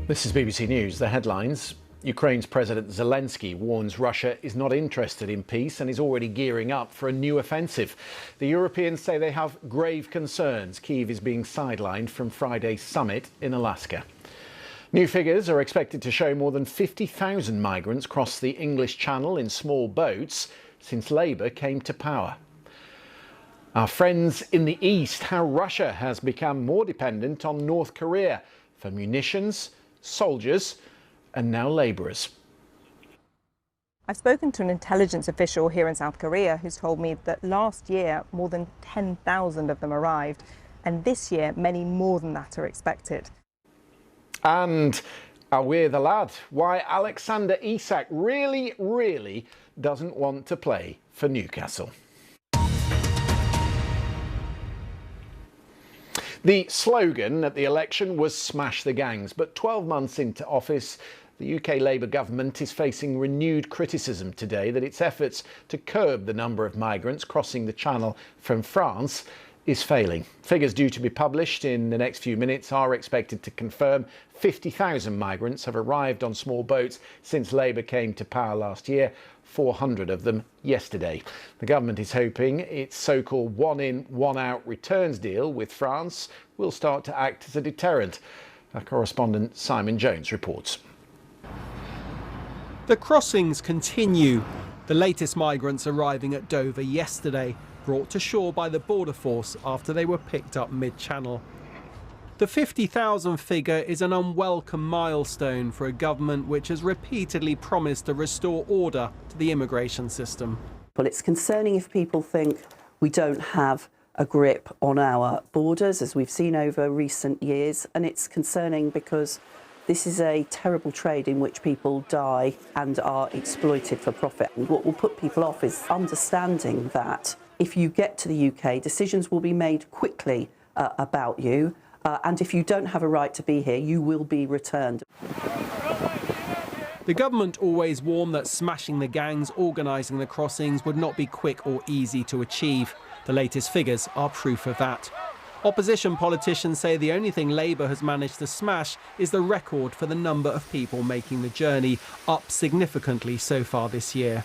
This is BBC News. The headlines. Ukraine's President Zelensky warns Russia is not interested in peace and is already gearing up for a new offensive. The Europeans say they have grave concerns. Kyiv is being sidelined from Friday's summit in Alaska. New figures are expected to show more than 50,000 migrants crossed the English Channel in small boats since Labour came to power. Our friends in the East, how Russia has become more dependent on North Korea for munitions, soldiers and now labourers. I've spoken to an intelligence official here in South Korea who's told me that last year more than 10,000 of them arrived, and this year many more than that are expected. And we're the lad, why Alexander Isak really doesn't want to play for Newcastle. The slogan at the election was "Smash the Gangs," but 12 months into office, the UK Labour government is facing renewed criticism today that its efforts to curb the number of migrants crossing the Channel from France is failing. Figures due to be published in the next few minutes are expected to confirm 50,000 migrants have arrived on small boats since Labour came to power last year, 400 of them yesterday. The government is hoping its so-called one-in, one-out returns deal with France will start to act as a deterrent. Our correspondent Simon Jones reports. The crossings continue. The latest migrants arriving at Dover yesterday, brought to shore by the Border Force after they were picked up mid-channel. The 50,000 figure is an unwelcome milestone for a government which has repeatedly promised to restore order to the immigration system. Well, it's concerning if people think we don't have a grip on our borders, as we've seen over recent years, and it's concerning because this is a terrible trade in which people die and are exploited for profit. And what will put people off is understanding that if you get to the UK, decisions will be made quickly about you. And if you don't have a right to be here, you will be returned. The government always warned that smashing the gangs organising the crossings would not be quick or easy to achieve. The latest figures are proof of that. Opposition politicians say the only thing Labour has managed to smash is the record for the number of people making the journey, up significantly so far this year.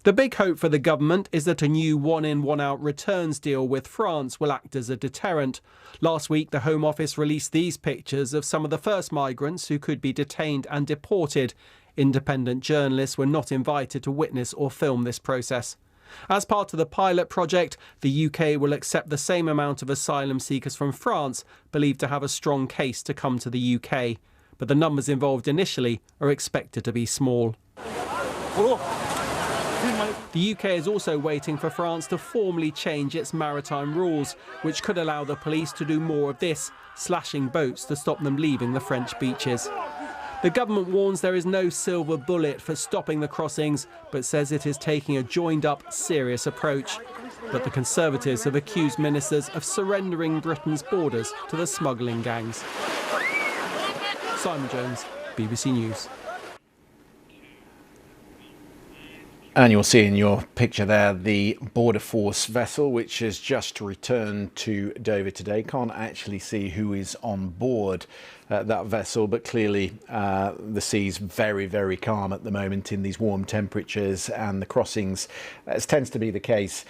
The big hope for the government is that a new one-in, one-out returns deal with France will act as a deterrent. Last week, the Home Office released these pictures of some of the first migrants who could be detained and deported. Independent journalists were not invited to witness or film this process. As part of the pilot project, the UK will accept the same amount of asylum seekers from France, believed to have a strong case to come to the UK. But the numbers involved initially are expected to be small. The UK is also waiting for France to formally change its maritime rules, which could allow the police to do more of this, slashing boats to stop them leaving the French beaches. The government warns there is no silver bullet for stopping the crossings, but says it is taking a joined-up, serious approach. But the Conservatives have accused ministers of surrendering Britain's borders to the smuggling gangs. Simon Jones, BBC News. And you'll see in your picture there the Border Force vessel, which has just returned to Dover today. Can't actually see who is on board that vessel, but clearly the sea's very calm at the moment in these warm temperatures, and the crossings, as tends to be the case,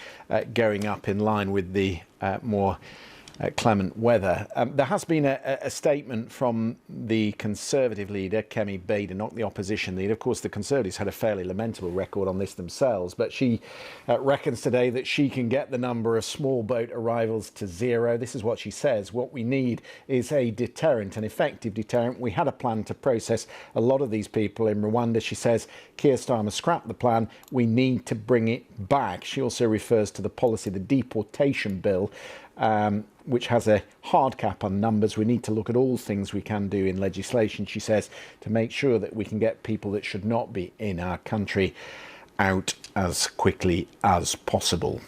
going up in line with the more clement weather. There has been a statement from the Conservative leader, Kemi Badenoch, the opposition leader. Of course, the Conservatives had a fairly lamentable record on this themselves, but she reckons today that she can get the number of small boat arrivals to zero. This is what she says: what we need is a deterrent, an effective deterrent. We had a plan to process a lot of these people in Rwanda. She says Keir Starmer scrapped the plan. We need to bring it back. She also refers to the policy, the deportation bill, which has a hard cap on numbers. We need to look at all things we can do in legislation, she says, to make sure that we can get people that should not be in our country out as quickly as possible.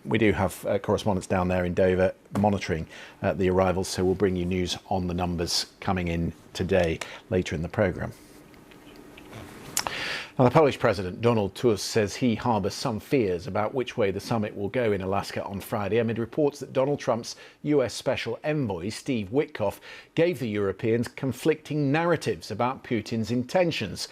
We do have correspondents down there in Dover monitoring the arrivals, so we'll bring you news on the numbers coming in today later in the programme. Well, the Polish President Donald Tusk says he harbours some fears about which way the summit will go in Alaska on Friday, amid reports that Donald Trump's US Special Envoy, Steve Witkoff, gave the Europeans conflicting narratives about Putin's intentions.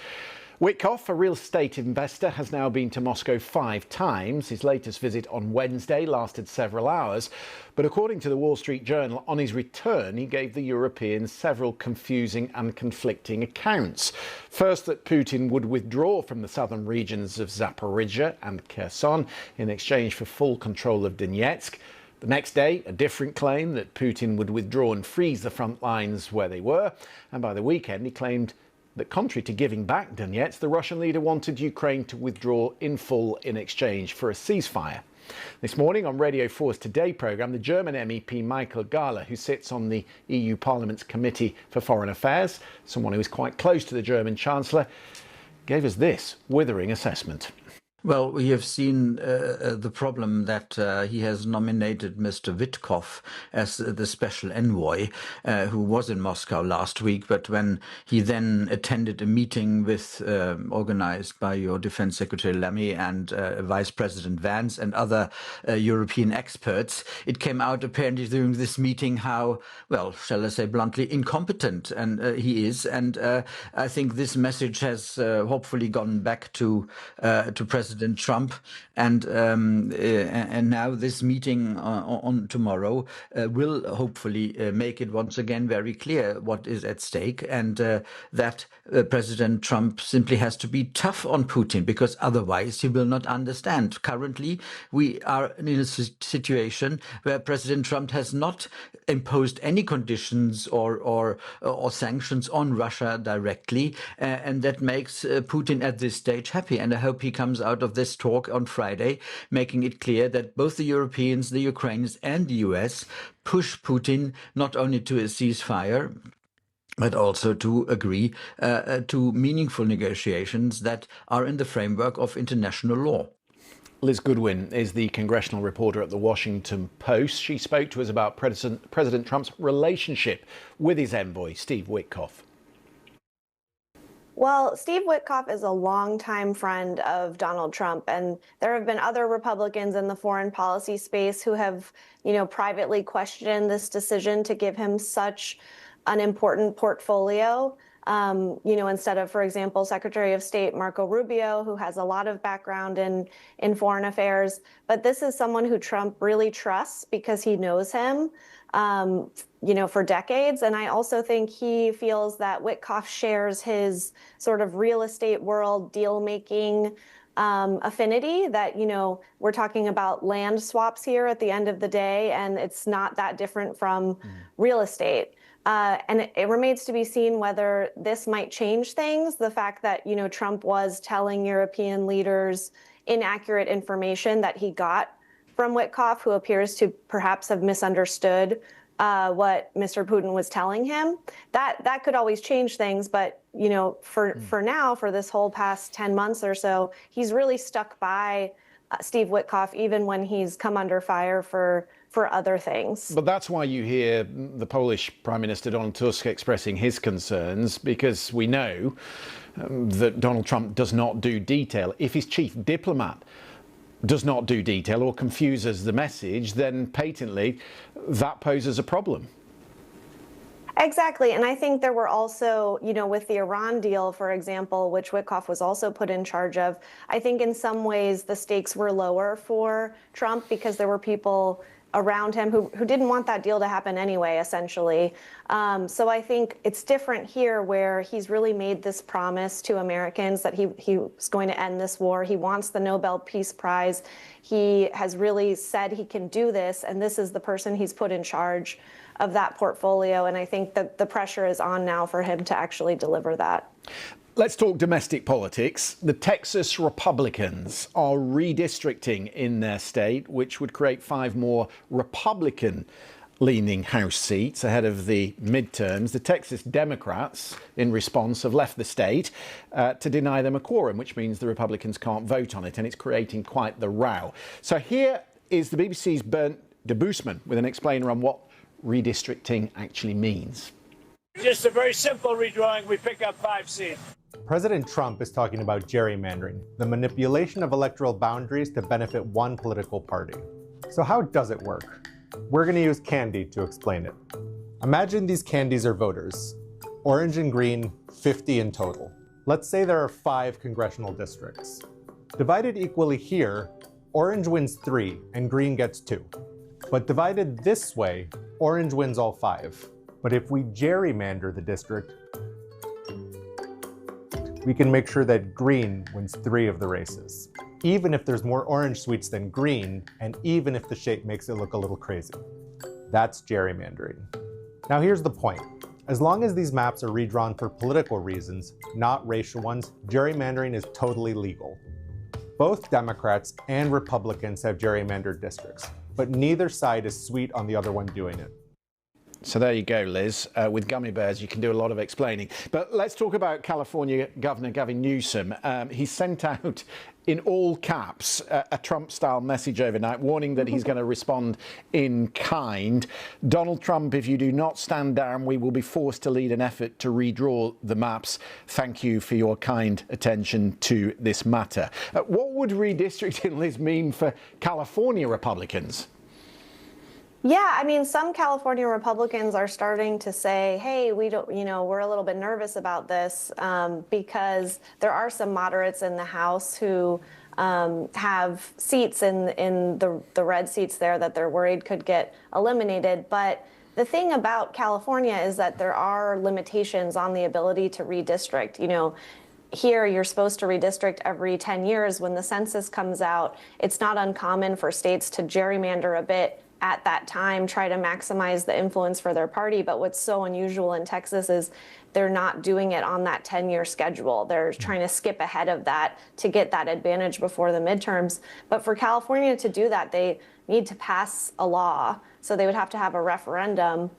Witkoff, a real estate investor, has now been to Moscow 5 times. His latest visit on Wednesday lasted several hours. But according to the Wall Street Journal, on his return, he gave the Europeans several confusing and conflicting accounts. First, that Putin would withdraw from the southern regions of Zaporizhia and Kherson in exchange for full control of Donetsk. The next day, a different claim that Putin would withdraw and freeze the front lines where they were. And by the weekend, he claimed that contrary to giving back Donetsk, the Russian leader wanted Ukraine to withdraw in full in exchange for a ceasefire. This morning on Radio 4's Today programme, the German MEP Michael Gahler, who sits on the EU Parliament's Committee for Foreign Affairs, someone who is quite close to the German Chancellor, gave us this withering assessment. Well, we have seen the problem that he has nominated Mr. Witkoff as the special envoy, who was in Moscow last week. But when he then attended a meeting with organized by your Defense Secretary Lammy and Vice President Vance and other European experts, it came out apparently during this meeting how, well, shall I say bluntly, incompetent and he is. And I think this message has hopefully gone back to President Trump, and now this meeting on tomorrow will hopefully make it once again very clear what is at stake, and that President Trump simply has to be tough on Putin, because otherwise he will not understand. Currently, we are in a situation where President Trump has not imposed any conditions or sanctions on Russia directly, and that makes Putin at this stage happy. And I hope he comes out of this talk on Friday, making it clear that both the Europeans, the Ukrainians and the US push Putin not only to a ceasefire, but also to agree to meaningful negotiations that are in the framework of international law. Liz Goodwin is the congressional reporter at The Washington Post. She spoke to us about President Trump's relationship with his envoy, Steve Witkoff. Well, Steve Witkoff is a longtime friend of Donald Trump, and there have been other Republicans in the foreign policy space who have, privately questioned this decision to give him such an important portfolio. Instead of, for example, Secretary of State Marco Rubio, who has a lot of background in foreign affairs. But this is someone who Trump really trusts because he knows him, for decades. And I also think he feels that Witkoff shares his sort of real estate world deal-making affinity, that, we're talking about land swaps here at the end of the day, and it's not that different from real estate. And it remains to be seen whether this might change things. The fact that, Trump was telling European leaders inaccurate information that he got from Witkoff, who appears to perhaps have misunderstood what Mr. Putin was telling him, that could always change things. But, for now, for this whole past 10 months or so, he's really stuck by Steve Witkoff, even when he's come under fire for other things. But that's why you hear the Polish Prime Minister Donald Tusk expressing his concerns, because we know that Donald Trump does not do detail. If his chief diplomat does not do detail or confuses the message, then patently that poses a problem. Exactly. And I think there were also, with the Iran deal, for example, which Witkoff was also put in charge of, I think in some ways the stakes were lower for Trump because there were people around him who didn't want that deal to happen anyway, essentially. So I think it's different here, where he's really made this promise to Americans that he's going to end this war. He wants the Nobel Peace Prize. He has really said he can do this, and this is the person he's put in charge of that portfolio. And I think that the pressure is on now for him to actually deliver that. Let's talk domestic politics. The Texas Republicans are redistricting in their state, which would create 5 more Republican-leaning House seats ahead of the midterms. The Texas Democrats, in response, have left the state to deny them a quorum, which means the Republicans can't vote on it, and it's creating quite the row. So here is the BBC's Bernd de Boosman with an explainer on what redistricting actually means. Just a very simple redrawing. We pick up 5 seats. President Trump is talking about gerrymandering, the manipulation of electoral boundaries to benefit one political party. So how does it work? We're going to use candy to explain it. Imagine these candies are voters. Orange and green, 50 in total. Let's say there are 5 congressional districts. Divided equally here, orange wins 3 and green gets 2. But divided this way, orange wins all 5. But if we gerrymander the district, we can make sure that green wins 3 of the races, even if there's more orange suites than green, and even if the shape makes it look a little crazy. That's gerrymandering. Now here's the point. As long as these maps are redrawn for political reasons, not racial ones, gerrymandering is totally legal. Both Democrats and Republicans have gerrymandered districts, but neither side is sweet on the other one doing it. So there you go, Liz. With gummy bears, you can do a lot of explaining. But let's talk about California Governor Gavin Newsom. He sent out, in all caps, a Trump-style message overnight, warning that he's going to respond in kind. Donald Trump, if you do not stand down, we will be forced to lead an effort to redraw the maps. Thank you for your kind attention to this matter. What would redistricting, Liz, mean for California Republicans? Yeah, I mean, some California Republicans are starting to say, hey, we don't, we're a little bit nervous about this because there are some moderates in the House who have seats in the red seats there that they're worried could get eliminated. But the thing about California is that there are limitations on the ability to redistrict. Here, you're supposed to redistrict every 10 years. When the census comes out, it's not uncommon for states to gerrymander a bit at that time, try to maximize the influence for their party. But what's so unusual in Texas is they're not doing it on that 10-year schedule. They're trying to skip ahead of that to get that advantage before the midterms. But for California to do that, they need to pass a law. So they would have to have a referendum.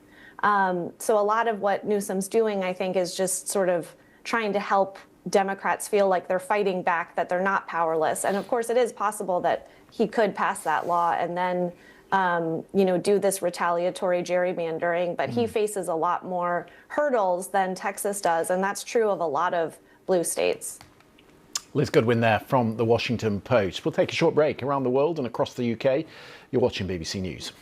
So a lot of what Newsom's doing, I think, is just sort of trying to help Democrats feel like they're fighting back, that they're not powerless. And of course, it is possible that he could pass that law and then do this retaliatory gerrymandering, but he faces a lot more hurdles than Texas does, and that's true of a lot of blue states. Liz Goodwin there from The Washington Post. We'll take a short break. Around the world and across the UK, you're watching BBC News.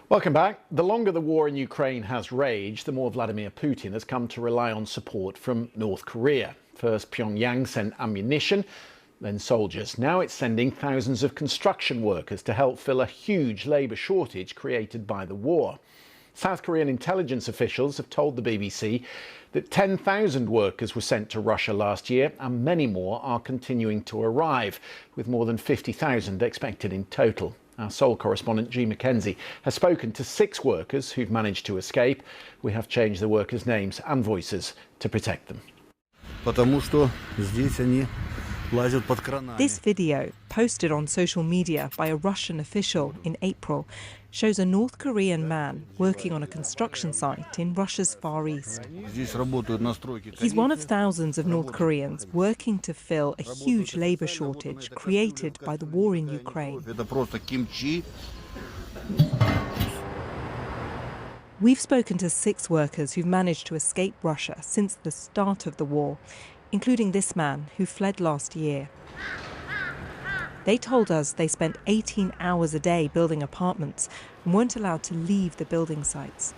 Welcome back. The longer the war in Ukraine has raged, the more Vladimir Putin has come to rely on support from North Korea. First, Pyongyang sent ammunition, then soldiers. Now it's sending thousands of construction workers to help fill a huge labour shortage created by the war. South Korean intelligence officials have told the BBC that 10,000 workers were sent to Russia last year, and many more are continuing to arrive, with more than 50,000 expected in total. Our Seoul correspondent G. Mackenzie has spoken to 6 workers who've managed to escape. We have changed the workers' names and voices to protect them. This video, posted on social media by a Russian official in April, shows a North Korean man working on a construction site in Russia's Far East. He's one of thousands of North Koreans working to fill a huge labour shortage created by the war in Ukraine. We've spoken to 6 workers who've managed to escape Russia since the start of the war, including this man who fled last year. They told us they spent 18 hours a day building apartments and weren't allowed to leave the building sites.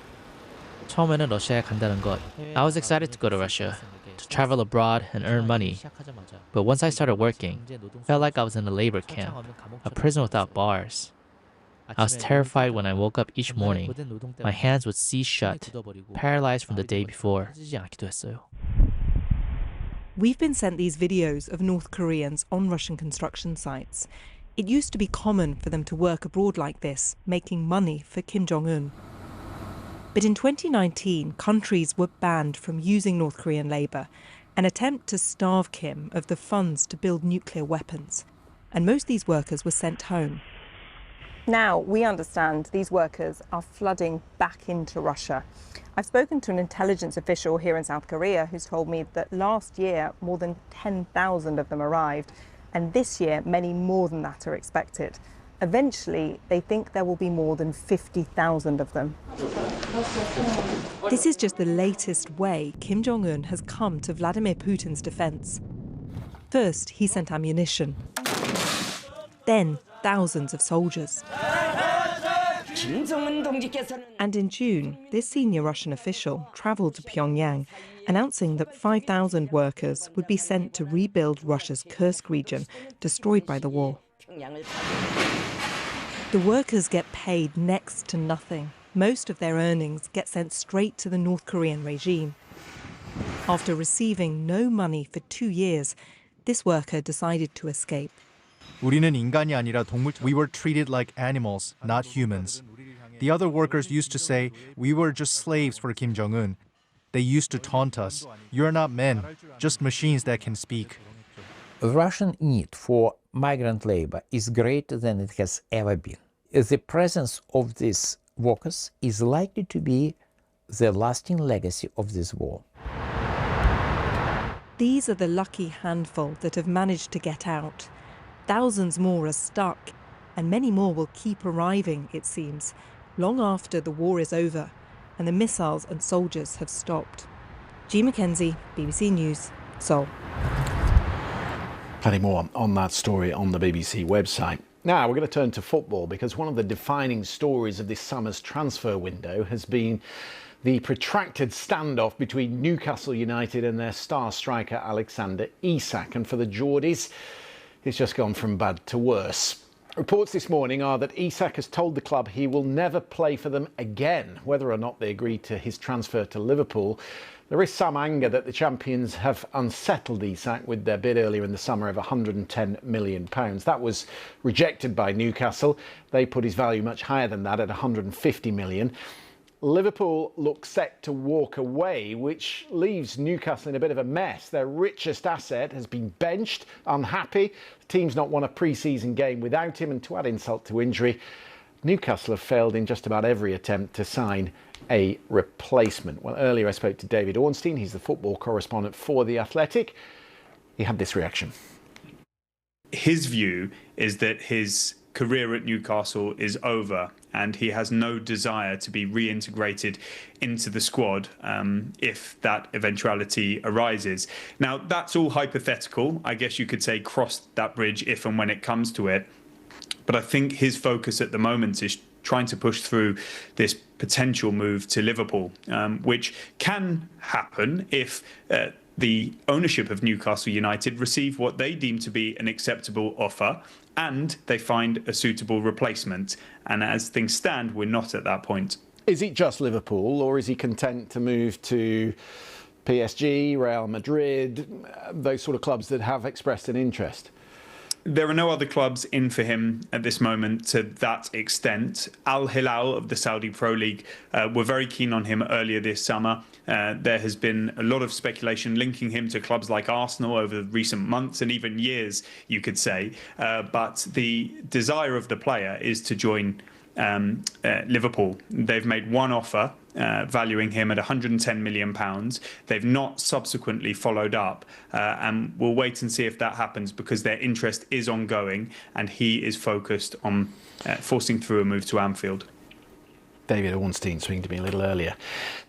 처음에는 러시아에 간다는 것. I was excited to go to Russia, to travel abroad and earn money. But once I started working, I felt like I was in a labor camp, a prison without bars. I was terrified when I woke up each morning. My hands would seize shut, paralyzed from the day before. We've been sent these videos of North Koreans on Russian construction sites. It used to be common for them to work abroad like this, making money for Kim Jong-un. But in 2019, countries were banned from using North Korean labour, an attempt to starve Kim of the funds to build nuclear weapons. And most of these workers were sent home. Now, we understand these workers are flooding back into Russia. I've spoken to an intelligence official here in South Korea who's told me that last year more than 10,000 of them arrived, and this year many more than that are expected. Eventually, they think there will be more than 50,000 of them. This is just the latest way Kim Jong-un has come to Vladimir Putin's defence. First, he sent ammunition. Then, thousands of soldiers. And in June, this senior Russian official travelled to Pyongyang, announcing that 5,000 workers would be sent to rebuild Russia's Kursk region, destroyed by the war. The workers get paid next to nothing. Most of their earnings get sent straight to the North Korean regime. After receiving no money for 2 years, this worker decided to escape. 우리는 인간이 아니라 동물. We were treated like animals, not humans. The other workers used to say we were just slaves for Kim Jong-un. They used to taunt us. You're not men, just machines that can speak. The Russian need for migrant labor is greater than it has ever been. The presence of these workers is likely to be the lasting legacy of this war. These are the lucky handful that have managed to get out. Thousands more are stuck, and many more will keep arriving, it seems, long after the war is over and the missiles and soldiers have stopped. G. Mackenzie, BBC News, Seoul. Plenty more on that story on the BBC website. Now we're going to turn to football, because one of the defining stories of this summer's transfer window has been the protracted standoff between Newcastle United and their star striker Alexander Isak. And for the Geordies, it's just gone from bad to worse. Reports this morning are that Isak has told the club he will never play for them again. Whether or not they agree to his transfer to Liverpool, there is some anger that the champions have unsettled Isak with their bid earlier in the summer of £110 million. That was rejected by Newcastle. They put his value much higher than that at £150 million. Liverpool look set to walk away, which leaves Newcastle in a bit of a mess. Their richest asset has been benched, unhappy. The team's not won a pre-season game without him, and to add insult to injury, Newcastle have failed in just about every attempt to sign a replacement. Well, earlier I spoke to David Ornstein. He's the football correspondent for The Athletic. He had this reaction. His view is that his career at Newcastle is over, and he has no desire to be reintegrated into the squad if that eventuality arises. Now, that's all hypothetical. I guess you could say cross that bridge if and when it comes to it. But I think his focus at the moment is trying to push through this potential move to Liverpool, which can happen if the ownership of Newcastle United receive what they deem to be an acceptable offer and they find a suitable replacement. And as things stand, we're not at that point. Is it just Liverpool, or is he content to move to PSG, Real Madrid, those sort of clubs that have expressed an interest? There are no other clubs in for him at this moment to that extent. Al Hilal of the Saudi Pro League were very keen on him earlier this summer. There has been a lot of speculation linking him to clubs like Arsenal over recent months and even years, you could say. But the desire of the player is to join Liverpool. They've made one offer valuing him at £110 million. They've not subsequently followed up, and we'll wait and see if that happens, because their interest is ongoing and he is focused on forcing through a move to Anfield. David Ornstein speaking to me a little earlier.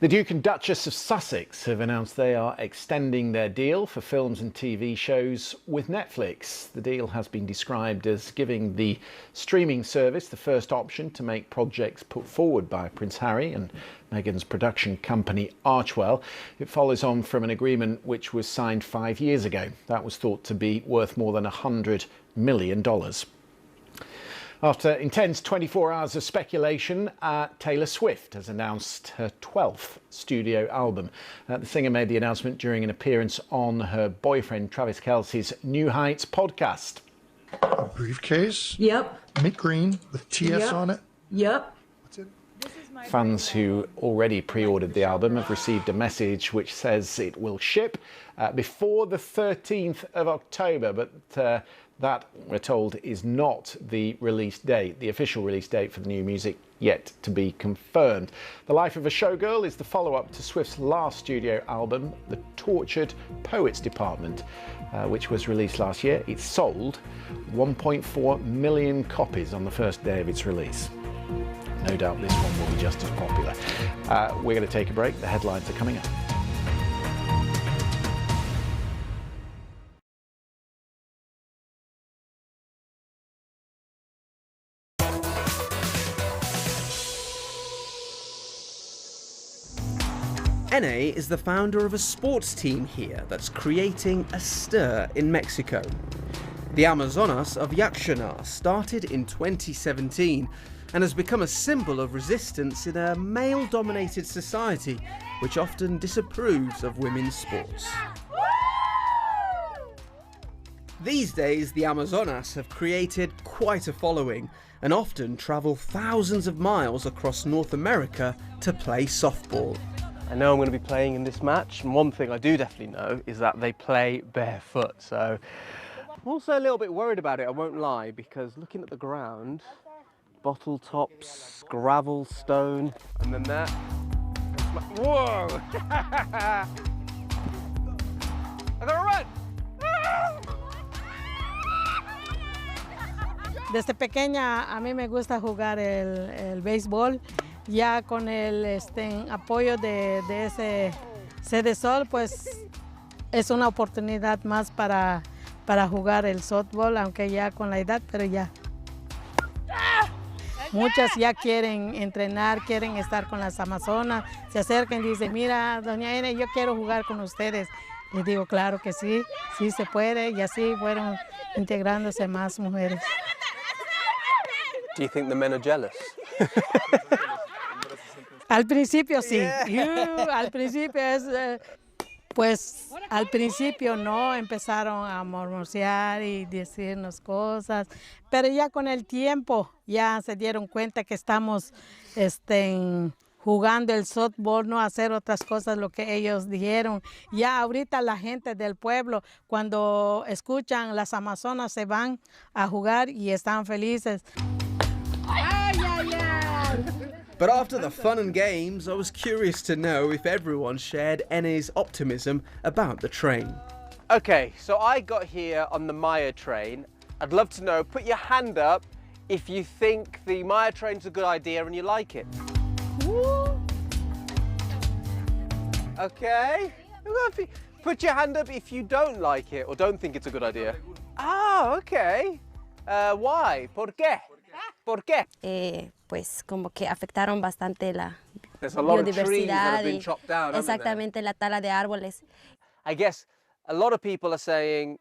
The Duke and Duchess of Sussex have announced they are extending their deal for films and TV shows with Netflix. The deal has been described as giving the streaming service the first option to make projects put forward by Prince Harry and Meghan's production company Archwell. It follows on from an agreement which was signed 5 years ago. That was thought to be worth more than $100 million. After intense 24 hours of speculation, Taylor Swift has announced her 12th studio album. The singer made the announcement during an appearance on her boyfriend Travis Kelce's New Heights podcast. A briefcase? Yep. Mint green with TS on it? Yep. What's it? Fans who already pre-ordered the album have received a message which says it will ship before the 13th of October, but that, we're told, is not the release date, the official release date for the new music yet to be confirmed. The Life of a Showgirl is the follow-up to Swift's last studio album, The Tortured Poets Department, which was released last year. It sold 1.4 million copies on the first day of its release. No doubt this one will be just as popular. We're going to take a break. The headlines are coming up. Ene is the founder of a sports team here that's creating a stir in Mexico. The Amazonas of Yaxchilan started in 2017 and has become a symbol of resistance in a male-dominated society which often disapproves of women's sports. These days, the Amazonas have created quite a following and often travel thousands of miles across North America to play softball. I know I'm going to be playing in this match, and one thing I do definitely know is that they play barefoot, so I'm also a little bit worried about it, I won't lie, because looking at the ground, bottle tops, gravel, stone, and then that. Whoa! I gotta run! Desde pequeña a mí me gusta jugar el béisbol. Ya con el apoyo de ese Sede Sol, pues es una oportunidad más para jugar el softball, aunque ya con la edad, pero ya. Muchas ya quieren entrenar, quieren estar con las Amazonas, se acercan y dicen, mira, doña Ene, yo quiero jugar con ustedes. Les digo, claro que sí, sí se puede, y así fueron integrándose más mujeres. Do you think the men are jealous? Al principio sí, al principio pues al principio no, empezaron a murmurar y decirnos cosas, pero ya con el tiempo ya se dieron cuenta que estamos jugando el softball, no hacer otras cosas lo que ellos dijeron. Ya ahorita la gente del pueblo cuando escuchan las Amazonas se van a jugar y están felices. Ay, ay, ay. But after the fun and games, I was curious to know if everyone shared Ene's optimism about the train. Okay, so I got here on the Maya train. I'd love to know, put your hand up if you think the Maya train's a good idea and you like it. Woo. Okay, put your hand up if you don't like it or don't think it's a good idea. Ah, okay. Why? ¿Por qué? ¿Por qué? Pues como que afectaron bastante la There's a lot of trees that biodiversidad have been chopped down, haven't there? exactamente la tala de árboles. I guess a lot of people are saying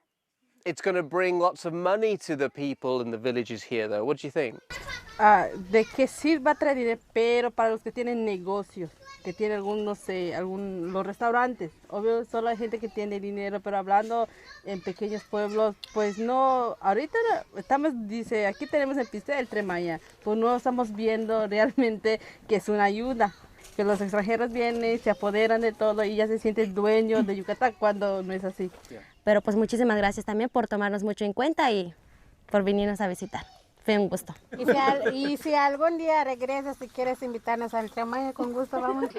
it's going to bring lots of money to the people in the villages here, though. What do you think? De que sí va a traer dinero, pero para los que tienen negocios, que tienen no sé, los restaurantes, obvio solo hay gente que tiene dinero, pero hablando en pequeños pueblos, pues no, ahorita estamos, dice, aquí tenemos el piste del Tren Maya, pues no estamos viendo realmente que es una ayuda, que los extranjeros vienen, se apoderan de todo y ya se sienten dueños de Yucatán cuando no es así. Pero pues muchísimas gracias también por tomarnos mucho en cuenta y por venirnos a visitar. Fue un gusto. Y si algún día regresas y quieres invitarnos al Tren Maya, con gusto vamos.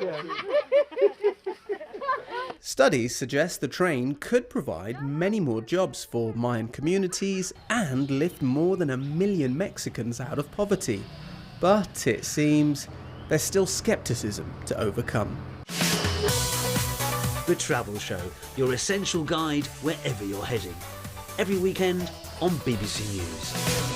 Studies suggest the train could provide many more jobs for Mayan communities and lift more than 1 million Mexicans out of poverty. But it seems there's still scepticism to overcome. The Travel Show, your essential guide wherever you're heading. Every weekend on BBC News.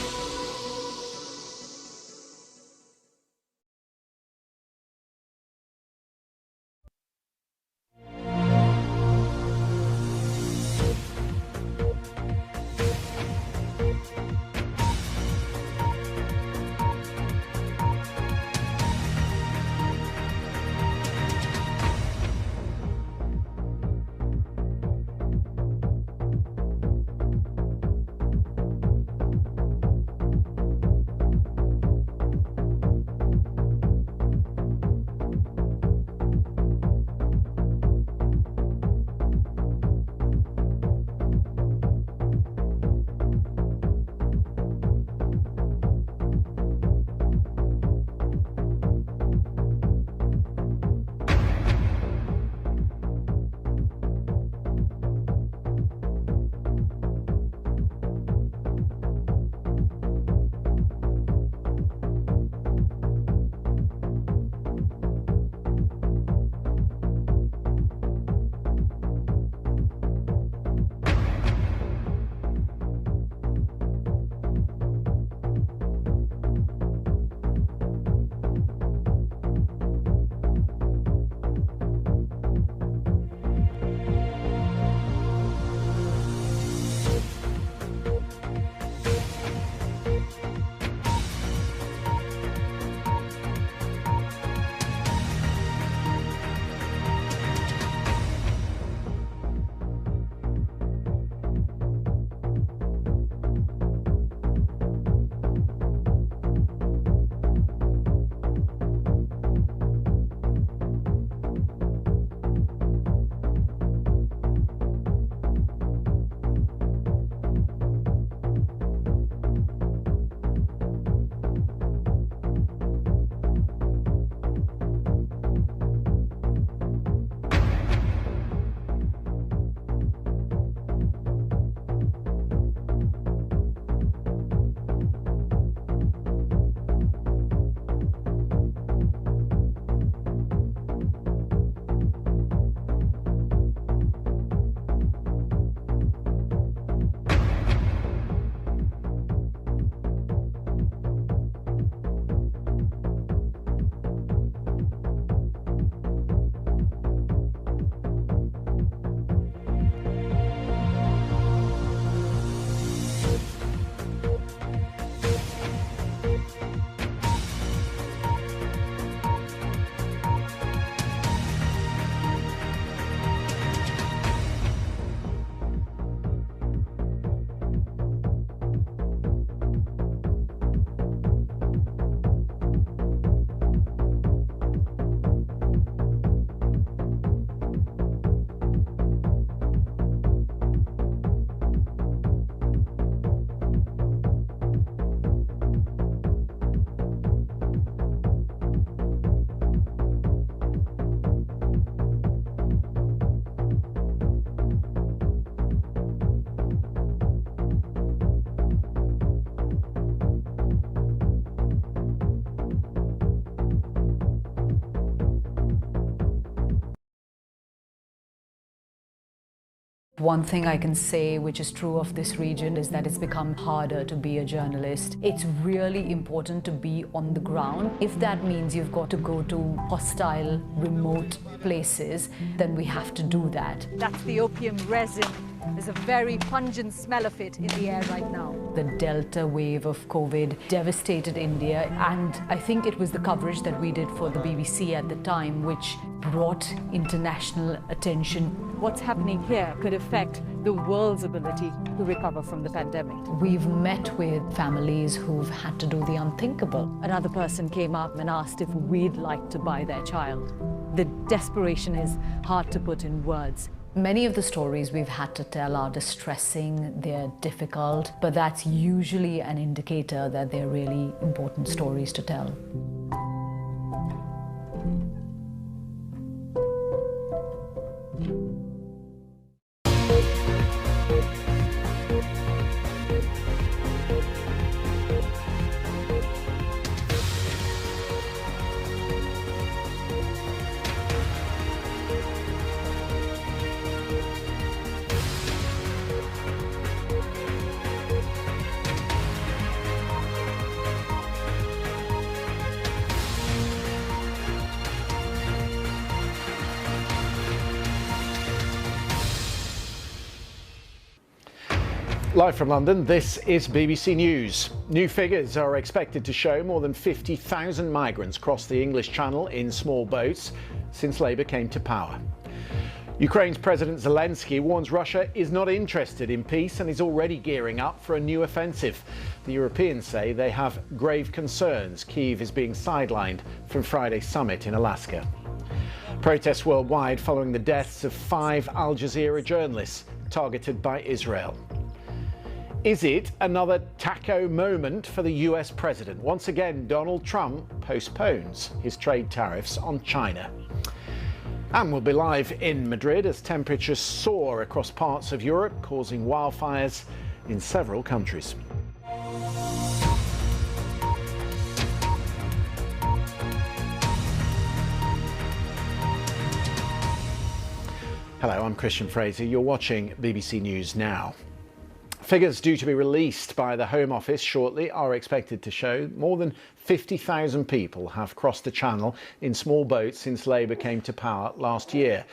One thing I can say which is true of this region is that it's become harder to be a journalist. It's really important to be on the ground. If that means you've got to go to hostile, remote places, then we have to do that. That's the opium resin. There's a very pungent smell of it in the air right now. The Delta wave of COVID devastated India, and I think it was the coverage that we did for the BBC at the time which brought international attention. What's happening here could affect the world's ability to recover from the pandemic. We've met with families who've had to do the unthinkable. Another person came up and asked if we'd like to buy their child. The desperation is hard to put in words. Many of the stories we've had to tell are distressing, they're difficult, but that's usually an indicator that they're really important stories to tell. Live from London, this is BBC News. New figures are expected to show more than 50,000 migrants crossed the English Channel in small boats since Labour came to power. Ukraine's President Zelensky warns Russia is not interested in peace and is already gearing up for a new offensive. The Europeans say they have grave concerns. Kyiv is being sidelined from Friday's summit in Alaska. Protests worldwide following the deaths of 5 Al Jazeera journalists targeted by Israel. Is it another taco moment for the US president? Once again, Donald Trump postpones his trade tariffs on China. And we'll be live in Madrid as temperatures soar across parts of Europe, causing wildfires in several countries. Hello, I'm Christian Fraser. You're watching BBC News Now. Figures due to be released by the Home Office shortly are expected to show more than 50,000 people have crossed the Channel in small boats since Labour came to power last year.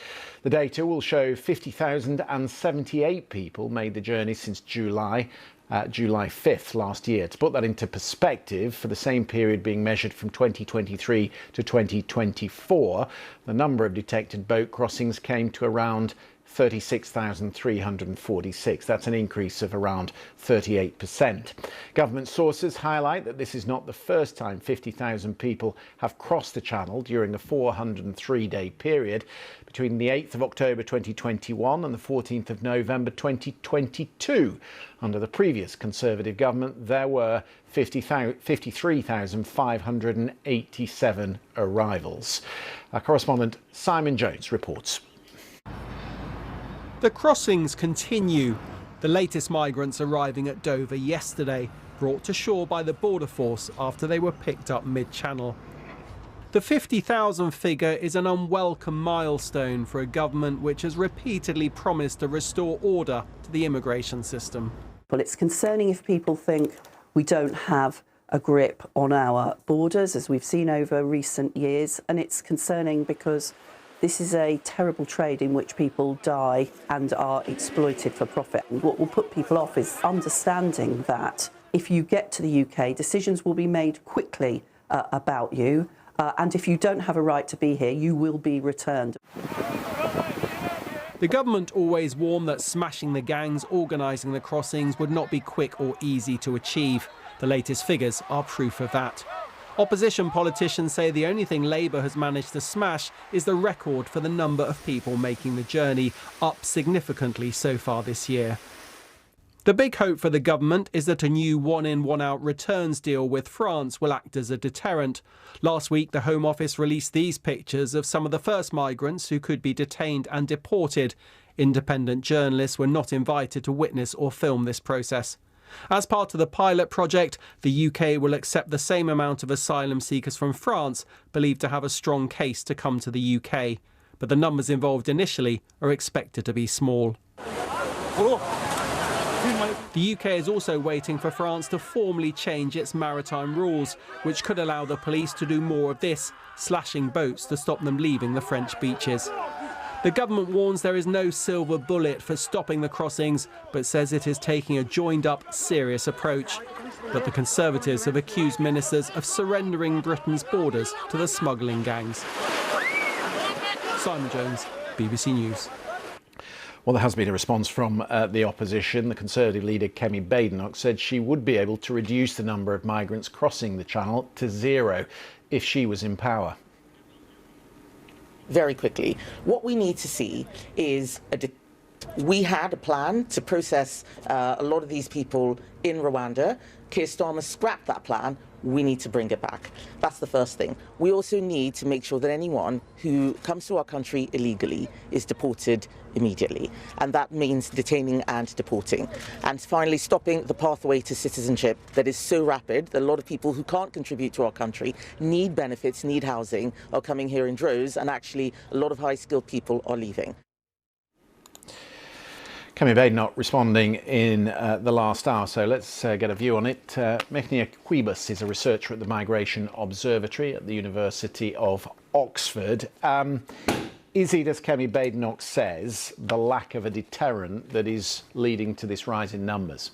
The data will show 50,078 people made the journey since July 5th last year. To put that into perspective, for the same period being measured from 2023 to 2024, the number of detected boat crossings came to around 36,346. That's an increase of around 38%. Government sources highlight that this is not the first time 50,000 people have crossed the Channel during a 403-day period between the 8th of October 2021 and the 14th of November 2022. Under the previous Conservative government, there were 53,587 arrivals. Our correspondent Simon Jones reports. The crossings continue. The latest migrants arriving at Dover yesterday, brought to shore by the Border Force after they were picked up mid-channel. The 50,000 figure is an unwelcome milestone for a government which has repeatedly promised to restore order to the immigration system. Well, it's concerning if people think we don't have a grip on our borders, as we've seen over recent years, and it's concerning because this is a terrible trade in which people die and are exploited for profit. And what will put people off is understanding that if you get to the UK, decisions will be made quickly about you, and if you don't have a right to be here, you will be returned. The government always warned that smashing the gangs organising the crossings would not be quick or easy to achieve. The latest figures are proof of that. Opposition politicians say the only thing Labour has managed to smash is the record for the number of people making the journey, up significantly so far this year. The big hope for the government is that a new one-in, one-out returns deal with France will act as a deterrent. Last week, the Home Office released these pictures of some of the first migrants who could be detained and deported. Independent journalists were not invited to witness or film this process. As part of the pilot project, the UK will accept the same amount of asylum seekers from France, believed to have a strong case to come to the UK. But the numbers involved initially are expected to be small. The UK is also waiting for France to formally change its maritime rules, which could allow the police to do more of this, slashing boats to stop them leaving the French beaches. The government warns there is no silver bullet for stopping the crossings, but says it is taking a joined-up, serious approach. But the Conservatives have accused ministers of surrendering Britain's borders to the smuggling gangs. Simon Jones, BBC News. Well, there has been a response from the opposition. The Conservative leader, Kemi Badenoch, said she would be able to reduce the number of migrants crossing the Channel to 0 if she was in power. Very quickly, what we need to see is we had a plan to process a lot of these people in Rwanda. Keir Starmer scrapped that plan. We need to bring it back. That's the first thing. We also need to make sure that anyone who comes to our country illegally is deported immediately. And that means detaining and deporting. And finally, stopping the pathway to citizenship that is so rapid that a lot of people who can't contribute to our country, need benefits, need housing, are coming here in droves, and actually a lot of high-skilled people are leaving. Kemi Badenoch responding in the last hour, so let's get a view on it. Mechnia Quibus is a researcher at the Migration Observatory at the University of Oxford. Is it, as Kemi Badenoch says, the lack of a deterrent that is leading to this rise in numbers?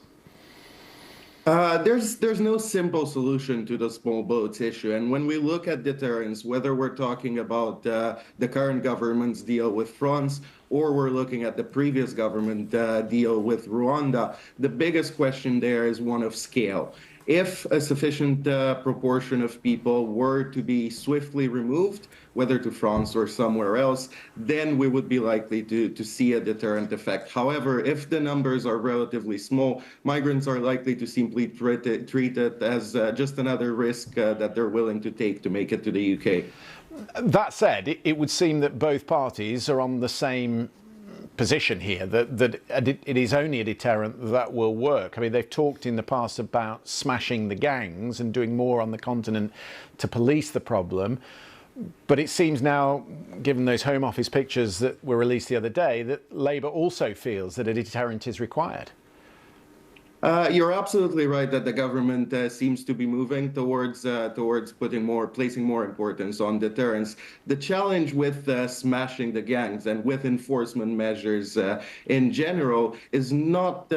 There's no simple solution to the small boats issue. And when we look at deterrence, whether we're talking about the current government's deal with France or we're looking at the previous government deal with Rwanda, the biggest question there is one of scale. If a sufficient proportion of people were to be swiftly removed, whether to France or somewhere else, then we would be likely to see a deterrent effect. However, if the numbers are relatively small, migrants are likely to simply treat it as just another risk that they're willing to take to make it to the UK. That said, it would seem that both parties are on the same position here, that it is only a deterrent that will work. I mean, they've talked in the past about smashing the gangs and doing more on the continent to police the problem. But it seems now, given those Home Office pictures that were released the other day, that Labour also feels that a deterrent is required. You're absolutely right that the government seems to be moving towards placing more importance on deterrence. The challenge with smashing the gangs and with enforcement measures in general is not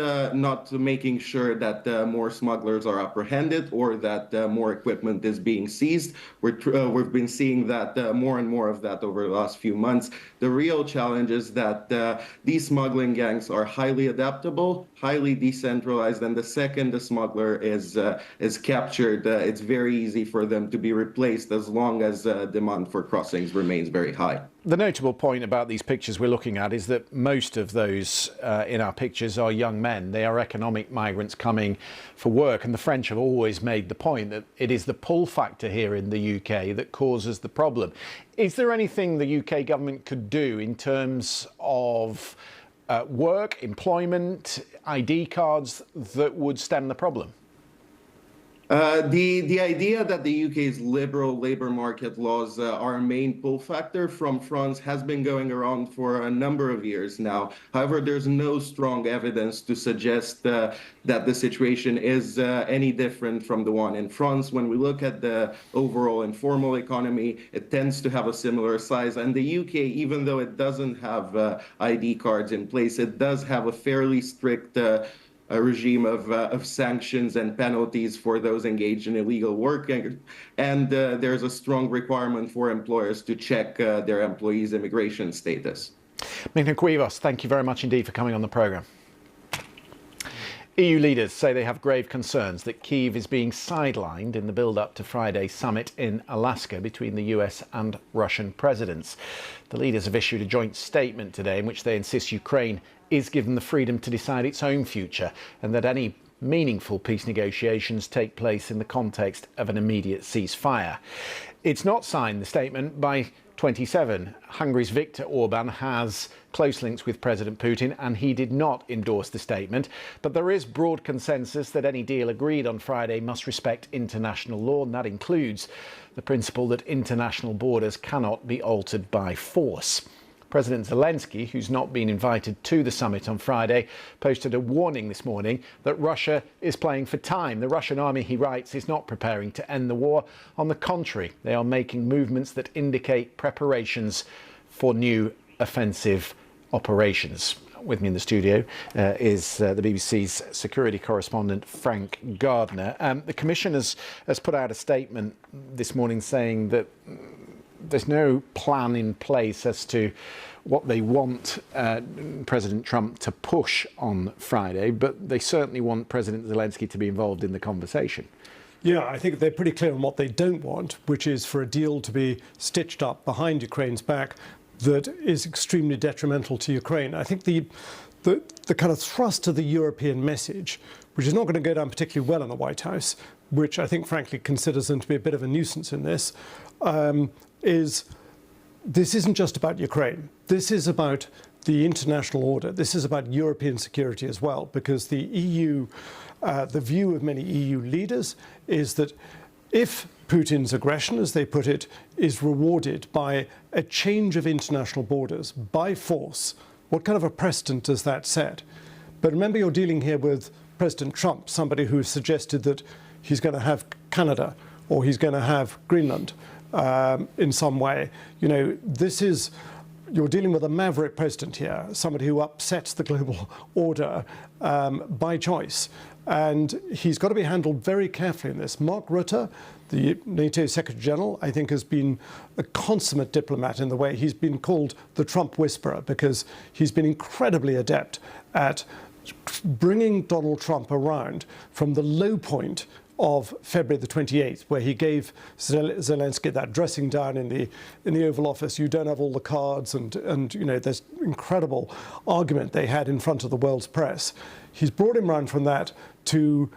making sure that more smugglers are apprehended or that more equipment is being seized. We've been seeing that more and more of that over the last few months. The real challenge is that these smuggling gangs are highly adaptable, highly decentralized, and the second the smuggler is captured, it's very easy for them to be replaced as long as demand for crossings remains very high. The notable point about these pictures we're looking at is that most of those in our pictures are young men. They are economic migrants coming for work, and the French have always made the point that it is the pull factor here in the UK that causes the problem. Is there anything the UK government could do in terms of work, employment, ID cards that would stem the problem? The idea that the UK's liberal labour market laws are a main pull factor from France has been going around for a number of years now. However, there's no strong evidence to suggest that the situation is any different from the one in France. When we look at the overall informal economy, it tends to have a similar size. And the UK, even though it doesn't have ID cards in place, it does have a fairly strict a regime of sanctions and penalties for those engaged in illegal work. And there's a strong requirement for employers to check their employees' immigration status. Michał Kuivos, thank you very much indeed for coming on the programme. EU leaders say they have grave concerns that Kyiv is being sidelined in the build-up to Friday's summit in Alaska between the US and Russian presidents. The leaders have issued a joint statement today in which they insist Ukraine is given the freedom to decide its own future and that any meaningful peace negotiations take place in the context of an immediate ceasefire. It's not signed, the statement, by 27. Hungary's Viktor Orban has close links with President Putin and he did not endorse the statement. But there is broad consensus that any deal agreed on Friday must respect international law, and that includes the principle that international borders cannot be altered by force. President Zelensky, who's not been invited to the summit on Friday, posted a warning this morning that Russia is playing for time. The Russian army, he writes, is not preparing to end the war. On the contrary, they are making movements that indicate preparations for new offensive operations. With me in the studio is the BBC's security correspondent, Frank Gardner. The Commission has put out a statement this morning saying that there's no plan in place as to what they want President Trump to push on Friday, but they certainly want President Zelensky to be involved in the conversation. Yeah, I think they're pretty clear on what they don't want, which is for a deal to be stitched up behind Ukraine's back that is extremely detrimental to Ukraine. I think the kind of thrust of the European message, which is not going to go down particularly well in the White House, which I think frankly considers them to be a bit of a nuisance in this, is this isn't just about Ukraine. This is about the international order. This is about European security as well, because the EU, the view of many EU leaders is that if Putin's aggression, as they put it, is rewarded by a change of international borders by force, what kind of a precedent does that set? But remember, you're dealing here with President Trump, somebody who suggested that he's going to have Canada or he's going to have Greenland in some way. You know, this is you're dealing with a maverick president here, somebody who upsets the global order by choice. And he's got to be handled very carefully in this. Mark Rutte, the NATO Secretary General, I think has been a consummate diplomat in the way he's been called the Trump whisperer, because he's been incredibly adept at bringing Donald Trump around from the low point of February the 28th, where he gave Zelensky that dressing down in the Oval Office. You don't have all the cards, and you know, there's incredible argument they had in front of the world's press. He's brought him around from that to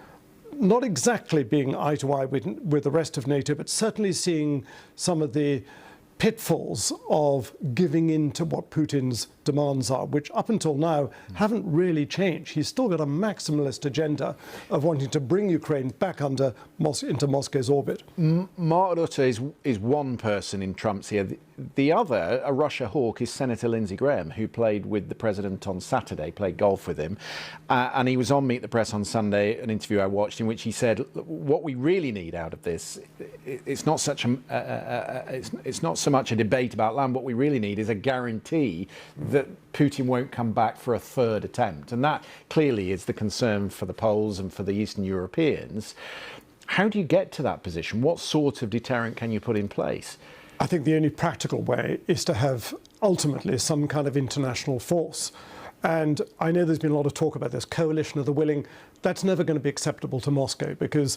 not exactly being eye to eye with the rest of NATO, but certainly seeing some of the pitfalls of giving in to what Putin's demands are, which up until now haven't really changed. He's still got a maximalist agenda of wanting to bring Ukraine back into Moscow's orbit. Mark Rutte is one person in Trump's ear. The other, a Russia hawk, is Senator Lindsey Graham, who played with the president on Saturday, played golf with him. And he was on Meet the Press on Sunday, an interview I watched, in which he said, what we really need out of this, it's not such it's not so much a debate about land. What we really need is a guarantee that Putin won't come back for a third attempt. And that clearly is the concern for the Poles and for the Eastern Europeans. How do you get to that position? What sort of deterrent can you put in place? I think the only practical way is to have ultimately some kind of international force. And I know there's been a lot of talk about this coalition of the willing. That's never going to be acceptable to Moscow, because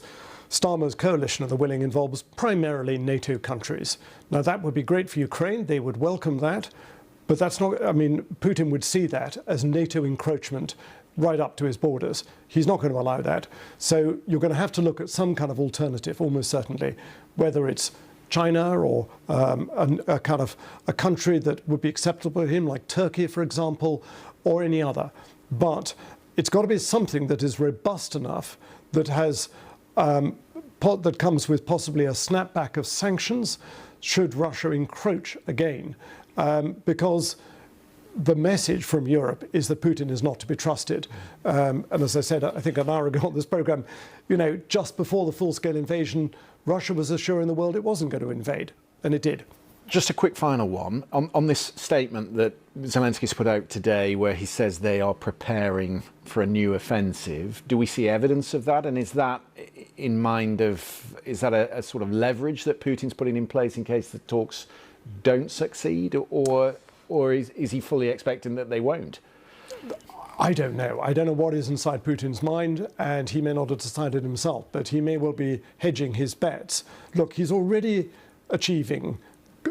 Starmer's coalition of the willing involves primarily NATO countries. Now, that would be great for Ukraine. They would welcome that. But that's not, I mean, Putin would see that as NATO encroachment right up to his borders. He's not going to allow that. So you're going to have to look at some kind of alternative, almost certainly, whether it's China or a kind of a country that would be acceptable to him, like Turkey, for example, or any other. But it's got to be something that is robust enough, that has that comes with possibly a snapback of sanctions should Russia encroach again, because the message from Europe is that Putin is not to be trusted. And as I said, I think an hour ago on this programme, you know, just before the full-scale invasion, Russia was assuring the world it wasn't going to invade, and it did. Just a quick final one on this statement that Zelensky's put out today, where he says they are preparing for a new offensive. Do we see evidence of that? And is that in mind of, is that a sort of leverage that Putin's putting in place in case the talks don't succeed, or is he fully expecting that they won't? I don't know. I don't know what is inside Putin's mind, and he may not have decided himself, but he may well be hedging his bets. Look, he's already achieving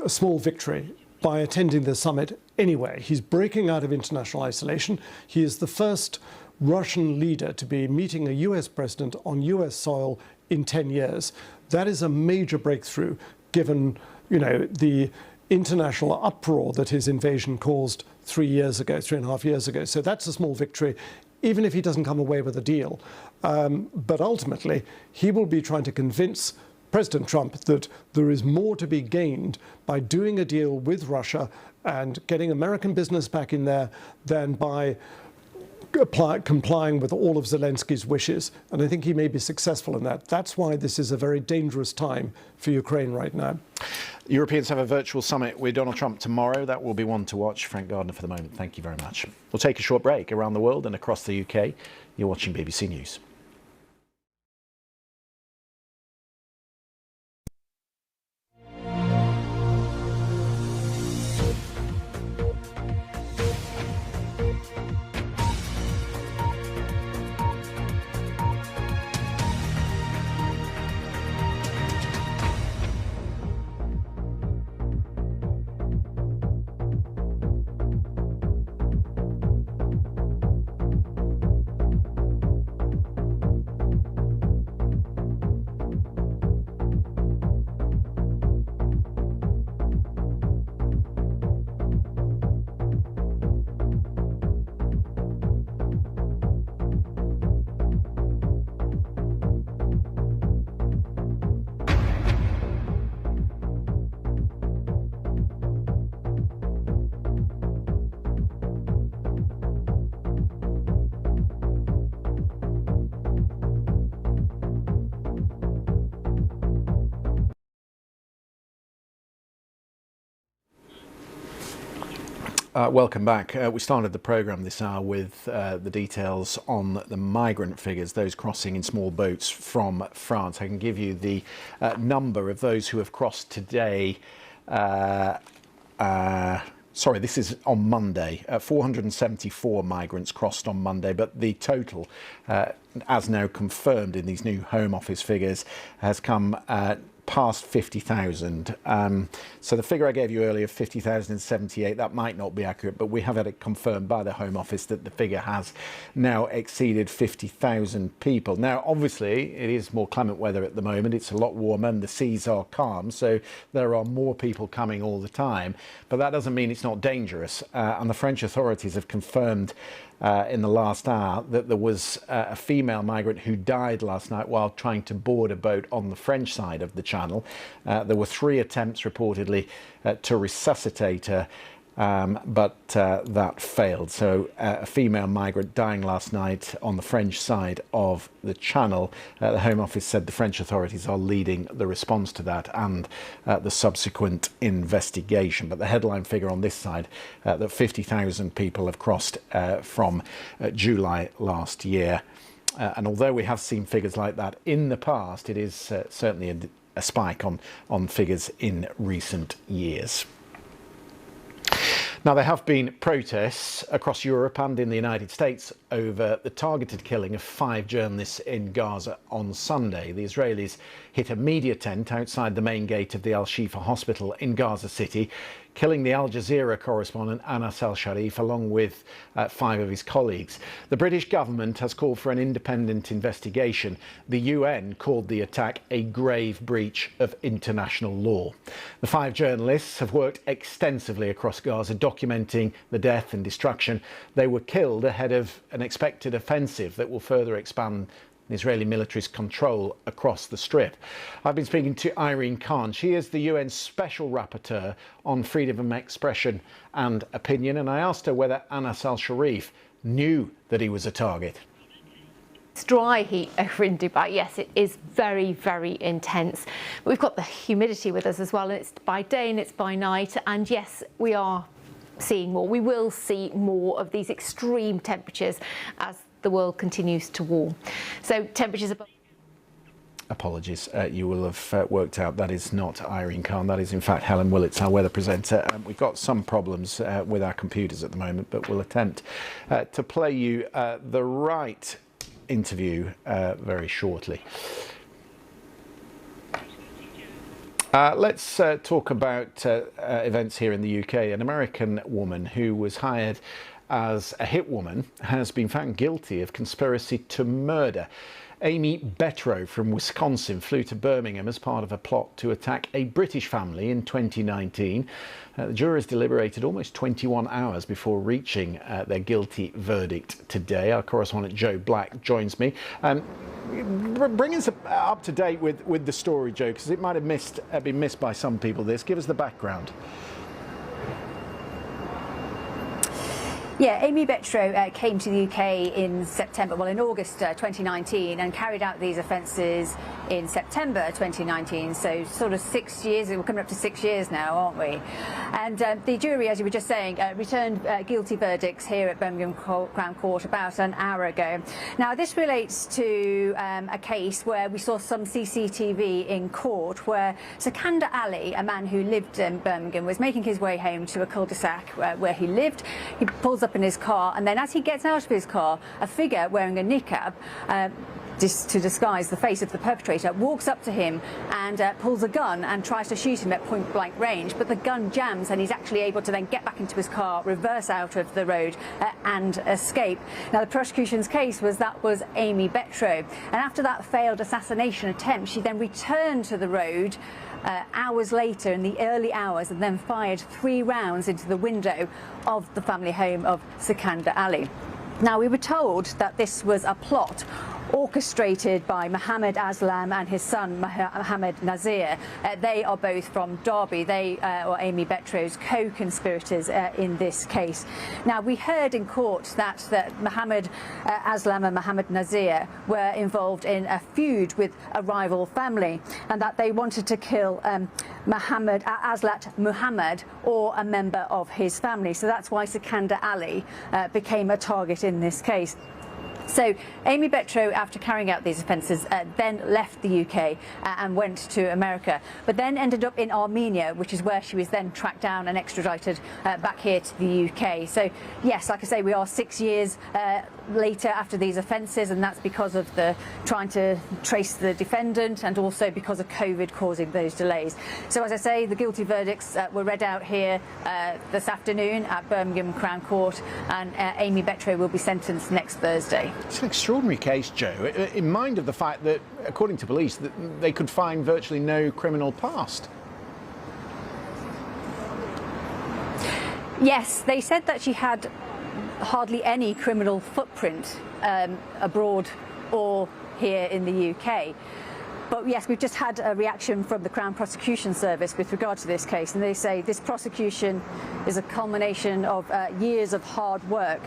a small victory by attending the summit anyway. He's breaking out of international isolation. He is the first Russian leader to be meeting a US president on US soil in 10 years. That is a major breakthrough, given, you know, the international uproar that his invasion caused 3.5 years ago. So that's a small victory, even if he doesn't come away with a deal. But ultimately, he will be trying to convince President Trump that there is more to be gained by doing a deal with Russia and getting American business back in there than by complying with all of Zelensky's wishes. And I think he may be successful in that. That's why this is a very dangerous time for Ukraine right now. Europeans have a virtual summit with Donald Trump tomorrow. That will be one to watch. Frank Gardner for the moment. Thank you very much. We'll take a short break. Around the world and across the UK, you're watching BBC News. Welcome back. We started the programme this hour with the details on the migrant figures, those crossing in small boats from France. I can give you the number of those who have crossed today. Sorry, this is on Monday. 474 migrants crossed on Monday, but the total, as now confirmed in these new Home Office figures, has come past 50,000. So the figure I gave you earlier, 50,078, that might not be accurate, but we have had it confirmed by the Home Office that the figure has now exceeded 50,000 people. Now, obviously, it is more clement weather at the moment. It's a lot warmer and the seas are calm, so there are more people coming all the time. But that doesn't mean it's not dangerous. And the French authorities have confirmed in the last hour that there was a female migrant who died last night while trying to board a boat on the French side of the channel. There were 3 attempts reportedly to resuscitate her, but that failed. So a female migrant dying last night on the French side of the channel. The Home Office said the French authorities are leading the response to that and the subsequent investigation. But the headline figure on this side, that 50,000 people have crossed from July last year. And although we have seen figures like that in the past, it is certainly a spike on figures in recent years. Now, there have been protests across Europe and in the United States over the targeted killing of 5 journalists in Gaza on Sunday. The Israelis hit a media tent outside the main gate of the Al-Shifa hospital in Gaza City, killing the Al Jazeera correspondent Anas al-Sharif along with 5 of his colleagues. The British government has called for an independent investigation. The UN called the attack a grave breach of international law. The 5 journalists have worked extensively across Gaza documenting the death and destruction. They were killed ahead of an expected offensive that will further expand the Israeli military's control across the Strip. I've been speaking to Irene Khan. She is the UN Special Rapporteur on freedom of expression and opinion, and I asked her whether Anas al-Sharif knew that he was a target. It's dry heat over in Dubai. Yes, it is very, very intense. We've got the humidity with us as well, and it's by day and it's by night. And yes, we are seeing more. We will see more of these extreme temperatures as the world continues to warm. So temperatures above. Apologies, you will have worked out that is not Irene Khan. That is in fact Helen Willits, our weather presenter. We've got some problems with our computers at the moment, but we'll attempt to play you the right interview very shortly. Let's talk about events here in the UK. An American woman who was hired as a hit woman has been found guilty of conspiracy to murder. Amy Betrow from Wisconsin flew to Birmingham as part of a plot to attack a British family in 2019. The jurors deliberated almost 21 hours before reaching their guilty verdict today. Our correspondent Joe Black joins me. Bring us up to date with the story, Joe, because it might have been missed by some people. Give us the background. Yeah, Amy Betrow came to the UK in August 2019 and carried out these offences in September 2019, so sort of 6 years, we're coming up to 6 years now, aren't we? And the jury, as you were just saying, returned guilty verdicts here at Birmingham Crown Court about an hour ago. Now, this relates to a case where we saw some CCTV in court where Sikander Ali, a man who lived in Birmingham, was making his way home to a cul-de-sac where he lived. He pulls up in his car, and then as he gets out of his car, a figure wearing a niqab to disguise the face of the perpetrator walks up to him and pulls a gun and tries to shoot him at point blank range, but the gun jams and he's actually able to then get back into his car, reverse out of the road and escape. Now, the prosecution's case was that was Amy Betrow, and after that failed assassination attempt, she then returned to the road hours later in the early hours and then fired 3 rounds into the window of the family home of Sikander Ali. Now, we were told that this was a plot orchestrated by Mohammed Aslam and his son Mohammed Nazir. They are both from Derby. They are Amy Betro's co-conspirators in this case. Now, we heard in court that Mohammed Aslam and Mohammed Nazir were involved in a feud with a rival family, and that they wanted to kill Aslat Muhammad or a member of his family. So that's why Sikander Ali became a target in this case. So Amy Betro, after carrying out these offences, then left the UK and went to America, but then ended up in Armenia, which is where she was then tracked down and extradited back here to the UK. So yes, like I say, we are 6 years later after these offences, and that's because of the trying to trace the defendant and also because of COVID causing those delays. So as I say, the guilty verdicts were read out here this afternoon at Birmingham Crown Court, and Amy Betro will be sentenced next Thursday. It's an extraordinary case, Joe, in mind of the fact that, according to police, that they could find virtually no criminal past. Yes, they said that she had hardly any criminal footprint abroad or here in the UK. But yes, we've just had a reaction from the Crown Prosecution Service with regard to this case, and they say this prosecution is a culmination of years of hard work,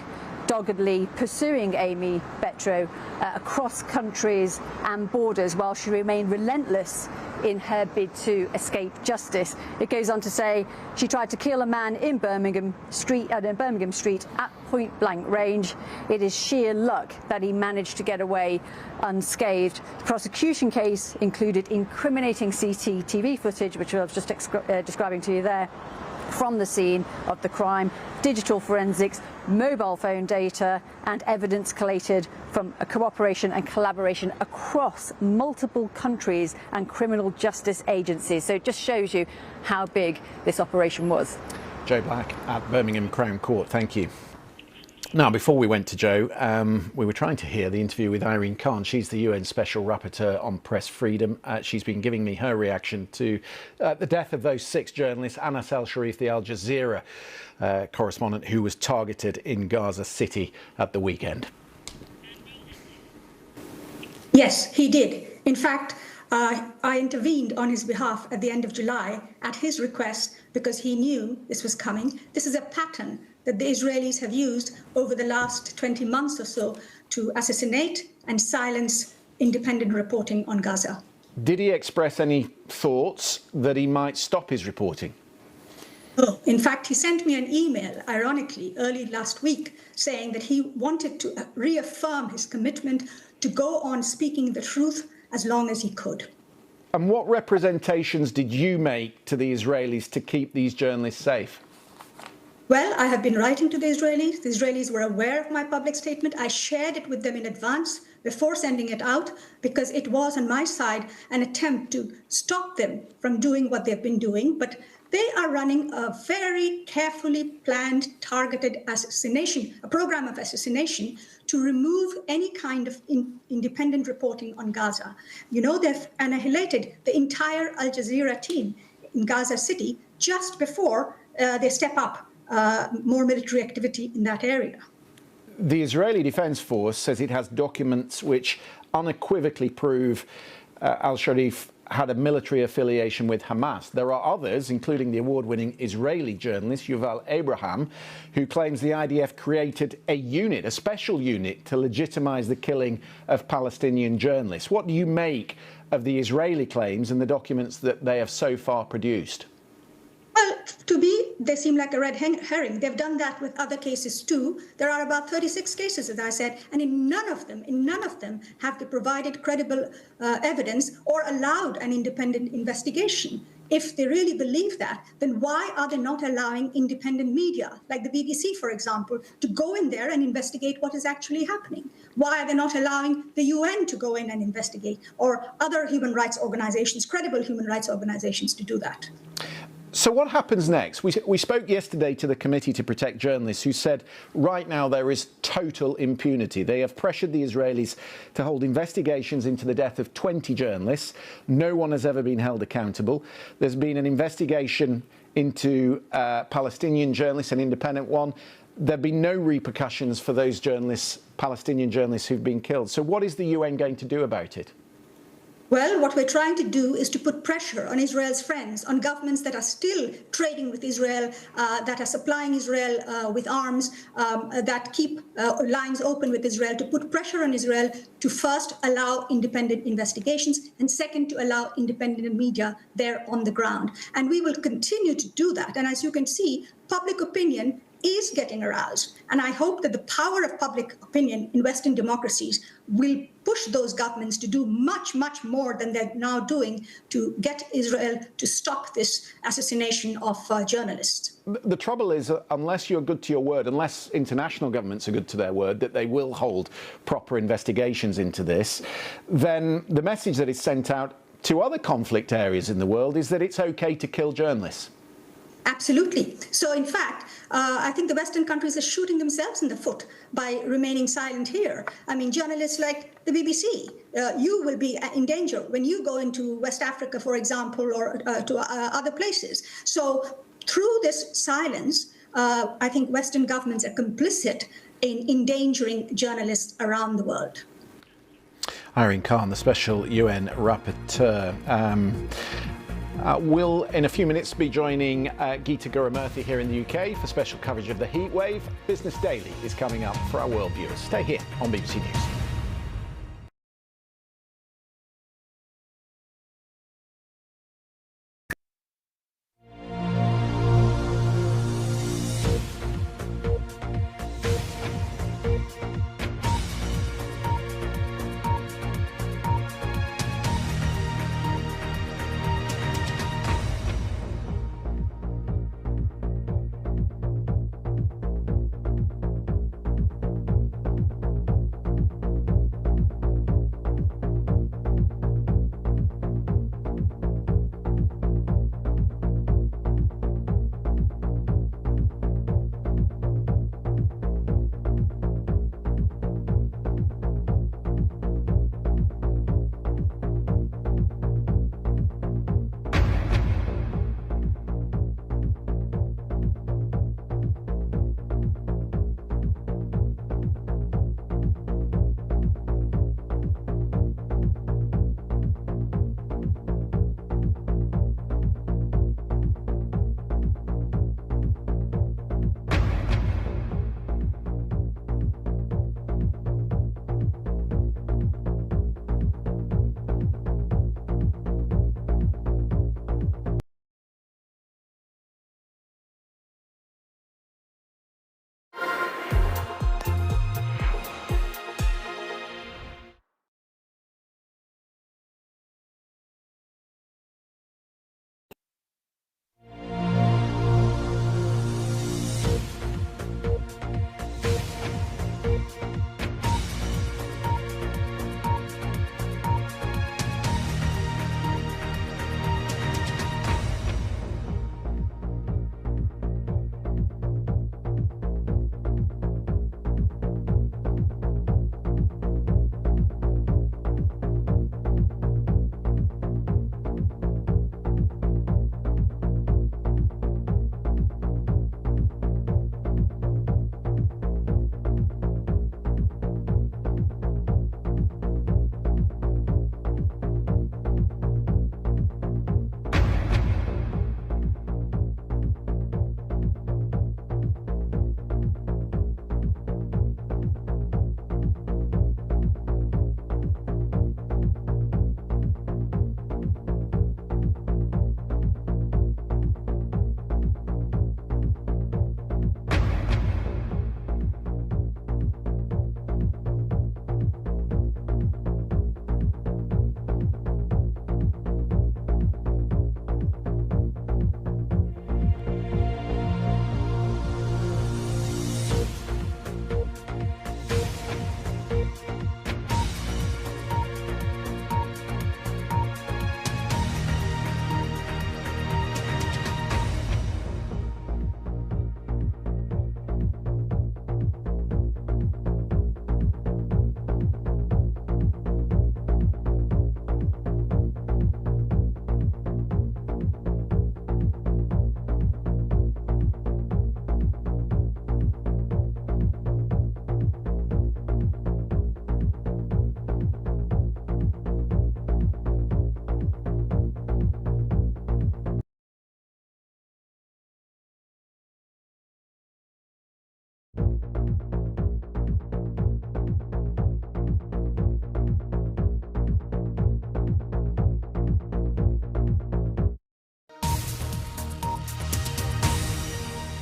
doggedly pursuing Amy Betro across countries and borders while she remained relentless in her bid to escape justice. It goes on to say she tried to kill a man in Birmingham Street at point blank range. It is sheer luck that he managed to get away unscathed. The prosecution case included incriminating CCTV footage, which I was just describing to you there, from the scene of the crime, digital forensics, mobile phone data, and evidence collated from a cooperation and collaboration across multiple countries and criminal justice agencies. So it just shows you how big this operation was. Joe Black at Birmingham Crown Court, thank you. Now, before we went to Joe, we were trying to hear the interview with Irene Khan. She's the UN Special Rapporteur on Press Freedom. She's been giving me her reaction to the death of those 6 journalists, Anas El-Sharif, the Al Jazeera correspondent who was targeted in Gaza City at the weekend. Yes, he did. In fact, I intervened on his behalf at the end of July at his request because he knew this was coming. This is a pattern that the Israelis have used over the last 20 months or so to assassinate and silence independent reporting on Gaza. Did he express any thoughts that he might stop his reporting? Oh, in fact, he sent me an email, ironically, early last week, saying that he wanted to reaffirm his commitment to go on speaking the truth as long as he could. And what representations did you make to the Israelis to keep these journalists safe? Well, I have been writing to the Israelis. The Israelis were aware of my public statement. I shared it with them in advance before sending it out because it was on my side an attempt to stop them from doing what they've been doing. But they are running a very carefully planned, targeted assassination, a program of assassination to remove any kind of independent reporting on Gaza. You know, they've annihilated the entire Al Jazeera team in Gaza City just before they step up more military activity in that area. The Israeli Defense Force says it has documents which unequivocally prove Al-Sharif had a military affiliation with Hamas. There are others, including the award-winning Israeli journalist Yuval Abraham, who claims the IDF created a unit, a special unit, to legitimize the killing of Palestinian journalists. What do you make of the Israeli claims and the documents that they have so far produced? Well, to me, they seem like a red herring. They've done that with other cases too. There are about 36 cases, as I said, and in none of them have they provided credible evidence or allowed an independent investigation. If they really believe that, then why are they not allowing independent media, like the BBC, for example, to go in there and investigate what is actually happening? Why are they not allowing the UN to go in and investigate, or other human rights organizations, credible human rights organizations, to do that? So what happens next? We spoke yesterday to the Committee to Protect Journalists, who said right now there is total impunity. They have pressured the Israelis to hold investigations into the death of 20 journalists. No one has ever been held accountable. There's been an investigation into Palestinian journalists, an independent one, there've been no repercussions for those journalists, Palestinian journalists who've been killed. So what is the UN going to do about it? Well, what we're trying to do is to put pressure on Israel's friends, on governments that are still trading with Israel, that are supplying Israel with arms, that keep lines open with Israel, to put pressure on Israel to first allow independent investigations and second to allow independent media there on the ground. And we will continue to do that. And as you can see, public opinion is getting aroused. And I hope that the power of public opinion in Western democracies will push those governments to do much, much more than they're now doing to get Israel to stop this assassination of journalists. The trouble is, unless you're good to your word, unless international governments are good to their word, that they will hold proper investigations into this, then the message that is sent out to other conflict areas in the world is that it's okay to kill journalists. Absolutely. So, in fact, I think the Western countries are shooting themselves in the foot by remaining silent here. I mean, journalists like the BBC, you will be in danger when you go into West Africa, for example, or to other places. So, through this silence, I think Western governments are complicit in endangering journalists around the world. Irene Khan, the Special UN Rapporteur. We'll, in a few minutes, be joining Geeta Gurumurthy here in the UK for special coverage of the heat wave. Business Daily is coming up for our world viewers. Stay here on BBC News.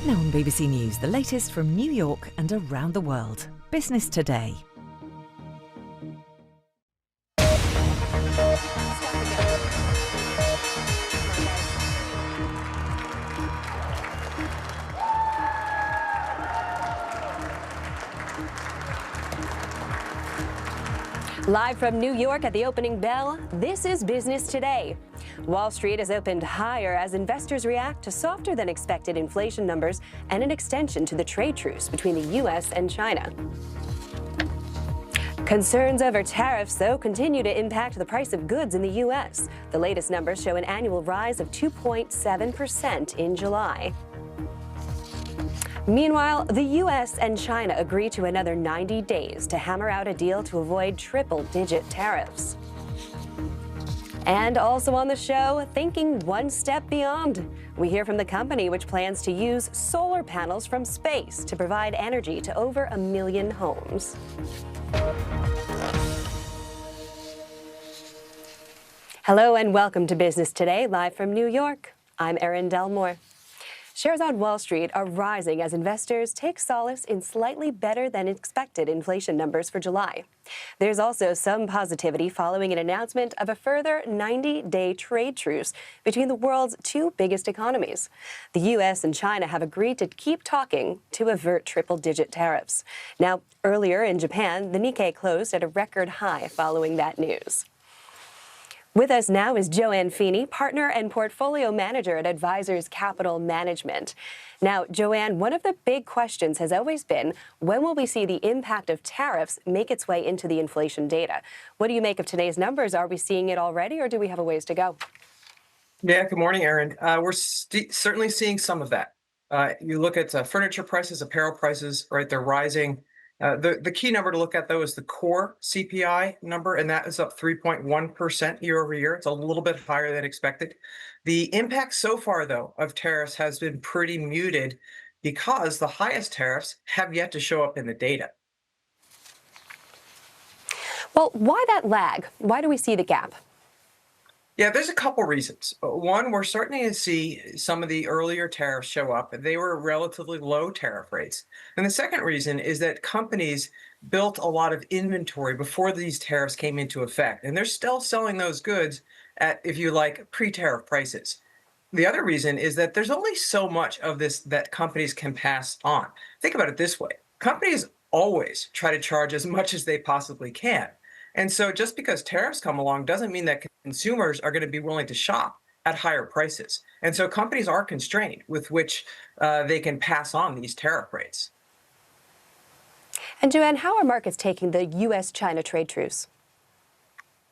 Now on BBC News, the latest from New York and around the world. Business Today. Live from New York at the opening bell, this is Business Today. Wall Street has opened higher as investors react to softer than expected inflation numbers and an extension to the trade truce between the U.S. and China. Concerns over tariffs, though, continue to impact the price of goods in the U.S. The latest numbers show an annual rise of 2.7% in July. Meanwhile, the U.S. and China agree to another 90 days to hammer out a deal to avoid triple-digit tariffs. And also on the show, thinking one step beyond. We hear from the company which plans to use solar panels from space to provide energy to over 1 million homes. Hello and welcome to Business Today, live from New York. I'm Erin Delmore. Shares on Wall Street are rising as investors take solace in slightly better than expected inflation numbers for July. There's also some positivity following an announcement of a further 90-day trade truce between the world's two biggest economies. The U.S. and China have agreed to keep talking to avert triple-digit tariffs. Now, earlier in Japan, the Nikkei closed at a record high following that news. With us now is Joanne Feeney, partner and portfolio manager at Advisors Capital Management. Now, Joanne, one of the big questions has always been, when will we see the impact of tariffs make its way into the inflation data? What do you make of today's numbers? Are we seeing it already, or do we have a ways to go? Yeah, good morning, Erin. We're certainly seeing some of that. You look at furniture prices, apparel prices, right, they're rising. The key number to look at, though, is the core CPI number, and that is up 3.1% year over year. It's a little bit higher than expected. The impact so far, though, of tariffs has been pretty muted because the highest tariffs have yet to show up in the data. Well, why that lag? Why do we see the gap? Yeah, there's a couple reasons. One, we're starting to see some of the earlier tariffs show up. They were relatively low tariff rates. And the second reason is that companies built a lot of inventory before these tariffs came into effect. And they're still selling those goods at, if you like, pre-tariff prices. The other reason is that there's only so much of this that companies can pass on. Think about it this way. Companies always try to charge as much as they possibly can. And so just because tariffs come along doesn't mean that consumers are going to be willing to shop at higher prices. And so companies are constrained with which they can pass on these tariff rates. And Joanne, how are markets taking the U.S.-China trade truce?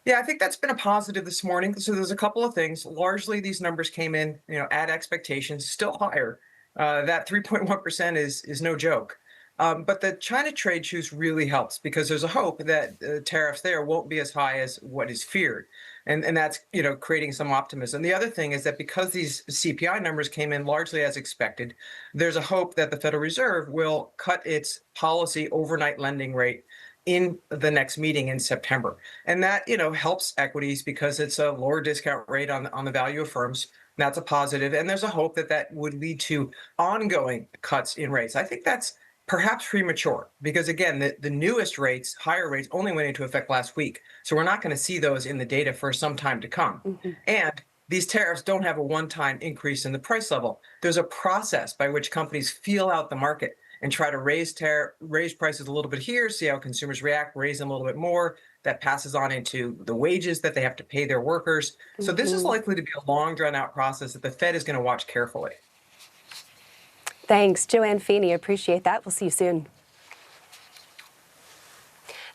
Yeah, I think that's been a positive this morning. So there's a couple of things. Largely, these numbers came in, at expectations, still higher. That 3.1% is no joke. But the China trade truce really helps because there's a hope that tariffs there won't be as high as what is feared. And that's, creating some optimism. The other thing is that because these CPI numbers came in largely as expected, there's a hope that the Federal Reserve will cut its policy overnight lending rate in the next meeting in September. And that, helps equities because it's a lower discount rate on the value of firms. That's a positive. And there's a hope that that would lead to ongoing cuts in rates. I think that's perhaps premature because, again, the newest rates, higher rates, only went into effect last week. So we're not going to see those in the data for some time to come. Mm-hmm. And these tariffs don't have a one-time increase in the price level. There's a process by which companies feel out the market and try to raise prices a little bit here, see how consumers react, raise them a little bit more. That passes on into the wages that they have to pay their workers. Mm-hmm. So this is likely to be a long, drawn-out process that the Fed is going to watch carefully. Thanks, Joanne Feeney. Appreciate that. We'll see you soon.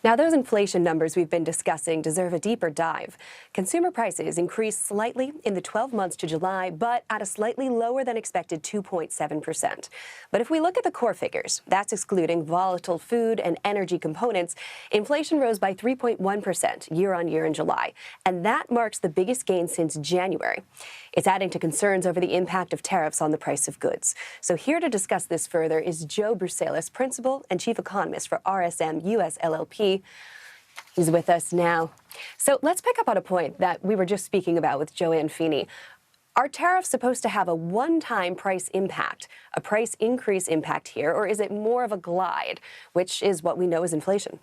Now, those inflation numbers we've been discussing deserve a deeper dive. Consumer prices increased slightly in the 12 months to July, but at a slightly lower than expected 2.7%. But if we look at the core figures, that's excluding volatile food and energy components, inflation rose by 3.1% year on year in July, and that marks the biggest gain since January. It's adding to concerns over the impact of tariffs on the price of goods. So here to discuss this further is Joe Brusalis, Principal and Chief Economist for RSM US LLP. He's with us now. So let's pick up on a point that we were just speaking about with Joanne Feeney. Are tariffs supposed to have a one-time price impact, a price increase impact here, or is it more of a glide, which is what we know as inflation?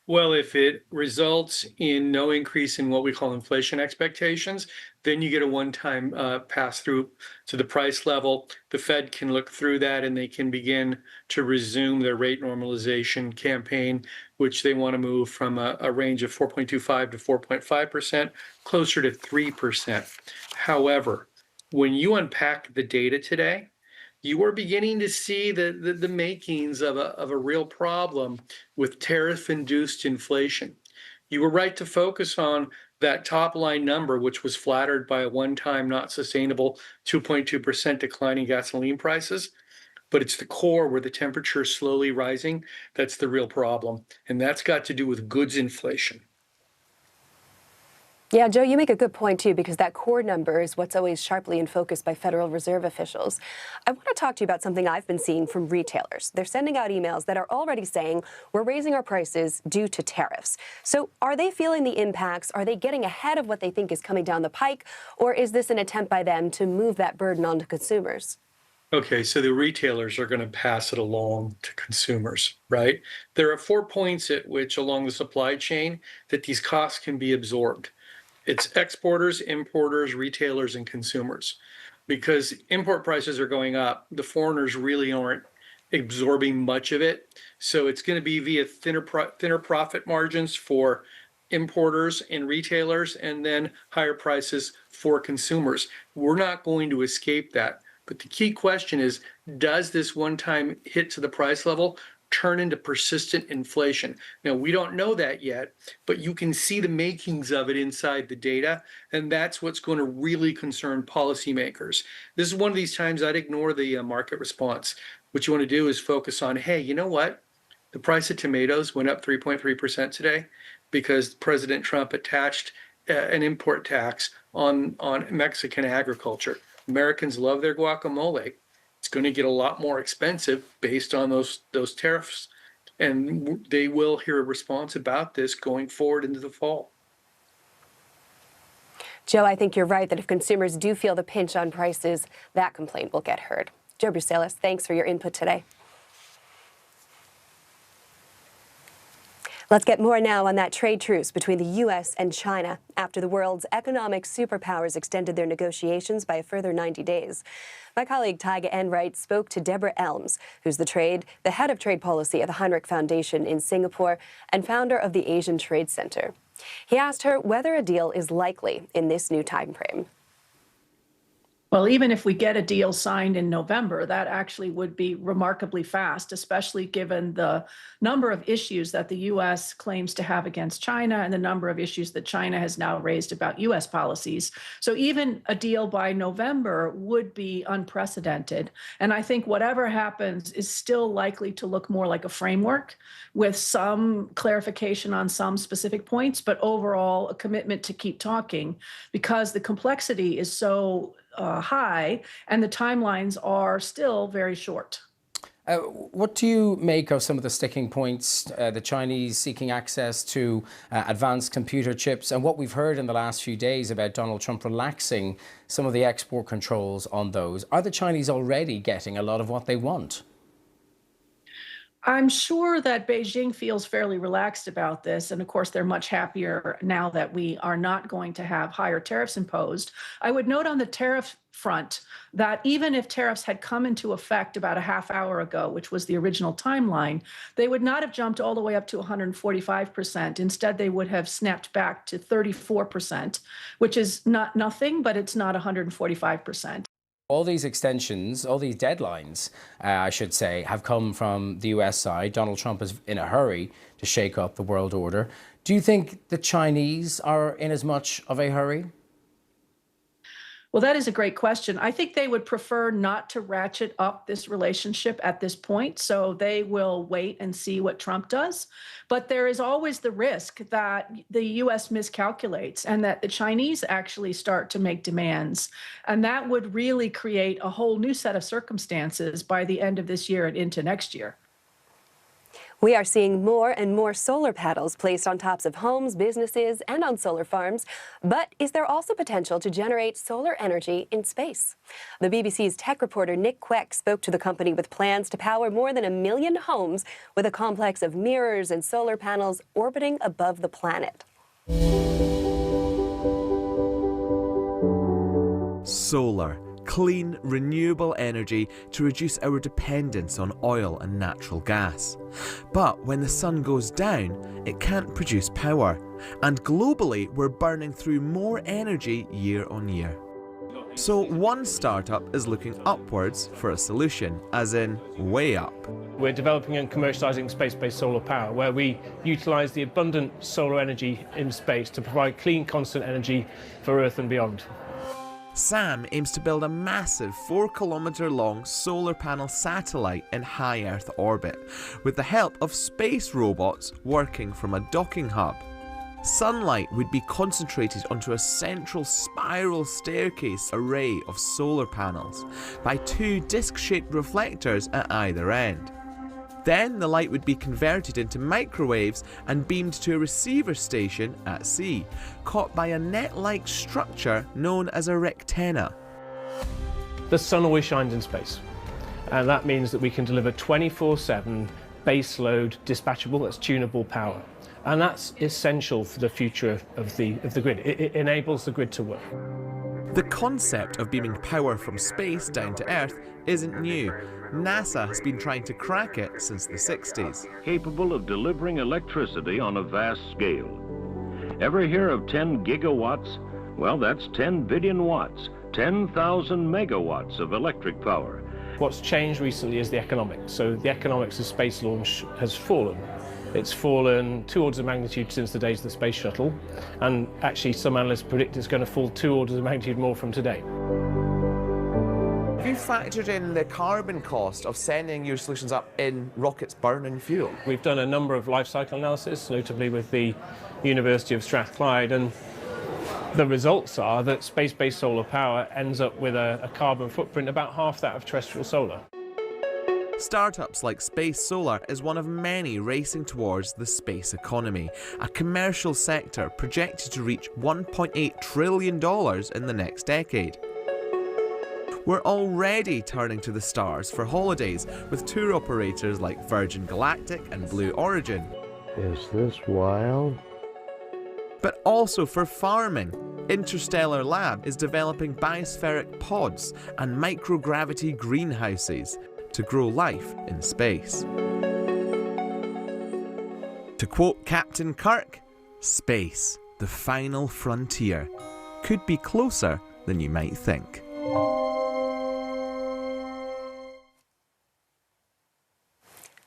Well, if it results in no increase in what we call inflation expectations, then you get a one-time pass through to the price level. The Fed can look through that and they can begin to resume their rate normalization campaign, which they want to move from a range of 4.25 to 4.5%, closer to 3%. However, when you unpack the data today, you are beginning to see the makings of a real problem with tariff-induced inflation. You were right to focus on that top line number, which was flattered by a one-time not sustainable 2.2% decline in gasoline prices. But it's the core where the temperature is slowly rising that's the real problem. And that's got to do with goods inflation. Yeah, Joe, you make a good point, too, because that core number is what's always sharply in focus by Federal Reserve officials. I want to talk to you about something I've been seeing from retailers. They're sending out emails that are already saying we're raising our prices due to tariffs. So are they feeling the impacts? Are they getting ahead of what they think is coming down the pike? Or is this an attempt by them to move that burden on to consumers? Okay, so the retailers are going to pass it along to consumers, right? There are 4 points at which along the supply chain that these costs can be absorbed. It's exporters, importers, retailers, and consumers. Because import prices are going up, the foreigners really aren't absorbing much of it. So it's going to be via thinner profit margins for importers and retailers, and then higher prices for consumers. We're not going to escape that. But the key question is, does this one-time hit to the price level turn into persistent inflation? Now, we don't know that yet, but you can see the makings of it inside the data, and that's what's going to really concern policymakers. This is one of these times I'd ignore the market response. What you want to do is focus on, hey, you know what? The price of tomatoes went up 3.3% today because President Trump attached an import tax on Mexican agriculture. Americans love their guacamole. It's going to get a lot more expensive based on those tariffs, and they will hear a response about this going forward into the fall. Joe, I think you're right that if consumers do feel the pinch on prices, that complaint will get heard. Joe Brusalis, thanks for your input today. Let's get more now on that trade truce between the U.S. and China after the world's economic superpowers extended their negotiations by a further 90 days. My colleague Tyga Enright spoke to Deborah Elms, who's the head of trade policy at the Heinrich Foundation in Singapore and founder of the Asian Trade Center. He asked her whether a deal is likely in this new time frame. Well, even if we get a deal signed in November, that actually would be remarkably fast, especially given the number of issues that the U.S. claims to have against China and the number of issues that China has now raised about U.S. policies. So even a deal by November would be unprecedented. And I think whatever happens is still likely to look more like a framework with some clarification on some specific points, but overall a commitment to keep talking because the complexity is so high, and the timelines are still very short. What do you make of some of the sticking points, the Chinese seeking access to advanced computer chips, and what we've heard in the last few days about Donald Trump relaxing some of the export controls on those? Are the Chinese already getting a lot of what they want? I'm sure that Beijing feels fairly relaxed about this. And of course, they're much happier now that we are not going to have higher tariffs imposed. I would note on the tariff front that even if tariffs had come into effect about a half hour ago, which was the original timeline, they would not have jumped all the way up to 145%. Instead, they would have snapped back to 34%, which is not nothing, but it's not 145%. All these extensions, all these deadlines, I should say, have come from the US side. Donald Trump is in a hurry to shake up the world order. Do you think the Chinese are in as much of a hurry? Well, that is a great question. I think they would prefer not to ratchet up this relationship at this point, so they will wait and see what Trump does. But there is always the risk that the U.S. miscalculates and that the Chinese actually start to make demands. And that would really create a whole new set of circumstances by the end of this year and into next year. We are seeing more and more solar panels placed on tops of homes, businesses, and on solar farms. But is there also potential to generate solar energy in space? The BBC's tech reporter Nick Queck spoke to the company with plans to power more than 1 million homes with a complex of mirrors and solar panels orbiting above the planet. Solar. Clean, renewable energy to reduce our dependence on oil and natural gas. But when the sun goes down, it can't produce power. And globally, we're burning through more energy year on year. So one startup is looking upwards for a solution, as in way up. We're developing and commercialising space-based solar power, where we utilise the abundant solar energy in space to provide clean, constant energy for Earth and beyond. Sam aims to build a massive 4-kilometre-long solar panel satellite in high Earth orbit, with the help of space robots working from a docking hub. Sunlight would be concentrated onto a central spiral staircase array of solar panels by 2 disc-shaped reflectors at either end. Then the light would be converted into microwaves and beamed to a receiver station at sea, caught by a net-like structure known as a rectenna. The sun always shines in space, and that means that we can deliver 24/7 baseload dispatchable, that's tunable power. And that's essential for the future of the grid. It enables the grid to work. The concept of beaming power from space down to Earth isn't new. NASA has been trying to crack it since the 60s. Capable of delivering electricity on a vast scale. Ever hear of 10 gigawatts? Well, that's 10 billion watts, 10,000 megawatts of electric power. What's changed recently is the economics. So the economics of space launch has fallen. It's fallen 2 orders of magnitude since the days of the space shuttle, and actually some analysts predict it's going to fall 2 orders of magnitude more from today. Have you factored in the carbon cost of sending your solutions up in rockets burning fuel? We've done a number of life cycle analysis, notably with the University of Strathclyde, and the results are that space-based solar power ends up with a carbon footprint about half that of terrestrial solar. Startups like Space Solar is one of many racing towards the space economy, a commercial sector projected to reach $1.8 trillion in the next decade. We're already turning to the stars for holidays with tour operators like Virgin Galactic and Blue Origin. Is this wild? But also for farming. Interstellar Lab is developing biospheric pods and microgravity greenhouses to grow life in space. To quote Captain Kirk, space, the final frontier, could be closer than you might think.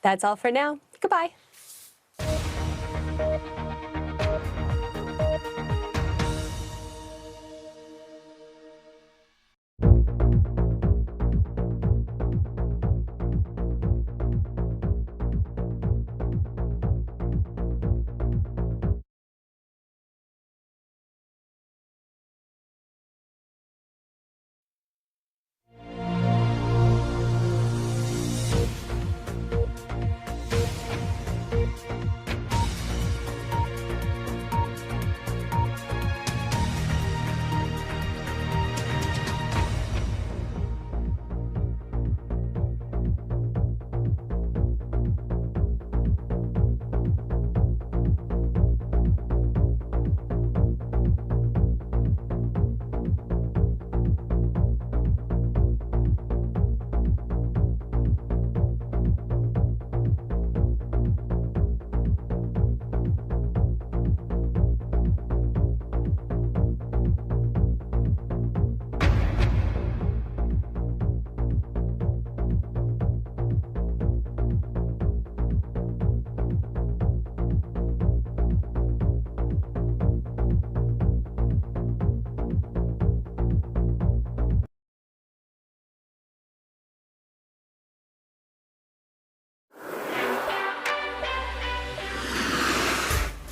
That's all for now. Goodbye.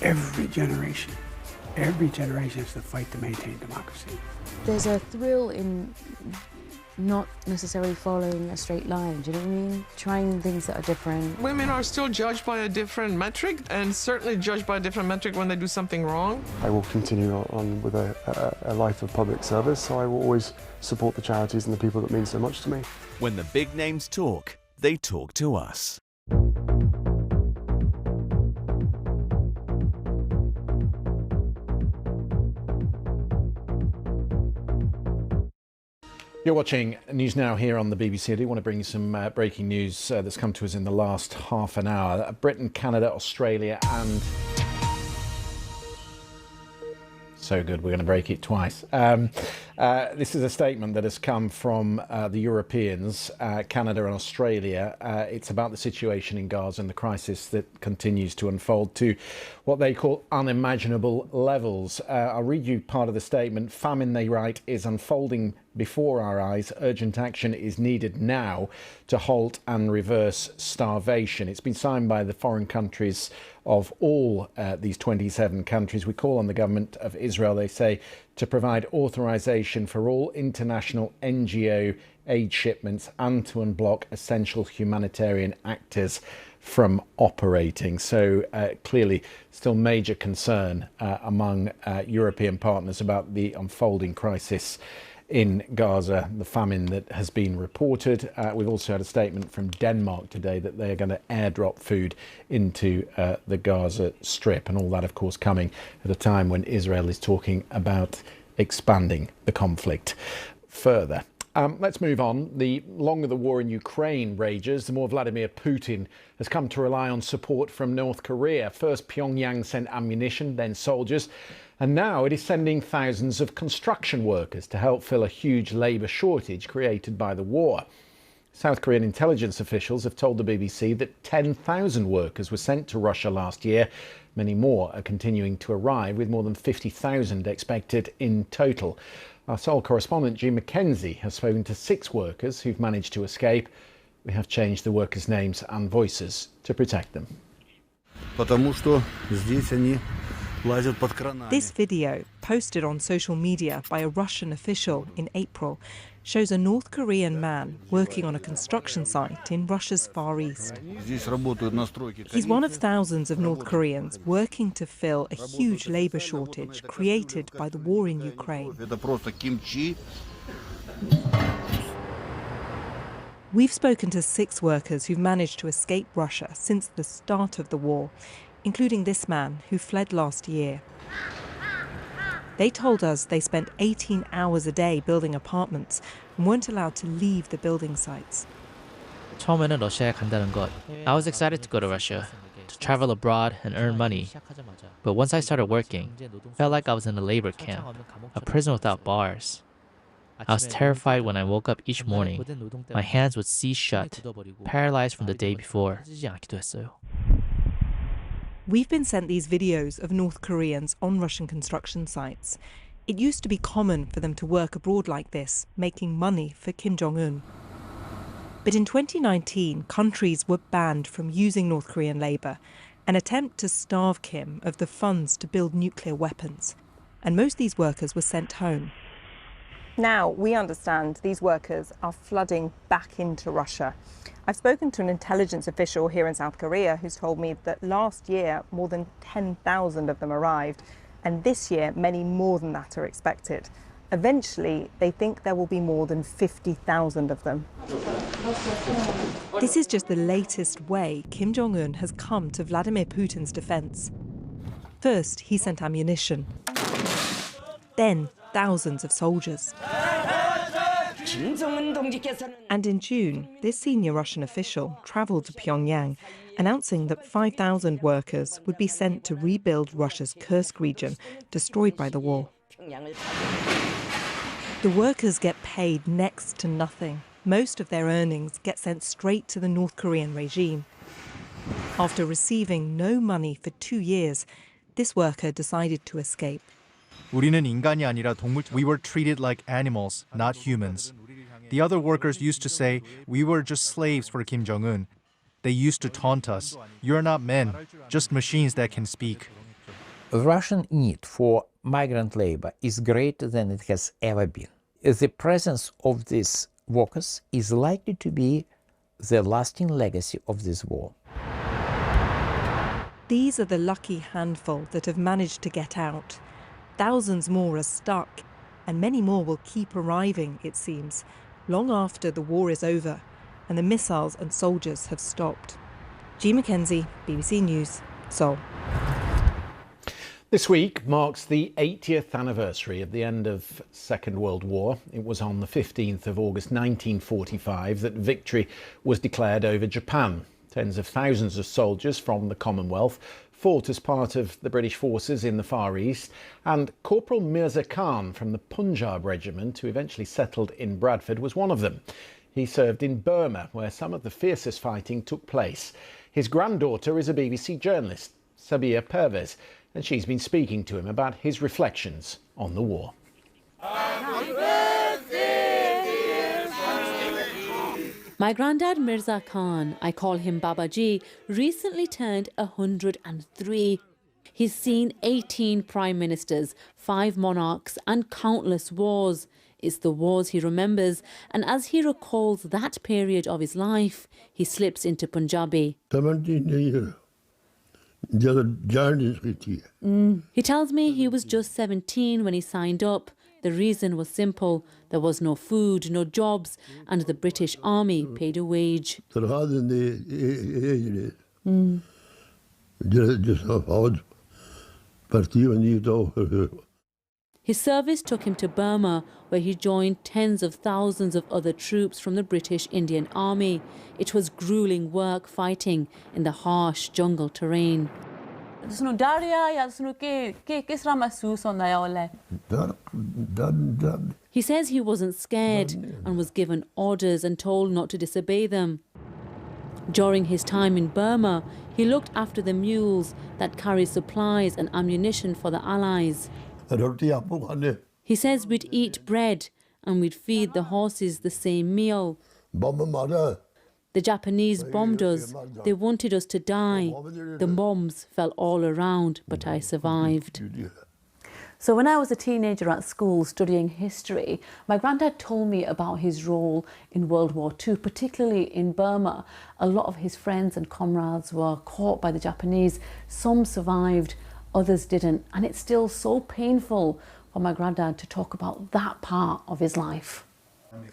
Every generation has to fight to maintain democracy. There's a thrill in not necessarily following a straight line, do you know what I mean? Trying things that are different. Women are still judged by a different metric, and certainly judged by a different metric when they do something wrong. I will continue on with a life of public service, so I will always support the charities and the people that mean so much to me. When the big names talk, they talk to us. You're watching News Now here on the BBC. I do want to bring you some breaking news that's come to us in the last half an hour. Britain, Canada, Australia and... So good, we're going to break it twice. This is a statement that has come from the Europeans, Canada and Australia. It's about the situation in Gaza and the crisis that continues to unfold to what they call unimaginable levels. I'll read you part of the statement. Famine, they write, is unfolding before our eyes. Urgent action is needed now to halt and reverse starvation. It's been signed by the foreign countries of all these 27 countries. We call on the government of Israel, they say, to provide authorization for all international NGO aid shipments and to unblock essential humanitarian actors from operating. So clearly still major concern among European partners about the unfolding crisis in Gaza, the famine that has been reported. We've also had a statement from Denmark today that they are going to airdrop food into the Gaza Strip, and all that, of course, coming at a time when Israel is talking about expanding the conflict further. Let's move on. The longer the war in Ukraine rages, the more Vladimir Putin has come to rely on support from North Korea. First, Pyongyang sent ammunition, then soldiers, and now it is sending thousands of construction workers to help fill a huge labour shortage created by the war. South Korean intelligence officials have told the BBC that 10,000 workers were sent to Russia last year. Many more are continuing to arrive, with more than 50,000 expected in total. Our Seoul correspondent, Jean Mackenzie, has spoken to 6 workers who've managed to escape. We have changed the workers' names and voices to protect them. This video, posted on social media by a Russian official in April, shows a North Korean man working on a construction site in Russia's Far East. He's one of thousands of North Koreans working to fill a huge labour shortage created by the war in Ukraine. We've spoken to 6 workers who've managed to escape Russia since the start of the war, including this man who fled last year. They told us they spent 18 hours a day building apartments and weren't allowed to leave the building sites. 처음에는 러시아에 간다는 것. I was excited to go to Russia, to travel abroad and earn money. But once I started working, I felt like I was in a labor camp, a prison without bars. I was terrified when I woke up each morning. My hands would seize shut, paralyzed from the day before. We've been sent these videos of North Koreans on Russian construction sites. It used to be common for them to work abroad like this, making money for Kim Jong-un. But in 2019, countries were banned from using North Korean labour, an attempt to starve Kim of the funds to build nuclear weapons. And most of these workers were sent home. Now we understand these workers are flooding back into Russia. I've spoken to an intelligence official here in South Korea who's told me that last year more than 10,000 of them arrived, and this year many more than that are expected. Eventually, they think there will be more than 50,000 of them. This is just the latest way Kim Jong-un has come to Vladimir Putin's defence. First, he sent ammunition. Then, thousands of soldiers. And in June, this senior Russian official travelled to Pyongyang, announcing that 5,000 workers would be sent to rebuild Russia's Kursk region, destroyed by the war. The workers get paid next to nothing. Most of their earnings get sent straight to the North Korean regime. After receiving no money for 2 years, this worker decided to escape. 우리는 인간이 아니라 동물. We were treated like animals, not humans. The other workers used to say we were just slaves for Kim Jong-un. They used to taunt us. You're not men, just machines that can speak. The Russian need for migrant labor is greater than it has ever been. The presence of these workers is likely to be the lasting legacy of this war. These are the lucky handful that have managed to get out. Thousands more are stuck, and many more will keep arriving, it seems, long after the war is over and the missiles and soldiers have stopped. G. Mackenzie, BBC News, Seoul. This week marks the 80th anniversary of the end of Second World War. It was on the 15th of August 1945 that victory was declared over Japan. Tens of thousands of soldiers from the Commonwealth fought as part of the British forces in the Far East, and Corporal Mirza Khan from the Punjab Regiment, who eventually settled in Bradford, was one of them. He served in Burma, where some of the fiercest fighting took place. His granddaughter is a BBC journalist, Sabia Pervez, and she's been speaking to him about his reflections on the war. My granddad Mirza Khan, I call him Babaji, recently turned 103. He's seen 18 prime ministers, 5 monarchs and countless wars. It's the wars he remembers, and as he recalls that period of his life, he slips into Punjabi. 17 years. He tells me he was just 17 when he signed up. The reason was simple. There was no food, no jobs, and the British Army paid a wage. His service took him to Burma, where he joined tens of thousands of other troops from the British Indian Army. It was grueling work fighting in the harsh jungle terrain. He says he wasn't scared and was given orders and told not to disobey them. During his time in Burma, he looked after the mules that carry supplies and ammunition for the Allies. He says we'd eat bread and we'd feed the horses the same meal. The Japanese bombed us. They wanted us to die. The bombs fell all around, but I survived. So when I was a teenager at school studying history, my granddad told me about his role in World War II, particularly in Burma. A lot of his friends and comrades were caught by the Japanese. Some survived, others didn't. And it's still so painful for my granddad to talk about that part of his life.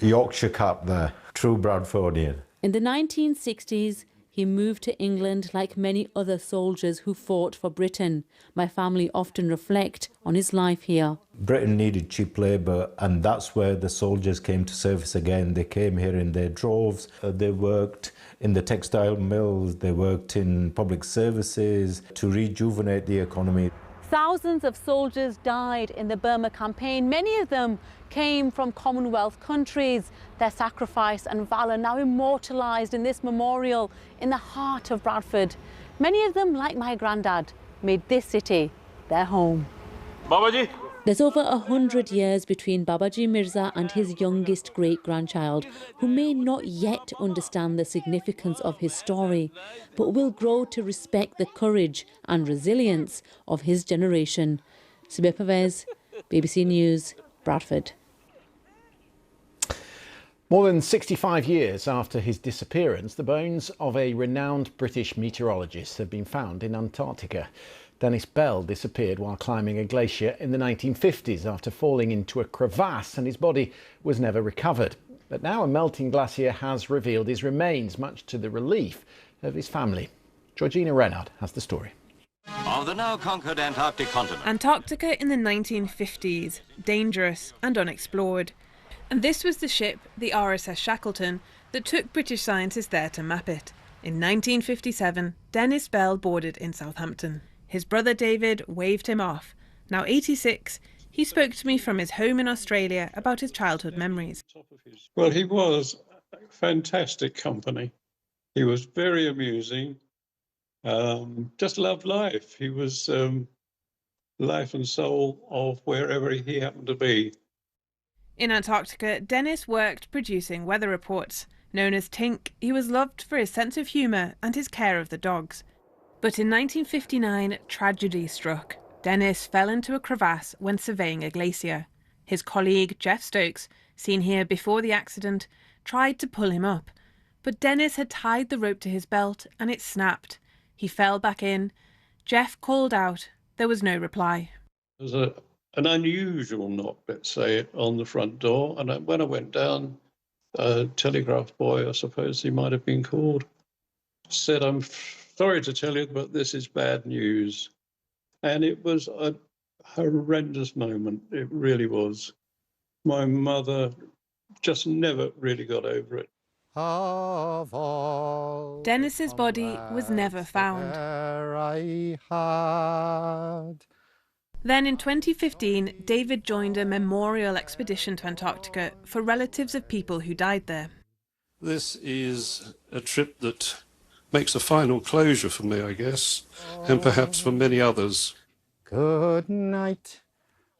Yorkshire Cup there, true Bradfordian. In the 1960s, he moved to England like many other soldiers who fought for Britain. My family often reflect on his life here. Britain needed cheap labour, and that's where the soldiers came to service again. They came here in their droves. They worked in the textile mills, they worked in public services to rejuvenate the economy. Thousands of soldiers died in the Burma campaign. Many of them came from Commonwealth countries. Their sacrifice and valour now immortalised in this memorial in the heart of Bradford. Many of them, like my granddad, made this city their home. Babaji! There's over 100 years between Babaji Mirza and his youngest great-grandchild, who may not yet understand the significance of his story, but will grow to respect the courage and resilience of his generation. Sabia Pervez, BBC News, Bradford. More than 65 years after his disappearance, the bones of a renowned British meteorologist have been found in Antarctica. Dennis Bell disappeared while climbing a glacier in the 1950s after falling into a crevasse, and his body was never recovered. But now a melting glacier has revealed his remains, much to the relief of his family. Georgina Reynard has the story. Of the now conquered Antarctic continent. Antarctica in the 1950s, dangerous and unexplored. And this was the ship, the RSS Shackleton, that took British scientists there to map it. In 1957, Dennis Bell boarded in Southampton. His brother David waved him off. Now 86, he spoke to me from his home in Australia about his childhood memories. Well, he was fantastic company. He was very amusing. Just loved life. He was life and soul of wherever he happened to be. In Antarctica, Dennis worked producing weather reports. Known as Tink, he was loved for his sense of humour and his care of the dogs. But in 1959, tragedy struck. Dennis fell into a crevasse when surveying a glacier. His colleague, Jeff Stokes, seen here before the accident, tried to pull him up, but Dennis had tied the rope to his belt and it snapped. He fell back in. Jeff called out. There was no reply. There was an unusual knock, let's say, on the front door. And when I went down, a telegraph boy, I suppose he might have been called, said, "I'm sorry to tell you, but this is bad news." And it was a horrendous moment. It really was. My mother just never really got over it. Dennis's body was never found. Then in 2015, David joined a memorial expedition to Antarctica for relatives of people who died there. This is a trip that makes a final closure for me, I guess, and perhaps for many others. Good night,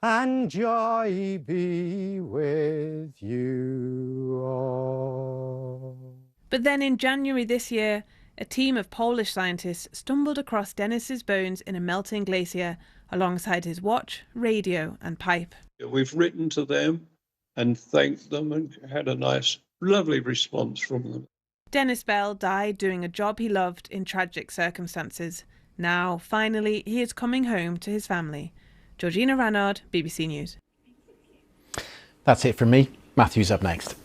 and joy be with you all. But then in January this year, a team of Polish scientists stumbled across Dennis's bones in a melting glacier alongside his watch, radio and pipe. We've written to them and thanked them and had a nice, lovely response from them. Dennis Bell died doing a job he loved in tragic circumstances. Now, finally, he is coming home to his family. Georgina Ranard, BBC News. That's it from me. Matthew's up next.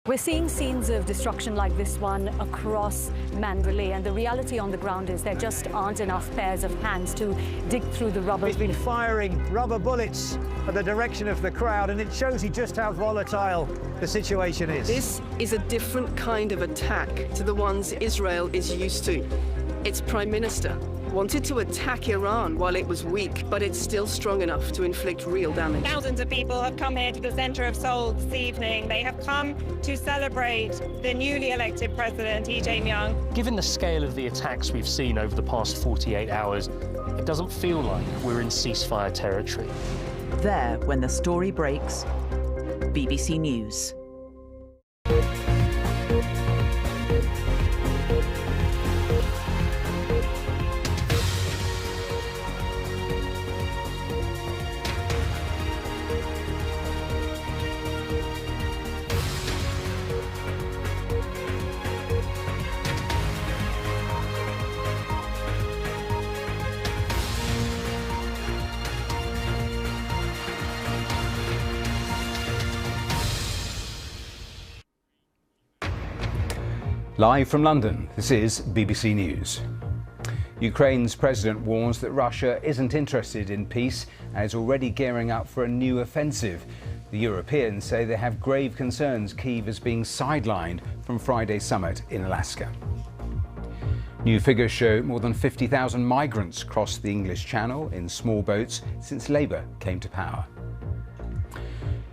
We're seeing scenes of destruction like this one across Mandalay, and the reality on the ground is there just aren't enough pairs of hands to dig through the rubble. He's been firing rubber bullets at the direction of the crowd, and it shows you just how volatile the situation is. This is a different kind of attack to the ones Israel is used to. Its Prime Minister wanted to attack Iran while it was weak, but it's still strong enough to inflict real damage. Thousands of people have come here to the center of Seoul this evening. They have come to celebrate the newly elected president, Lee Jae-myung. Given the scale of the attacks we've seen over the past 48 hours, it doesn't feel like we're in ceasefire territory. There, when the story breaks, BBC News. Live from London, this is BBC News. Ukraine's president warns that Russia isn't interested in peace and is already gearing up for a new offensive. The Europeans say they have grave concerns Kyiv is being sidelined from Friday's summit in Alaska. New figures show more than 50,000 migrants crossed the English Channel in small boats since Labour came to power.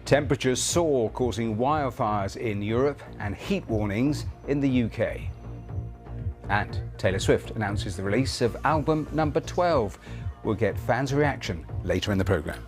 Temperatures soar, causing wildfires in Europe and heat warnings in the UK. And Taylor Swift announces the release of album number 12. We'll get fans' reaction later in the programme.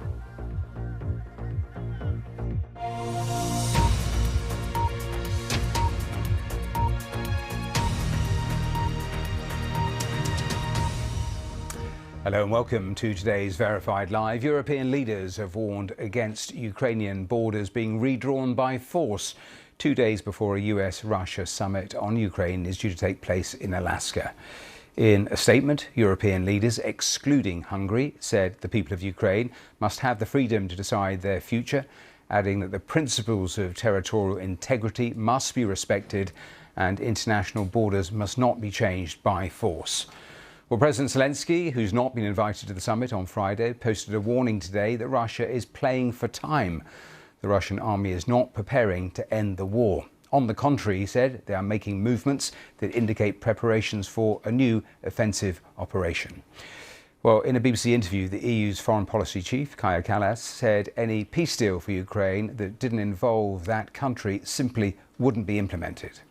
Hello and welcome to today's Verified Live. European leaders have warned against Ukrainian borders being redrawn by force 2 days before a US-Russia summit on Ukraine is due to take place in Alaska. In a statement, European leaders, excluding Hungary, said the people of Ukraine must have the freedom to decide their future, adding that the principles of territorial integrity must be respected and international borders must not be changed by force. Well, President Zelensky, who's not been invited to the summit on Friday, posted a warning today that Russia is playing for time. The Russian army is not preparing to end the war. On the contrary, he said, they are making movements that indicate preparations for a new offensive operation. Well, in a BBC interview, the EU's foreign policy chief, Kaja Kallas, said any peace deal for Ukraine that didn't involve that country simply wouldn't be implemented.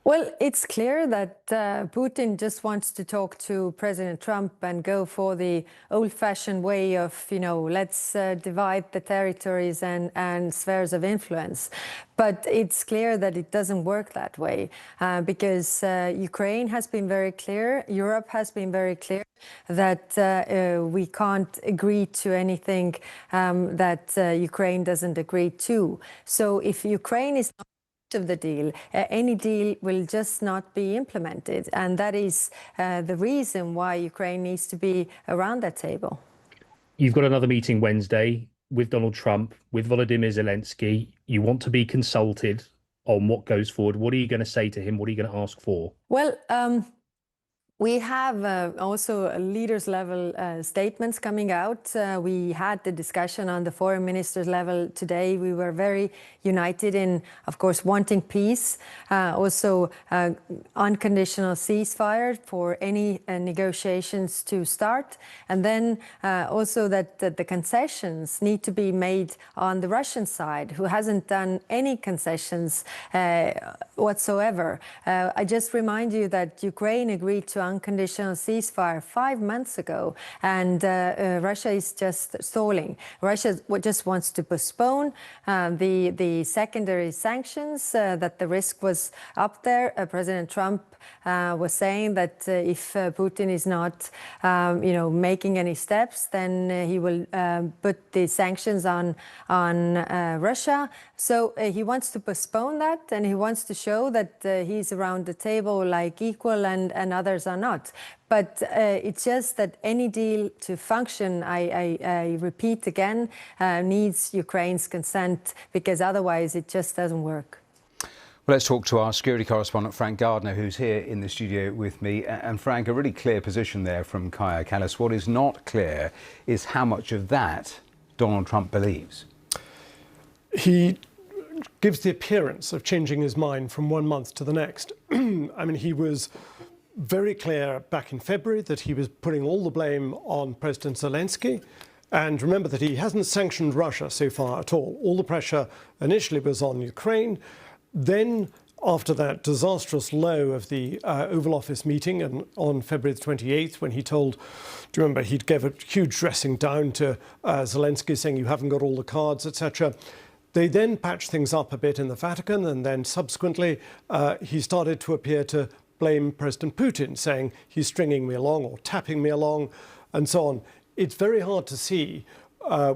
Well, it's clear that Putin just wants to talk to President Trump and go for the old-fashioned way of, let's divide the territories and spheres of influence. But it's clear that it doesn't work that way because Ukraine has been very clear, Europe has been very clear that we can't agree to anything that Ukraine doesn't agree to. So if Ukraine is not of the deal, any deal will just not be implemented, and that is the reason why Ukraine needs to be around that table. You've got another meeting Wednesday with Donald Trump, with Volodymyr Zelensky. You want to be consulted on what goes forward. What are you going to say to him? What are you going to ask for? Well, we have also leaders level statements coming out. We had the discussion on the foreign ministers level today. We were very united in, of course, wanting peace, also unconditional ceasefire for any negotiations to start. And then also that the concessions need to be made on the Russian side, who hasn't done any concessions whatsoever. I just remind you that Ukraine agreed to unconditional ceasefire 5 months ago, and Russia is just stalling. Russia just wants to postpone the secondary sanctions, that the risk was up there. President Trump was saying that if Putin is not, making any steps, then he will put the sanctions on Russia. So he wants to postpone that, and he wants to show that he's around the table like equal and others are not. But it's just that any deal to function, I repeat again, needs Ukraine's consent, because otherwise it just doesn't work. Well, let's talk to our security correspondent, Frank Gardner, who's here in the studio with me. And Frank, a really clear position there from Kaja Kallas. What is not clear is how much of that Donald Trump believes. He gives the appearance of changing his mind from 1 month to the next. I mean, he was very clear back in February that he was putting all the blame on President Zelensky. And remember that he hasn't sanctioned Russia so far at all. All the pressure initially was on Ukraine. Then, after that disastrous low of the Oval Office meeting and on February the 28th, when he told, do you remember, he'd gave a huge dressing down to Zelensky, saying you haven't got all the cards, etc. They then patched things up a bit in the Vatican, and then subsequently he started to appear to blame President Putin, saying he's stringing me along or tapping me along and so on. It's very hard to see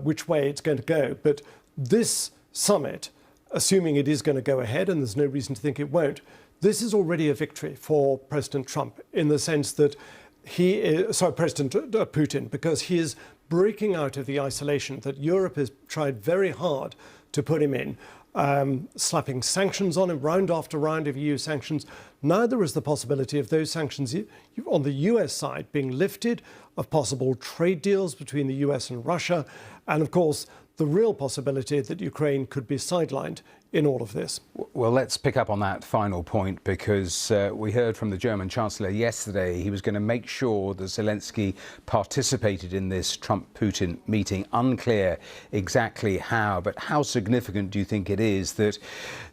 which way it's going to go, but this summit, assuming it is going to go ahead, and there's no reason to think it won't, this is already a victory for President Trump in the sense that President Putin, because he is breaking out of the isolation that Europe has tried very hard to put him in. slapping sanctions on him, round after round of EU sanctions. Now there is the possibility of those sanctions on the US side being lifted, of possible trade deals between the US and Russia, and of course the real possibility that Ukraine could be sidelined in all of this. Well, let's pick up on that final point, because we heard from the German Chancellor yesterday he was going to make sure that Zelensky participated in this Trump-Putin meeting. Unclear exactly how, but how significant do you think it is that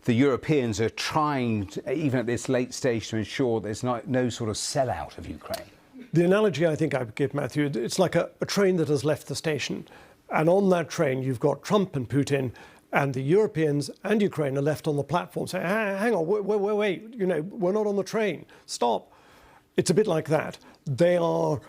the Europeans are trying, even at this late stage, to ensure there's no sort of sellout of Ukraine? The analogy I think I would give, Matthew, it's like a train that has left the station. And on that train, you've got Trump and Putin, and the Europeans and Ukraine are left on the platform saying, hang on, wait, we're not on the train, stop. It's a bit like that. They are,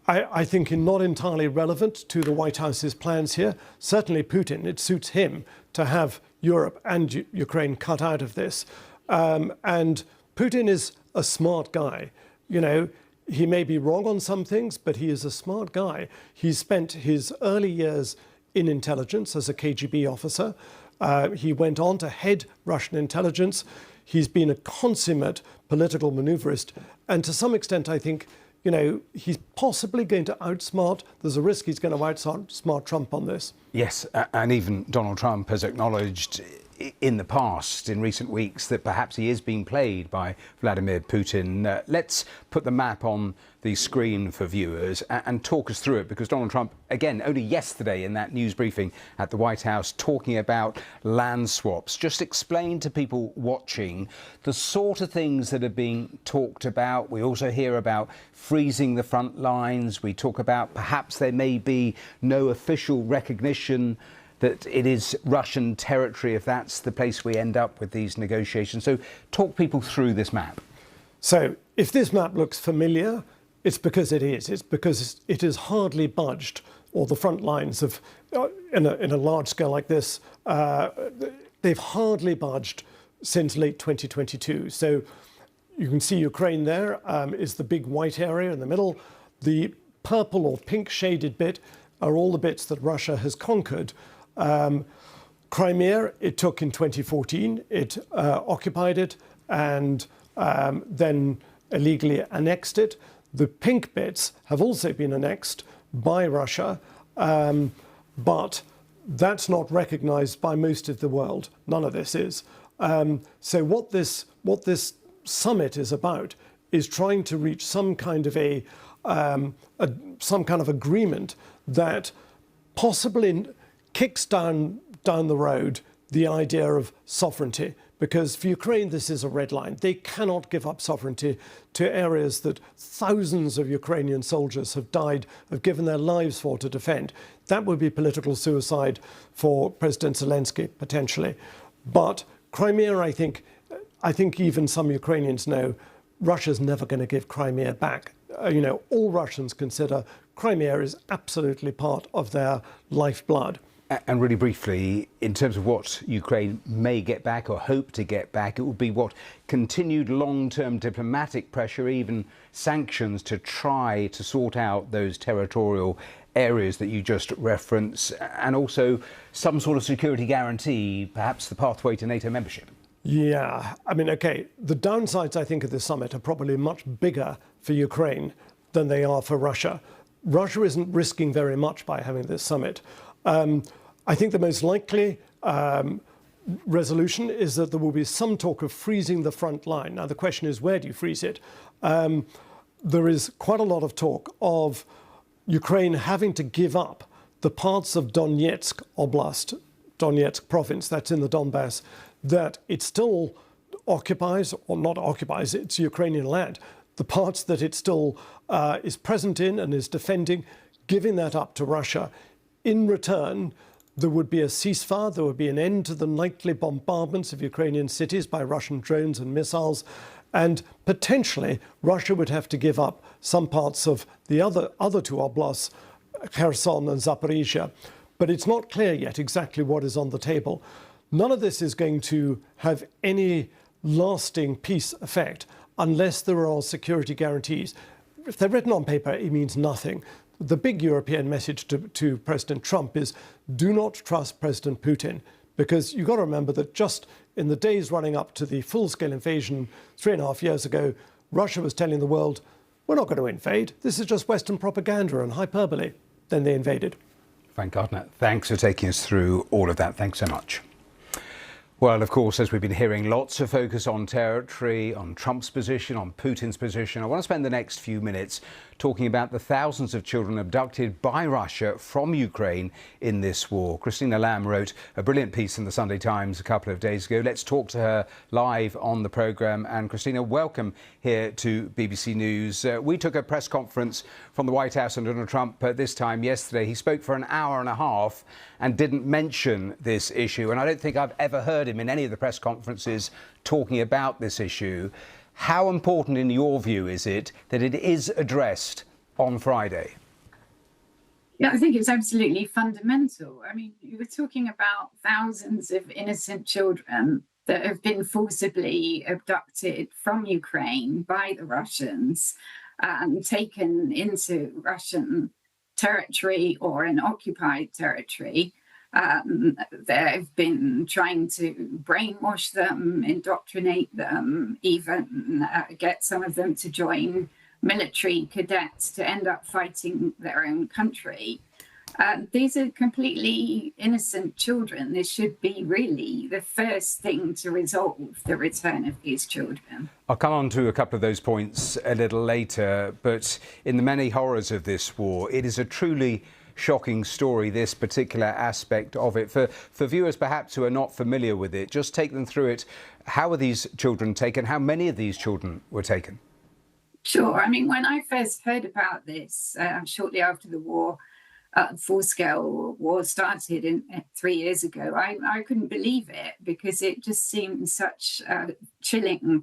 I think, not entirely relevant to the White House's plans here. Certainly Putin, it suits him to have Europe and Ukraine cut out of this. And Putin is a smart guy. He may be wrong on some things, but he is a smart guy. He spent his early years in intelligence as a KGB officer. He went on to head Russian intelligence. He's been a consummate political maneuverist. And to some extent, I think, he's possibly going to there's a risk he's going to outsmart Trump on this. Yes, and even Donald Trump has acknowledged in the past, in recent weeks, that perhaps he is being played by Vladimir Putin. Let's put the map on the screen for viewers and talk us through it, because Donald Trump, again, only yesterday in that news briefing at the White House, talking about land swaps. Just explain to people watching the sort of things that are being talked about. We also hear about freezing the front lines. We talk about perhaps there may be no official recognition that it is Russian territory if that's the place we end up with these negotiations. So talk people through this map. So if this map looks familiar, it's because it is. It's because it is hardly budged, or the front lines of, in a large scale like this, they've hardly budged since late 2022. So you can see Ukraine there is the big white area in the middle. The purple or pink shaded bit are all the bits that Russia has conquered. Crimea, it took in 2014, it occupied it and then illegally annexed it. The pink bits have also been annexed by Russia, but that's not recognized by most of the world. None of this is. So what this summit is about is trying to reach some kind of agreement that possibly kicks down the road the idea of sovereignty, because for Ukraine this is a red line. They cannot give up sovereignty to areas that thousands of Ukrainian soldiers have given their lives for to defend. That would be political suicide for President Zelensky, potentially. But Crimea, I think even some Ukrainians know Russia's never going to give Crimea back. All Russians consider Crimea is absolutely part of their lifeblood. And really briefly, in terms of what Ukraine may get back or hope to get back, it will be what? Continued long-term diplomatic pressure, even sanctions, to try to sort out those territorial areas that you just referenced, and also some sort of security guarantee, perhaps the pathway to NATO membership. Yeah, okay, the downsides, I think, of this summit are probably much bigger for Ukraine than they are for Russia. Russia isn't risking very much by having this summit. I think the most likely resolution is that there will be some talk of freezing the front line. Now, the question is, where do you freeze it? There is quite a lot of talk of Ukraine having to give up the parts of Donetsk Oblast, Donetsk province, that's in the Donbass, that it still occupies, or not occupies, it's Ukrainian land. The parts that it still is present in and is defending, giving that up to Russia. In return, there would be a ceasefire, there would be an end to the nightly bombardments of Ukrainian cities by Russian drones and missiles, and potentially Russia would have to give up some parts of the other two oblasts, Kherson and Zaporizhia. But it's not clear yet exactly what is on the table. None of this is going to have any lasting peace effect unless there are security guarantees. If they're written on paper, it means nothing. The big European message to President Trump is, do not trust President Putin. Because you've got to remember that just in the days running up to the full-scale invasion 3.5 years ago, Russia was telling the world, we're not going to invade. This is just Western propaganda and hyperbole. Then they invaded. Frank Gardner, thanks for taking us through all of that. Thanks so much. Well, of course, as we've been hearing, lots of focus on territory, on Trump's position, on Putin's position. I want to spend the next few minutes talking about the thousands of children abducted by Russia from Ukraine in this war. Christina Lamb wrote a brilliant piece in the Sunday Times a couple of days ago. Let's talk to her live on the programme. And Christina, welcome here to BBC News. We took a press conference from the White House and Donald Trump this time yesterday. He spoke for an hour and a half and didn't mention this issue. And I don't think I've ever heard him in any of the press conferences talking about this issue. How important, in your view, is it that it is addressed on Friday? Yeah, I think it's absolutely fundamental. I mean, you were talking about thousands of innocent children that have been forcibly abducted from Ukraine by the Russians and taken into Russian territory or in occupied territory. They've been trying to brainwash them, indoctrinate them, even get some of them to join military cadets to end up fighting their own country. These are completely innocent children. This should be really the first thing to resolve the return of these children. I'll come on to a couple of those points a little later, but in the many horrors of this war, it is a truly shocking story, this particular aspect of it. For viewers perhaps who are not familiar with it, just take them through it. How were these children taken? How many of these children were taken? Sure. I mean, when I first heard about this, shortly after the war, full-scale war started 3 years ago, I couldn't believe it because it just seemed such a chilling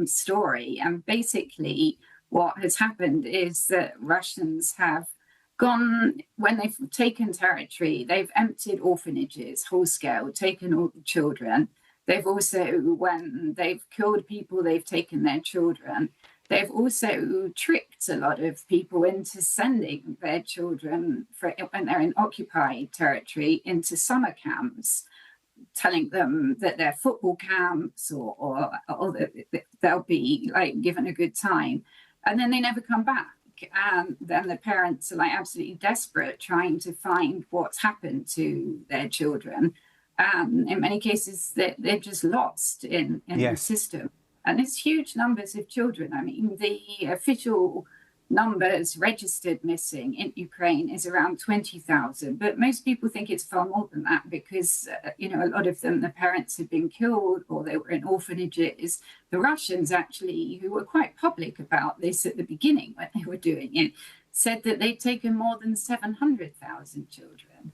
story. And basically what has happened is that Russians have gone, when they've taken territory, they've emptied orphanages whole scale, taken all the children. They've also, when they've killed people, they've taken their children. They've also tricked a lot of people into sending their children, when they're in occupied territory, into summer camps, telling them that they're football camps or that they'll be like given a good time. And then they never come back. And then the parents are like absolutely desperate trying to find what's happened to their children. In many cases, they're just lost in the system. And it's huge numbers of children. I mean, the official numbers registered missing in Ukraine is around 20,000, but most people think it's far more than that because, a lot of them, the parents had been killed or they were in orphanages. The Russians actually, who were quite public about this at the beginning when they were doing it, said that they'd taken more than 700,000 children.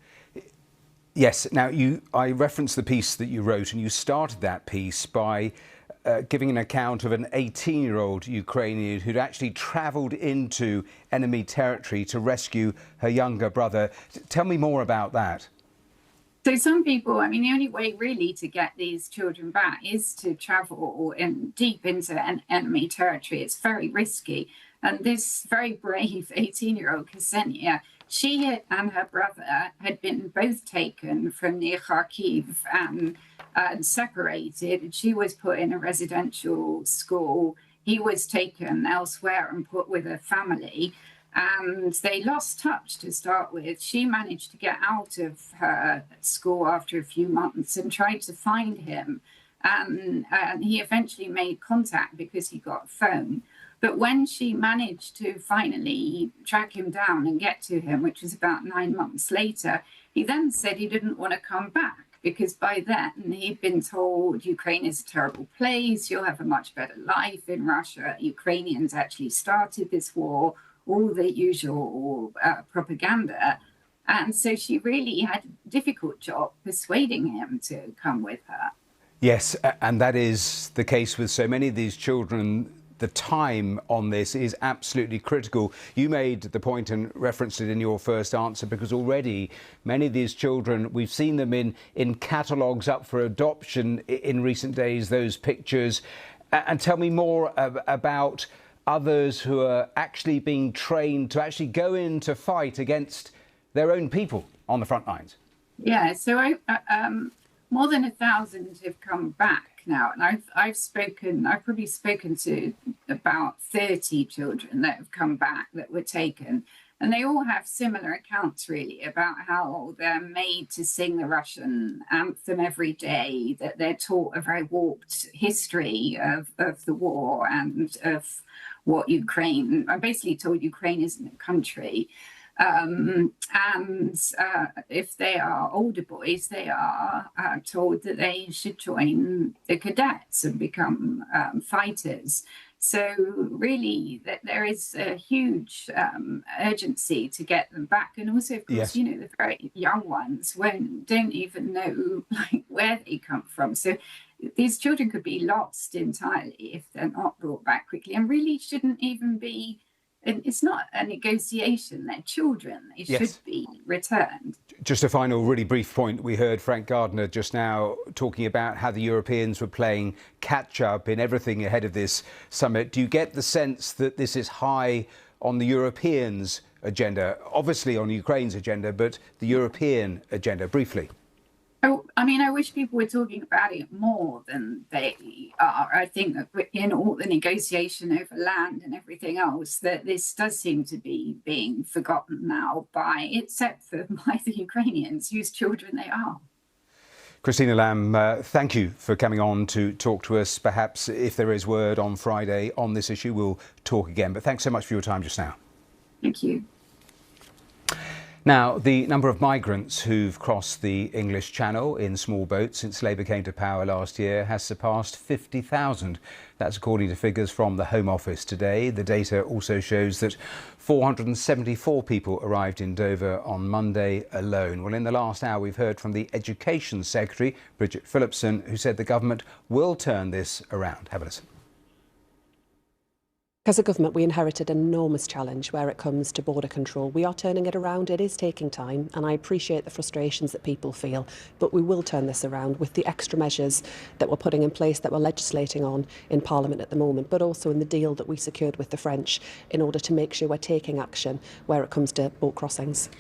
Yes. Now, I referenced the piece that you wrote, and you started that piece by giving an account of an 18-year-old Ukrainian who'd actually travelled into enemy territory to rescue her younger brother. Tell me more about that. So some people, I mean, the only way really to get these children back is to travel deep into an enemy territory. It's very risky. And this very brave 18-year-old Ksenia, she and her brother had been both taken from near Kharkiv and separated. She was put in a residential school. He was taken elsewhere and put with a family. And they lost touch to start with. She managed to get out of her school after a few months and tried to find him. And he eventually made contact because he got a phone. But when she managed to finally track him down and get to him, which was about 9 months later, he then said he didn't want to come back because by then he'd been told Ukraine is a terrible place, you'll have a much better life in Russia. Ukrainians actually started this war, all the usual propaganda. And so she really had a difficult job persuading him to come with her. Yes, and that is the case with so many of these children. The time on this is absolutely critical. You made the point and referenced it in your first answer because already many of these children, we've seen them in catalogues up for adoption in recent days, those pictures. And tell me more about others who are actually being trained to actually go in to fight against their own people on the front lines. Yeah, so more than 1,000 have come back now, and I've probably spoken to about 30 children that have come back that were taken, and they all have similar accounts really about how they're made to sing the Russian anthem every day, that they're taught a very warped history of the war and of what Ukraine. I'm basically told Ukraine isn't a country. If they are older boys, they are told that they should join the cadets and become fighters. So really, there is a huge urgency to get them back, and also, of course, the very young ones don't even know where they come from. So these children could be lost entirely if they're not brought back quickly, and really shouldn't even be. And it's not a negotiation. They're children. They should be returned. Just a final really brief point. We heard Frank Gardner just now talking about how the Europeans were playing catch up in everything ahead of this summit. Do you get the sense that this is high on the Europeans' agenda? Obviously on Ukraine's agenda, but the European agenda, briefly. Oh, I mean, I wish people were talking about it more than they are. I think that in all the negotiation over land and everything else, that this does seem to be being forgotten now except for by the Ukrainians, whose children they are. Christina Lamb, thank you for coming on to talk to us. Perhaps if there is word on Friday on this issue, we'll talk again. But thanks so much for your time just now. Thank you. Now, the number of migrants who've crossed the English Channel in small boats since Labour came to power last year has surpassed 50,000. That's according to figures from the Home Office today. The data also shows that 474 people arrived in Dover on Monday alone. Well, in the last hour, we've heard from the Education Secretary, Bridget Phillipson, who said the government will turn this around. Have a listen. As a government, we inherited an enormous challenge where it comes to border control. We are turning it around. It is taking time, and I appreciate the frustrations that people feel, but we will turn this around with the extra measures that we're putting in place, that we're legislating on in Parliament at the moment, but also in the deal that we secured with the French in order to make sure we're taking action where it comes to boat crossings.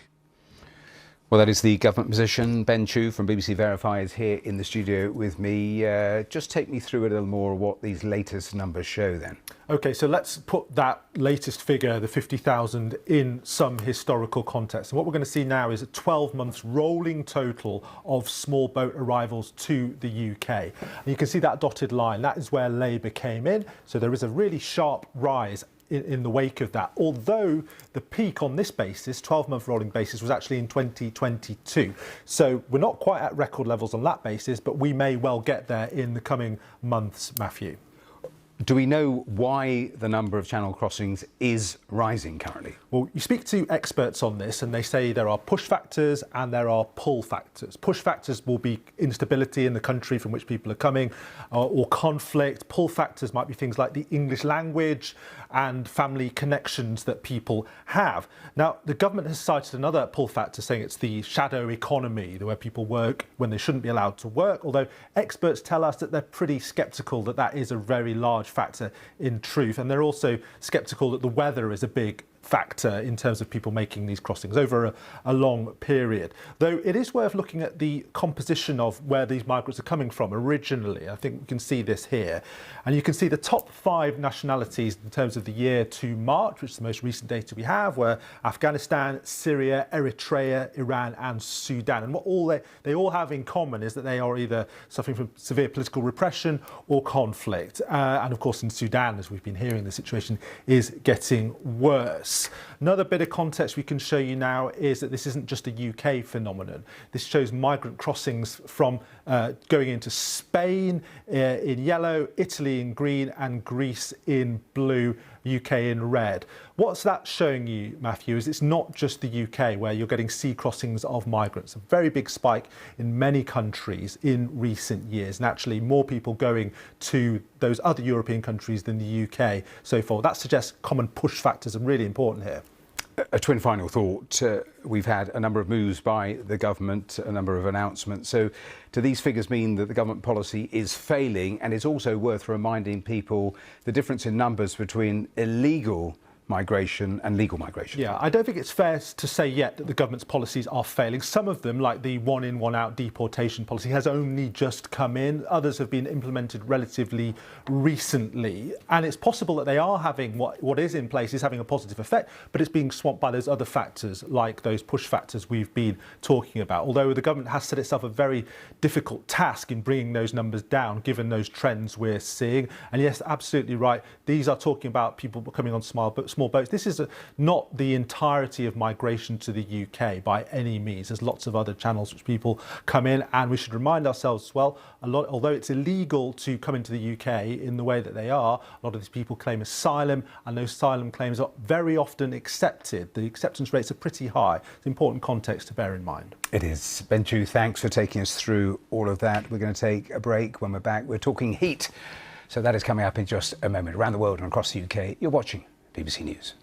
Well, that is the government position. Ben Chu from BBC Verify is here in the studio with me. Just take me through a little more what these latest numbers show then. OK, so let's put that latest figure, the 50,000, in some historical context. And what we're going to see now is a 12 months rolling total of small boat arrivals to the UK. And you can see that dotted line. That is where Labour came in. So there is a really sharp rise in the wake of that, although the peak on this basis, 12-month rolling basis, was actually in 2022. So we're not quite at record levels on that basis, but we may well get there in the coming months, Matthew. Do we know why the number of channel crossings is rising currently? Well, you speak to experts on this and they say there are push factors and there are pull factors. Push factors will be instability in the country from which people are coming or conflict. Pull factors might be things like the English language and family connections that people have. Now, the government has cited another pull factor, saying it's the shadow economy, where people work when they shouldn't be allowed to work, although experts tell us that they're pretty sceptical that that is a very large factor in truth. And they're also sceptical that the weather is a big factor in terms of people making these crossings over a long period. Though it is worth looking at the composition of where these migrants are coming from originally. I think we can see this here. And you can see the top 5 nationalities in terms of the year to March, which is the most recent data we have, were Afghanistan, Syria, Eritrea, Iran and Sudan. And what they all have in common is that they are either suffering from severe political repression or conflict. And of course in Sudan, as we've been hearing, the situation is getting worse. Another bit of context we can show you now is that this isn't just a UK phenomenon. This shows migrant crossings from going into Spain in yellow, Italy in green and Greece in blue, UK in red. What's that showing you, Matthew, is it's not just the UK where you're getting sea crossings of migrants. A very big spike in many countries in recent years, and actually more people going to those other European countries than the UK so far. That suggests common push factors are really important here. A twin final thought. We've had a number of moves by the government, a number of announcements. So do these figures mean that the government policy is failing? And it's also worth reminding people the difference in numbers between illegal migration and legal migration. Yeah, I don't think it's fair to say yet that the government's policies are failing. Some of them, like the one in, one out deportation policy, has only just come in. Others have been implemented relatively recently. And it's possible that they are having what is in place is having a positive effect, but it's being swamped by those other factors, like those push factors we've been talking about. Although the government has set itself a very difficult task in bringing those numbers down, given those trends we're seeing. And yes, absolutely right. These are talking about people coming on small boats. This is not the entirety of migration to the UK by any means. There's lots of other channels which people come in, and we should remind ourselves as well, although it's illegal to come into the UK in the way that they are, a lot of these people claim asylum, and those asylum claims are very often accepted. The acceptance rates are pretty high. It's an important context to bear in mind. It is. Ben Chew, thanks for taking us through all of that. We're going to take a break. When we're back, we're talking heat. So that is coming up in just a moment. Around the world and across the UK, you're watching BBC News.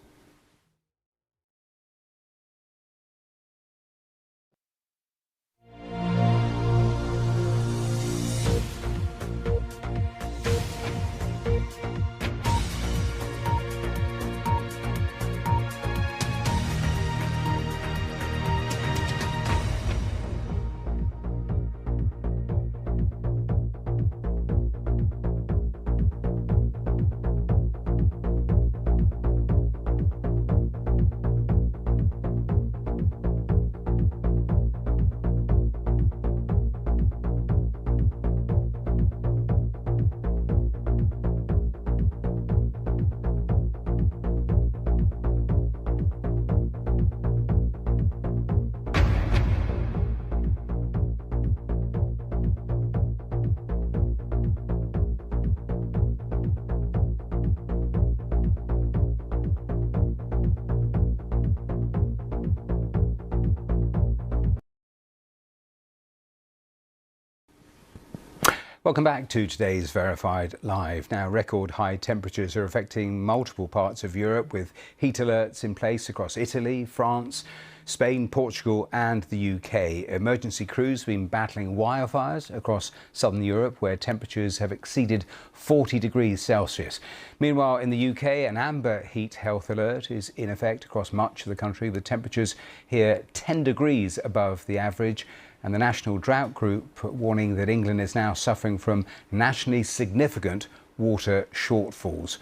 Welcome back to today's Verified Live. Now, record high temperatures are affecting multiple parts of Europe, with heat alerts in place across Italy, France, Spain, Portugal and the UK. Emergency crews have been battling wildfires across southern Europe, where temperatures have exceeded 40 degrees Celsius. Meanwhile, in the UK, an amber heat health alert is in effect across much of the country, with temperatures here 10 degrees above the average. And the National Drought Group warning that England is now suffering from nationally significant water shortfalls.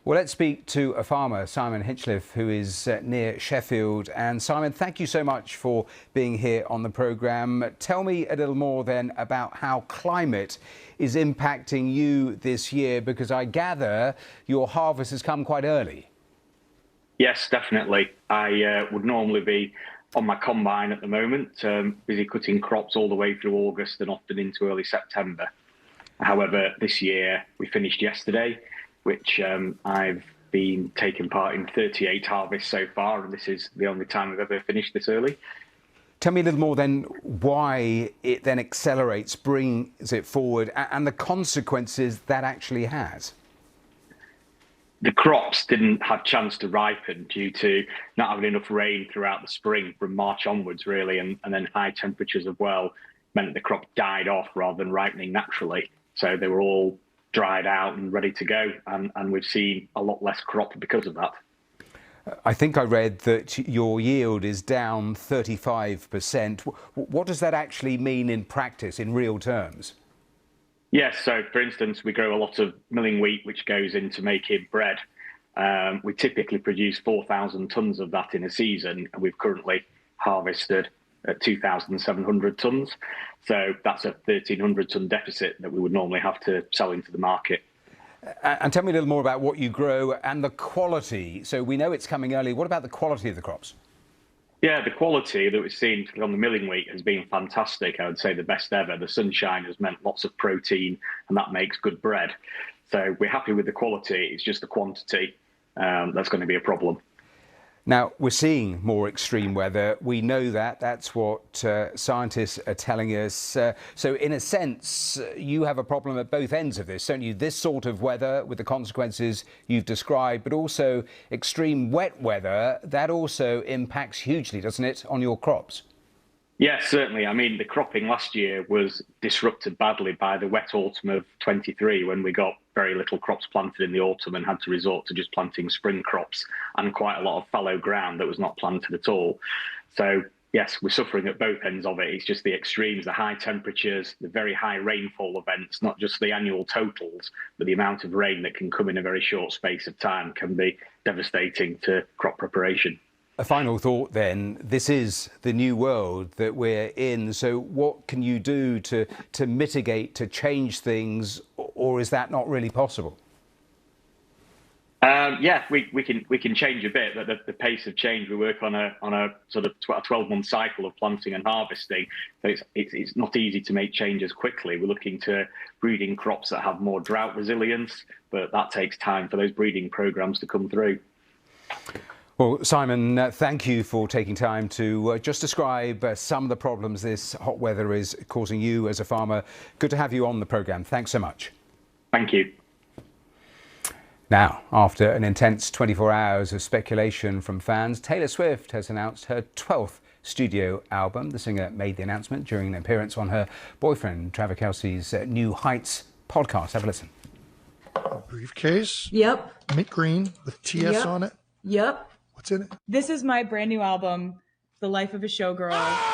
Well, let's speak to a farmer, Simon Hinchliffe, who is near Sheffield. And Simon, thank you so much for being here on the programme. Tell me a little more then about how climate is impacting you this year, because I gather your harvest has come quite early. Yes, definitely. I would normally be on my combine at the moment, busy cutting crops all the way through August and often into early September. However, this year we finished yesterday, which I've been taking part in 38 harvests so far, and this is the only time we've ever finished this early. Tell me a little more then why it then accelerates, brings it forward, and the consequences that actually has. The crops didn't have chance to ripen due to not having enough rain throughout the spring from March onwards, really, and then high temperatures as well meant that the crop died off rather than ripening naturally. So they were all dried out and ready to go, and we've seen a lot less crop because of that. I think I read that your yield is down 35%. What does that actually mean in practice, in real terms? Yes, so for instance, we grow a lot of milling wheat, which goes into making bread. We typically produce 4,000 tonnes of that in a season, and we've currently harvested 2,700 tonnes. So that's a 1,300 tonne deficit that we would normally have to sell into the market. And tell me a little more about what you grow and the quality. So we know it's coming early. What about the quality of the crops? Yeah, the quality that we've seen on the milling wheat has been fantastic. I would say the best ever. The sunshine has meant lots of protein, and that makes good bread. So we're happy with the quality. It's just the quantity that's going to be a problem. Now, we're seeing more extreme weather. We know that. That's what scientists are telling us. So in a sense, you have a problem at both ends of this, don't you? This sort of weather with the consequences you've described, but also extreme wet weather, that also impacts hugely, doesn't it, on your crops? Yes, certainly. I mean, the cropping last year was disrupted badly by the wet autumn of 23, when we got very little crops planted in the autumn and had to resort to just planting spring crops and quite a lot of fallow ground that was not planted at all. So, yes, we're suffering at both ends of it. It's just the extremes, the high temperatures, the very high rainfall events, not just the annual totals, but the amount of rain that can come in a very short space of time can be devastating to crop preparation. A final thought then, this is the new world that we're in, so what can you do to mitigate, to change things, or is that not really possible? Yeah, we can change a bit, but the pace of change, we work on a sort of 12-month cycle of planting and harvesting, so it's not easy to make changes quickly. We're looking to breeding crops that have more drought resilience, but that takes time for those breeding programs to come through. Well, Simon, thank you for taking time to just describe some of the problems this hot weather is causing you as a farmer. Good to have you on the programme. Thanks so much. Thank you. Now, after an intense 24 hours of speculation from fans, Taylor Swift has announced her 12th studio album. The singer made the announcement during an appearance on her boyfriend, Travis Kelce's New Heights podcast. Have a listen. A briefcase. Yep. Mint green with TS on it. Yep. What's in it? This is my brand new album, The Life of a Showgirl.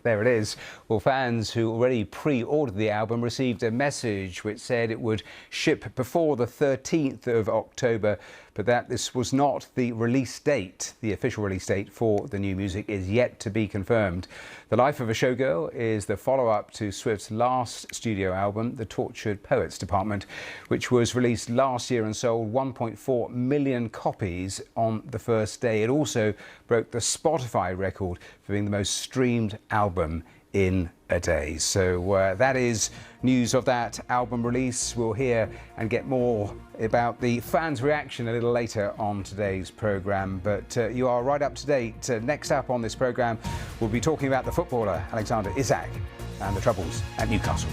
There it is. Well, fans who already pre-ordered the album received a message which said it would ship before the 13th of October, but that this was not the release date. The official release date for the new music is yet to be confirmed. The Life of a Showgirl is the follow-up to Swift's last studio album, The Tortured Poets Department, which was released last year and sold 1.4 million copies on the first day. It also broke the Spotify record for being the most streamed album in a day. So that is news of that album release. We'll hear and get more about the fans' reaction a little later on today's programme. But you are right up to date. Next up on this programme, we'll be talking about the footballer Alexander Isak and the troubles at Newcastle.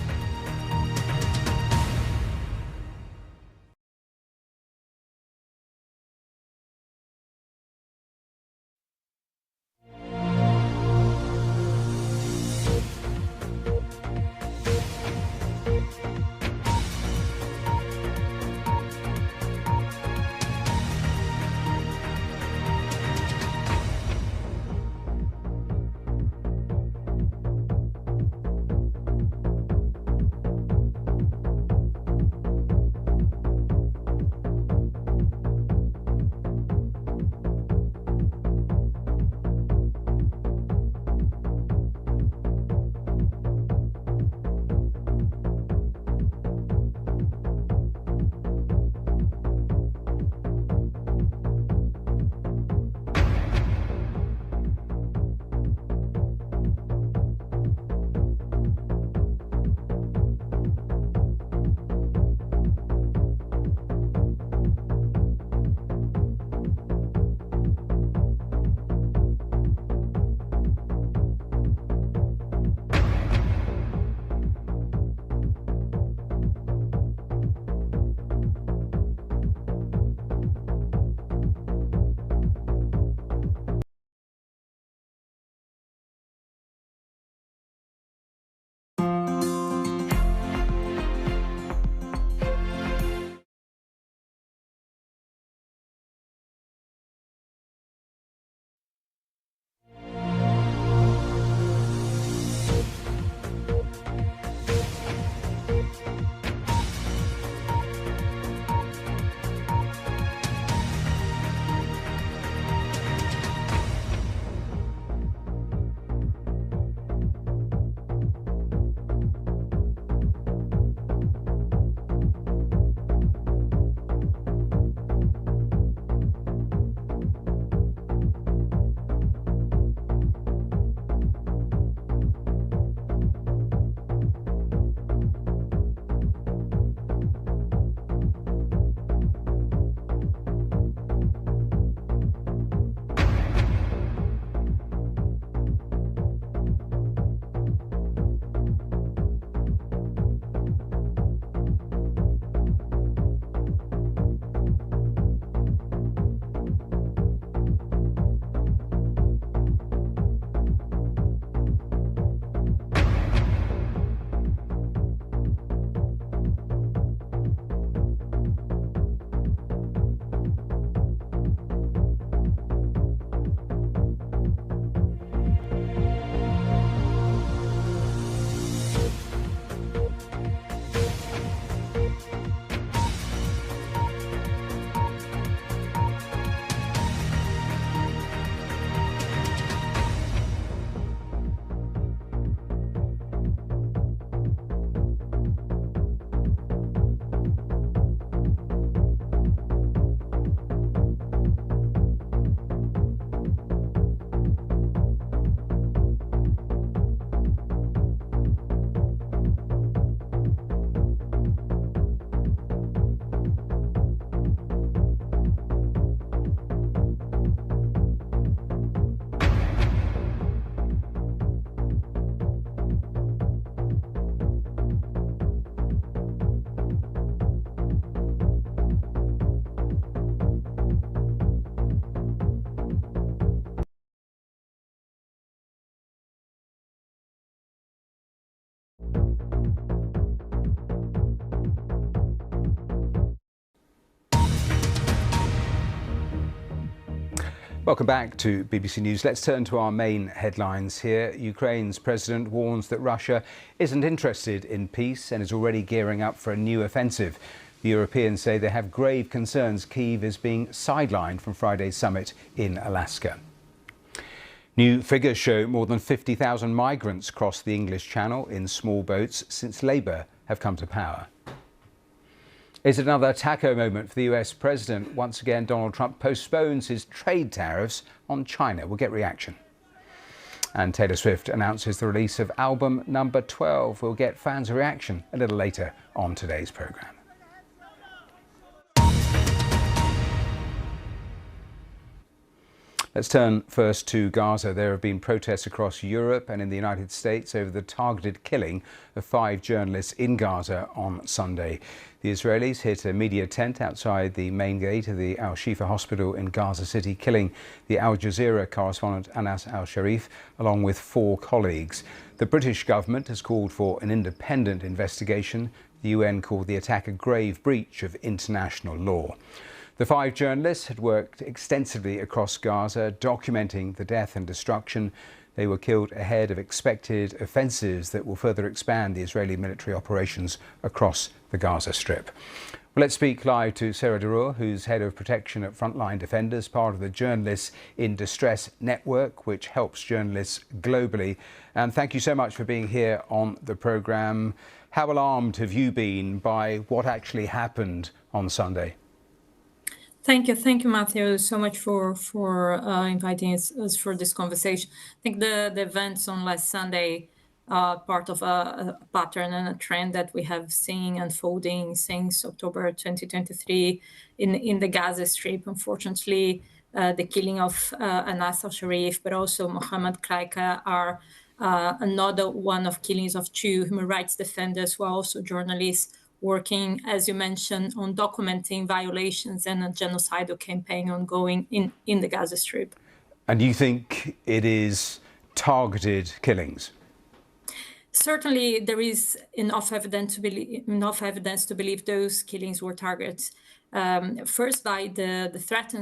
Welcome back to BBC News. Let's turn to our main headlines here. Ukraine's president warns that Russia isn't interested in peace and is already gearing up for a new offensive. The Europeans say they have grave concerns Kyiv is being sidelined from Friday's summit in Alaska. New figures show more than 50,000 migrants crossed the English Channel in small boats since Labour have come to power. Is it another taco moment for the US president? Once again, Donald Trump postpones his trade tariffs on China. We'll get reaction. And Taylor Swift announces the release of album number 12. We'll get fans' reaction a little later on today's programme. Let's turn first to Gaza. There have been protests across Europe and in the United States over the targeted killing of 5 journalists in Gaza on Sunday. The Israelis hit a media tent outside the main gate of the Al-Shifa hospital in Gaza City, killing the Al Jazeera correspondent Anas al-Sharif along with 4 colleagues. The British government has called for an independent investigation. The UN called the attack a grave breach of international law. The 5 journalists had worked extensively across Gaza, documenting the death and destruction. They were killed ahead of expected offensives that will further expand the Israeli military operations across the Gaza Strip. Well, let's speak live to Sarah Derur, who's head of protection at Frontline Defenders, part of the Journalists in Distress network, which helps journalists globally. And thank you so much for being here on the programme. How alarmed have you been by what actually happened on Sunday? Thank you, Matthew, so much for inviting us for this conversation. I think the events on last Sunday are part of a pattern and a trend that we have seen unfolding since October 2023 in the Gaza Strip. Unfortunately, the killing of Anas al-Sharif, but also Mohammed Kraika are another one of killings of 2 human rights defenders who are also journalists, working, as you mentioned, on documenting violations and a genocidal campaign ongoing in the Gaza Strip. And you think it is targeted killings? Certainly, there is enough evidence to believe those killings were targets. First, by the threats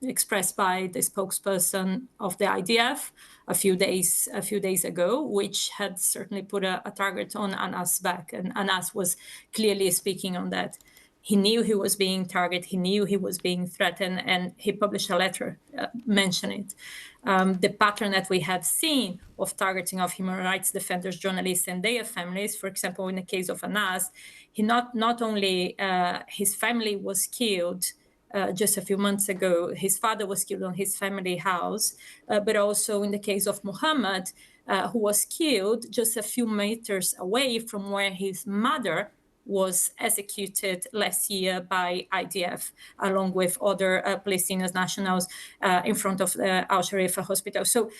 expressed by the spokesperson of the IDF a few days ago, which had certainly put a target on Anas' back, and Anas was clearly speaking on that. He knew he was being targeted, he knew he was being threatened, and he published a letter mentioning it. The pattern that we had seen of targeting of human rights defenders, journalists, and their families, for example, in the case of Anas, he not only his family was killed just a few months ago, his father was killed on his family house, but also in the case of Muhammad, who was killed just a few meters away from where his mother was executed last year by IDF, along with other Palestinian nationals in front of the Al-Sharif hospital. So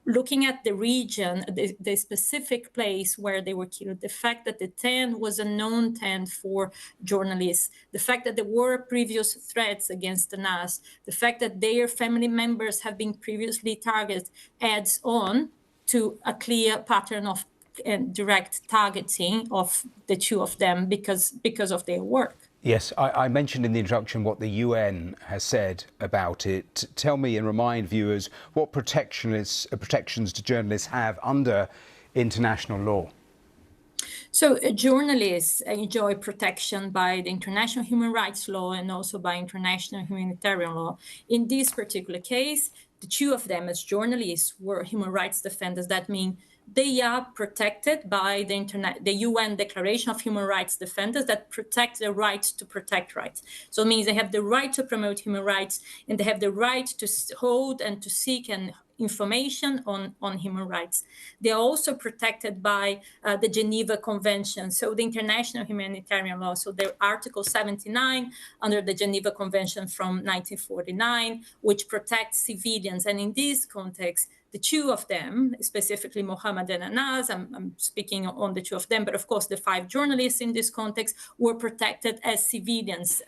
looking at the region, the specific place where they were killed, the fact that the tent was a known tent for journalists, the fact that there were previous threats against Anas, the fact that their family members have been previously targeted adds on to a clear pattern of direct targeting of the 2 of them because of their work. Yes, I mentioned in the introduction what the UN has said about it. Tell me and remind viewers what protections do journalists have under international law? So journalists enjoy protection by the international human rights law and also by international humanitarian law. In this particular case, the 2 of them as journalists were human rights defenders. That means they are protected by the UN Declaration of Human Rights Defenders that protect the right to protect rights. So it means they have the right to promote human rights and they have the right to hold and to seek information on human rights. They are also protected by the Geneva Convention, so the international humanitarian law. So the Article 79 under the Geneva Convention from 1949, which protects civilians. And in this context, the 2 of them, specifically Mohammed and Anas, I'm speaking on the 2 of them, but of course the 5 journalists in this context were protected as civilians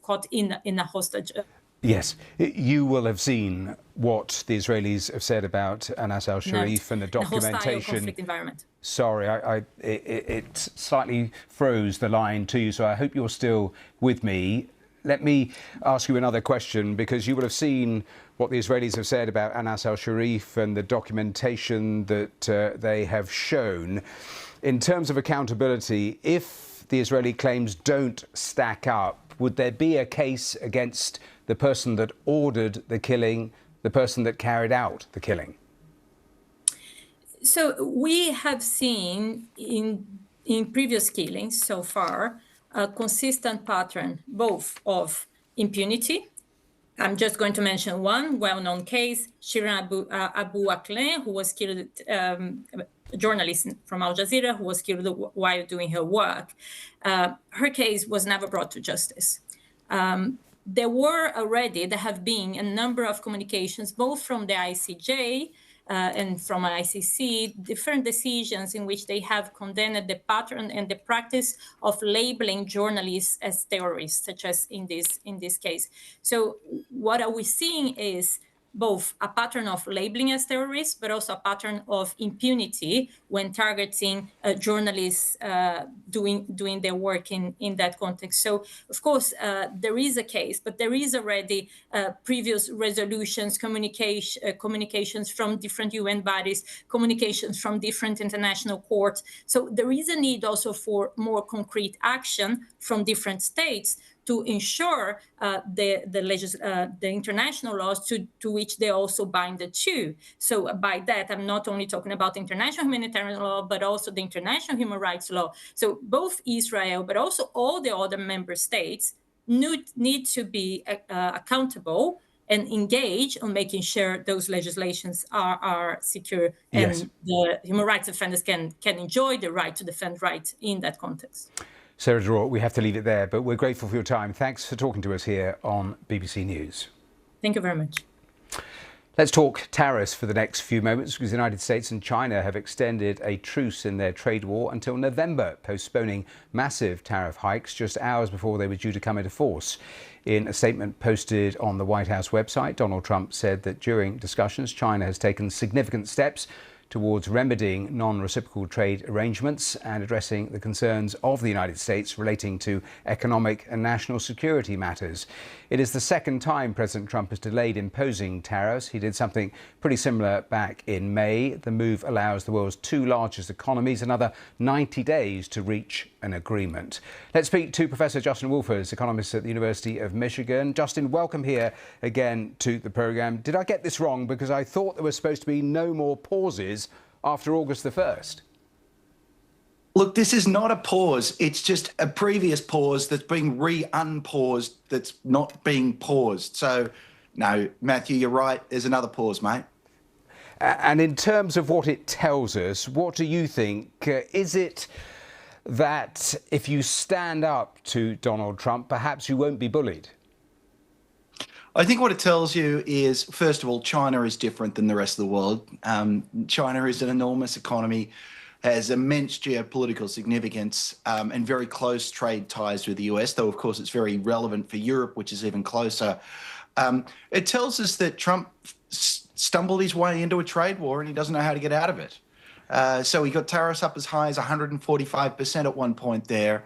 caught in a hostage. Yes, you will have seen what the Israelis have said about Anas al-Sharif and the documentation. Hostile conflict environment. Sorry, it slightly froze the line to you, so I hope you're still with me. Let me ask you another question, because you will have seen what the Israelis have said about Anas al-Sharif and the documentation that they have shown. In terms of accountability, if the Israeli claims don't stack up, would there be a case against the person that ordered the killing, the person that carried out the killing? So we have seen in previous killings so far a consistent pattern both of impunity. I'm just going to mention one well-known case, Shirin Abu Akleh, who was killed, a journalist from Al Jazeera who was killed while doing her work. Her case was never brought to justice. There have been a number of communications, both from the ICJ and from ICC, different decisions in which they have condemned the pattern and the practice of labeling journalists as terrorists, such as in this case. So what are we seeing is both a pattern of labeling as terrorists, but also a pattern of impunity when targeting journalists doing their work in that context. So, of course, there is a case, but there is already previous resolutions, communications from different UN bodies, communications from different international courts. So there is a need also for more concrete action from different states to ensure the international laws to which they also bind the two. So by that, I'm not only talking about international humanitarian law, but also the international human rights law. So both Israel, but also all the other member states need to be accountable and engage on making sure those legislations are secure and the human rights offenders can enjoy the right to defend rights in that context. Sarah Dror, we have to leave it there, but we're grateful for your time. Thanks for talking to us here on BBC News. Thank you very much. Let's talk tariffs for the next few moments, because the United States and China have extended a truce in their trade war until November, postponing massive tariff hikes just hours before they were due to come into force. In a statement posted on the White House website, Donald Trump said that during discussions, China has taken significant steps towards remedying non-reciprocal trade arrangements and addressing the concerns of the United States relating to economic and national security matters. It is the second time President Trump has delayed imposing tariffs. He did something pretty similar back in May. The move allows the world's two largest economies another 90 days to reach an agreement. Let's speak to Professor Justin Wolfers, economist at the University of Michigan. Justin, welcome here again to the programme. Did I get this wrong? Because I thought there was supposed to be no more pauses after August the 1st. Look, this is not a pause. It's just a previous pause that's being unpaused that's not being paused. So, no, Matthew, you're right. There's another pause, mate. And in terms of what it tells us, what do you think? Is it that if you stand up to Donald Trump, perhaps you won't be bullied? I think what it tells you is, first of all, China is different than the rest of the world. China is an enormous economy, has immense geopolitical significance and very close trade ties with the US, though, of course, it's very relevant for Europe, which is even closer. It tells us that Trump stumbled his way into a trade war and he doesn't know how to get out of it. So he got tariffs up as high as 145% at one point there,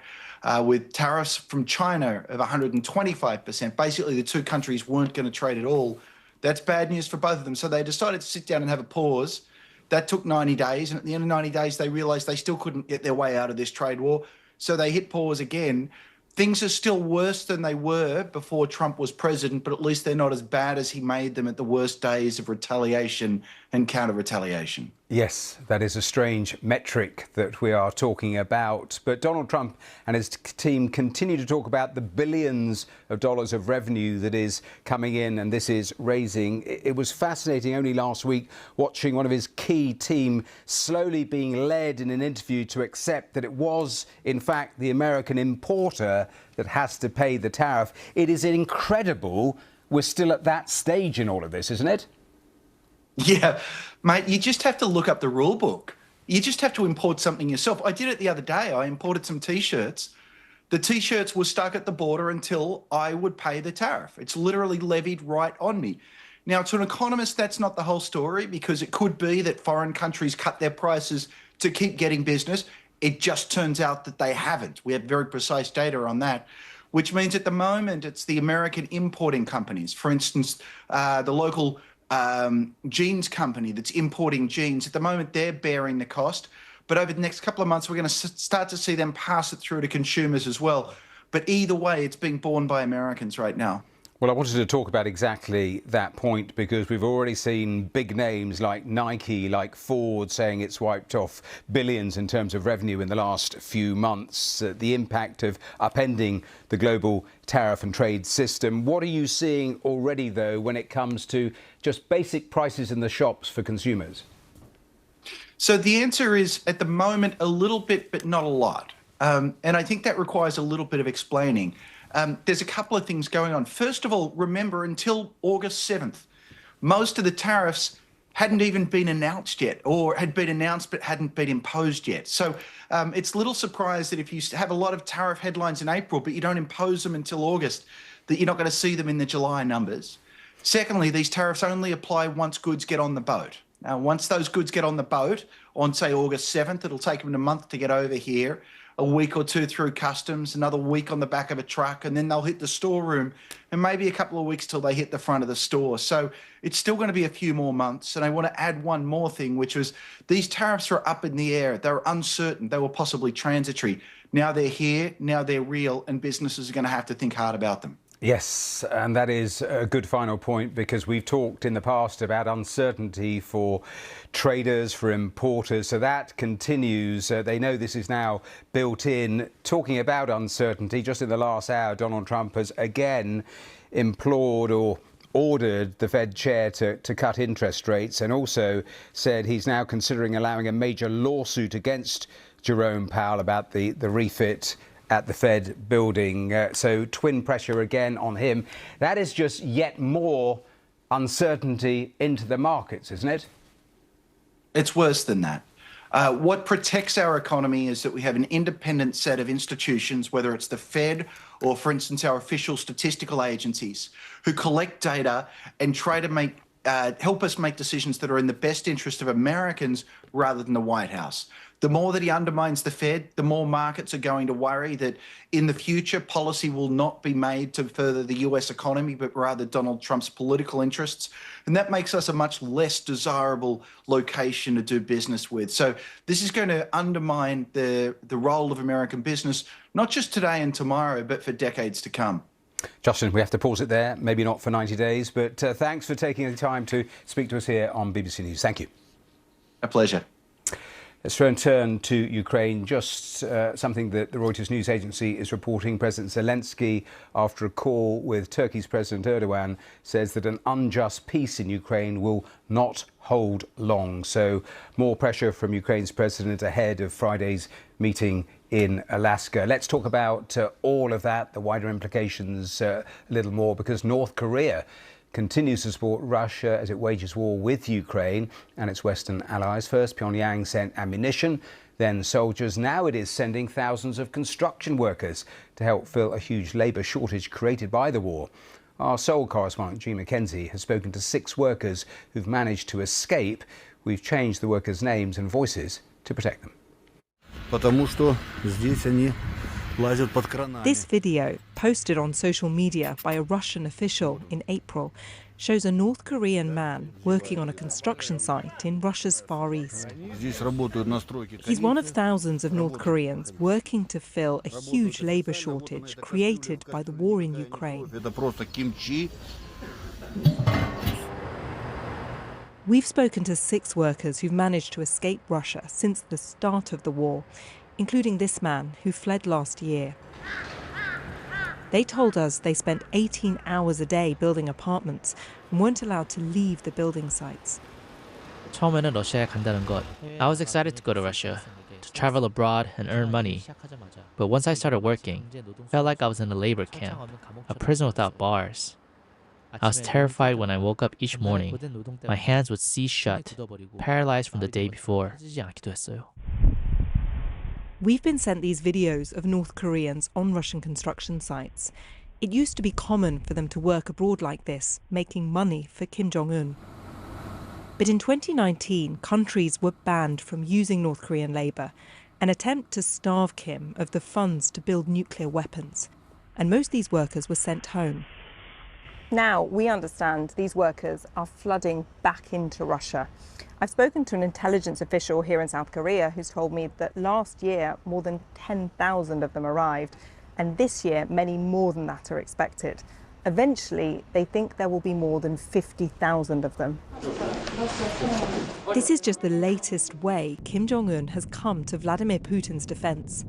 with tariffs from China of 125%. Basically, the two countries weren't going to trade at all. That's bad news for both of them. So they decided to sit down and have a pause. That took 90 days. And at the end of 90 days, they realized they still couldn't get their way out of this trade war. So they hit pause again. Things are still worse than they were before Trump was president, but at least they're not as bad as he made them at the worst days of retaliation and counter-retaliation. Yes, that is a strange metric that we are talking about. But Donald Trump and his team continue to talk about the billions of dollars of revenue that is coming in and this is raising. It was fascinating only last week watching one of his key team slowly being led in an interview to accept that it was, in fact, the American importer that has to pay the tariff. It is incredible we're still at that stage in all of this, isn't it? Yeah, mate, you just have to look up the rule book. You just have to import something yourself. I did it the other day. I imported some T-shirts. The T-shirts were stuck at the border until I would pay the tariff. It's literally levied right on me. Now, to an economist, that's not the whole story, because it could be that foreign countries cut their prices to keep getting business. It just turns out that they haven't. We have very precise data on that. which means at the moment it's the American importing companies. For instance, the local jeans company that's importing jeans, at the moment they're bearing the cost. But over the next couple of months, we're going to start to see them pass it through to consumers as well. But either way, it's being borne by Americans right now. Well, I wanted to talk about exactly that point because we've already seen big names like Nike, like Ford saying it's wiped off billions in terms of revenue in the last few months. The impact of upending the global tariff and trade system. What are you seeing already, though, when it comes to just basic prices in the shops for consumers? So the answer is, at the moment, a little bit, but not a lot. And I think that requires a little bit of explaining. There's a couple of things going on. First of all, remember, until August 7th, most of the tariffs hadn't even been announced yet, or had been announced but hadn't been imposed yet. So it's a little surprised that if you have a lot of tariff headlines in April, but you don't impose them until August, that you're not going to see them in the July numbers. Secondly, these tariffs only apply once goods get on the boat. Now, once those goods get on the boat on, say, August 7th, it'll take them a month to get over here, a week or two through customs, another week on the back of a truck, and then they'll hit the storeroom, and maybe a couple of weeks till they hit the front of the store. So it's still going to be a few more months. And I want to add one more thing, which was these tariffs are up in the air. They were uncertain. They were possibly transitory. Now they're here. Now they're real, and businesses are going to have to think hard about them. Yes, and that is a good final point because we've talked in the past about uncertainty for traders, for importers, so that continues. They know this is now built in. Talking about uncertainty, just in the last hour, Donald Trump has again implored or ordered the Fed chair to cut interest rates, and also said he's now considering allowing a major lawsuit against Jerome Powell about the refit at the Fed building. So twin pressure again on him. That is just yet more uncertainty into the markets, isn't it? It's worse than that. What protects our economy is that we have an independent set of institutions, whether it's the Fed or, for instance, our official statistical agencies, who collect data and try to help us make decisions that are in the best interest of Americans rather than the White House. The more that he undermines the Fed, the more markets are going to worry that in the future policy will not be made to further the US economy, but rather Donald Trump's political interests. And that makes us a much less desirable location to do business with. So this is going to undermine the role of American business, not just today and tomorrow, but for decades to come. Justin, we have to pause it there, maybe not for 90 days, but thanks for taking the time to speak to us here on BBC News. Thank you. A pleasure. Let's turn to Ukraine. Just something that the Reuters news agency is reporting. President Zelensky, after a call with Turkey's President Erdogan, says that an unjust peace in Ukraine will not hold long. So more pressure from Ukraine's president ahead of Friday's meeting in Alaska. Let's talk about all of that, the wider implications a little more, because North Korea continues to support Russia as it wages war with Ukraine and its Western allies. First, Pyongyang sent ammunition, then soldiers. Now it is sending thousands of construction workers to help fill a huge labour shortage created by the war. Our Seoul correspondent, G. McKenzie, has spoken to 6 workers who've managed to escape. We've changed the workers' names and voices to protect them. This video, posted on social media by a Russian official in April, shows a North Korean man working on a construction site in Russia's Far East. He's one of thousands of North Koreans working to fill a huge labour shortage created by the war in Ukraine. We've spoken to 6 workers who've managed to escape Russia since the start of the war, including this man who fled last year. They told us they spent 18 hours a day building apartments and weren't allowed to leave the building sites. 처음에는 러시아에 간다는 것, I was excited to go to Russia, to travel abroad and earn money. But once I started working, I felt like I was in a labor camp, a prison without bars. I was terrified when I woke up each morning. My hands would seize shut, paralyzed from the day before. We've been sent these videos of North Koreans on Russian construction sites. It used to be common for them to work abroad like this, making money for Kim Jong-un. But in 2019, countries were banned from using North Korean labour, an attempt to starve Kim of the funds to build nuclear weapons. and most of these workers were sent home. Now, we understand these workers are flooding back into Russia. I've spoken to an intelligence official here in South Korea who's told me that last year more than 10,000 of them arrived, and this year many more than that are expected. Eventually, they think there will be more than 50,000 of them. This is just the latest way Kim Jong-un has come to Vladimir Putin's defense.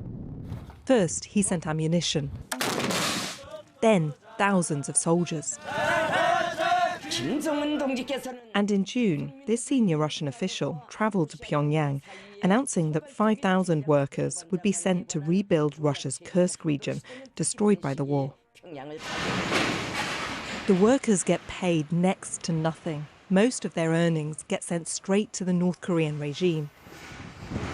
First, he sent ammunition. Then, thousands of soldiers. And in June, this senior Russian official travelled to Pyongyang, announcing that 5,000 workers would be sent to rebuild Russia's Kursk region, destroyed by the war. The workers get paid next to nothing. Most of their earnings get sent straight to the North Korean regime.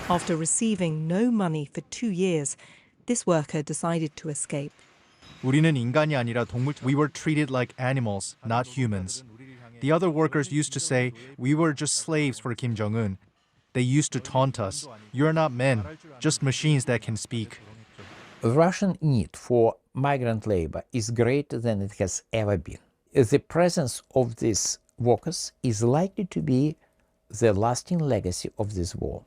After receiving no money for 2 years, this worker decided to escape. 우리는 인간이 아니라 동물. We were treated like animals, not humans. The other workers used to say we were just slaves for Kim Jong-un. They used to taunt us. You're not men, just machines that can speak. The Russian need for migrant labor is greater than it has ever been. The presence of these workers is likely to be the lasting legacy of this war.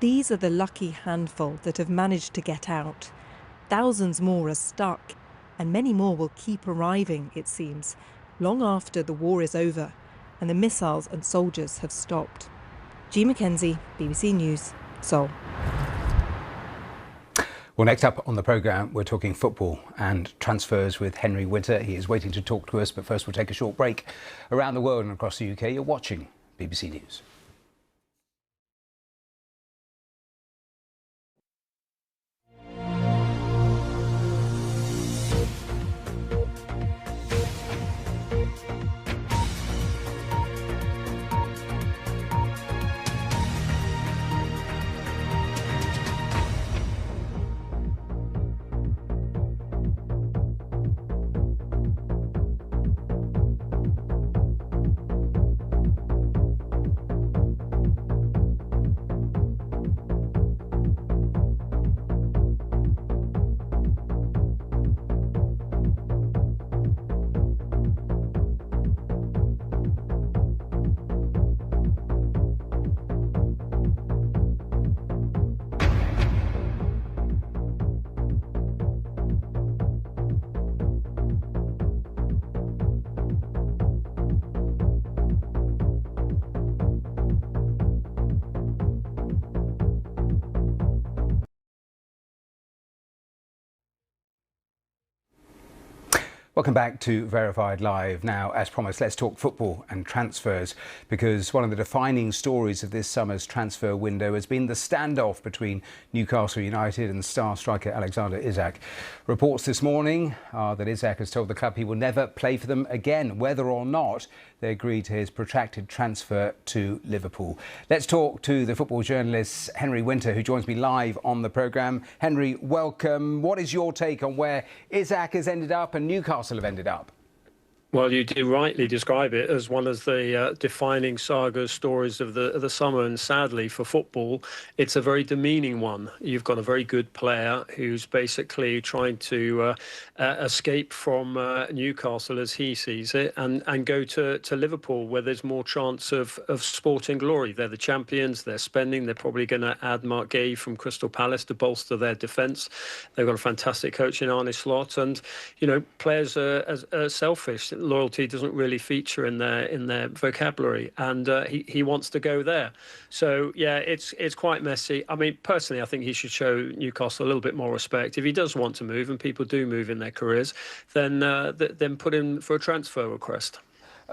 These are the lucky handful that have managed to get out. Thousands more are stuck, and many more will keep arriving, it seems, long after the war is over and the missiles and soldiers have stopped. G. Mackenzie, BBC News, Seoul. Well, next up on the programme, we're talking football and transfers with Henry Winter. He is waiting to talk to us, but first we'll take a short break. Around the world and across the UK, you're watching BBC News. Welcome back to Verified Live. Now, as promised, let's talk football and transfers, because one of the defining stories of this summer's transfer window has been the standoff between Newcastle United and star striker Alexander Isak. Reports this morning are that Isak has told the club he will never play for them again, whether or not they agree to his protracted transfer to Liverpool. Let's talk to the football journalist Henry Winter, who joins me live on the programme. Henry, welcome. What is your take on where Isak has ended up and Newcastle have ended up? Well, you do rightly describe it as one of the defining saga stories of the summer, and sadly for football, it's a very demeaning one. You've got a very good player who's basically trying to escape from Newcastle, as he sees it, and go to Liverpool, where there's more chance of sporting glory. They're the champions, they're spending, they're probably going to add Mark Gay from Crystal Palace to bolster their defence. They've got a fantastic coach in Arne Slot, and, you know, players are selfish. Loyalty doesn't really feature in their vocabulary, and he wants to go there. So yeah, it's quite messy. I mean, personally, I think he should show Newcastle a little bit more respect. If he does want to move, and people do move in their careers, then put in for a transfer request.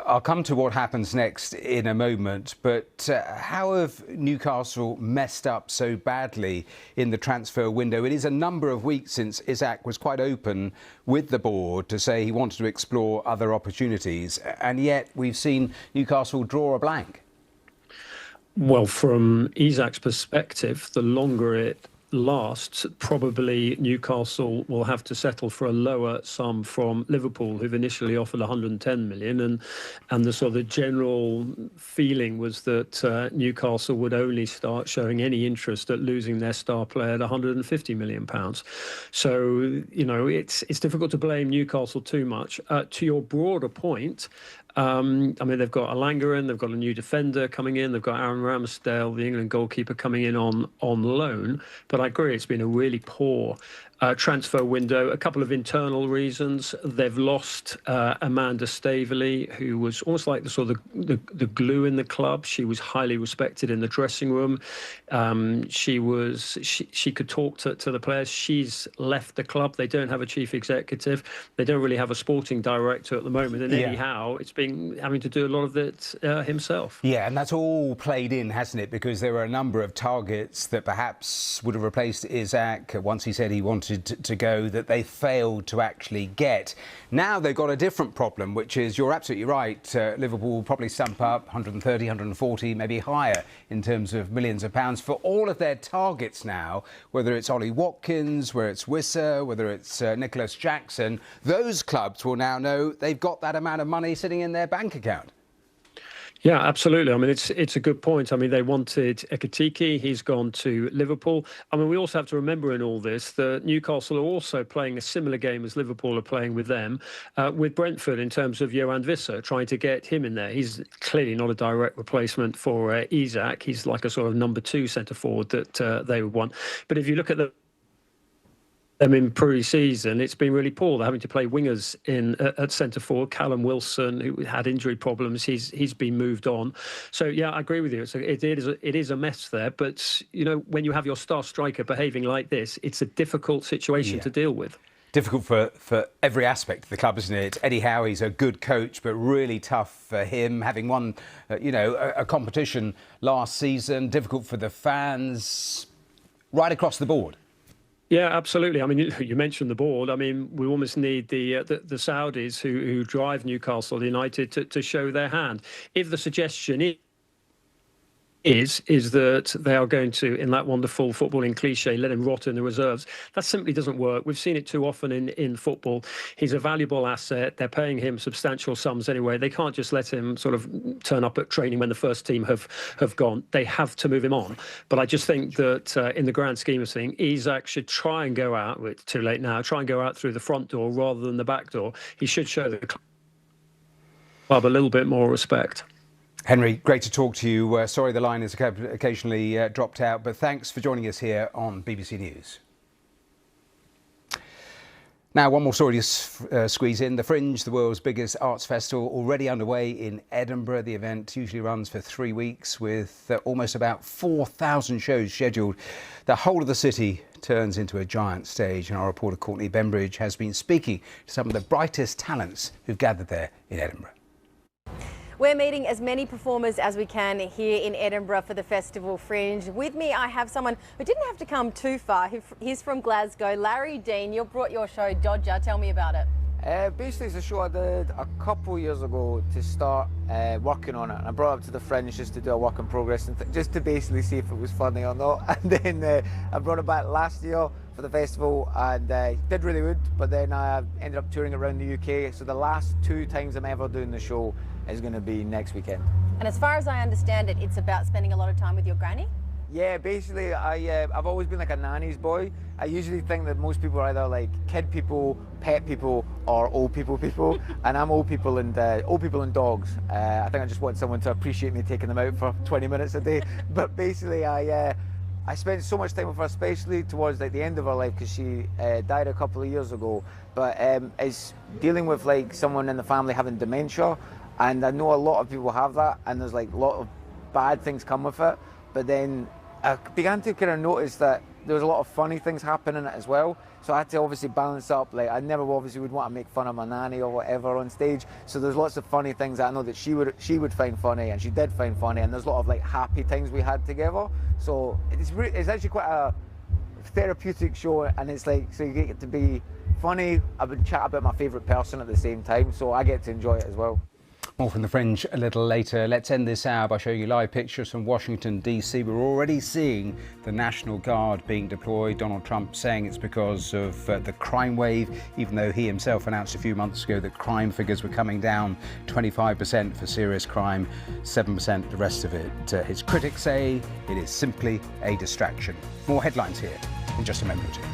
I'll come to what happens next in a moment, but how have Newcastle messed up so badly in the transfer window? It is a number of weeks since Isak was quite open with the board to say he wanted to explore other opportunities, and yet we've seen Newcastle draw a blank. Well, from Isak's perspective, the longer it lasts, probably Newcastle will have to settle for a lower sum from Liverpool, who've initially offered 110 million, and the sort of general feeling was that Newcastle would only start showing any interest at losing their star player at 150 million pounds. So, you know, it's difficult to blame Newcastle too much. To your broader point, I mean, they've got Alangaran, they've got a new defender coming in, they've got Aaron Ramsdale, the England goalkeeper, coming in on loan. But I agree, it's been a really poor transfer window. A couple of internal reasons. They've lost Amanda Staveley, who was almost like the sort of the glue in the club. She was highly respected in the dressing room. She could talk to the players. She's left the club. They don't have a chief executive. They don't really have a sporting director at the moment. And Eddie Howe, it's been having to do a lot of it himself. Yeah, and that's all played in, hasn't it? Because there were a number of targets that perhaps would have replaced Isak once he said he wanted to go, that they failed to actually get. Now they've got a different problem, which is, you're absolutely right, Liverpool will probably stump up 130, 140, maybe higher in terms of millions of pounds for all of their targets now, whether it's Ollie Watkins, whether it's Wissa, whether it's Nicholas Jackson. Those clubs will now know they've got that amount of money sitting in their bank account. Yeah, absolutely. I mean, it's a good point. I mean, they wanted Ekitike. He's gone to Liverpool. I mean, we also have to remember in all this that Newcastle are also playing a similar game as Liverpool are playing with them, with Brentford, in terms of Yoane Wissa, trying to get him in there. He's clearly not a direct replacement for Isak. He's like a sort of number 2 centre forward that they would want. But if you look at them in pre-season, it's been really poor. They're having to play wingers at centre forward. Callum Wilson, who had injury problems, he's been moved on. So yeah, I agree with you. It is a mess there. But you know, when you have your star striker behaving like this, it's a difficult situation to deal with. Difficult for every aspect of the club, isn't it? Eddie Howe, he's a good coach, but really tough for him, having won, a competition last season. Difficult for the fans, right across the board. Yeah, absolutely. I mean, you mentioned the board. I mean, we almost need the Saudis who drive Newcastle United to show their hand. If the suggestion is that they are going to, in that wonderful footballing cliche, let him rot in the reserves, that simply doesn't work. We've seen it too often in football. He's a valuable asset. They're paying him substantial sums anyway. They can't just let him sort of turn up at training when the first team have gone. They have to move him on. But I just think that in the grand scheme of things, Isak should try and go out, it's too late now, try and go out through the front door rather than the back door. He should show the club a little bit more respect. Henry, great to talk to you. Sorry the line has occasionally dropped out, but thanks for joining us here on BBC News. Now, one more story to squeeze in. The Fringe, the world's biggest arts festival, already underway in Edinburgh. The event usually runs for 3 weeks with almost about 4,000 shows scheduled. The whole of the city turns into a giant stage, and our reporter Courtney Bembridge has been speaking to some of the brightest talents who've gathered there in Edinburgh. We're meeting as many performers as we can here in Edinburgh for the Festival Fringe. With me, I have someone who didn't have to come too far. He's from Glasgow. Larry Dean, you brought your show Dodger. Tell me about it. Basically, it's a show I did a couple of years ago to start working on it. And I brought it up to the Fringe just to do a work in progress and just to basically see if it was funny or not. And then I brought it back last year for the festival and did really good. But then I ended up touring around the UK. So the last 2 times I'm ever doing the show is going to be next weekend. And as far as I understand it, it's about spending a lot of time with your granny? Yeah, basically, I've always been like a nanny's boy. I usually think that most people are either like kid people, pet people, or old people, and I'm old people and dogs. I think I just want someone to appreciate me taking them out for 20 minutes a day. But basically, I spent so much time with her, especially towards like the end of her life, because she died a couple of years ago. But it's dealing with like someone in the family having dementia, and I know a lot of people have that, and there's like a lot of bad things come with it. But then I began to kind of notice that there was a lot of funny things happening in it as well. So I had to obviously balance up. Like I never obviously would want to make fun of my nanny or whatever on stage. So there's lots of funny things that I know that she would find funny, and she did find funny. And there's a lot of like happy things we had together. So it's actually quite a therapeutic show, and it's like, so you get to be funny. I would chat about my favourite person at the same time, so I get to enjoy it as well. More from the Fringe a little later. Let's end this hour by showing you live pictures from Washington, D.C. We're already seeing the National Guard being deployed. Donald Trump saying it's because of the crime wave, even though he himself announced a few months ago that crime figures were coming down 25% for serious crime, 7% the rest of it. His critics say it is simply a distraction. More headlines here in just a moment or two.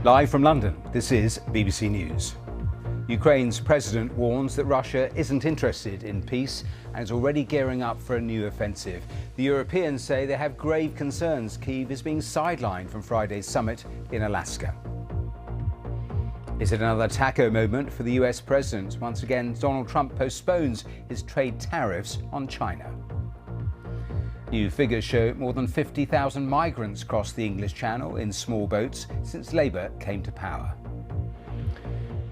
Live from London, this is BBC News. Ukraine's president warns that Russia isn't interested in peace and is already gearing up for a new offensive. The Europeans say they have grave concerns Kyiv is being sidelined from Friday's summit in Alaska. Is it another taco moment for the US president? Once again, Donald Trump postpones his trade tariffs on China. New figures show more than 50,000 migrants crossed the English Channel in small boats since Labour came to power.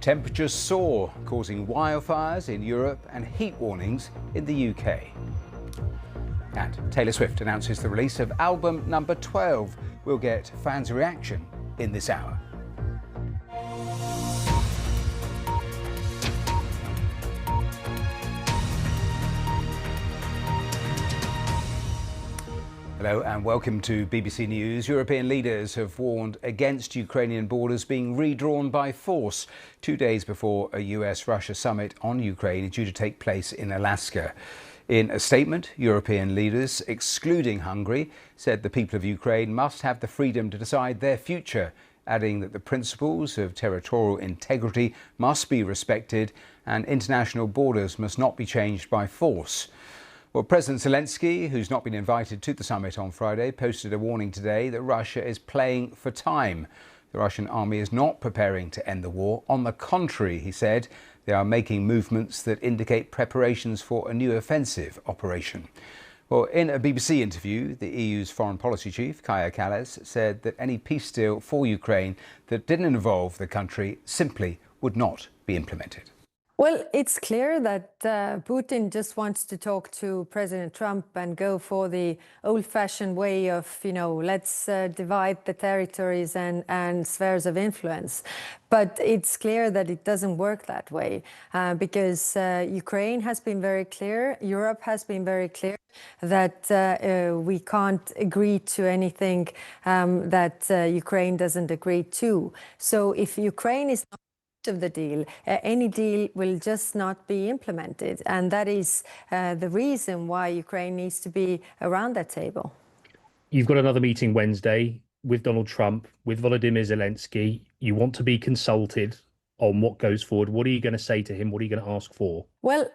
Temperatures soar, causing wildfires in Europe and heat warnings in the UK. And Taylor Swift announces the release of album number 12. We'll get fans' reaction in this hour. Hello and welcome to BBC News. European leaders have warned against Ukrainian borders being redrawn by force 2 days before a US-Russia summit on Ukraine is due to take place in Alaska. In a statement, European leaders, excluding Hungary, said the people of Ukraine must have the freedom to decide their future, adding that the principles of territorial integrity must be respected and international borders must not be changed by force. Well, President Zelensky, who's not been invited to the summit on Friday, posted a warning today that Russia is playing for time. The Russian army is not preparing to end the war. On the contrary, he said, they are making movements that indicate preparations for a new offensive operation. Well, in a BBC interview, the EU's foreign policy chief, Kaja Kallas, said that any peace deal for Ukraine that didn't involve the country simply would not be implemented. Well, it's clear that Putin just wants to talk to President Trump and go for the old-fashioned way of, let's divide the territories and spheres of influence. But it's clear that it doesn't work that way because Ukraine has been very clear, Europe has been very clear that we can't agree to anything that Ukraine doesn't agree to. So if Ukraine is not of the deal, any deal will just not be implemented, and that is the reason why Ukraine needs to be around that table. You've got another meeting Wednesday with Donald Trump, with Volodymyr Zelensky. You want to be consulted on what goes forward. What are you going to say to him? What are you going to ask for? Well,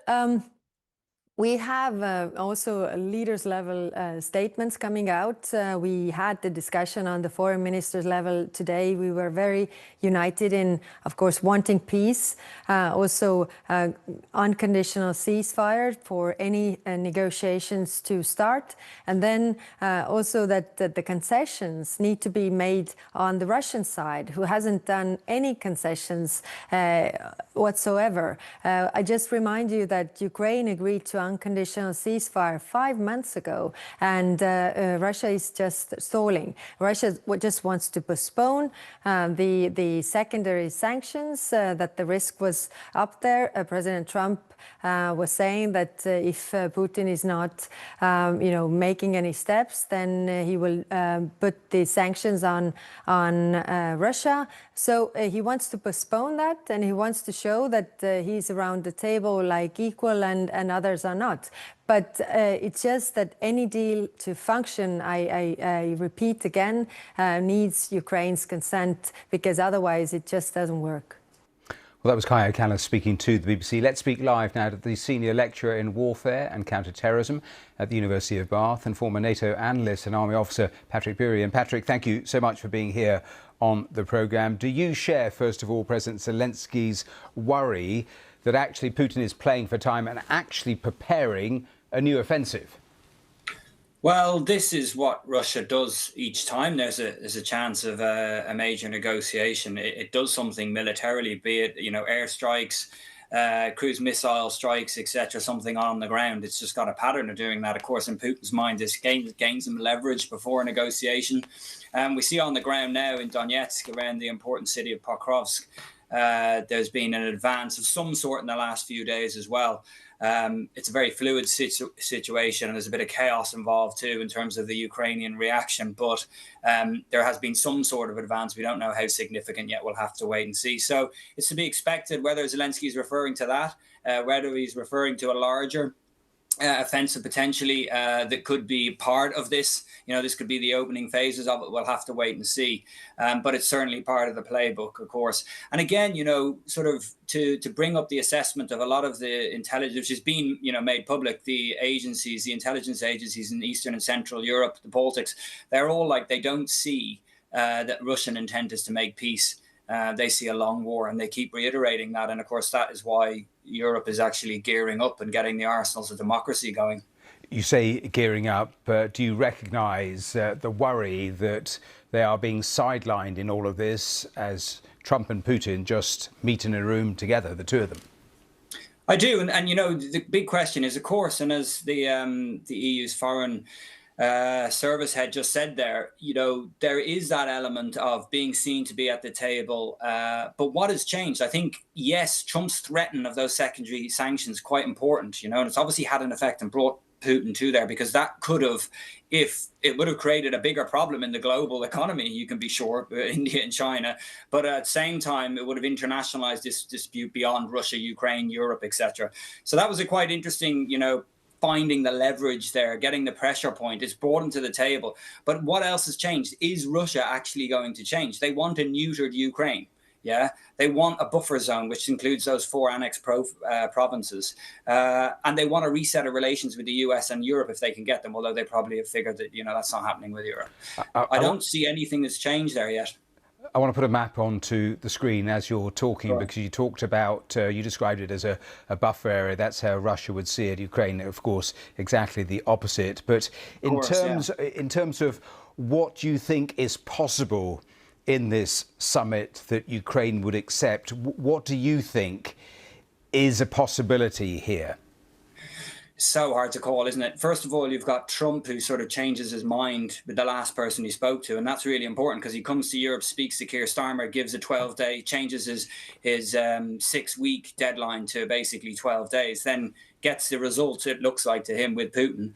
we have also leaders level statements coming out. We had the discussion on the foreign ministers level today. We were very united in, of course, wanting peace, also unconditional ceasefire for any negotiations to start. And then also that the concessions need to be made on the Russian side, who hasn't done any concessions whatsoever. I just remind you that Ukraine agreed to unconditional ceasefire 5 months ago, and Russia is just stalling. Russia just wants to postpone the secondary sanctions, that the risk was up there. President Trump was saying that if Putin is not, making any steps, then he will put the sanctions on Russia. So he wants to postpone that, and he wants to show that he's around the table like equal and others are not. But it's just that any deal to function, I repeat again, needs Ukraine's consent, because otherwise it just doesn't work. Well, that was Kaja Kallas speaking to the BBC. Let's speak live now to the senior lecturer in warfare and counter-terrorism at the University of Bath and former NATO analyst and army officer Patrick Bury. And Patrick, thank you so much for being here on the programme. Do you share, first of all, President Zelensky's worry that actually Putin is playing for time and actually preparing a new offensive? Well, this is what Russia does each time there's a chance of a major negotiation. It does something militarily, be it airstrikes, cruise missile strikes, etc., something on the ground. It's just got a pattern of doing that. Of course, in Putin's mind, this gains him leverage before a negotiation. We see on the ground now in Donetsk, around the important city of Pokrovsk, there's been an advance of some sort in the last few days as well. It's a very fluid situation, and there's a bit of chaos involved too in terms of the Ukrainian reaction. But there has been some sort of advance. We don't know how significant yet. We'll have to wait and see. So it's to be expected whether Zelensky is referring to that, whether he's referring to a larger offensive potentially that could be part of this. This could be the opening phases of it. We'll have to wait and see. But it's certainly part of the playbook, of course. And again, sort of to bring up the assessment of a lot of the intelligence, which has been, made public, the agencies, the intelligence agencies in Eastern and Central Europe, the Baltics, they're all like, they don't see that Russian intent is to make peace. They see a long war, and they keep reiterating that. And of course, that is why Europe is actually gearing up and getting the arsenals of democracy going. You say gearing up, but do you recognise the worry that they are being sidelined in all of this as Trump and Putin just meet in a room together, the two of them? I do, and you know, the big question is, of course, and as the EU's foreign service head just said there, you know, there is that element of being seen to be at the table. But what has changed? I think, yes, Trump's threatening of those secondary sanctions quite important, you know, and it's obviously had an effect and brought Putin to there, because that could have, if it would have created a bigger problem in the global economy, you can be sure, India and China, but at the same time, it would have internationalized this dispute beyond Russia, Ukraine, Europe, etc. So that was a quite interesting, you know, finding the leverage there, getting the pressure point. It's brought them to the table. But what else has changed? Is Russia actually going to change? They want a neutered Ukraine. Yeah, they want a buffer zone, which includes those 4 annexed provinces. And they want a reset of relations with the US and Europe if they can get them, although they probably have figured that, you know, that's not happening with Europe. I don't see anything that's changed there yet. I want to put a map onto the screen as you're talking, because you talked about, you described it as a buffer area. That's how Russia would see it. Ukraine, of course, exactly the opposite. But in terms of what you think is possible in this summit that Ukraine would accept, what do you think is a possibility here? So hard to call, isn't it? First of all, you've got Trump, who sort of changes his mind with the last person he spoke to, and that's really important, because he comes to Europe, speaks to Keir Starmer, gives a 12-day, changes his 6-week deadline to basically 12 days, then gets the result, it looks like, to him with Putin.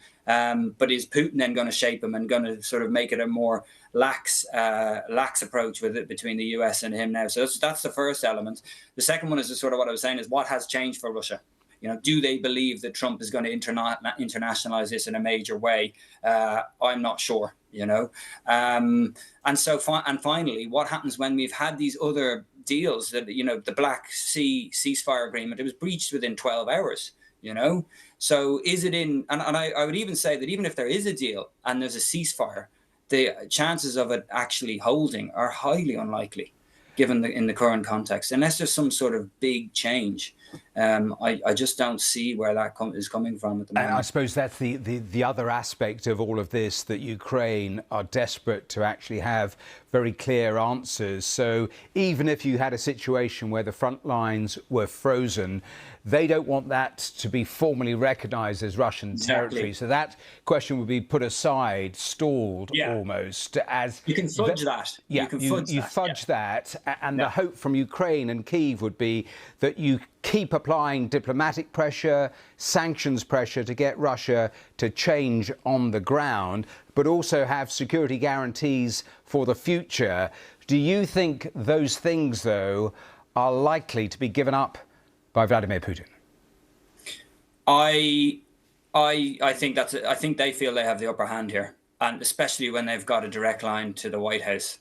But is Putin then going to shape him and going to sort of make it a more lax approach with it between the US and him now? So that's the first element. The second one is sort of what I was saying, is what has changed for Russia? You know, do they believe that Trump is going to internationalize this in a major way? I'm not sure, you know. And finally, what happens when we've had these other deals that, you know, the Black Sea ceasefire agreement, it was breached within 12 hours, you know. So is it in, and I would even say that even if there is a deal and there's a ceasefire, the chances of it actually holding are highly unlikely, given in the current context, unless there's some sort of big change. I just don't see where that is coming from at the moment. And I suppose that's the other aspect of all of this, that Ukraine are desperate to actually have very clear answers. So even if you had a situation where the front lines were frozen, they don't want that to be formally recognised as Russian territory. So that question would be put aside, stalled almost. As you can fudge that. Yeah, you fudge that. And the hope from Ukraine and Kyiv would be that you keep applying diplomatic pressure, sanctions pressure to get Russia to change on the ground, but also have security guarantees for the future. Do you think those things, though, are likely to be given up by Vladimir Putin? I think I think they feel they have the upper hand here, and especially when they've got a direct line to the White House.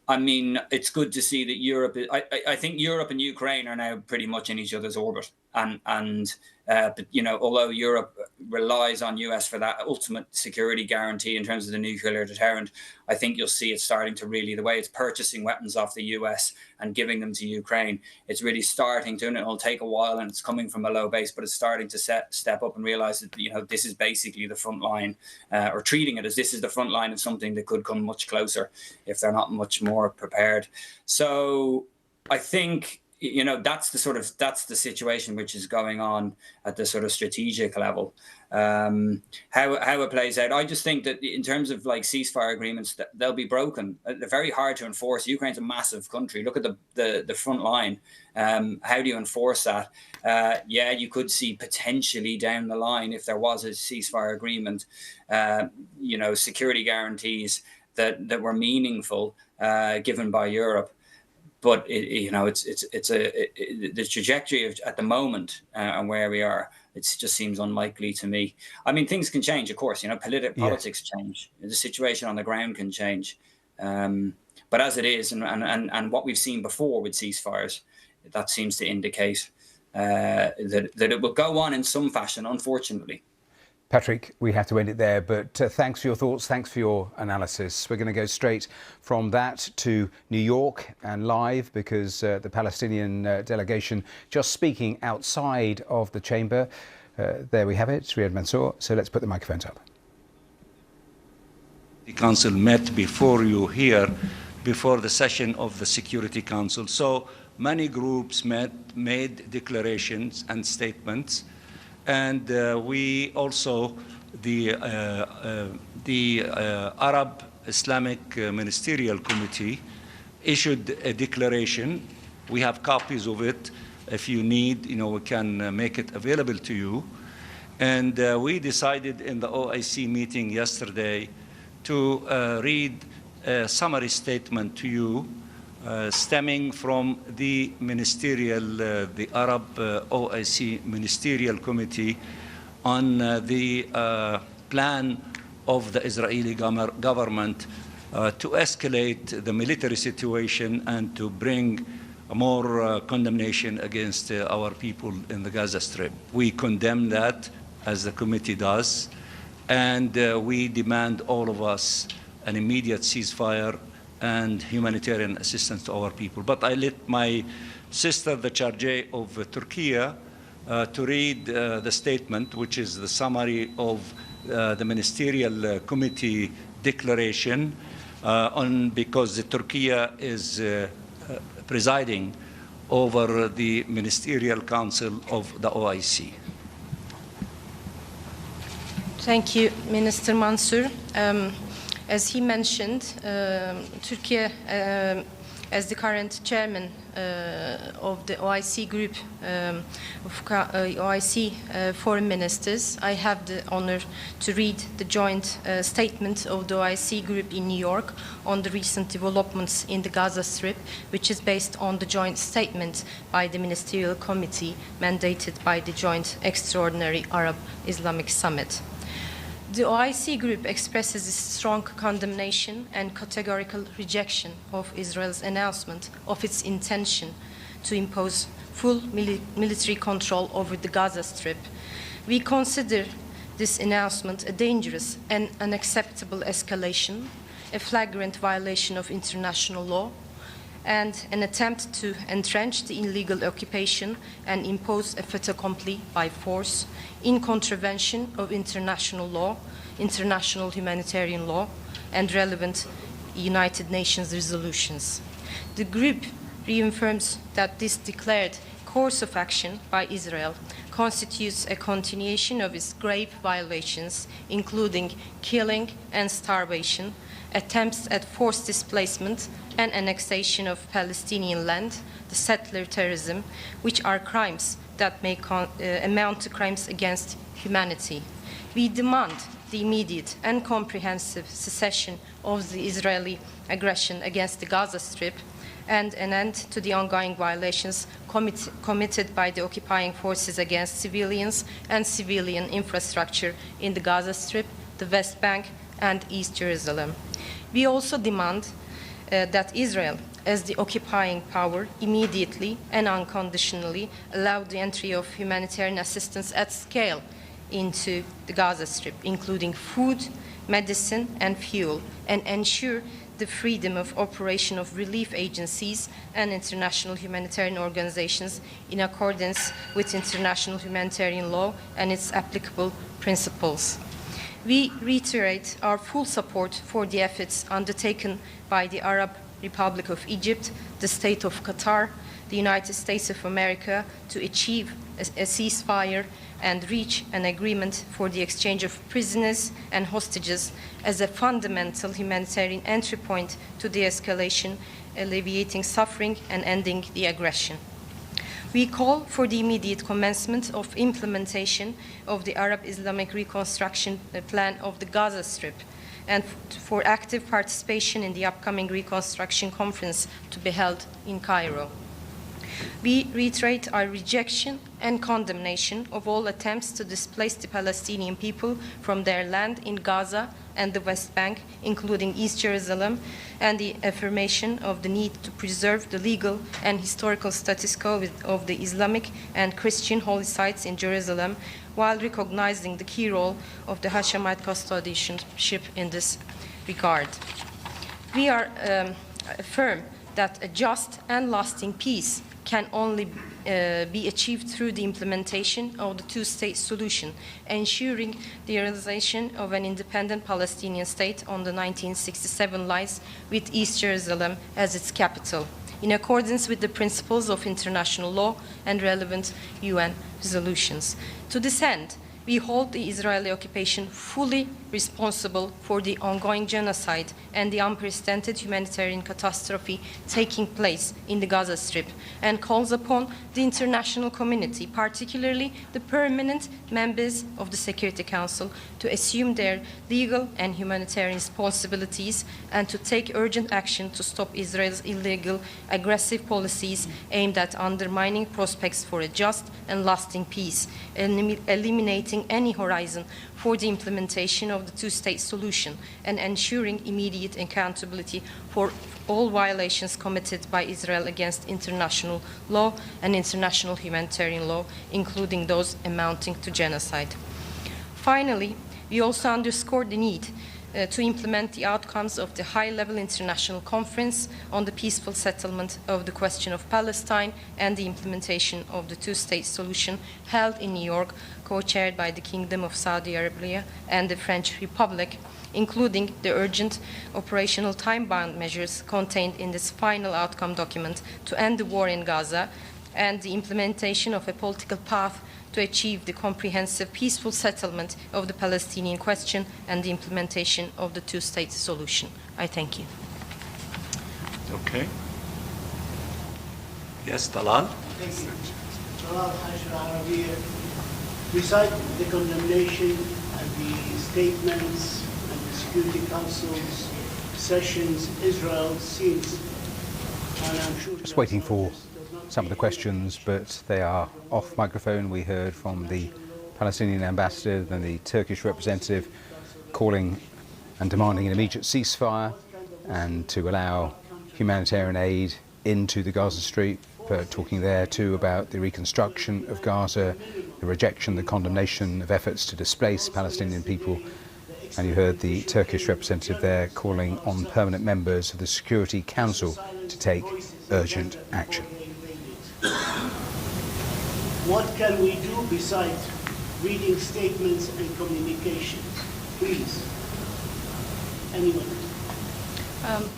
I mean, it's good to see that Europe. I think Europe and Ukraine are now pretty much in each other's orbit, but you know, although Europe relies on US for that ultimate security guarantee in terms of the nuclear deterrent, I think you'll see it starting to really, the way it's purchasing weapons off the US and giving them to Ukraine, it's really starting to, and it'll take a while, and it's coming from a low base, but it's starting to step up and realize that, you know, this is basically the front line, or treating it as this is the front line of something that could come much closer if they're not much more prepared. So I think, you know, that's the situation which is going on at the sort of strategic level. How it plays out, I just think that in terms of like ceasefire agreements, that they'll be broken. They're very hard to enforce. Ukraine's a massive country. Look at the front line. How do you enforce that? Yeah, you could see potentially down the line, if there was a ceasefire agreement, you know, security guarantees that were meaningful, given by Europe. But you know, the trajectory at the moment and where we are, it just seems unlikely to me. I mean, things can change, of course. You know, politics change. The situation on the ground can change. But as it is, and what we've seen before with ceasefires, that seems to indicate that it will go on in some fashion, unfortunately. Patrick, we have to end it there, but thanks for your thoughts, thanks for your analysis. We're going to go straight from that to New York and live, because the Palestinian delegation just speaking outside of the chamber. There we have it, Riyad Mansour. So let's put the microphones up. The Council met before you here before the session of the Security Council. So many groups made declarations and statements, and we also, the Arab Islamic Ministerial Committee issued a declaration. We have copies of it. If you need, we can make it available to you. And we decided in the OIC meeting yesterday to read a summary statement to you stemming from the the Arab OIC Ministerial Committee on the plan of the Israeli government to escalate the military situation and to bring more condemnation against our people in the Gaza Strip. We condemn that, as the committee does, and we demand, all of us, an immediate ceasefire and humanitarian assistance to our people. But I let my sister, the Chargé of Turkey, to read the statement, which is the summary of the Ministerial Committee declaration, because Turkey is presiding over the Ministerial Council of the OIC. Thank you, Minister Mansour. As he mentioned, Turkey, as the current chairman of the OIC group of OIC foreign ministers, I have the honor to read the joint statement of the OIC group in New York on the recent developments in the Gaza Strip, which is based on the joint statement by the Ministerial Committee mandated by the Joint Extraordinary Arab Islamic Summit. The OIC group expresses its strong condemnation and categorical rejection of Israel's announcement of its intention to impose full military control over the Gaza Strip. We consider this announcement a dangerous and unacceptable escalation, a flagrant violation of international law, and an attempt to entrench the illegal occupation and impose a fait accompli by force in contravention of international law, international humanitarian law, and relevant United Nations resolutions. The group reaffirms that this declared course of action by Israel constitutes a continuation of its grave violations, including killing and starvation, attempts at forced displacement and annexation of Palestinian land, the settler terrorism, which are crimes that may amount to crimes against humanity. We demand the immediate and comprehensive cessation of the Israeli aggression against the Gaza Strip and an end to the ongoing violations committed by the occupying forces against civilians and civilian infrastructure in the Gaza Strip, the West Bank, and East Jerusalem. We also demand that Israel, as the occupying power, immediately and unconditionally allow the entry of humanitarian assistance at scale into the Gaza Strip, including food, medicine, and fuel, and ensure the freedom of operation of relief agencies and international humanitarian organizations in accordance with international humanitarian law and its applicable principles. We reiterate our full support for the efforts undertaken by the Arab Republic of Egypt, the State of Qatar, the United States of America to achieve a ceasefire and reach an agreement for the exchange of prisoners and hostages as a fundamental humanitarian entry point to de-escalation, alleviating suffering and ending the aggression. We call for the immediate commencement of implementation of the Arab Islamic Reconstruction Plan of the Gaza Strip and for active participation in the upcoming Reconstruction Conference to be held in Cairo. We reiterate our rejection and condemnation of all attempts to displace the Palestinian people from their land in Gaza and the West Bank, including East Jerusalem, and the affirmation of the need to preserve the legal and historical status quo of the Islamic and Christian holy sites in Jerusalem, while recognizing the key role of the Hashemite custodianship in this regard. We are affirm that a just and lasting peace can only be achieved through the implementation of the two-state solution, ensuring the realization of an independent Palestinian state on the 1967 lines with East Jerusalem as its capital, in accordance with the principles of international law and relevant UN resolutions. To this end, we hold the Israeli occupation fully responsible for the ongoing genocide and the unprecedented humanitarian catastrophe taking place in the Gaza Strip, and calls upon the international community, particularly the permanent members of the Security Council, to assume their legal and humanitarian responsibilities and to take urgent action to stop Israel's illegal, aggressive policies aimed at undermining prospects for a just and lasting peace, and eliminating any horizon for the implementation of the two-state solution, and ensuring immediate accountability for all violations committed by Israel against international law and international humanitarian law, including those amounting to genocide. Finally, we also underscore the need to implement the outcomes of the high-level international conference on the peaceful settlement of the question of Palestine and the implementation of the two-state solution held in New York, co-chaired by the Kingdom of Saudi Arabia and the French Republic, including the urgent operational time-bound measures contained in this final outcome document to end the war in Gaza, and the implementation of a political path to achieve the comprehensive peaceful settlement of the Palestinian question and the implementation of the two-state solution. I thank you. Okay. Yes, Talal. Thank you. Talal Hashir Arabiya. Beside the condemnation and the statements and the Security Council's sessions, Israel seems, and I'm sure Just waiting for some of the questions, but they are off microphone. We heard from the Palestinian ambassador and the Turkish representative calling and demanding an immediate ceasefire and to allow humanitarian aid into the Gaza Strip, talking there too about the reconstruction of Gaza, the rejection, the condemnation of efforts to displace Palestinian people. And you heard the Turkish representative there calling on permanent members of the Security Council to take urgent action. What can we do besides reading statements and communications? Please, anyone.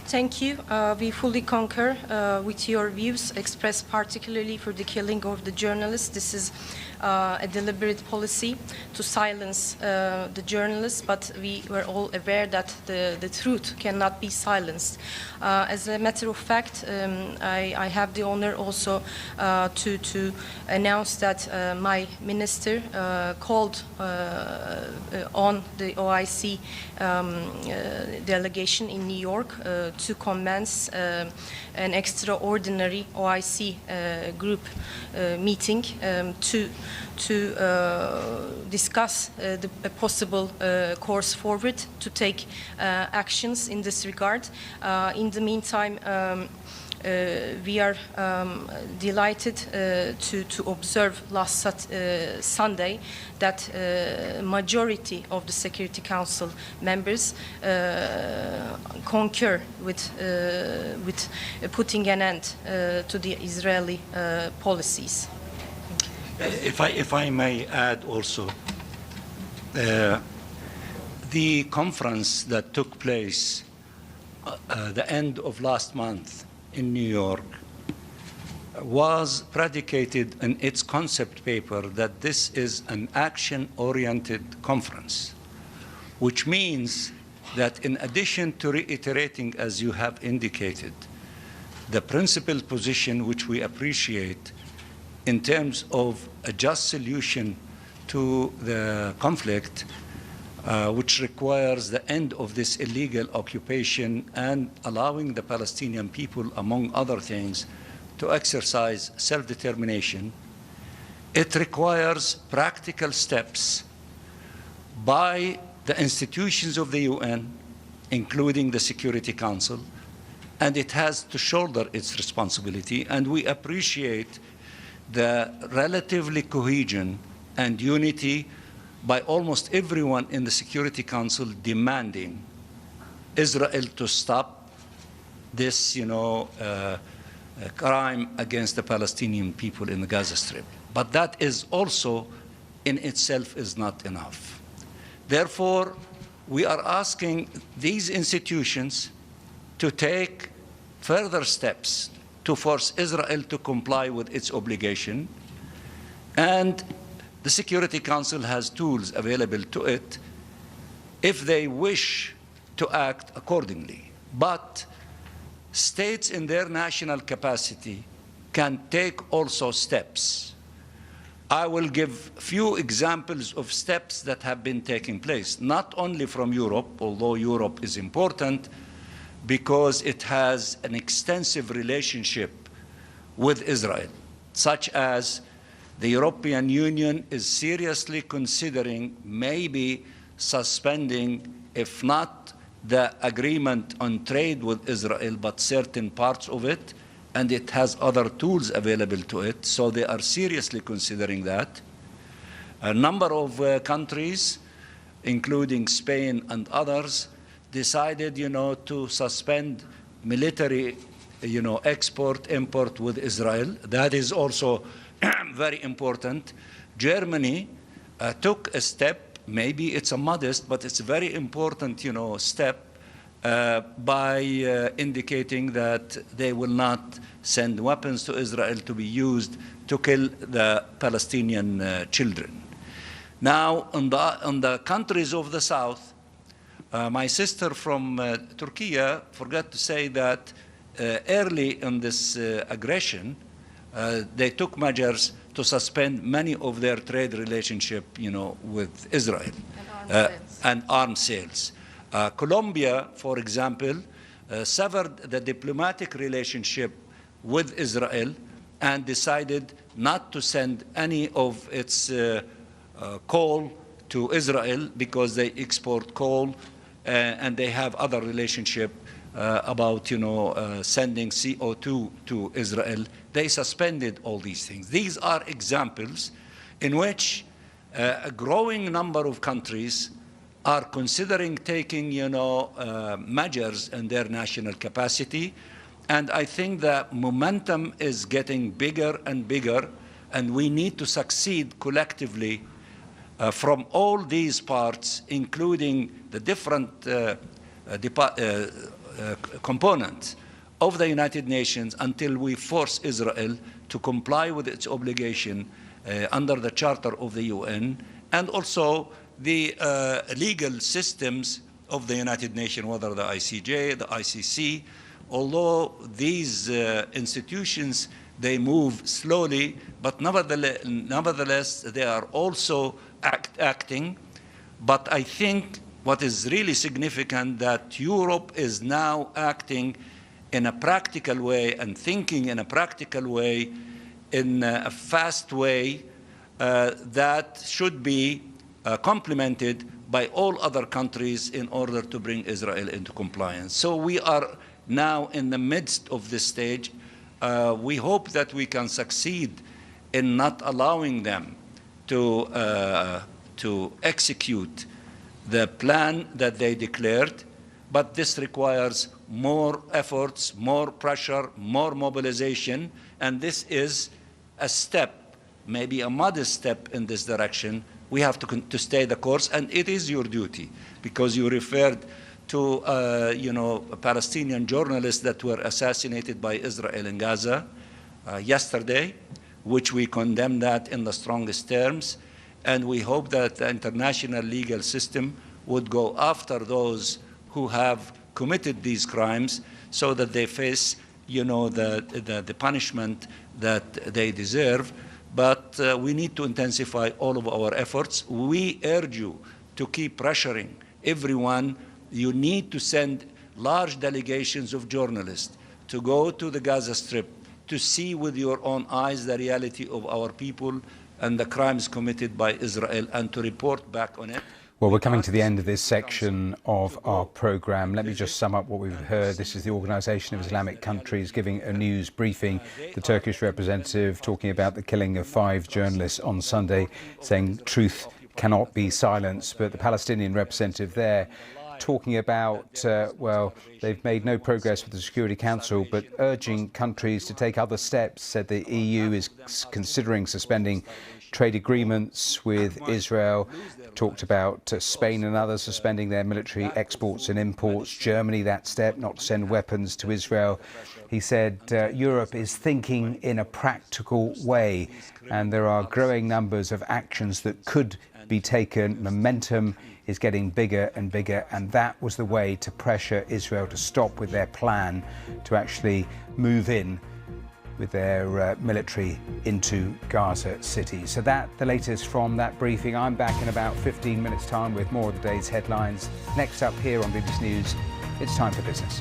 Thank you. We fully concur with your views expressed, particularly for the killing of the journalists. This is a deliberate policy to silence the journalists, but we were all aware that the truth cannot be silenced. As a matter of fact, I have the honor also to announce that my minister called on the OIC delegation in New York to commence an extraordinary OIC group meeting to discuss the possible course forward to take actions in this regard. In the meantime, we are delighted to observe last Sunday that majority of the Security Council members concur with putting an end to the Israeli policies. If I may add also, the conference that took place the end of last month in New York was predicated in its concept paper that this is an action-oriented conference, which means that in addition to reiterating, as you have indicated, the principled position which we appreciate in terms of a just solution to the conflict, which requires the end of this illegal occupation and allowing the Palestinian people, among other things, to exercise self-determination, it requires practical steps by the institutions of the UN, including the Security Council, and it has to shoulder its responsibility. And we appreciate the relatively cohesion and unity by almost everyone in the Security Council demanding Israel to stop this, crime against the Palestinian people in the Gaza Strip. But that is also in itself is not enough. Therefore, we are asking these institutions to take further steps to force Israel to comply with its obligation. And the Security Council has tools available to it if they wish to act accordingly. But states in their national capacity can take also steps. I will give few examples of steps that have been taking place, not only from Europe, although Europe is important because it has an extensive relationship with Israel, such as the European Union is seriously considering maybe suspending, if not the agreement on trade with Israel, but certain parts of it, and it has other tools available to it, so they are seriously considering that. A number of countries, including Spain and others, decided, to suspend military, export, import with Israel. That is also very important. Germany took a step, maybe it's a modest, but it's a very important, step, by indicating that they will not send weapons to Israel to be used to kill the Palestinian children. Now, on the countries of the south, my sister from Turkey forgot to say that early in this aggression, they took measures to suspend many of their trade relationship, with Israel and arms sales. Colombia, for example, severed the diplomatic relationship with Israel and decided not to send any of its coal to Israel because they export coal and they have other relationship about sending CO2 to Israel. They suspended all these things. These are examples in which a growing number of countries are considering taking measures in their national capacity, and I think the momentum is getting bigger and bigger, and we need to succeed collectively from all these parts, including the different components of the United Nations, until we force Israel to comply with its obligation under the Charter of the UN, and also the legal systems of the United Nations, whether the ICJ, the ICC. Although these institutions, they move slowly, but nevertheless they are also acting. But I think what is really significant that Europe is now acting in a practical way and thinking in a practical way, in a fast way that should be complemented by all other countries in order to bring Israel into compliance. So we are now in the midst of this stage. We hope that we can succeed in not allowing them to execute the plan that they declared, but this requires more efforts, more pressure, more mobilization, and this is a step, maybe a modest step in this direction. We have to stay the course, and it is your duty, because you referred to Palestinian journalists that were assassinated by Israel in Gaza yesterday, which we condemn that in the strongest terms, and we hope that the international legal system would go after those who have committed these crimes so that they face the punishment that they deserve. But we need to intensify all of our efforts. We urge you to keep pressuring everyone. You need to send large delegations of journalists to go to the Gaza Strip to see with your own eyes the reality of our people and the crimes committed by Israel, and to report back on it. Well, we're coming to the end of this section of our programme. Let me just sum up what we've heard. This is the Organisation of Islamic Countries giving a news briefing. The Turkish representative talking about the killing of 5 journalists on Sunday, saying truth cannot be silenced. But the Palestinian representative there talking about, well, they've made no progress with the Security Council, but urging countries to take other steps. Said the EU is considering suspending trade agreements with Israel. Talked about Spain and others suspending their military exports and imports. Germany, that step, not to send weapons to Israel. He said Europe is thinking in a practical way, and there are growing numbers of actions that could be taken. Momentum is getting bigger and bigger, and that was the way to pressure Israel to stop with their plan to actually move in with their military into Gaza City. So that, the latest from that briefing. I'm back in about 15 minutes' time with more of the day's headlines. Next up here on BBC News, it's time for business.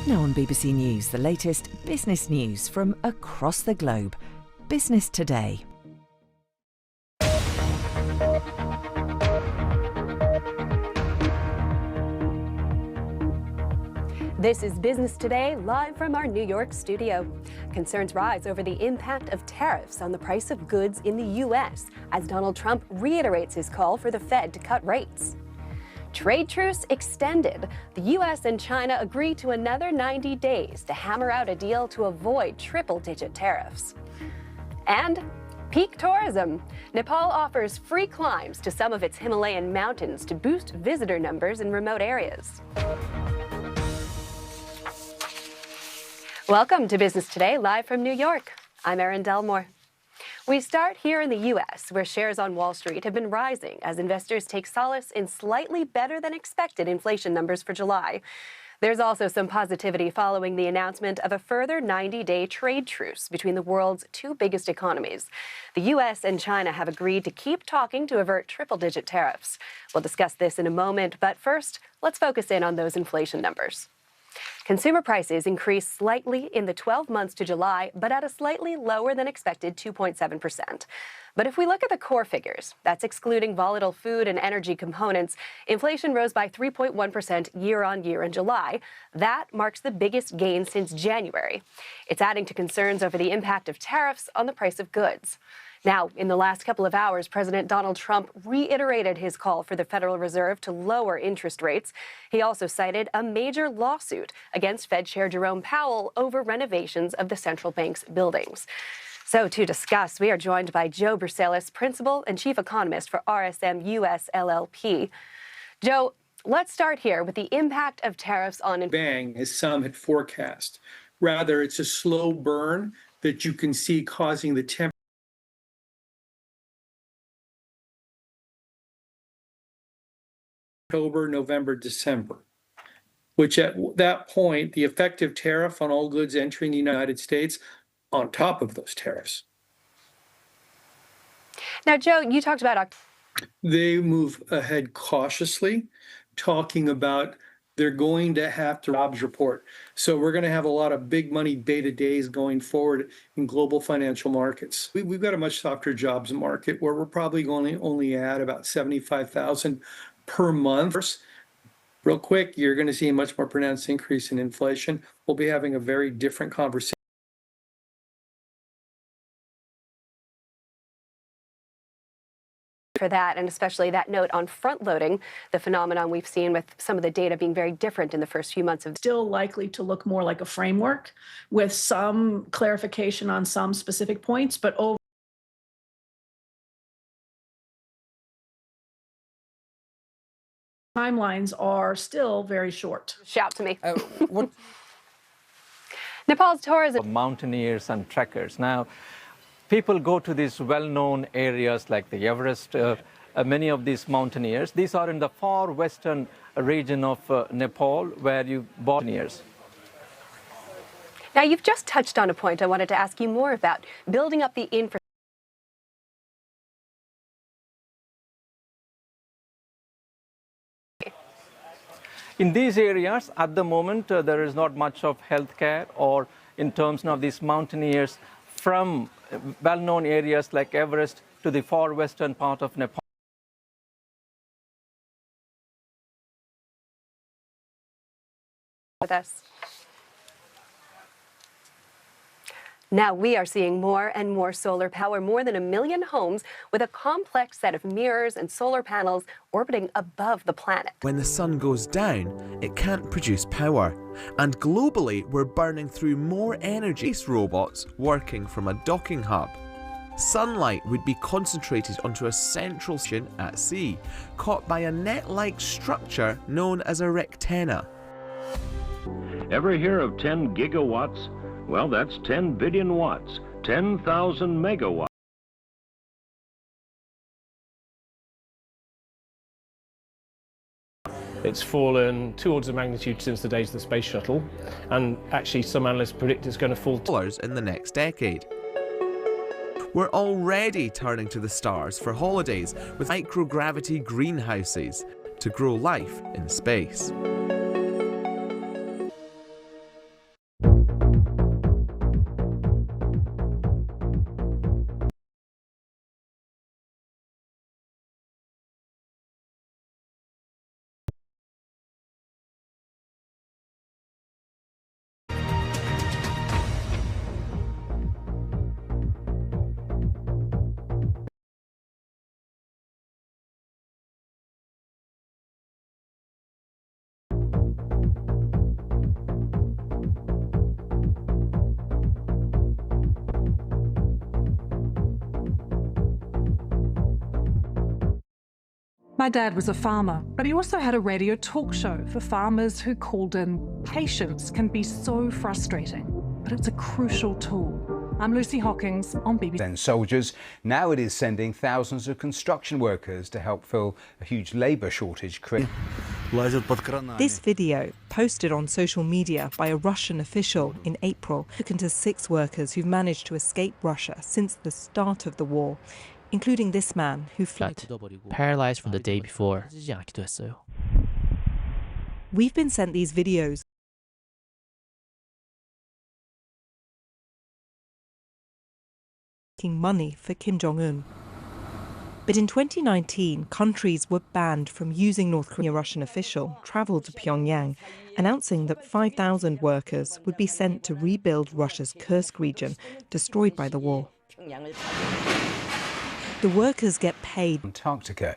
Now on BBC News, the latest business news from across the globe. Business Today. This is Business Today, live from our New York studio. Concerns rise over the impact of tariffs on the price of goods in the U.S. as Donald Trump reiterates his call for the Fed to cut rates. Trade truce extended. The U.S. and China agree to another 90 days to hammer out a deal to avoid triple-digit tariffs. And peak tourism. Nepal offers free climbs to some of its Himalayan mountains to boost visitor numbers in remote areas. Welcome to Business Today, live from New York. I'm Erin Delmore. We start here in the U.S., where shares on Wall Street have been rising as investors take solace in slightly better than expected inflation numbers for July. There's also some positivity following the announcement of a further 90-day trade truce between the world's two biggest economies. The U.S. and China have agreed to keep talking to avert triple-digit tariffs. We'll discuss this in a moment, but first, let's focus in on those inflation numbers. Consumer prices increased slightly in the 12 months to July, but at a slightly lower than expected 2.7%. But if we look at the core figures, that's excluding volatile food and energy components, inflation rose by 3.1% year on year in July. That marks the biggest gain since January. It's adding to concerns over the impact of tariffs on the price of goods. Now, in the last couple of hours, President Donald Trump reiterated his call for the Federal Reserve to lower interest rates. He also cited a major lawsuit against Fed Chair Jerome Powell over renovations of the central bank's buildings. So to discuss, we are joined by Joe Bersalis, Principal and Chief Economist for RSM US LLP. Joe, let's start here with the impact of tariffs on... Bang, as some had forecast. Rather, it's a slow burn that you can see causing the temperature October, November, December, which at that point, the effective tariff on all goods entering the United States on top of those tariffs. Now, Joe, you talked about... They move ahead cautiously, talking about they're going to have to jobs report. So we're going to have a lot of big money beta days going forward in global financial markets. We've got a much softer jobs market where we're probably going to only add about 75,000 per month. Real quick, you're going to see a much more pronounced increase in inflation. We'll be having a very different conversation. For that, and especially that note on front-loading, the phenomenon we've seen with some of the data being very different in the first few months of... Still likely to look more like a framework with some clarification on some specific points, but over timelines are still very short. Shout to me. Nepal's tourism... Mountaineers and trekkers. Now, people go to these well-known areas like the Everest, many of these mountaineers. These are in the far western region of Nepal, where you mountaineers. Now, you've just touched on a point I wanted to ask you more about, building up the infrastructure. In these areas, at the moment, there is not much of healthcare, or in terms of these mountaineers from well-known areas like Everest to the far western part of Nepal. With us. Now we are seeing more and more solar power, more than 1 million homes with a complex set of mirrors and solar panels orbiting above the planet. When the sun goes down, it can't produce power. And globally, we're burning through more energy. Space robots working from a docking hub. Sunlight would be concentrated onto a central station at sea, caught by a net-like structure known as a rectenna. Ever hear of 10 gigawatts? Well, that's 10 billion watts, 10,000 megawatts. It's fallen 2 orders of magnitude since the days of the space shuttle, and actually some analysts predict it's going to fall in the next decade. We're already turning to the stars for holidays with microgravity greenhouses to grow life in space. My dad was a farmer, but he also had a radio talk show for farmers who called in. Patience can be so frustrating, but it's a crucial tool. I'm Lucy Hockings on BBC. Then soldiers. Now it is sending thousands of construction workers to help fill a huge labour shortage. This video, posted on social media by a Russian official in April, took into 6 workers who've managed to escape Russia since the start of the war, including this man who fled. Paralyzed from the day before. We've been sent these videos. Making money for Kim Jong-un. But in 2019, countries were banned from using North Korea. A Russian official travelled to Pyongyang, announcing that 5,000 workers would be sent to rebuild Russia's Kursk region, destroyed by the war. The workers get paid. Antarctica.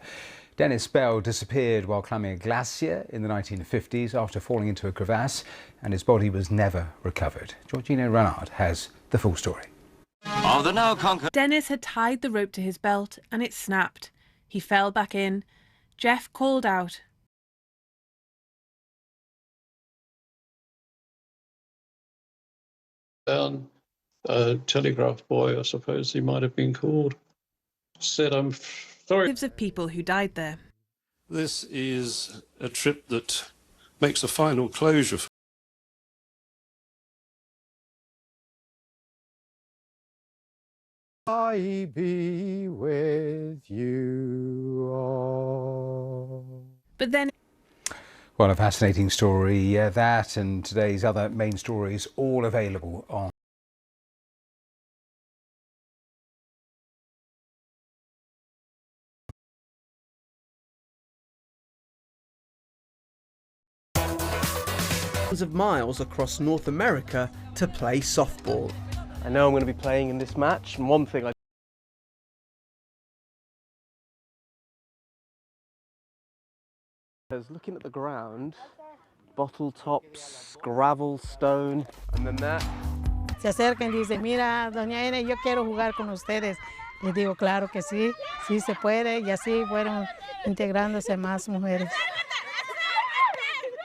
Dennis Bell disappeared while climbing a glacier in the 1950s after falling into a crevasse, and his body was never recovered. Georgina Renard has the full story. Of the now conquered. Dennis had tied the rope to his belt and it snapped. He fell back in. Jeff called out. Down a telegraph boy, I suppose he might have been called, said, "I'm sorry." Of people who died there. This is a trip that makes a final closure. I be with you all. But then. Well, a fascinating story, that and today's other main stories all available on of miles across North America to play softball. I know I'm going to be playing in this match, and one thing I was looking at the ground, bottle tops, gravel, stone, and then that. Se acercan y dicen, mira, doña Ene, yo quiero jugar con ustedes. Les digo, claro que sí, sí se puede, y así fueron integrándose más mujeres.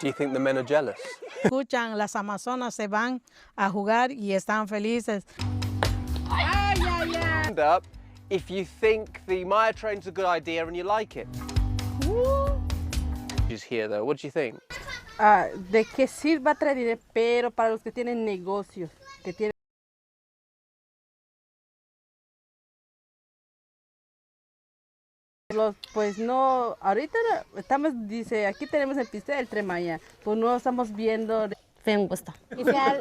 Do you think the men are jealous? Escuchan, las amazonas se van a jugar y están felices. Stand up if you think the Maya train's a good idea and you like it. She's here though. What do you think? De qué sirva traer dinero, pero para los que tienen negocios, que tienen. Pues no, ahorita estamos, dice, aquí tenemos el piste del Tren Maya, pues no estamos viendo. Fue un gusto.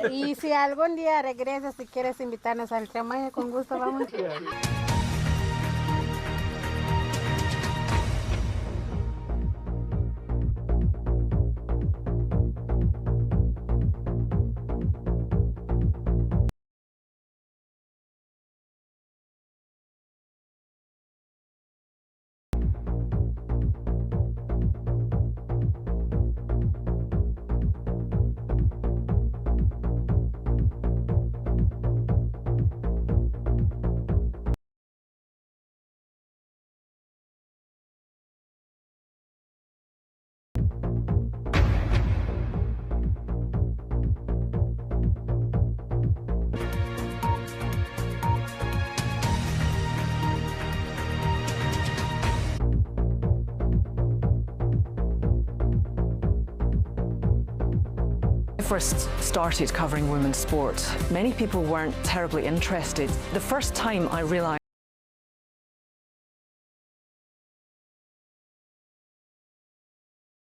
Y si algún día regresas, si quieres invitarnos al Tren Maya, con gusto vamos. First started covering women's sport, many people weren't terribly interested. The first time I realised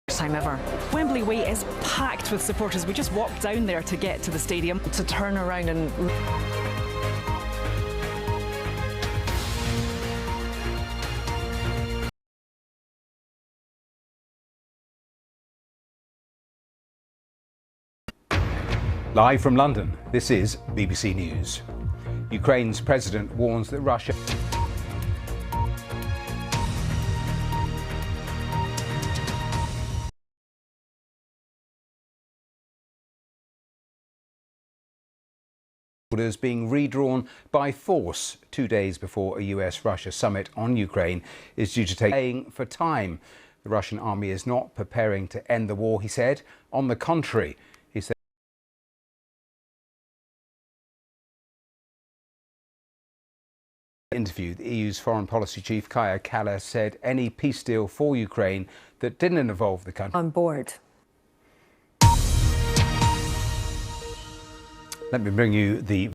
time ever. Wembley Way is packed with supporters. We just walked down there to get to the stadium to turn around and Live from London, this is BBC News. Ukraine's president warns that Russia Borders being redrawn by force 2 days before a US-Russia summit on Ukraine is due to take for time. The Russian army is not preparing to end the war, he said. On the contrary, he said interview, the EU's foreign policy chief Kaja Kallas said any peace deal for Ukraine that didn't involve the country on board. Let me bring you the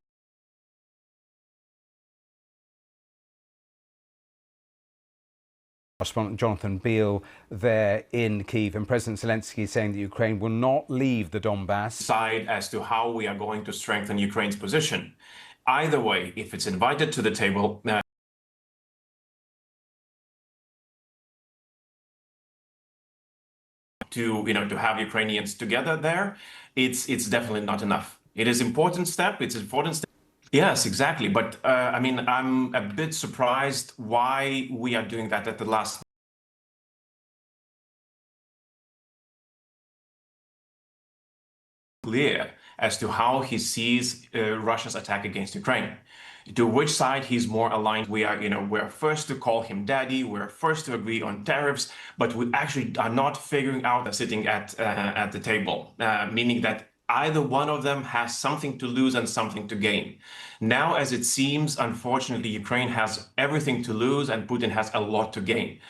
correspondent Jonathan Beale there in Kyiv, and President Zelensky is saying that Ukraine will not leave the Donbass. Decide as to how we are going to strengthen Ukraine's position. Either way, if it's invited to the table, to have Ukrainians together there, it's definitely not enough. It is important step. It's an important step. Yes, exactly. But I mean, I'm a bit surprised why we are doing that at the last. Clear as to how he sees Russia's attack against Ukraine, to which side he's more aligned. We're first to call him daddy. We're first to agree on tariffs, but we actually are not figuring out sitting at the table, meaning that either one of them has something to lose and something to gain. Now, as it seems, unfortunately, Ukraine has everything to lose and Putin has a lot to gain.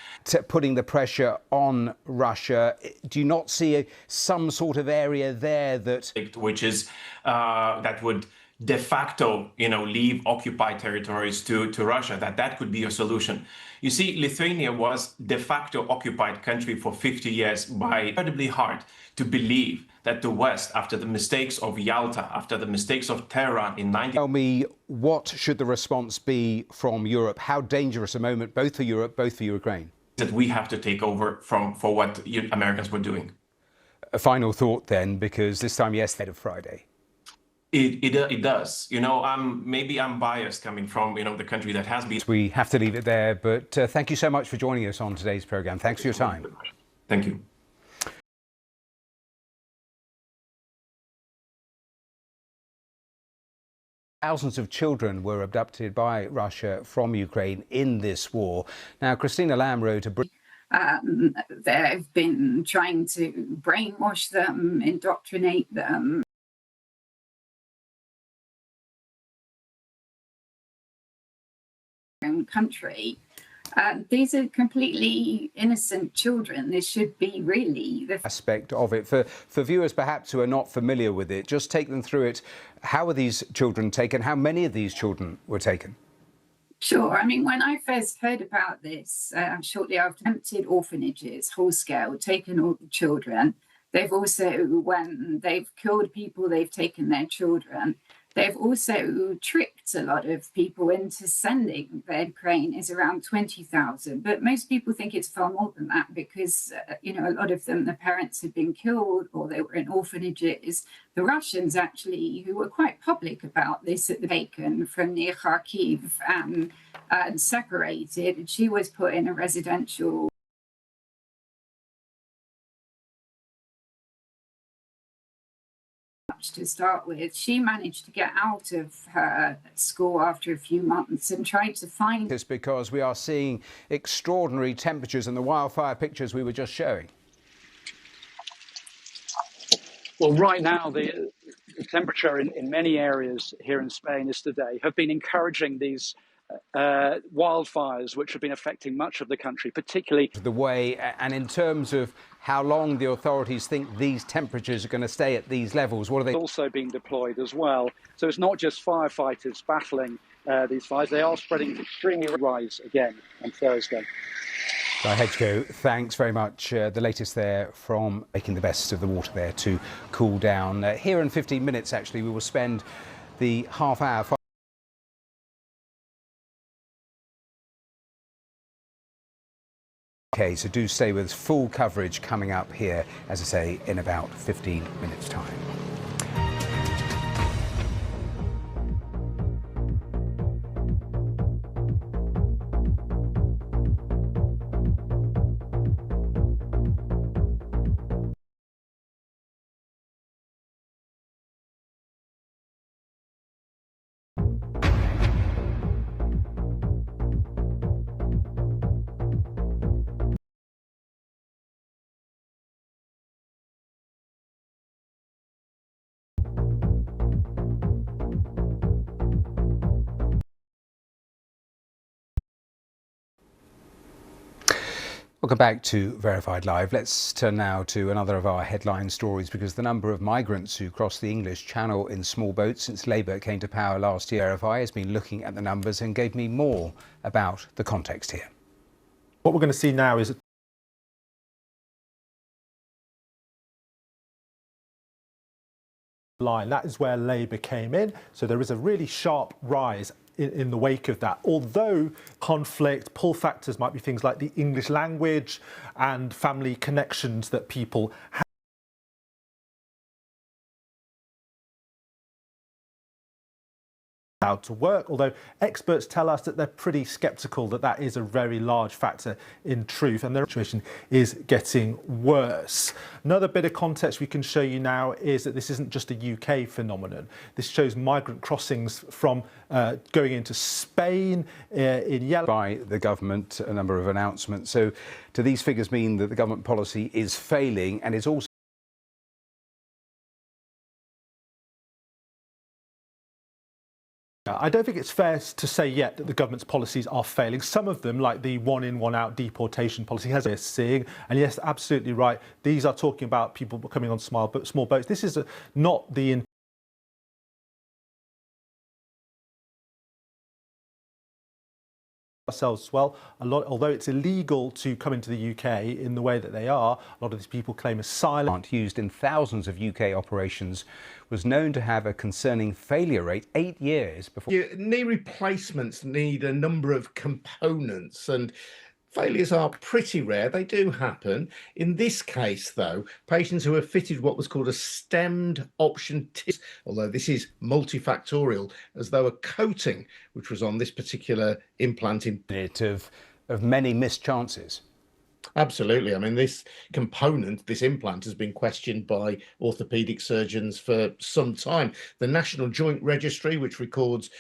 Putting the pressure on Russia, do you not see some sort of area there that... Which is, that would de facto, leave occupied territories to Russia, that could be a solution. You see, Lithuania was de facto occupied country for 50 years by incredibly hard to believe that the West, after the mistakes of Yalta, after the mistakes of Tehran in 19... Tell me, what should the response be from Europe? How dangerous a moment, both for Europe, both for Ukraine? That we have to take over for what Americans were doing. A final thought then, because this time, yes, ahead of Friday. It does. Maybe I'm biased coming from, the country that has been... We have to leave it there, but thank you so much for joining us on today's programme. Thanks for your time. Thank you. Thousands of children were abducted by Russia from Ukraine in this war. Now, Christina Lamb wrote a... They've been trying to brainwash them, indoctrinate them. Own country. These are completely innocent children. This should be really the aspect of it. For viewers perhaps who are not familiar with it, just take them through it. How were these children taken? How many of these children were taken? Sure. I mean, when I first heard about this, shortly after, emptied orphanages, whole scale, taken all the children. They've also, when they've killed people, they've taken their children. They've also tricked a lot of people into sending. The Ukraine is around 20,000, but most people think it's far more than that because, a lot of them, the parents had been killed or they were in orphanages. The Russians actually, who were quite public about this, at the taken from near Kharkiv and separated. She was put in a residential to start with. She managed to get out of her school after a few months and tried to find... It's because we are seeing extraordinary temperatures in the wildfire pictures we were just showing. Well, right now, the temperature in many areas here in Spain is today have been encouraging these wildfires which have been affecting much of the country, particularly the way, and in terms of how long the authorities think these temperatures are going to stay at these levels, what are they also being deployed as well? So it's not just firefighters battling these fires, they are spreading extremely rise again on Thursday. Guy Hedgecoe, thanks very much. The latest there from making the best of the water there to cool down. Here in 15 minutes, actually, we will spend the half hour. Okay, so do stay with us. Full coverage coming up here, as I say, in about 15 minutes' time. Welcome back to Verified Live. Let's turn now to another of our headline stories, because the number of migrants who cross the English Channel in small boats since Labour came to power last year. Verify has been looking at the numbers and gave me more about the context here. What we're going to see now is line. That is where Labour came in. So there is a really sharp rise in the wake of that. Although conflict, pull factors might be things like the English language and family connections that people have. Allowed to work, although experts tell us that they're pretty sceptical that that is a very large factor in truth, and their situation is getting worse. Another bit of context we can show you now is that this isn't just a UK phenomenon. This shows migrant crossings from going into Spain in yellow. By the government, a number of announcements. So do these figures mean that the government policy is failing, and is also I don't think it's fair to say yet that the government's policies are failing. Some of them, like the one in, one out deportation policy, has been seeing. And yes, absolutely right. These are talking about people coming on small boats. This is not the ourselves as well. Although it's illegal to come into the UK in the way that they are, a lot of these people claim asylum. Used in thousands of UK operations, was known to have a concerning failure rate 8 years before. Knee replacements need a number of components, and failures are pretty rare. They do happen. In this case, though, patients who have fitted what was called a stemmed option tissue, although this is multifactorial, as though a coating which was on this particular implant in it of many missed chances. Absolutely. I mean, this component, this implant, has been questioned by orthopaedic surgeons for some time. The National Joint Registry, which records,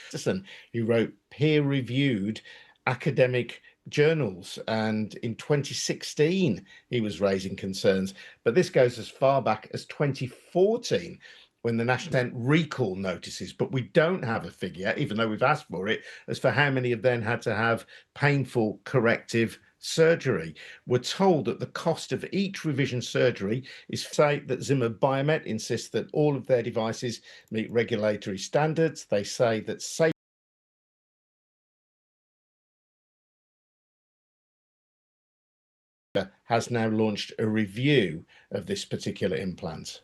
who wrote peer-reviewed academic journals, and in 2016 he was raising concerns, but this goes as far back as 2014 when the National sent recall notices. But we don't have a figure, even though we've asked for it, as for how many have then had to have painful corrective surgery. We're told that the cost of each revision surgery is, say that Zimmer Biomet insists that all of their devices meet regulatory standards. They say that has now launched a review of this particular implant.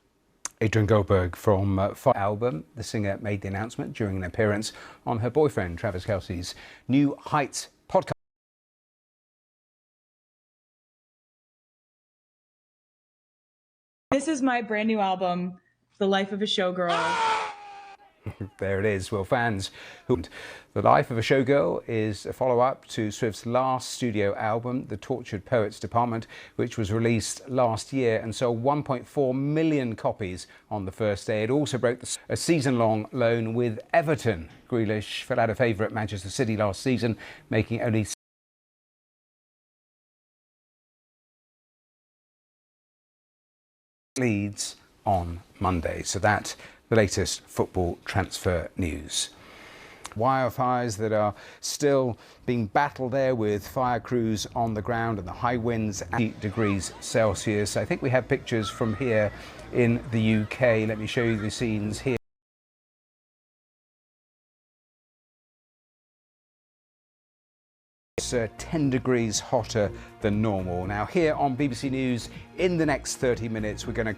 Adrian Goldberg from album. The singer made the announcement during an appearance on her boyfriend Travis Kelce's New Heights podcast. This is my brand new album, The Life of a Showgirl. There it is. Well, fans who... The Life of a Showgirl is a follow-up to Swift's last studio album, The Tortured Poets Department, which was released last year and sold 1.4 million copies on the first day. It also broke a season-long loan with Everton. Grealish fell out of favour at Manchester City last season, making only Leeds on Monday. So that's the latest football transfer news. Wildfires that are still being battled there with fire crews on the ground and the high winds at 8 degrees Celsius. I think we have pictures from here in the UK. Let me show you the scenes here. It's 10 degrees hotter than normal. Now here on BBC News, in the next 30 minutes, we're going to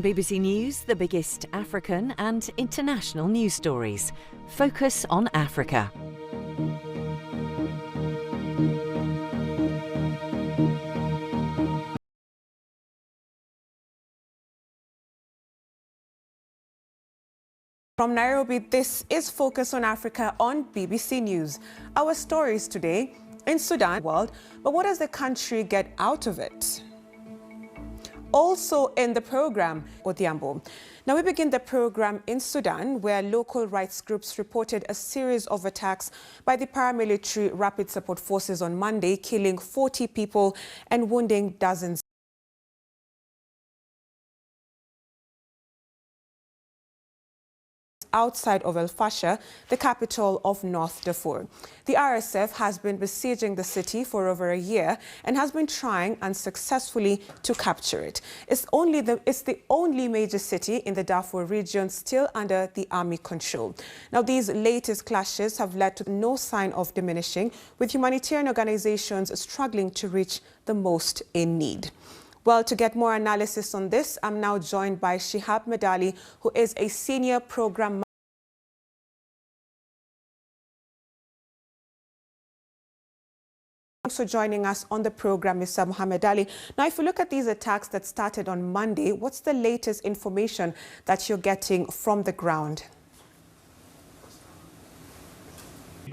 BBC News, the biggest African and international news stories. Focus on Africa. From Nairobi, this is Focus on Africa on BBC News. Our stories today: in Sudan, world, but what does the country get out of it? Also in the program, Odhiambo. Now we begin the program in Sudan, where local rights groups reported a series of attacks by the paramilitary Rapid Support Forces on Monday, killing 40 people and wounding dozens. Outside of El Fasher, the capital of North Darfur. The RSF has been besieging the city for over a year and has been trying unsuccessfully to capture it. It's the only major city in the Darfur region still under the army control. Now, these latest clashes have led to no sign of diminishing, with humanitarian organizations struggling to reach the most in need. Well, to get more analysis on this, I'm now joined by Shihab Medali, who is a senior program Thanks for joining us on the program, Mr. Mohammed Ali. Now, if you look at these attacks that started on Monday, what's the latest information that you're getting from the ground?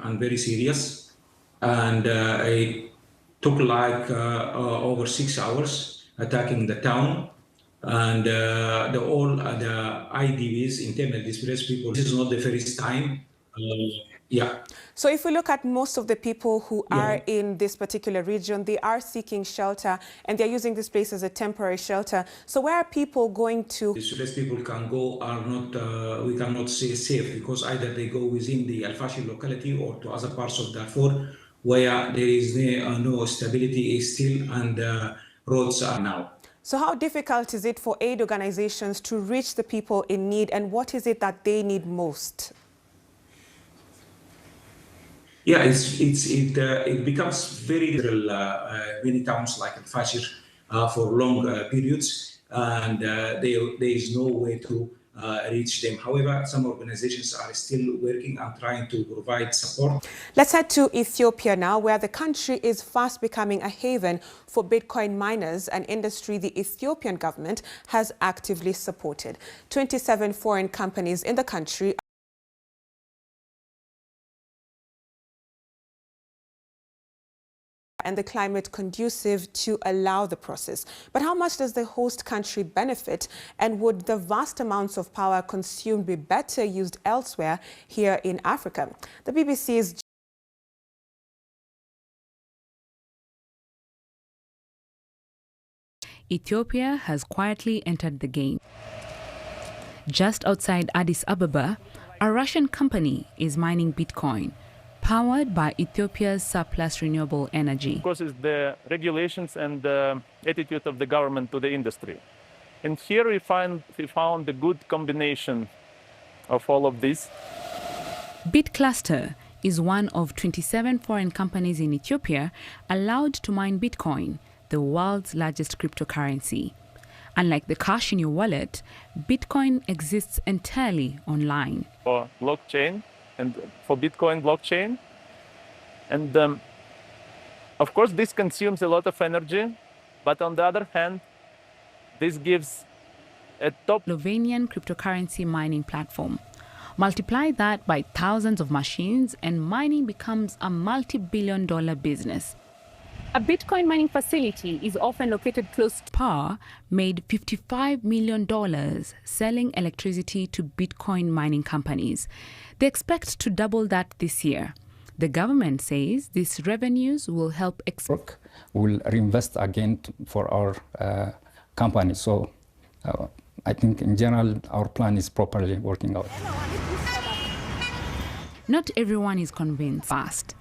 And very serious, and it took like over 6 hours attacking the town, and all the IDPs, internal displaced people. This is not the first time. So if we look at most of the people who are in this particular region, they are seeking shelter and they're using this place as a temporary shelter. So where are people going to? Displaced people can go are not, we cannot say safe, because either they go within the Al Fasher locality or to other parts of Darfur where there is no stability still, and roads are now. So how difficult is it for aid organizations to reach the people in need, and what is it that they need most? Yeah, it becomes very difficult many towns like Al Fasher for long periods, and there is no way to reach them. However, some organizations are still working and trying to provide support. Let's head to Ethiopia now, where the country is fast becoming a haven for Bitcoin miners, an industry the Ethiopian government has actively supported. 27 foreign companies in the country and the climate conducive to allow the process. But how much does the host country benefit, and would the vast amounts of power consumed be better used elsewhere here in Africa? The BBC's Ethiopia has quietly entered the game. Just outside Addis Ababa, a Russian company is mining Bitcoin, powered by Ethiopia's surplus renewable energy. Of course, it's the regulations and the attitude of the government to the industry. And here we found a good combination of all of this. BitCluster is one of 27 foreign companies in Ethiopia allowed to mine Bitcoin, the world's largest cryptocurrency. Unlike the cash in your wallet, Bitcoin exists entirely online. For blockchain, and for Bitcoin blockchain. And of course, this consumes a lot of energy, but on the other hand, this gives a top Slovenian cryptocurrency mining platform. Multiply that by thousands of machines and mining becomes a multi-billion-dollar business. A Bitcoin mining facility is often located close to Power made $55 million selling electricity to Bitcoin mining companies. They expect to double that this year. The government says these revenues will help we'll reinvest again for our company. So I think in general, our plan is properly working out. Not everyone is convinced fast.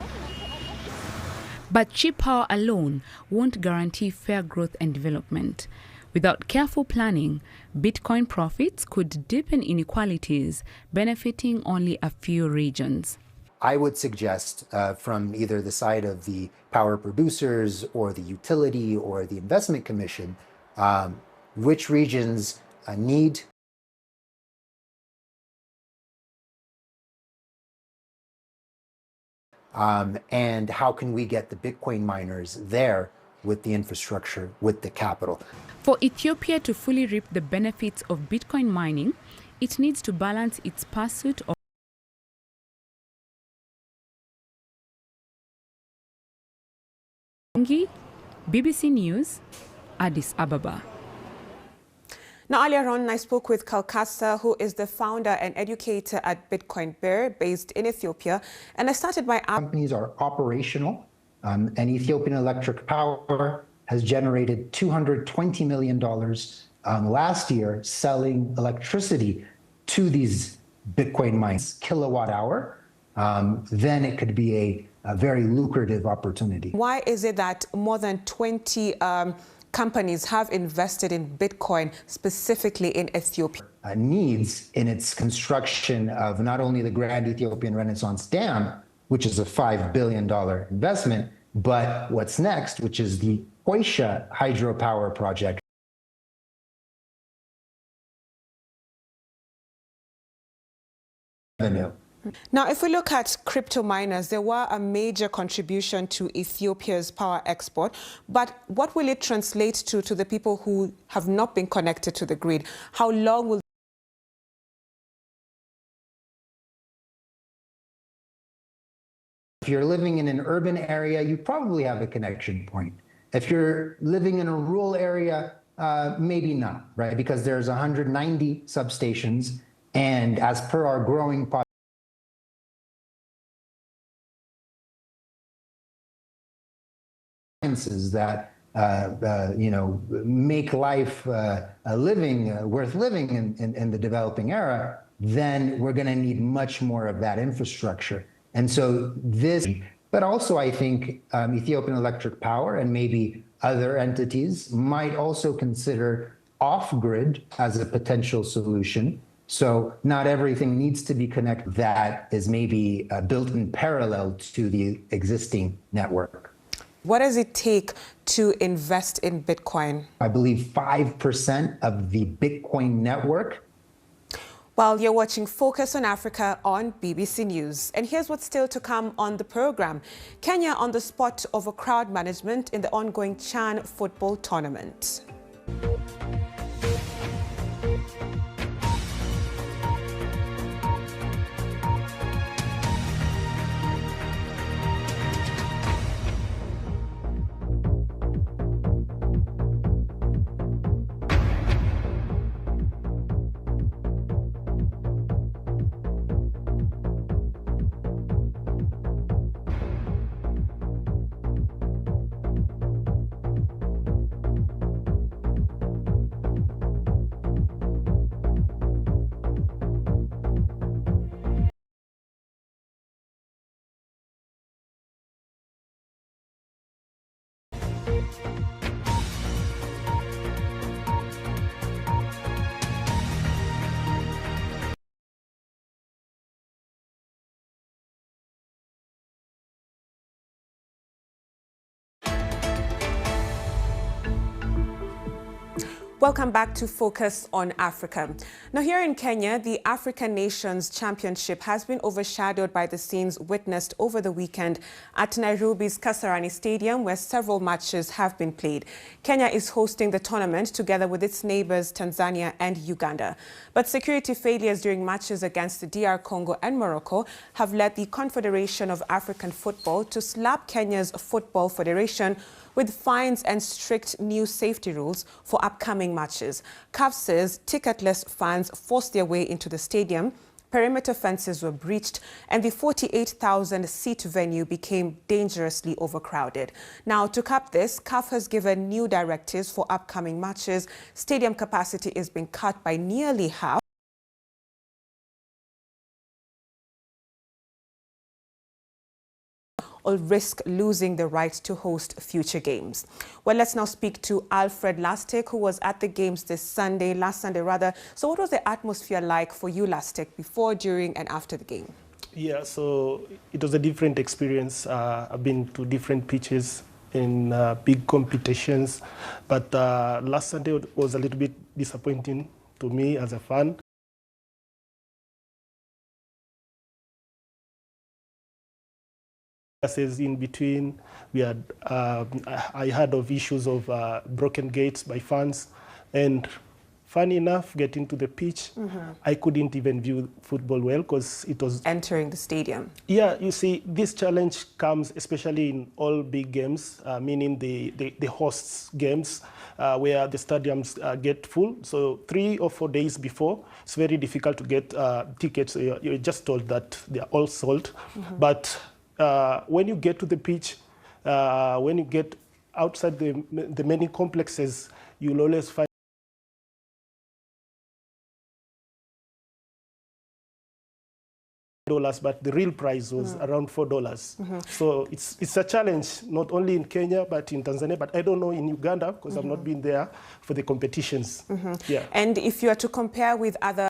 But cheap power alone won't guarantee fair growth and development. Without careful planning, Bitcoin profits could deepen inequalities, benefiting only a few regions. I would suggest from either the side of the power producers or the utility or the investment commission, which regions need. And how can we get the Bitcoin miners there with the infrastructure, with the capital? For Ethiopia to fully reap the benefits of Bitcoin mining, it needs to balance its pursuit of BBC News, Addis Ababa. Now, earlier on, I spoke with Kalkasa, who is the founder and educator at Bitcoin Bear, based in Ethiopia. And I started by asking... Companies are operational, and Ethiopian Electric Power has generated $220 million last year selling electricity to these Bitcoin mines, kilowatt hour. Then it could be a very lucrative opportunity. Why is it that more than 20 companies have invested in Bitcoin, specifically in Ethiopia? Needs in its construction of not only the Grand Ethiopian Renaissance Dam, which is a $5 billion investment, but what's next, which is the Koisha hydropower project. Now, if we look at crypto miners, they were a major contribution to Ethiopia's power export. But what will it translate to the people who have not been connected to the grid? How long will... If you're living in an urban area, you probably have a connection point. If you're living in a rural area, maybe not, right? Because there's 190 substations. And as per our growing population, that make life worth living in the developing era, then we're going to need much more of that infrastructure. And so this, but also I think Ethiopian Electric Power and maybe other entities might also consider off-grid as a potential solution. So not everything needs to be connected that is maybe built in parallel to the existing network. What does it take to invest in Bitcoin? I believe 5% of the Bitcoin network. Well, you're watching Focus on Africa on BBC News. And here's what's still to come on the program. Kenya on the spot over crowd management in the ongoing CHAN football tournament. Welcome back to Focus on Africa. Now, here in Kenya, the African Nations Championship has been overshadowed by the scenes witnessed over the weekend at Nairobi's Kasarani Stadium, where several matches have been played. Kenya is hosting the tournament together with its neighbors Tanzania and Uganda. But security failures during matches against the DR Congo and Morocco have led the Confederation of African Football to slap Kenya's Football Federation with fines and strict new safety rules for upcoming matches. CAF says ticketless fans forced their way into the stadium, perimeter fences were breached, and the 48,000-seat venue became dangerously overcrowded. Now, to cap this, CAF has given new directives for upcoming matches. Stadium capacity is being cut by nearly half. Or risk losing the right to host future games. Well, let's now speak to Alfred Lastek, who was at the games last Sunday. So what was the atmosphere like for you, Lastek, before, during and after the game? Yeah, so it was a different experience. I've been to different pitches in big competitions, but last Sunday was a little bit disappointing to me as a fan. In between, we had I heard of issues of broken gates by fans, and funny enough, getting to the pitch, I couldn't even view football well because it was entering the stadium. Yeah, you see, this challenge comes especially in all big games, meaning the hosts games where the stadiums get full. So 3 or 4 days before, it's very difficult to get tickets. You're just told that they are all sold. But when you get to the pitch, when you get outside the many complexes, you'll always find $, but the real price was around $4. So it's a challenge, not only in Kenya, but in Tanzania, but I don't know in Uganda, because I've not been there for the competitions. Yeah. And if you are to compare with other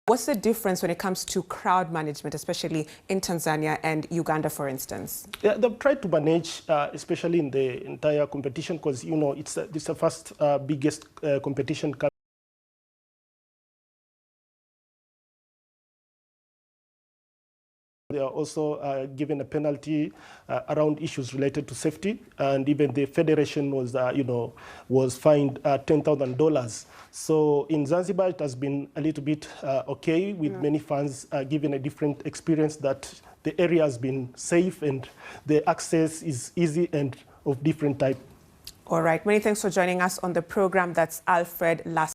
what's the difference when it comes to crowd management, especially in Tanzania and Uganda, for instance? Yeah, they've tried to manage, especially in the entire competition, because, you know, it's the first biggest competition. They are also given a penalty around issues related to safety, and even the federation was, was fined $10,000. So in Zanzibar, it has been a little bit okay, with many fans given a different experience, that the area has been safe and the access is easy and of different type. All right, many thanks for joining us on the program. That's Alfred Last.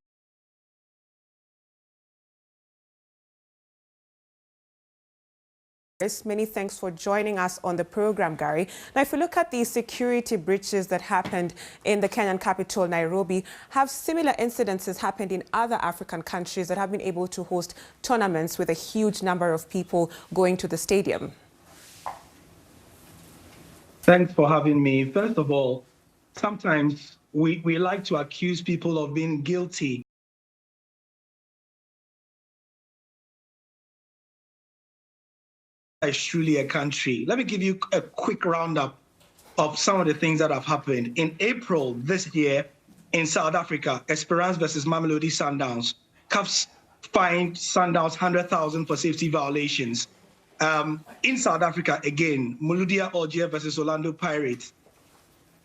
Many thanks for joining us on the program, Gary. Now, if we look at the security breaches that happened in the Kenyan capital, Nairobi, have similar incidences happened in other African countries that have been able to host tournaments with a huge number of people going to the stadium? Thanks for having me. First of all, sometimes we like to accuse people of being guilty. Is truly a country. Let me give you a quick roundup of some of the things that have happened. In April this year, in South Africa, Esperance versus Mamelodi Sundowns, CAF fined Sundowns 100,000 for safety violations. In South Africa, again, Muludia Algier versus Orlando Pirates.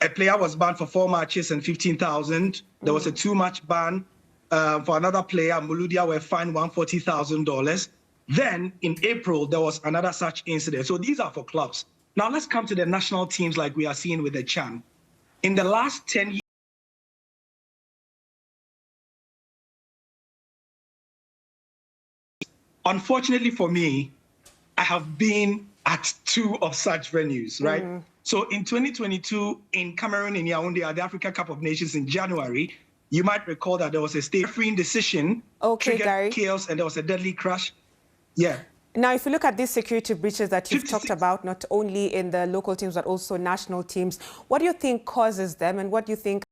A player was banned for 4 matches and 15,000. There was a 2-match ban for another player. Muludia were fined $140,000. Then in April, there was another such incident. So these are for clubs. Now let's come to the national teams like we are seeing with the CHAN. In the last 10 years, unfortunately for me, I have been at 2 of such venues, right? So in 2022, in Cameroon, in Yaoundé, at the Africa Cup of Nations in January, you might recall that there was a state-freeing decision, triggered chaos, and there was a deadly crash. Yeah. Now, if you look at these security breaches that you've talked about, not only in the local teams, but also national teams, what do you think causes them, and what do you think?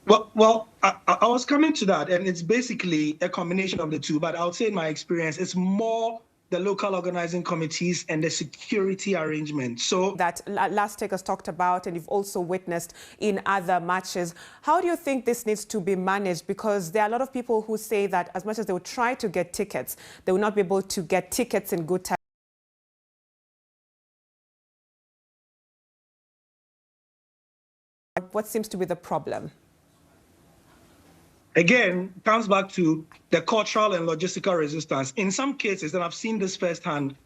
Well, I was coming to that, and it's basically a combination of the two, but I would say in my experience, it's more the local organizing committees and the security arrangements. So that last take has talked about, and you've also witnessed in other matches. How do you think this needs to be managed? Because there are a lot of people who say that as much as they will try to get tickets, they will not be able to get tickets in good time. What seems to be the problem? Again, comes back to the cultural and logistical resistance. In some cases, and I've seen this firsthand,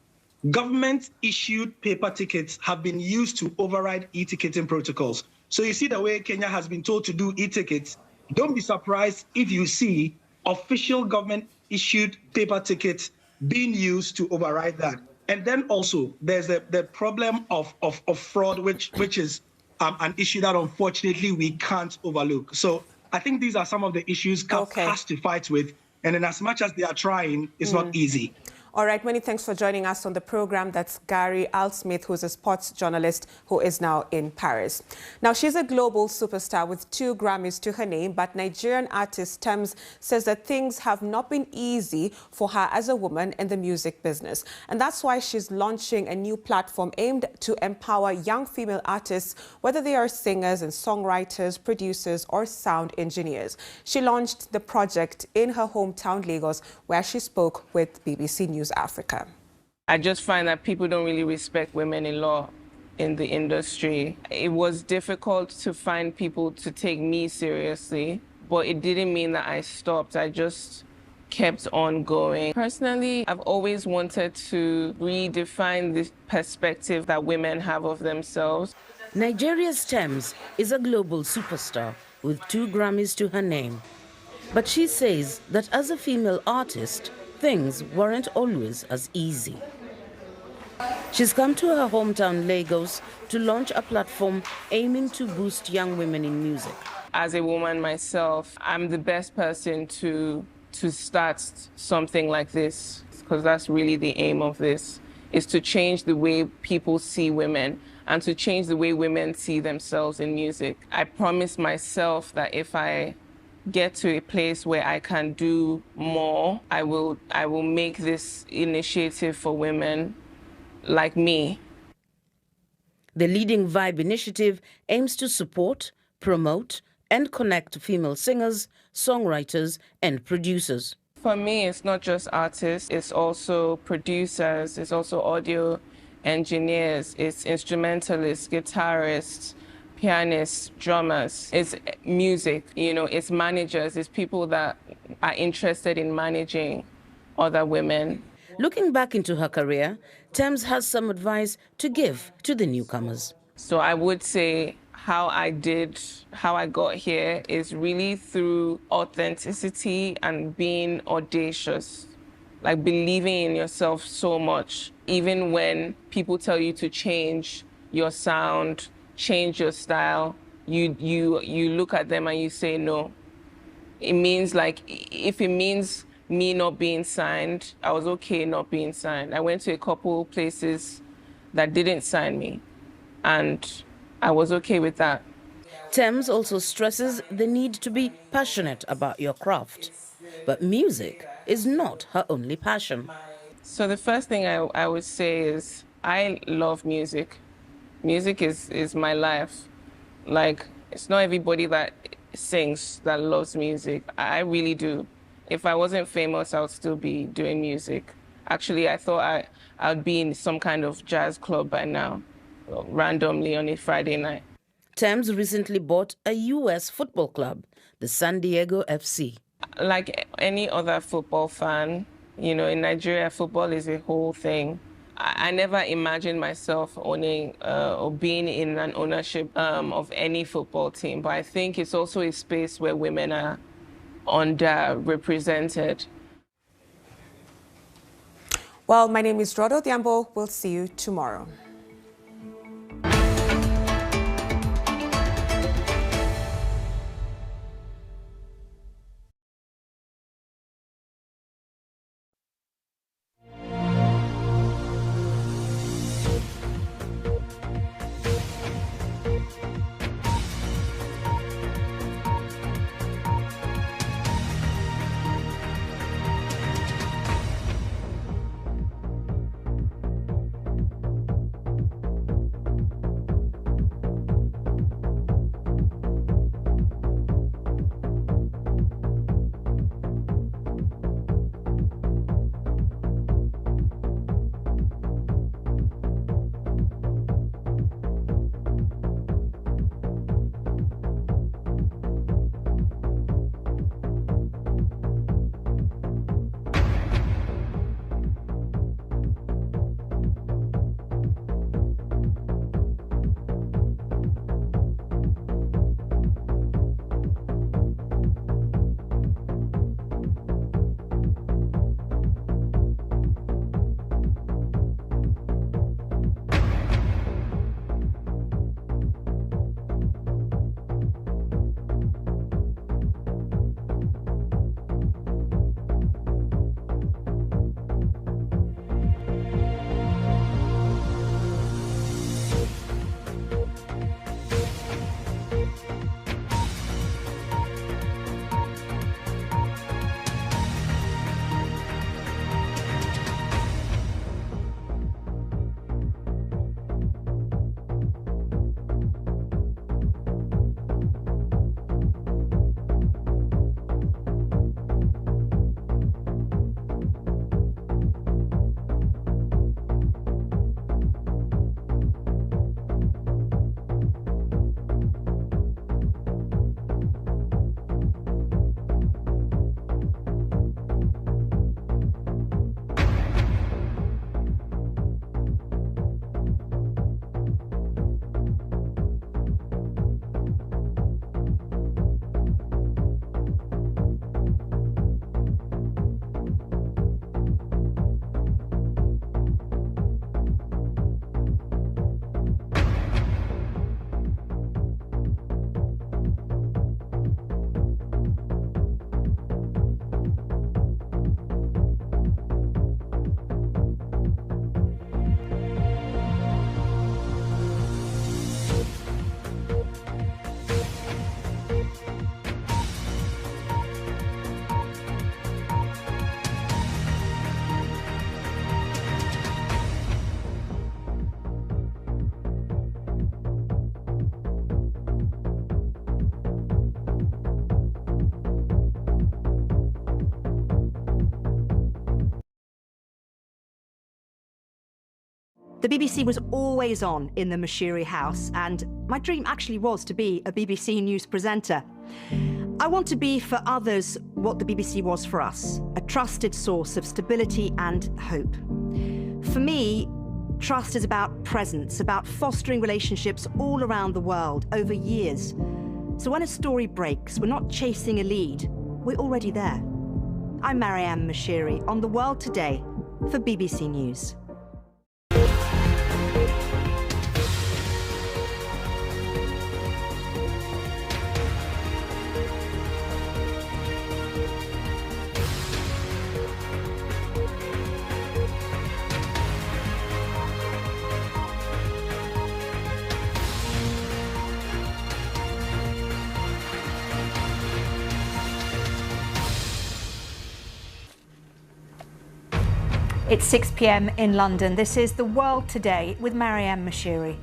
government-issued paper tickets have been used to override e-ticketing protocols. So you see the way Kenya has been told to do e-tickets. Don't be surprised if you see official government-issued paper tickets being used to override that. And then also, there's the problem of fraud, which is an issue that unfortunately we can't overlook. So I think these are some of the issues CAF has to fight with, and in as much as they are trying, it's not easy. All right, many thanks for joining us on the program. That's Gary Alsmith, who's a sports journalist who is now in Paris. Now, she's a global superstar with 2 Grammys to her name, but Nigerian artist Tems says that things have not been easy for her as a woman in the music business. And that's why she's launching a new platform aimed to empower young female artists, whether they are singers and songwriters, producers, or sound engineers. She launched the project in her hometown, Lagos, where she spoke with BBC News Africa. I just find that people don't really respect women in law in the industry. It was difficult to find people to take me seriously, but it didn't mean that I stopped. I just kept on going. Personally, I've always wanted to redefine the perspective that women have of themselves. Nigeria's Tems is a global superstar with 2 Grammys to her name. But she says that as a female artist, things weren't always as easy. She's come to her hometown, Lagos, to launch a platform aiming to boost young women in music. As a woman myself, I'm the best person to start something like this, because that's really the aim of this, is to change the way people see women and to change the way women see themselves in music. I promised myself that if I get to a place where I can do more, I will make this initiative for women like me. The Leading Vibe initiative aims to support, promote, and connect female singers, songwriters, and producers. For me, it's not just artists, it's also producers, it's also audio engineers, it's instrumentalists, guitarists, pianists, drummers, it's music, it's managers, it's people that are interested in managing other women. Looking back into her career, Tems has some advice to give to the newcomers. So I would say how I got here is really through authenticity and being audacious, like believing in yourself so much, even when people tell you to change your sound, change your style, you look at them and you say no. It means if it means me not being signed, I was okay not being signed. I went to a couple places that didn't sign me, and I was okay with that. Tems also stresses the need to be passionate about your craft, but music is not her only passion. So the first thing I would say is I love music. Music is my life. It's not everybody that sings that loves music. I really do. If I wasn't famous, I would still be doing music. Actually, I thought I would be in some kind of jazz club by now, randomly on a Friday night. Tems recently bought a U.S. football club, the San Diego FC. Like any other football fan, in Nigeria, football is a whole thing. I never imagined myself owning or being in an ownership of any football team, but I think it's also a space where women are underrepresented. Well, my name is Rodo Diambo. We'll see you tomorrow. The BBC was always on in the Moshiri house, and my dream actually was to be a BBC News presenter. I want to be for others what the BBC was for us, a trusted source of stability and hope. For me, trust is about presence, about fostering relationships all around the world over years. So when a story breaks, we're not chasing a lead, we're already there. I'm Mariam Moshiri on The World Today for BBC News. It's 6 p.m. in London. This is The World Today with Mariam Moshiri.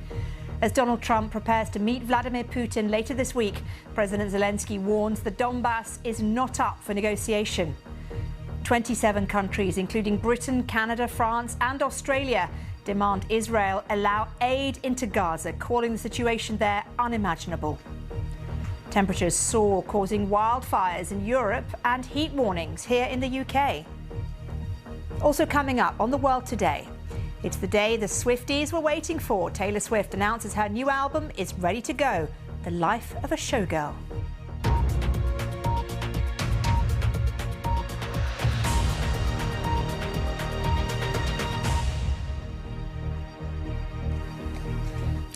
As Donald Trump prepares to meet Vladimir Putin later this week, President Zelensky warns the Donbass is not up for negotiation. 27 countries, including Britain, Canada, France and Australia, demand Israel allow aid into Gaza, calling the situation there unimaginable. Temperatures soar, causing wildfires in Europe and heat warnings here in the UK. Also coming up on The World Today, it's the day the Swifties were waiting for. Taylor Swift announces her new album is ready to go, The Life of a Showgirl.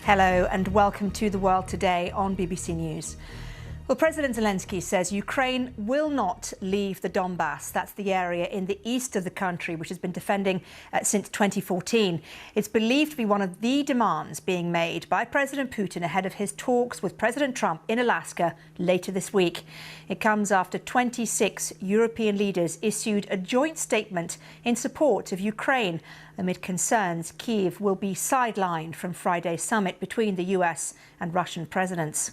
Hello and welcome to The World Today on BBC News. Well, President Zelensky says Ukraine will not leave the Donbass. That's the area in the east of the country, which has been defending since 2014. It's believed to be one of the demands being made by President Putin ahead of his talks with President Trump in Alaska later this week. It comes after 26 European leaders issued a joint statement in support of Ukraine amid concerns Kyiv will be sidelined from Friday's summit between the US and Russian presidents.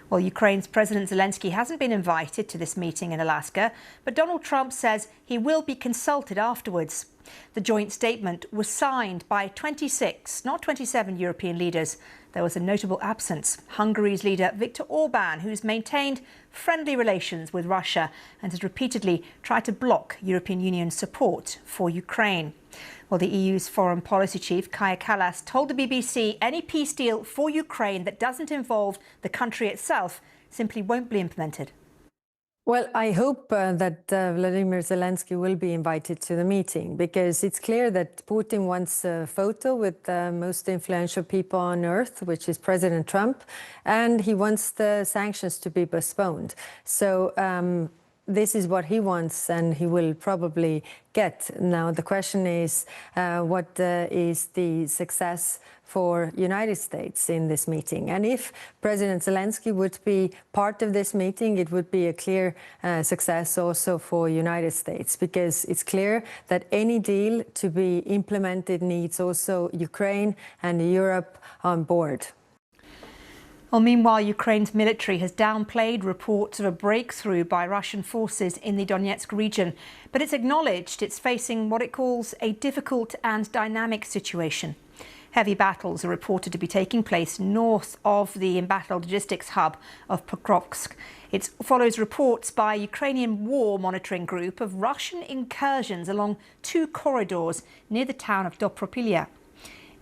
Well, Ukraine's President Zelensky hasn't been invited to this meeting in Alaska, but Donald Trump says he will be consulted afterwards. The joint statement was signed by 26, not 27 European leaders. There was a notable absence. Hungary's leader Viktor Orban, who's maintained friendly relations with Russia and has repeatedly tried to block European Union support for Ukraine. Well, the EU's foreign policy chief, Kaja Kallas, told the BBC any peace deal for Ukraine that doesn't involve the country itself simply won't be implemented. Well, I hope that Vladimir Zelensky will be invited to the meeting, because it's clear that Putin wants a photo with the most influential people on earth, which is President Trump, and he wants the sanctions to be postponed. So this is what he wants, and he will probably get. Now, the question is, what is the success for United States in this meeting? And if President Zelensky would be part of this meeting, it would be a clear success also for United States, because it's clear that any deal to be implemented needs also Ukraine and Europe on board. Well, meanwhile, Ukraine's military has downplayed reports of a breakthrough by Russian forces in the Donetsk region, but it's acknowledged it's facing what it calls a difficult and dynamic situation. Heavy battles are reported to be taking place north of the embattled logistics hub of Pokrovsk. It follows reports by a Ukrainian war monitoring group of Russian incursions along two corridors near the town of Dobropilya.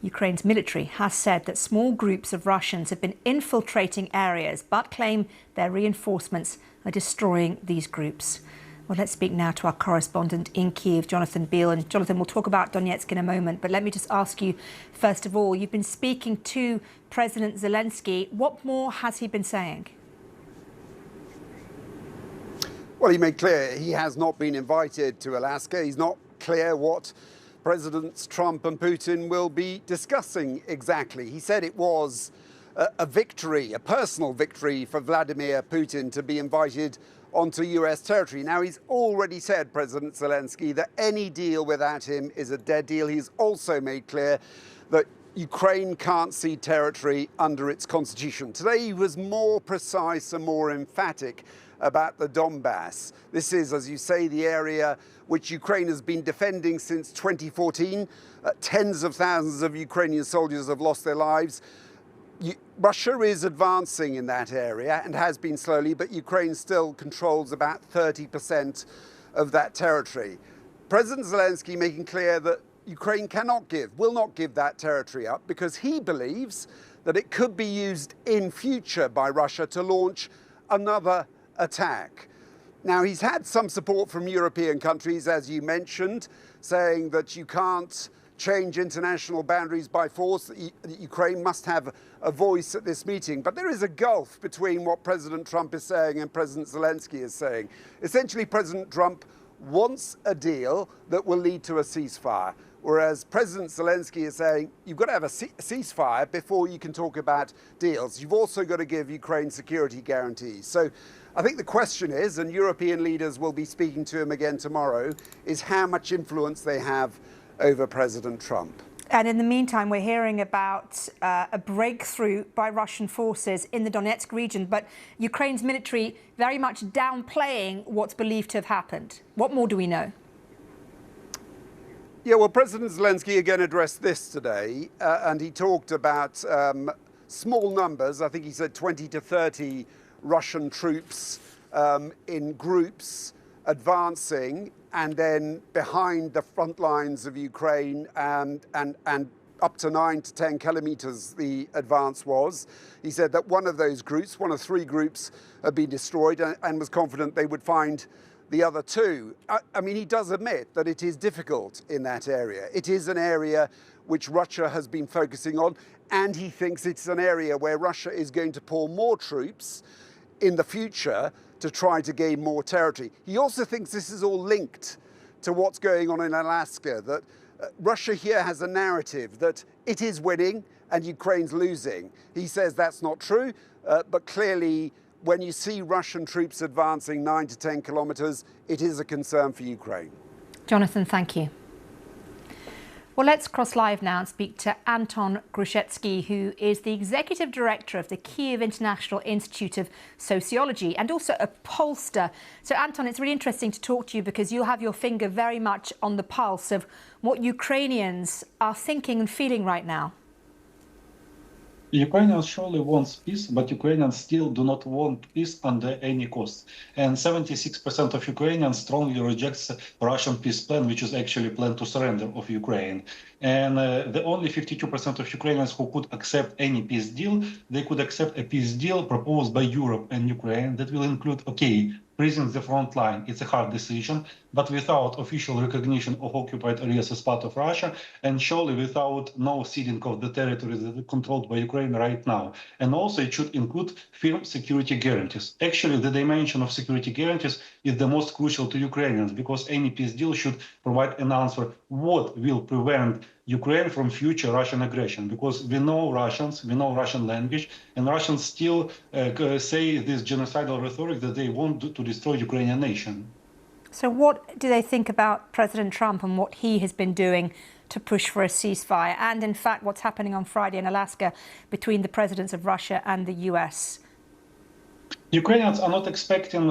Ukraine's military has said that small groups of Russians have been infiltrating areas, but claim their reinforcements are destroying these groups. Well, let's speak now to our correspondent in Kyiv, Jonathan Beale. And Jonathan, we'll talk about Donetsk in a moment, but let me just ask you, first of all, you've been speaking to President Zelensky. What more has he been saying? Well, he made clear he has not been invited to Alaska. He's not clear what Presidents Trump and Putin will be discussing exactly. He said it was a victory, a personal victory for Vladimir Putin to be invited onto US territory. Now, he's already said, President Zelensky, that any deal without him is a dead deal. He's also made clear that Ukraine can't cede territory under its constitution. Today he was more precise and more emphatic about the Donbass. This is, as you say, the area which Ukraine has been defending since 2014. Tens of thousands of Ukrainian soldiers have lost their lives. Russia is advancing in that area and has been slowly, but Ukraine still controls about 30% of that territory. President Zelensky making clear that Ukraine will not give that territory up because he believes that it could be used in future by Russia to launch another attack. Now, he's had some support from European countries, as you mentioned, saying that you can't change international boundaries by force, that Ukraine must have a voice at this meeting. But there is a gulf between what President Trump is saying and President Zelensky is saying. Essentially, President Trump wants a deal that will lead to a ceasefire, whereas President Zelensky is saying you've got to have a ceasefire before you can talk about deals. You've also got to give Ukraine security guarantees. So I think the question is, and European leaders will be speaking to him again tomorrow, is how much influence they have over President Trump. And in the meantime, we're hearing about a breakthrough by Russian forces in the Donetsk region, but Ukraine's military very much downplaying what's believed to have happened. What more do we know? Yeah, well, President Zelensky again addressed this today, and he talked about small numbers. I think he said 20 to 30 Russian troops in groups advancing, and then behind the front lines of Ukraine and up to 9 to 10 kilometers the advance was. He said that one of those groups, one of 3 groups, had been destroyed and was confident they would find the other 2. I mean, he does admit that it is difficult in that area. It is an area which Russia has been focusing on, and he thinks it's an area where Russia is going to pull more troops in the future to try to gain more territory. He also thinks this is all linked to what's going on in Alaska, that Russia here has a narrative that it is winning and Ukraine's losing. He says that's not true, but clearly when you see Russian troops advancing 9 to 10 kilometers, it is a concern for Ukraine. Jonathan, thank you. Well, let's cross live now and speak to Anton Grushetsky, who is the Executive Director of the Kyiv International Institute of Sociology and also a pollster. So, Anton, it's really interesting to talk to you because you have your finger very much on the pulse of what Ukrainians are thinking and feeling right now. Ukrainians surely want peace, but Ukrainians still do not want peace under any cost. And 76% of Ukrainians strongly rejects Russian peace plan, which is actually a plan to surrender of Ukraine. And the only 52% of Ukrainians who could accept any peace deal, they could accept a peace deal proposed by Europe and Ukraine that will include, freezing the front line. It's a hard decision, but without official recognition of occupied areas as part of Russia, and surely without no ceding of the territories that are controlled by Ukraine right now. And also it should include firm security guarantees. Actually, the dimension of security guarantees is the most crucial to Ukrainians, because any peace deal should provide an answer what will prevent Ukraine from future Russian aggression, because we know Russians, we know Russian language, and Russians still say this genocidal rhetoric that they want to destroy Ukrainian nation. So what do they think about President Trump and what he has been doing to push for a ceasefire, and in fact what's happening on Friday in Alaska between the presidents of Russia and the US? Ukrainians are not expecting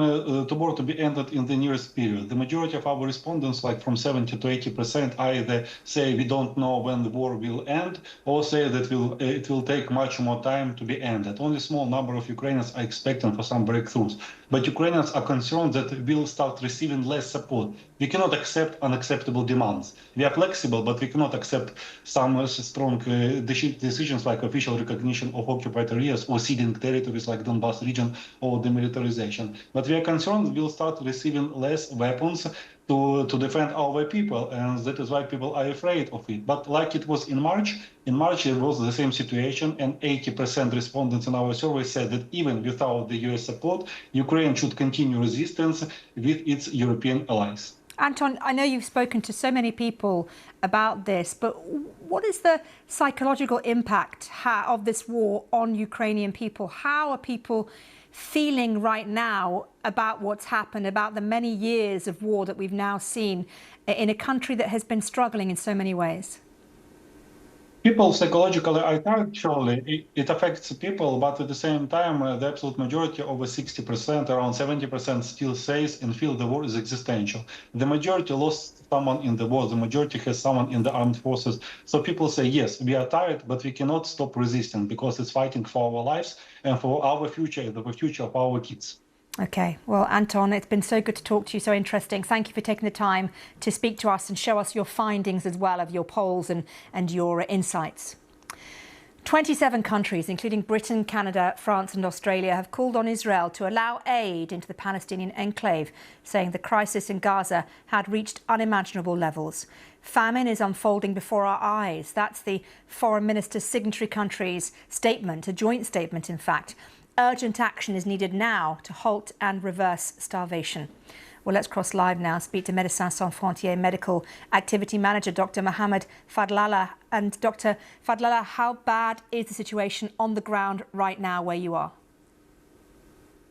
the war to be ended in the nearest period. The majority of our respondents, like from 70 to 80%, either say we don't know when the war will end, or say that it will take much more time to be ended. Only a small number of Ukrainians are expecting for some breakthroughs. But Ukrainians are concerned that we'll start receiving less support. We cannot accept unacceptable demands. We are flexible, but we cannot accept some strong decisions like official recognition of occupied areas or ceding territories like Donbass region or demilitarization. But we are concerned we'll start receiving less weapons to defend our people, and that is why people are afraid of it. But like it was in March it was the same situation, and 80% respondents in our survey said that even without the US support, Ukraine should continue resistance with its European allies. Anton, I know you've spoken to so many people about this, but what is the psychological impact of this war on Ukrainian people? How are people feeling right now about what's happened, about the many years of war that we've now seen in a country that has been struggling in so many ways? People psychologically are tired, surely. It affects people, but at the same time, the absolute majority, over 60%, around 70%, still says and feel the war is existential. The majority lost someone in the war. The majority has someone in the armed forces. So people say, yes, we are tired, but we cannot stop resisting because it's fighting for our lives and for our future and the future of our kids. Okay, well, Anton, it's been so good to talk to you, so interesting. Thank you for taking the time to speak to us and show us your findings as well of your polls and your insights. 27 countries, including Britain, Canada, France and Australia, have called on Israel to allow aid into the Palestinian enclave, saying the crisis in Gaza had reached unimaginable levels. Famine is unfolding before our eyes. That's the foreign minister's signatory countries' statement, a joint statement, in fact. Urgent action is needed now to halt and reverse starvation. Well, let's cross live now, speak to Médecins Sans Frontières Medical Activity Manager, Dr. Mohamed Fadlallah. And Dr. Fadlallah, how bad is the situation on the ground right now where you are?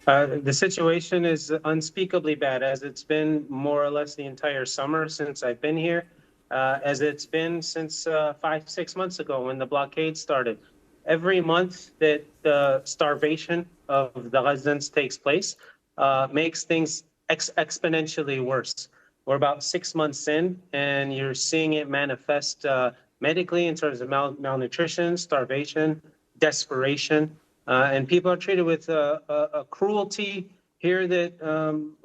The situation is unspeakably bad, as it's been more or less the entire summer since I've been here, as it's been since 5-6 months ago when the blockade started. Every month that the starvation of the Gazans takes place makes things exponentially worse. We're about 6 months in, and you're seeing it manifest medically in terms of malnutrition, starvation, desperation, and people are treated with a cruelty here that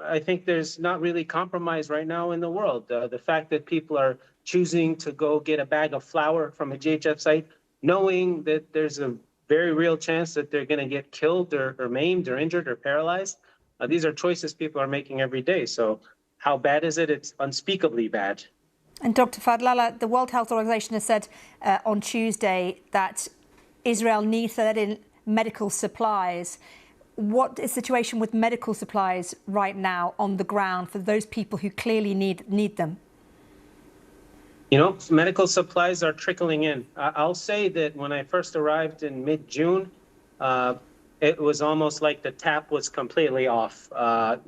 I think there's not really compromise right now in the world. The fact that people are choosing to go get a bag of flour from a GHF site, knowing that there's a very real chance that they're going to get killed or maimed or injured or paralyzed. These are choices people are making every day. So how bad is it? It's unspeakably bad. And Dr. Fadlallah, the World Health Organization has said on Tuesday that Israel needs to let in medical supplies. What is the situation with medical supplies right now on the ground for those people who clearly need them? You know, medical supplies are trickling in. I'll say that when I first arrived in mid-June, it was almost like the tap was completely off.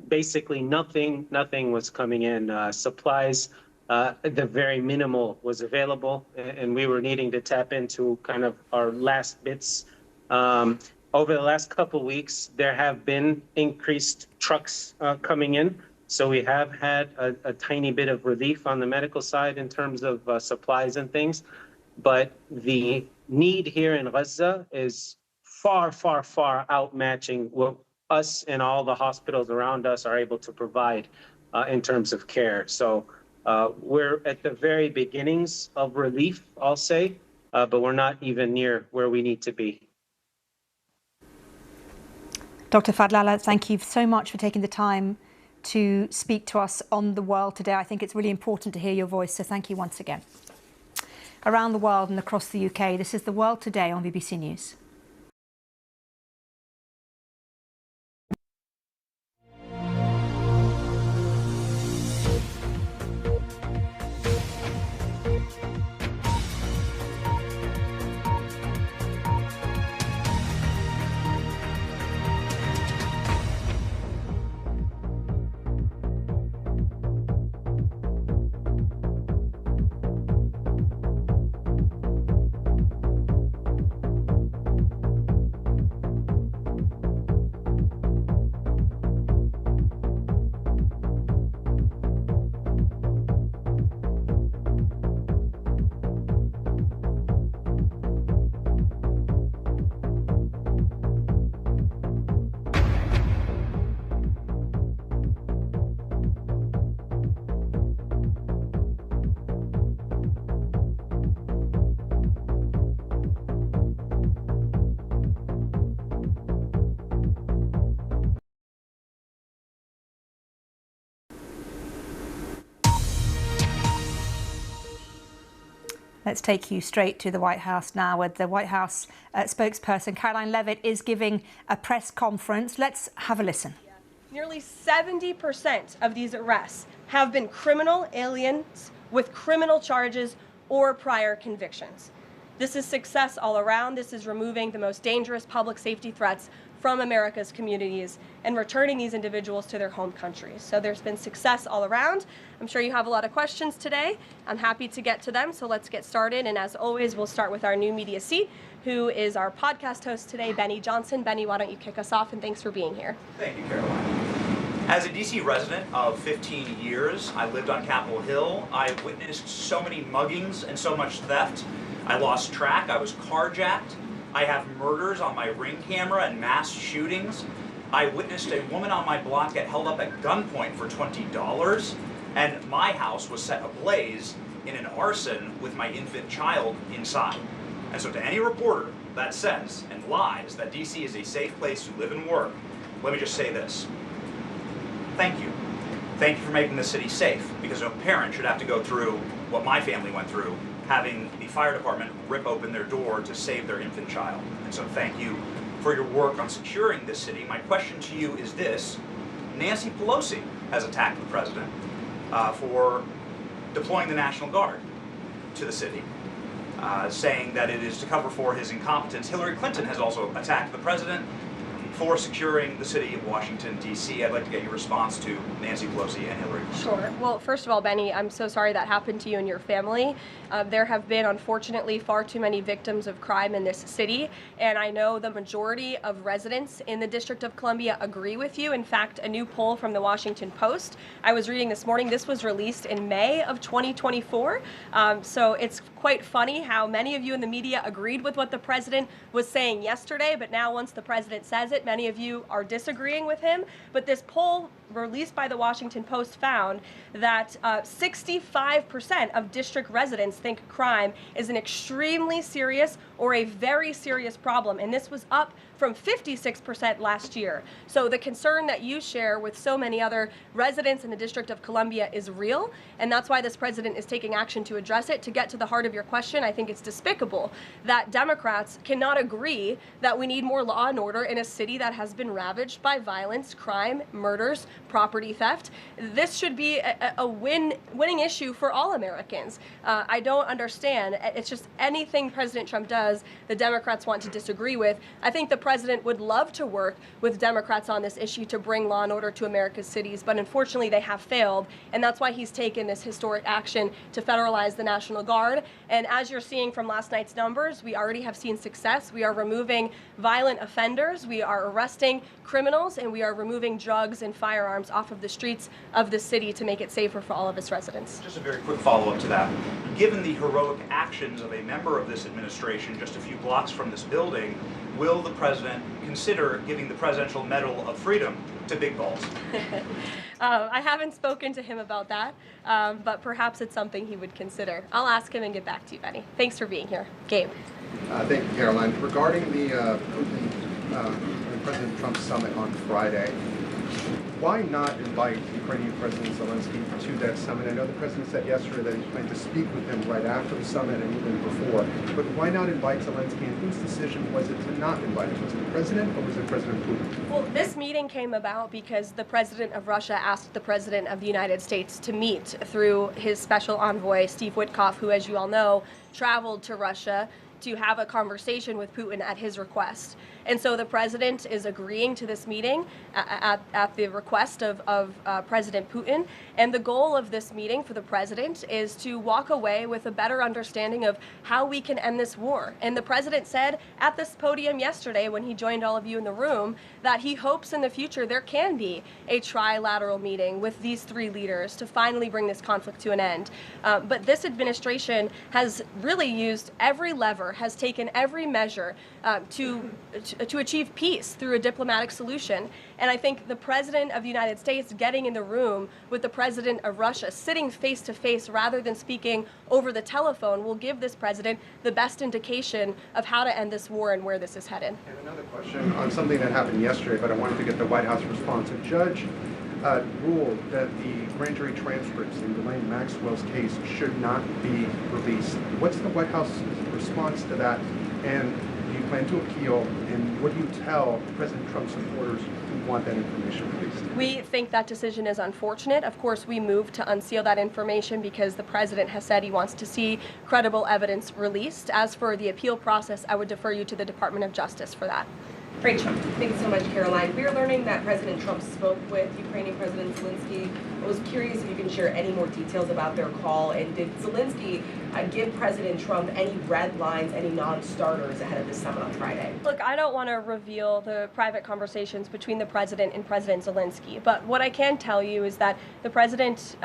Basically, nothing was coming in. Supplies, the very minimal was available, and we were needing to tap into kind of our last bits. Over the last couple of weeks, there have been increased trucks coming in. So we have had a tiny bit of relief on the medical side in terms of supplies and things. But the need here in Gaza is far, far, far outmatching what us and all the hospitals around us are able to provide in terms of care. So we're at the very beginnings of relief, I'll say, but we're not even near where we need to be. Dr. Fadlallah, thank you so much for taking the time to speak to us on The World today. I think it's really important to hear your voice, so thank you once again. Around the world and across the UK, this is The World Today on BBC News. Let's take you straight to the White House now, where the White House spokesperson Karoline Leavitt is giving a press conference. Let's have a listen. Nearly 70% of these arrests have been criminal aliens with criminal charges or prior convictions. This is success all around. This is removing the most dangerous public safety threats from America's communities and returning these individuals to their home countries. So there's been success all around. I'm sure you have a lot of questions today. I'm happy to get to them, so let's get started. And as always, we'll start with our new media seat, who is our podcast host today, Benny Johnson. Benny, why don't you kick us off, and thanks for being here. Thank you, Caroline. As a DC resident of 15 years, I lived on Capitol Hill. I witnessed so many muggings and so much theft. I lost track. I was carjacked. I have murders on my Ring camera and mass shootings. I witnessed a woman on my block get held up at gunpoint for $20, and my house was set ablaze in an arson with my infant child inside. And so to any reporter that says and lies that DC is a safe place to live and work, let me just say this. Thank you. Thank you for making the city safe, because no parent should have to go through what my family went through, having the fire department rip open their door to save their infant child. And so thank you for your work on securing this city. My question to you is this. Nancy Pelosi has attacked the president for deploying the National Guard to the city, saying that it is to cover for his incompetence. Hillary Clinton has also attacked the president for securing the city of Washington, D.C. I'd like to get your response to Nancy Pelosi and Hillary Clinton. Sure. Well, first of all, Benny, I'm so sorry that happened to you and your family. There have been, unfortunately, far too many victims of crime in this city, and I know the majority of residents in the District of Columbia agree with you. In fact, a new poll from the Washington Post I was reading this morning, this was released in May of 2024, so it's quite funny how many of you in the media agreed with what the president was saying yesterday, but now once the president says it, many of you are disagreeing with him. But this poll released by the Washington Post found that 65% of district residents think crime is an extremely serious or a very serious problem, and this was up from 56% last year. So the concern that you share with so many other residents in the District of Columbia is real, and that's why this president is taking action to address it. To get to the heart of your question, I think it's despicable that Democrats cannot agree that we need more law and order in a city that has been ravaged by violence, crime, murders, property theft. This should be a winning issue for all Americans. I don't understand. It's just anything President Trump does, the Democrats want to disagree with. I think the president would love to work with Democrats on this issue to bring law and order to America's cities, but unfortunately they have failed, and that's why he's taken this historic action to federalize the National Guard. And as you're seeing from last night's numbers, we already have seen success. We are removing violent offenders, we are arresting criminals, and we are removing drugs and firearms off of the streets of the city to make it safer for all of its residents. Just a very quick follow-up to that. Given the heroic actions of a member of this administration just a few blocks from this building, will the president consider giving the Presidential Medal of Freedom to Big Balls? I haven't spoken to him about that, but perhaps it's something he would consider. I'll ask him and get back to you, Benny. Thanks for being here. Gabe. Thank you, Caroline. Regarding the Putin President Trump summit on Friday, why not invite Ukrainian President Zelensky to that summit? I know the president said yesterday that he planned to speak with him right after the summit and even before, but why not invite Zelensky, and whose decision was it to not invite him? Was it the president or was it President Putin? Well, this meeting came about because the president of Russia asked the president of the United States to meet through his special envoy, Steve Witkoff, who, as you all know, traveled to Russia to have a conversation with Putin at his request. And so the president is agreeing to this meeting at the request of President Putin. And the goal of this meeting for the president is to walk away with a better understanding of how we can end this war. And the president said at this podium yesterday when he joined all of you in the room that he hopes in the future there can be a trilateral meeting with these three leaders to finally bring this conflict to an end. But this administration has really used every lever, has taken every measure to achieve peace through a diplomatic solution. And I think the president of the United States getting in the room with the president of Russia, sitting face to face rather than speaking over the telephone, will give this president the best indication of how to end this war and where this is headed. And another question on something that happened yesterday, but I wanted to get the White House response. A judge ruled that the grand jury transcripts in Ghislaine Maxwell's case should not be released. What's the White House's response to that? And do you plan to appeal? And what do you tell President Trump supporters who want that information released? We think that decision is unfortunate. Of course, we moved to unseal that information because the president has said he wants to see credible evidence released. As for the appeal process, I would defer you to the Department of Justice for that. Rachel. Thanks so much, Caroline. We are learning that President Trump spoke with Ukrainian President Zelensky. I was curious if you can share any more details about their call, and did Zelensky give President Trump any red lines, any non-starters ahead of this summit on Friday? Look, I don't want to reveal the private conversations between the president and President Zelensky, but what I can tell you is that the president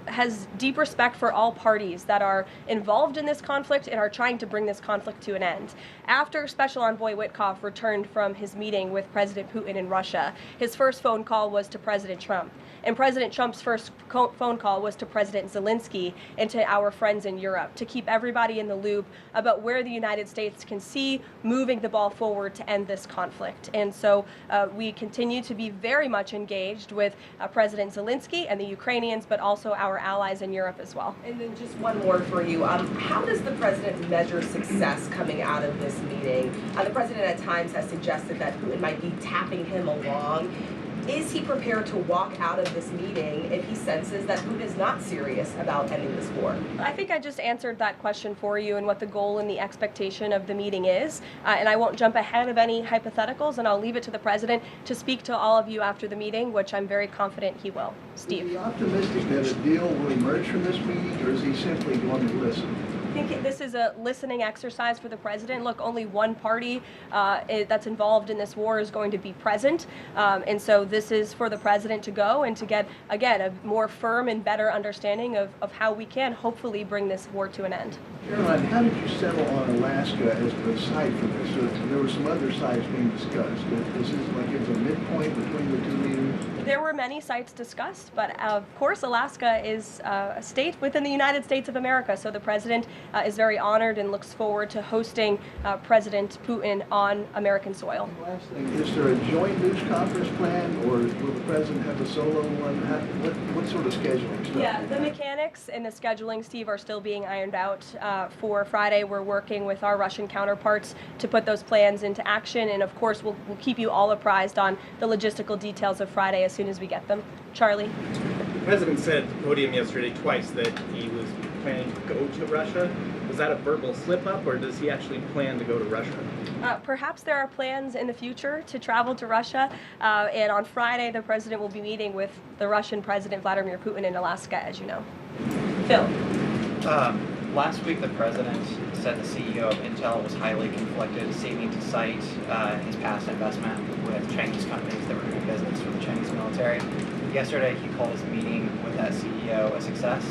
has deep respect for all parties that are involved in this conflict and are trying to bring this conflict to an end. After Special Envoy Witkoff returned from his meeting with President Putin in Russia, his first phone call was to President Trump. And President Trump's first phone call was to President Zelensky and to our friends in Europe to keep everybody in the loop about where the United States can see moving the ball forward to end this conflict. And so we continue to be very much engaged with President Zelensky and the Ukrainians, but also our allies in Europe as well. And then just one more for you. How does the president measure success coming out of this meeting? The president at times has suggested that Putin might be tapping him along. Is he prepared to walk out of this meeting if he senses that Putin is not serious about ending this war? I think I just answered that question for you and what the goal and the expectation of the meeting is. And I won't jump ahead of any hypotheticals, and I'll leave it to the president to speak to all of you after the meeting, which I'm very confident he will. Steve. Is he optimistic that a deal will emerge from this meeting, or is he simply going to listen? I think this is a listening exercise for the president. Look, only one party that's involved in this war is going to be present. And so this is for the president to go and to get, again, a more firm and better understanding of how we can hopefully bring this war to an end. Caroline, how did you settle on Alaska as the site for this? So there were some other sites being discussed. Is this like it's a midpoint between the two leaders? There were many sites discussed, but of course Alaska is a state within the United States of America. So the president is very honored and looks forward to hosting President Putin on American soil. Last thing, is there a joint news conference plan, or will the president have a solo one? What sort of scheduling stuff? Yeah, the mechanics and the scheduling, Steve, are still being ironed out. For Friday, we're working with our Russian counterparts to put those plans into action, and of course we'll keep you all apprised on the logistical details of Friday as soon as we get them. Charlie? The president said at the podium yesterday twice that he was planning to go to Russia. Was that a verbal slip-up, or does he actually plan to go to Russia? Perhaps there are plans in the future to travel to Russia, and on Friday the president will be meeting with the Russian President Vladimir Putin in Alaska, as you know. Phil? Last week, the president said the CEO of Intel was highly conflicted, seeming to cite his past investment with Chinese companies that were doing business with the Chinese military. Yesterday, he called his meeting with that CEO a success.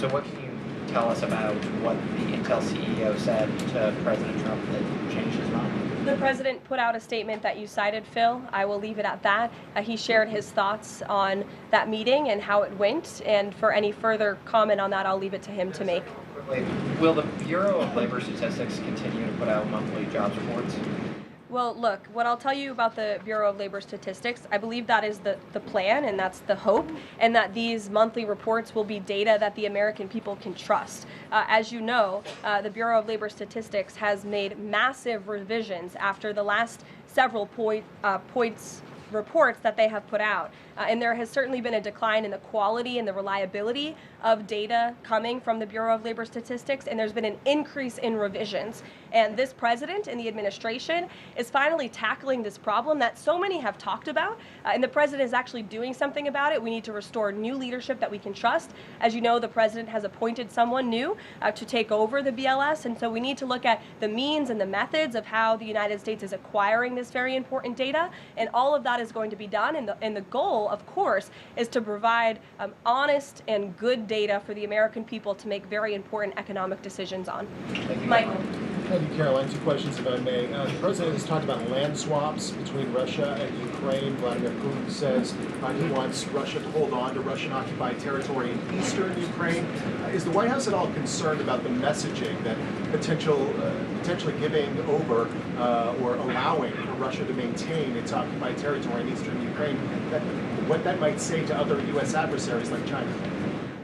So what can you tell us about what the Intel CEO said to President Trump that changed his mind? The president put out a statement that you cited, Phil. I will leave it at that. He shared his thoughts on that meeting and how it went, and for any further comment on that, I'll leave it to him to make. Will the Bureau of Labor Statistics continue to put out monthly jobs reports? Well, look, what I'll tell you about the Bureau of Labor Statistics, I believe that is the plan, and that's the hope, and that these monthly reports will be data that the American people can trust. As you know, the Bureau of Labor Statistics has made massive revisions after the last several points reports that they have put out. And there has certainly been a decline in the quality and the reliability of data coming from the Bureau of Labor Statistics, and there's been an increase in revisions. And this president and the administration is finally tackling this problem that so many have talked about, and the president is actually doing something about it. We need to restore new leadership that we can trust. As you know, the president has appointed someone new to take over the BLS, and so we need to look at the means and the methods of how the United States is acquiring this very important data, and all of that is going to be done, and the goal, of course, is to provide honest and good data for the American people to make very important economic decisions on. Michael. Thank you, Caroline. Two questions, if I may. The president has talked about land swaps between Russia and Ukraine. Vladimir Putin says he wants Russia to hold on to Russian-occupied territory in eastern Ukraine. Is the White House at all concerned about the messaging that potentially giving over or allowing for Russia to maintain its occupied territory in eastern Ukraine, what that might say to other U.S. adversaries like China?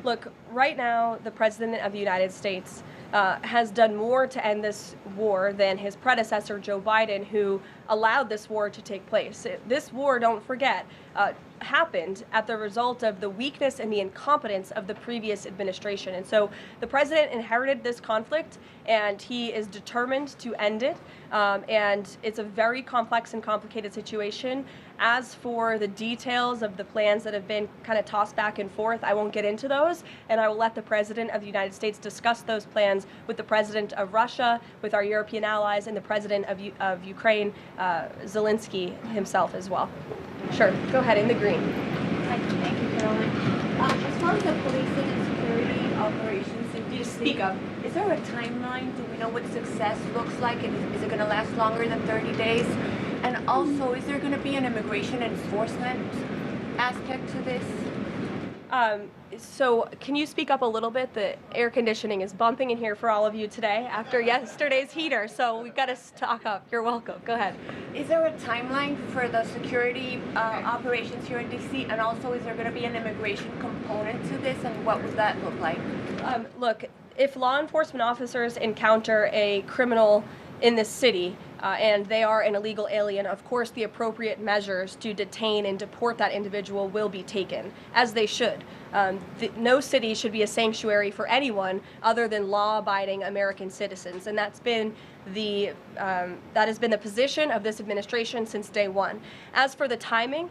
Look, right now, the President of the United States has done more to end this war than his predecessor, Joe Biden, who allowed this war to take place. This war, don't forget, happened at the result of the weakness and the incompetence of the previous administration. And so the president inherited this conflict, and he is determined to end it. And it's a very complex and complicated situation. As for the details of the plans that have been kind of tossed back and forth, I won't get into those, and I will let the President of the United States discuss those plans with the President of Russia, with our European allies, and the President of Ukraine, Zelensky himself as well. Sure, go ahead, in the green. Thank you, Caroline. As far as the policing and security operations in DC, speak up. Is there a timeline? Do we know what success looks like? Is it going to last longer than 30 days? And also, is there going to be an immigration enforcement aspect to this? So can you speak up a little bit? The air conditioning is bumping in here for all of you today after yesterday's heater, so we've got to stock up. You're welcome. Go ahead. Is there a timeline for the security operations here in DC? And also, is there going to be an immigration component to this? And what would that look like? Look, if law enforcement officers encounter a criminal in this city, and they are an illegal alien, of course the appropriate measures to detain and deport that individual will be taken, as they should. No city should be a sanctuary for anyone other than law-abiding American citizens, and that has been the position of this administration since day one. As for the timing,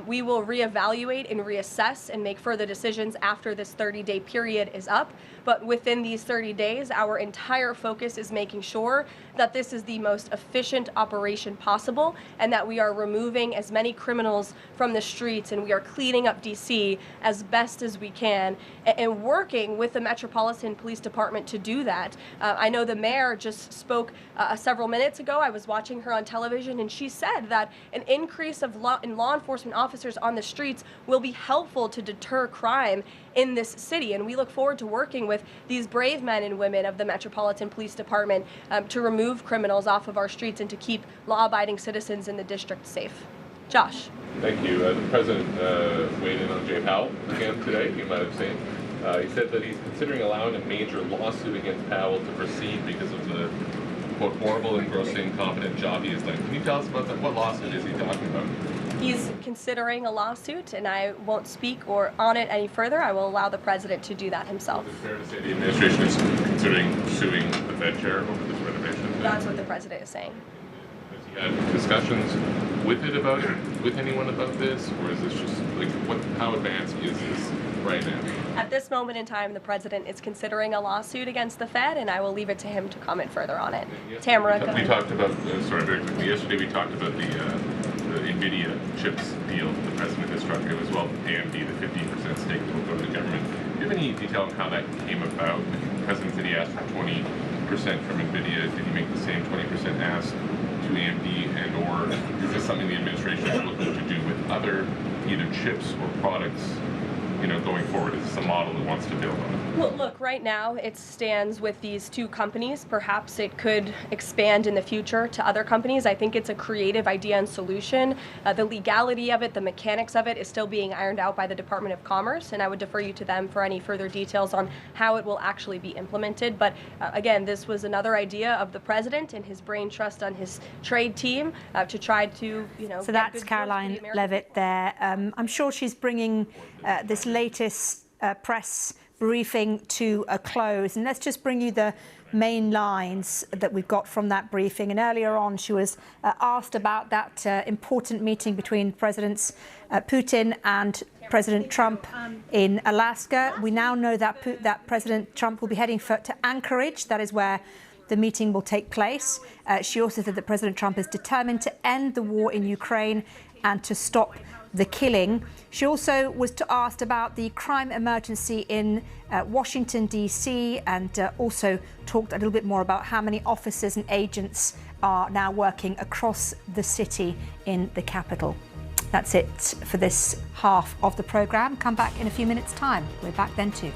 we will reevaluate and reassess and make further decisions after this 30-day period is up. But within these 30 days, our entire focus is making sure that this is the most efficient operation possible and that we are removing as many criminals from the streets and we are cleaning up DC as best as we can and working with the Metropolitan Police Department to do that. I know the mayor just spoke several minutes ago. I was watching her on television, and she said that an increase in law enforcement officers on the streets will be helpful to deter crime in this city, and we look forward to working with these brave men and women of the Metropolitan Police Department to remove criminals off of our streets and to keep law-abiding citizens in the district safe. Josh. Thank you. The President weighed in on Jay Powell again today, you might have seen. He said that he's considering allowing a major lawsuit against Powell to proceed because of the, quote, horrible and grossly incompetent job he has done. Can you tell us about that? What lawsuit is he talking about? He's considering a lawsuit, and I won't speak on it any further. I will allow the president to do that himself. Is it fair to say the administration is considering suing the Fed chair over this renovation? That's what the president is saying. Has he had discussions with anyone about this, or is this just like how advanced is this right now? At this moment in time, the president is considering a lawsuit against the Fed, and I will leave it to him to comment further on it. Tamara, go ahead. We talked about yesterday. We talked about the NVIDIA chips deal the president has struck as well. AMD, the 15% stake that will go to the government. Do you have any detail on how that came about? The president said he asked for 20% from NVIDIA. Did he make the same 20% ask to AMD, and/or is this something the administration is looking to do with other either chips or products? Going forward, is this a model it wants to build on? Well, look, right now it stands with these two companies. Perhaps it could expand in the future to other companies. I think it's a creative idea and solution. The legality of it, the mechanics of it is still being ironed out by the Department of Commerce, and I would defer you to them for any further details on how it will actually be implemented. But again, this was another idea of the president and his brain trust on his trade team to try to, So that's Caroline Levitt there. I'm sure she's bringing this latest press briefing to a close. And let's just bring you the main lines that we've got from that briefing. And earlier on, she was asked about that important meeting between Presidents Putin and President Trump in Alaska. We now know that President Trump will be heading to Anchorage. That is where the meeting will take place. She also said that President Trump is determined to end the war in Ukraine and to stop the killing. She also was asked about the crime emergency in Washington, D.C., and also talked a little bit more about how many officers and agents are now working across the city in the capital. That's it for this half of the programme. Come back in a few minutes' time. We're back then too.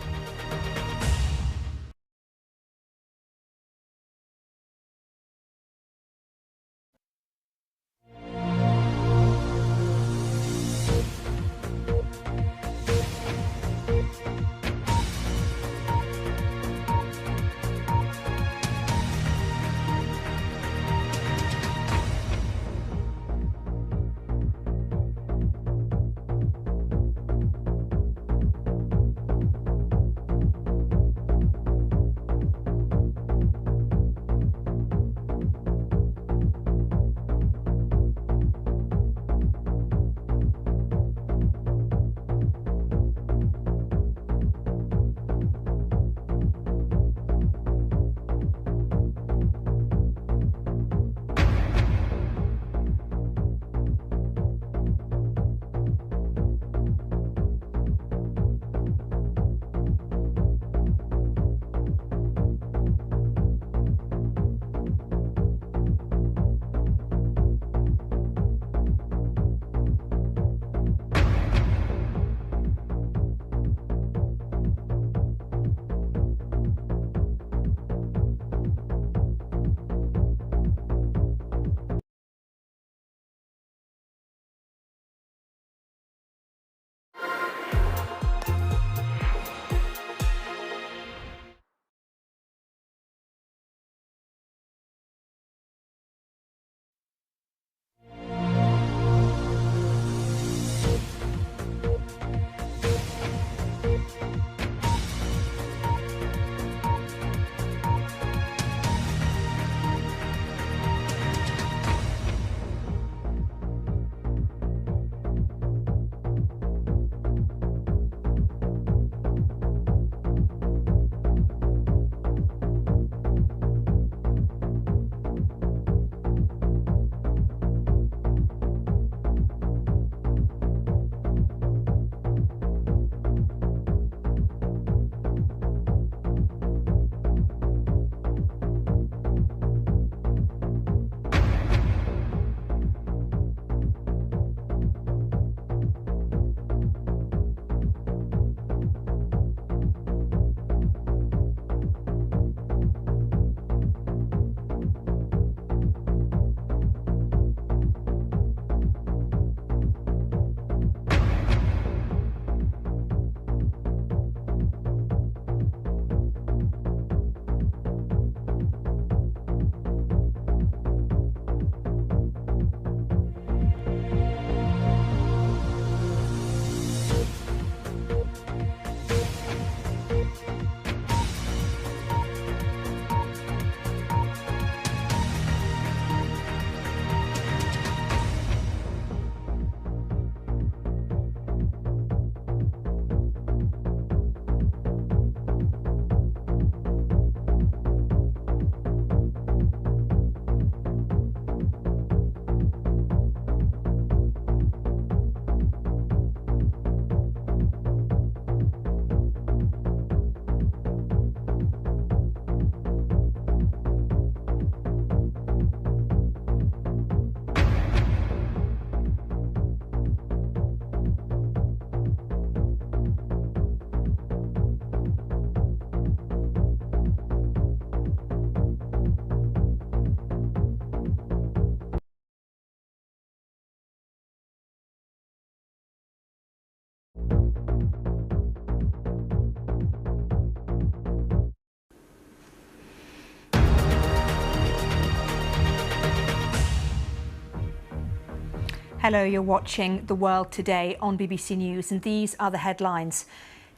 Hello, you're watching The World Today on BBC News, and these are the headlines.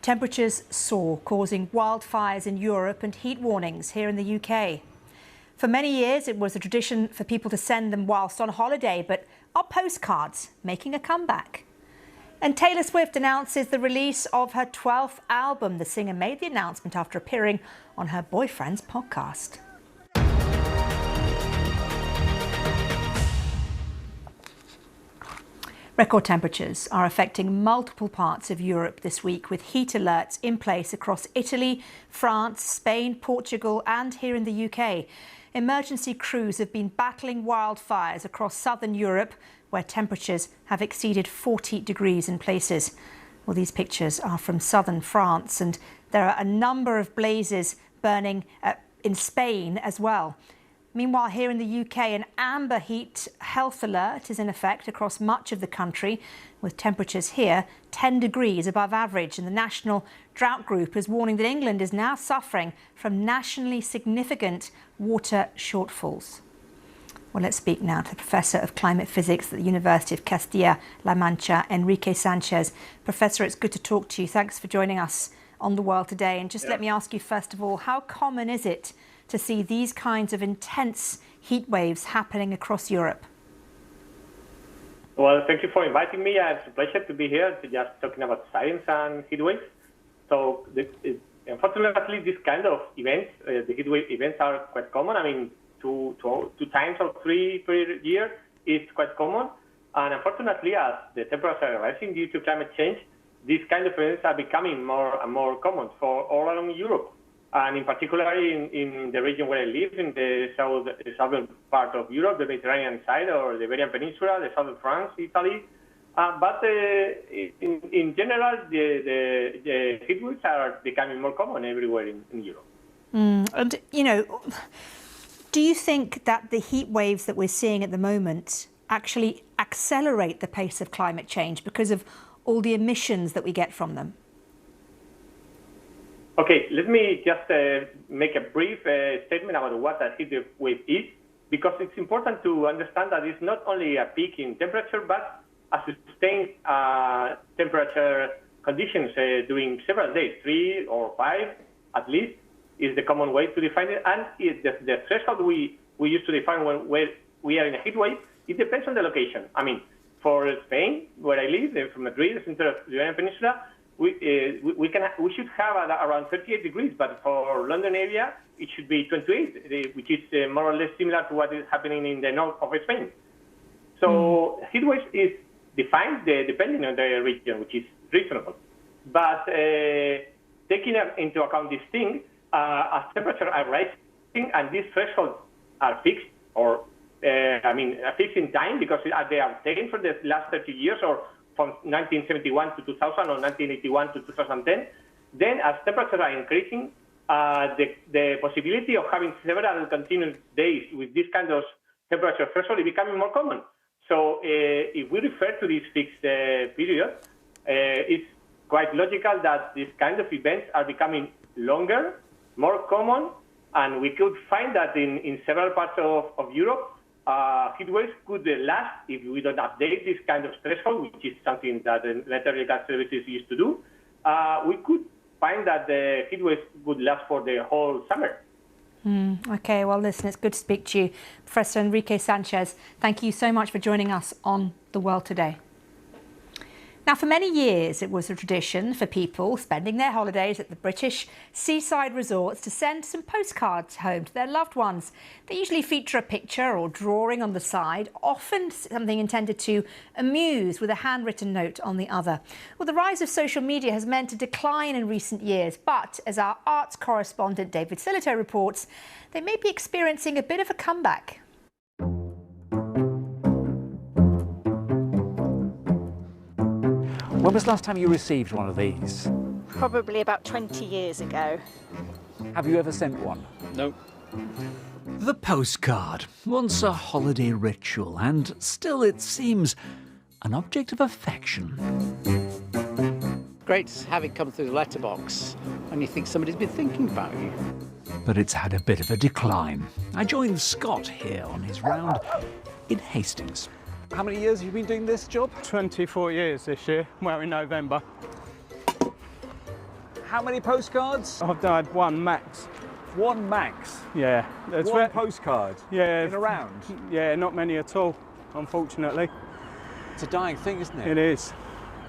Temperatures soar, causing wildfires in Europe and heat warnings here in the UK. For many years, it was a tradition for people to send them whilst on holiday, but are postcards making a comeback? And Taylor Swift announces the release of her 12th album. The singer made the announcement after appearing on her boyfriend's podcast. Record temperatures are affecting multiple parts of Europe this week, with heat alerts in place across Italy, France, Spain, Portugal and here in the UK. Emergency crews have been battling wildfires across southern Europe, where temperatures have exceeded 40 degrees in places. Well, these pictures are from southern France, and there are a number of blazes burning in Spain as well. Meanwhile, here in the UK, an amber heat health alert is in effect across much of the country, with temperatures here 10 degrees above average. And the National Drought Group is warning that England is now suffering from nationally significant water shortfalls. Well, let's speak now to the Professor of Climate Physics at the University of Castilla-La Mancha, Enrique Sanchez. Professor, it's good to talk to you. Thanks for joining us on The World Today. And just let me ask you, first of all, how common is it to see these kinds of intense heat waves happening across Europe? Well, thank you for inviting me. It's a pleasure to be here, to just talking about science and heat waves. So, unfortunately, this kind of events, the heat wave events, are quite common. I mean, two times or three per year is quite common. And unfortunately, as the temperatures are rising due to climate change, these kind of events are becoming more and more common for all around Europe. And in particular in the region where I live, in the southern part of Europe, the Mediterranean side or the Iberian Peninsula, the southern France, Italy. But in general, the heat waves are becoming more common everywhere in Europe. And, you know, do you think that the heat waves that we're seeing at the moment actually accelerate the pace of climate change because of all the emissions that we get from them? Okay, let me just make a brief statement about what a heat wave is, because it's important to understand that it's not only a peak in temperature, but a sustained temperature conditions during several days, 3 or 5 at least, is the common way to define it. And the threshold we use to define when we are in a heat wave, it depends on the location. I mean, for Spain, where I live, from Madrid, the center of the Iberian Peninsula, we should have around 38 degrees, but for London area, it should be 28, which is more or less similar to what is happening in the north of Spain. So heat waves is defined depending on the region, which is reasonable. But taking into account this thing, as temperatures are rising and these thresholds are fixed, or fixed in time because they are taken for the last 30 years or from 1971 to 2000 or 1981 to 2010, then as temperatures are increasing, the possibility of having several continuous days with this kind of temperature threshold is becoming more common. So if we refer to this fixed period, it's quite logical that these kind of events are becoming longer, more common, and we could find that in several parts of Europe, heat waves could last if we don't update this kind of threshold, which is something that the meteorological services used to do. We could find that the heat waves would last for the whole summer. OK, well, listen, it's good to speak to you. Professor Enrique Sanchez, thank you so much for joining us on The World Today. Now, for many years, it was a tradition for people spending their holidays at the British seaside resorts to send some postcards home to their loved ones. They usually feature a picture or drawing on the side, often something intended to amuse, with a handwritten note on the other. Well, the rise of social media has meant a decline in recent years, but as our arts correspondent David Silito reports, they may be experiencing a bit of a comeback. When was the last time you received one of these? Probably about 20 years ago. Have you ever sent one? No. The postcard, once a holiday ritual, and still it seems an object of affection. Great to have it come through the letterbox and you think somebody's been thinking about you. But it's had a bit of a decline. I joined Scott here on his round in Hastings. How many years have you been doing this job? 24 years this year, well, in November. How many postcards? I've done one max. One max? Yeah. One postcard? Yeah. In a round? Yeah, not many at all, unfortunately. It's a dying thing, isn't it? It is.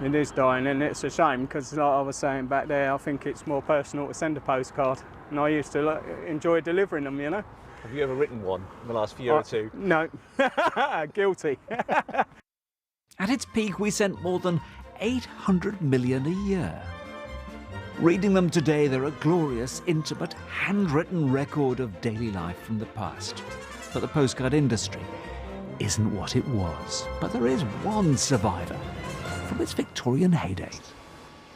It is dying, and it's a shame because, like I was saying back there, I think it's more personal to send a postcard. And I used to enjoy delivering them, you know. Have you ever written one in the last year or two? No. Guilty. At its peak, we sent more than 800 million a year. Reading them today, they're a glorious, intimate, handwritten record of daily life from the past. But the postcard industry isn't what it was. But there is one survivor from its Victorian heyday.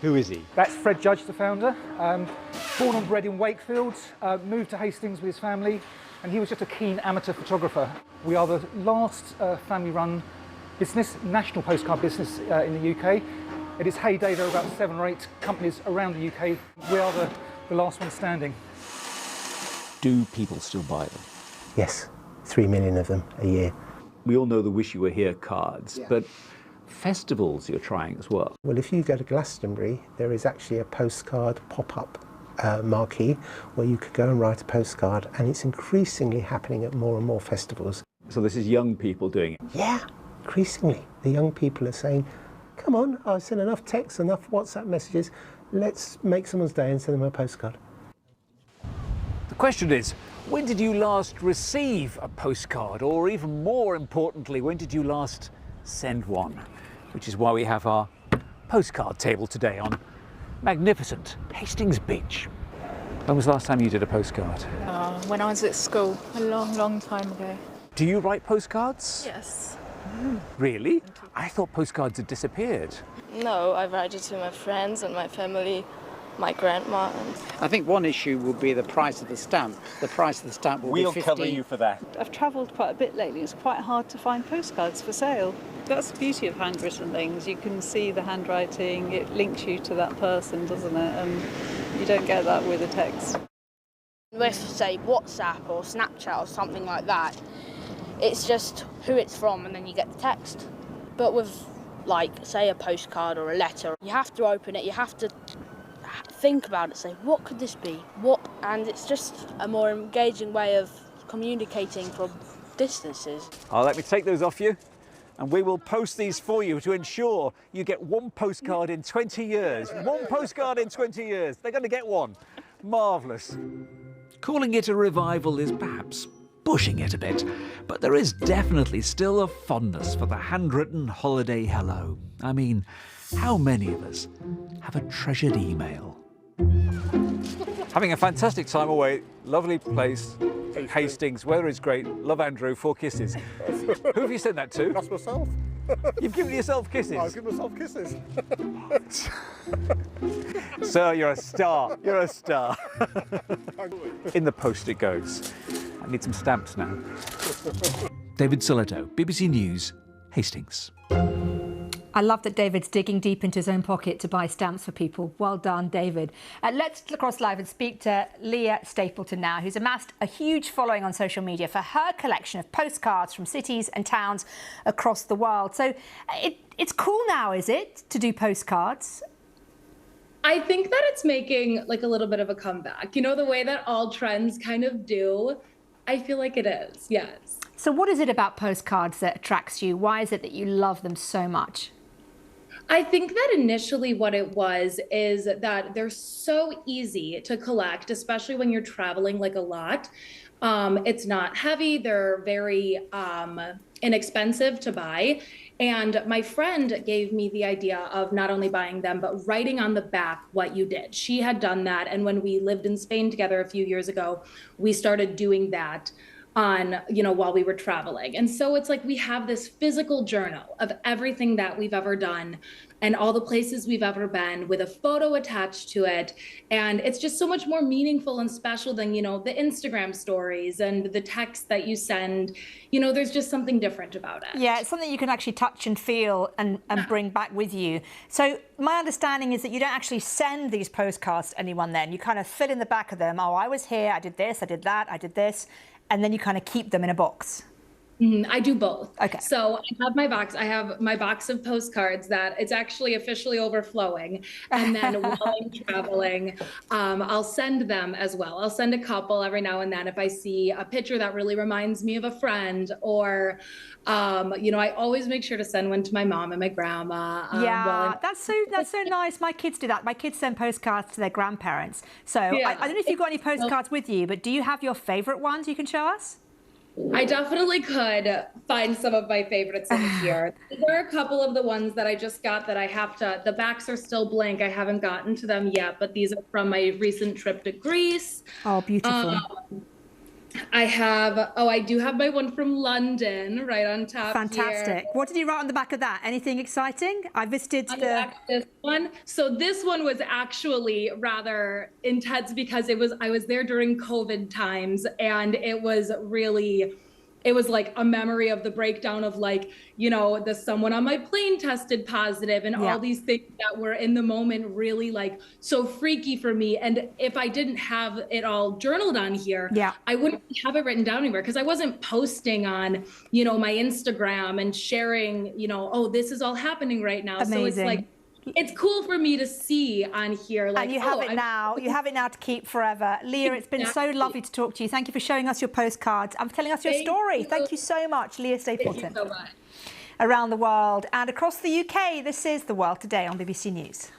Who is he? That's Fred Judge, the founder. Born and bred in Wakefield, moved to Hastings with his family, and he was just a keen amateur photographer. We are the last family-run business, national postcard business in the UK. At its heyday, there were about 7 or 8 companies around the UK. We are the last one standing. Do people still buy them? Yes, 3 million of them a year. We all know the Wish You Were Here cards, but festivals you're trying as well. Well, if you go to Glastonbury, there is actually a postcard pop-up marquee where you could go and write a postcard, and it's increasingly happening at more and more festivals. So this is young people doing it? Yeah, increasingly. The young people are saying, come on, I've sent enough texts, enough WhatsApp messages, let's make someone's day and send them a postcard. The question is, when did you last receive a postcard? Or even more importantly, when did you last send one? Which is why we have our postcard table today on magnificent Hastings Beach. When was the last time you did a postcard? When I was at school, a long, long time ago. Do you write postcards? Yes. Really? I thought postcards had disappeared. No, I write it to my friends and my family, my grandma. I think one issue will be the price of the stamp. The price of the stamp will be 15. We'll cover you for that. I've travelled quite a bit lately. It's quite hard to find postcards for sale. That's the beauty of handwritten things. You can see the handwriting. It links you to that person, doesn't it? And you don't get that with a text. With, say, WhatsApp or Snapchat or something like that, it's just who it's from and then you get the text. But with, like, say, a postcard or a letter, you have to open it, you have to think about it, say, what could this be? And it's just a more engaging way of communicating from distances. Let me take those off you, and we will post these for you to ensure you get one postcard in 20 years. One postcard in 20 years. They're going to get one. Marvellous. Calling it a revival is perhaps pushing it a bit, but there is definitely still a fondness for the handwritten holiday hello. I mean, how many of us have a treasured email? Having a fantastic time away, lovely place, Hastings, weather is great, love Andrew, 4 kisses. Who have you sent that to? That's myself. You've given yourself kisses? I've given myself kisses. Sir, you're a star. You're a star. In the post it goes. I need some stamps now. David Sillito, BBC News, Hastings. I love that David's digging deep into his own pocket to buy stamps for people. Well done, David. Let's cross live and speak to Leah Stapleton now, who's amassed a huge following on social media for her collection of postcards from cities and towns across the world. So it's cool now, is it, to do postcards? I think that it's making like a little bit of a comeback. You know, the way that all trends kind of do. I feel like it is, yes. So what is it about postcards that attracts you? Why is it that you love them so much? I think that initially what it was is that they're so easy to collect, especially when you're traveling like a lot. It's not heavy. They're very inexpensive to buy. And my friend gave me the idea of not only buying them, but writing on the back what you did. She had done that. And when we lived in Spain together a few years ago, we started doing that on, while we were traveling. And so it's like we have this physical journal of everything that we've ever done and all the places we've ever been with a photo attached to it. And it's just so much more meaningful and special than, the Instagram stories and the text that you send. There's just something different about it. Yeah, it's something you can actually touch and feel and bring back with you. So my understanding is that you don't actually send these postcards to anyone then. You kind of fill in the back of them, oh, I was here, I did this, I did that, I did this. And then you kind of keep them in a box. I do both. Okay. So I have my box of postcards that it's actually officially overflowing. And then while I'm traveling, I'll send them as well. I'll send a couple every now and then if I see a picture that really reminds me of a friend, or, you know, I always make sure to send one to my mom and my grandma. Yeah, that's so nice. My kids do that. My kids send postcards to their grandparents. So Yeah. I don't know if you've got any postcards with you, but do you have your favorite ones you can show us? I definitely could find some of my favorites in here. There are a couple of the ones that I just got that I have to, the backs are still blank. I haven't gotten to them yet, but these are from my recent trip to Greece. Oh, beautiful. I do have my one from London right on top. Fantastic. Here. What did you write on the back of that? Anything exciting? I visited on the back of this one. So this one was actually rather intense because I was there during COVID times, and it was like a memory of the breakdown of, like, you know, someone on my plane tested positive and all these things that were in the moment really like so freaky for me. And if I didn't have it all journaled on here, I wouldn't have it written down anywhere, because I wasn't posting on, you know, my Instagram and sharing, you know, oh, this is all happening right now. Amazing. So it's like, it's cool for me to see on here. Like, and you have it now. You have it now to keep forever. Leah, it's been so lovely to talk to you. Thank you for showing us your postcards and for telling us your story. Thank you so much, Leah Stapleton. Thank you so much. Around the world and across the UK, this is The World Today on BBC News.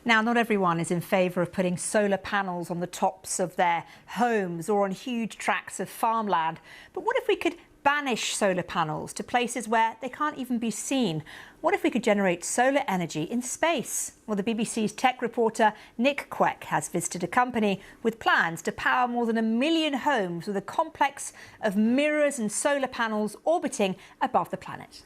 Now, not everyone is in favour of putting solar panels on the tops of their homes or on huge tracts of farmland. But what if we could banish solar panels to places where they can't even be seen? What if we could generate solar energy in space? Well, the BBC's tech reporter Nick Queck has visited a company with plans to power more than 1 million homes with a complex of mirrors and solar panels orbiting above the planet.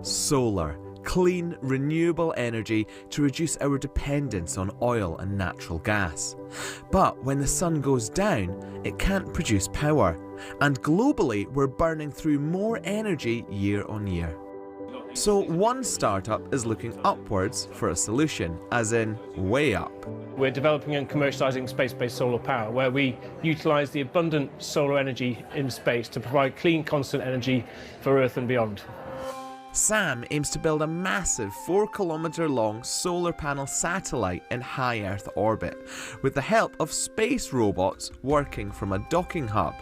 Solar, clean, renewable energy to reduce our dependence on oil and natural gas. But when the sun goes down, it can't produce power. And globally, we're burning through more energy year on year. So one startup is looking upwards for a solution, as in way up. We're developing and commercialising space-based solar power, where we utilise the abundant solar energy in space to provide clean, constant energy for Earth and beyond. Sam aims to build a massive 4-kilometre-long solar panel satellite in high Earth orbit, with the help of space robots working from a docking hub.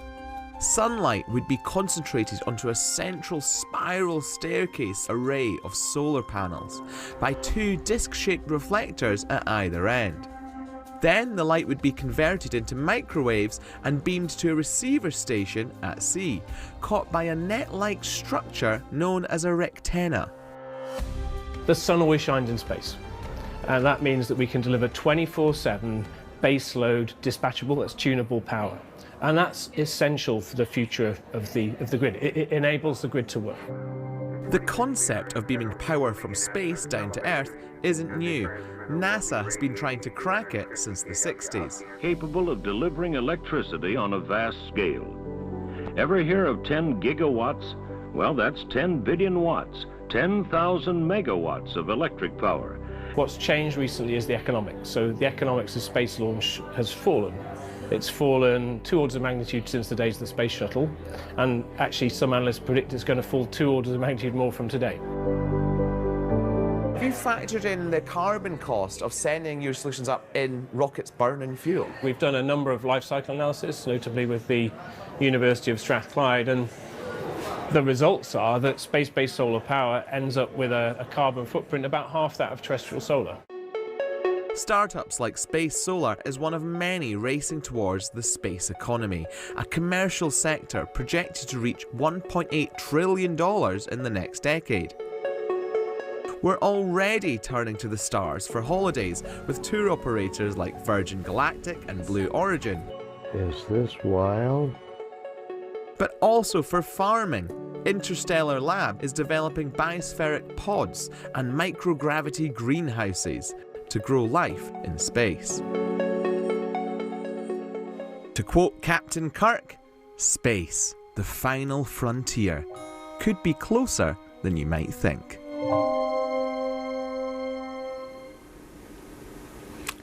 Sunlight would be concentrated onto a central spiral staircase array of solar panels by 2 disc-shaped reflectors at either end. Then the light would be converted into microwaves and beamed to a receiver station at sea, caught by a net-like structure known as a rectenna. The sun always shines in space, and that means that we can deliver 24/7 baseload dispatchable, that's tunable power. And that's essential for the future of the grid. It enables the grid to work. The concept of beaming power from space down to Earth isn't new. NASA has been trying to crack it since the 60s. Capable of delivering electricity on a vast scale. Ever hear of 10 gigawatts? Well, that's 10 billion watts, 10,000 megawatts of electric power. What's changed recently is the economics. So the economics of space launch has fallen. It's fallen 2 orders of magnitude since the days of the space shuttle, and actually some analysts predict it's going to fall 2 orders of magnitude more from today. Have you factored in the carbon cost of sending your solutions up in rockets burning fuel? We've done a number of life cycle analysis, notably with the University of Strathclyde, and the results are that space-based solar power ends up with a carbon footprint about half that of terrestrial solar. Startups like Space Solar is one of many racing towards the space economy, a commercial sector projected to reach $1.8 trillion in the next decade. We're already turning to the stars for holidays with tour operators like Virgin Galactic and Blue Origin. Is this wild? But also for farming. Interstellar Lab is developing biospheric pods and microgravity greenhouses to grow life in space. To quote Captain Kirk, space, the final frontier, could be closer than you might think.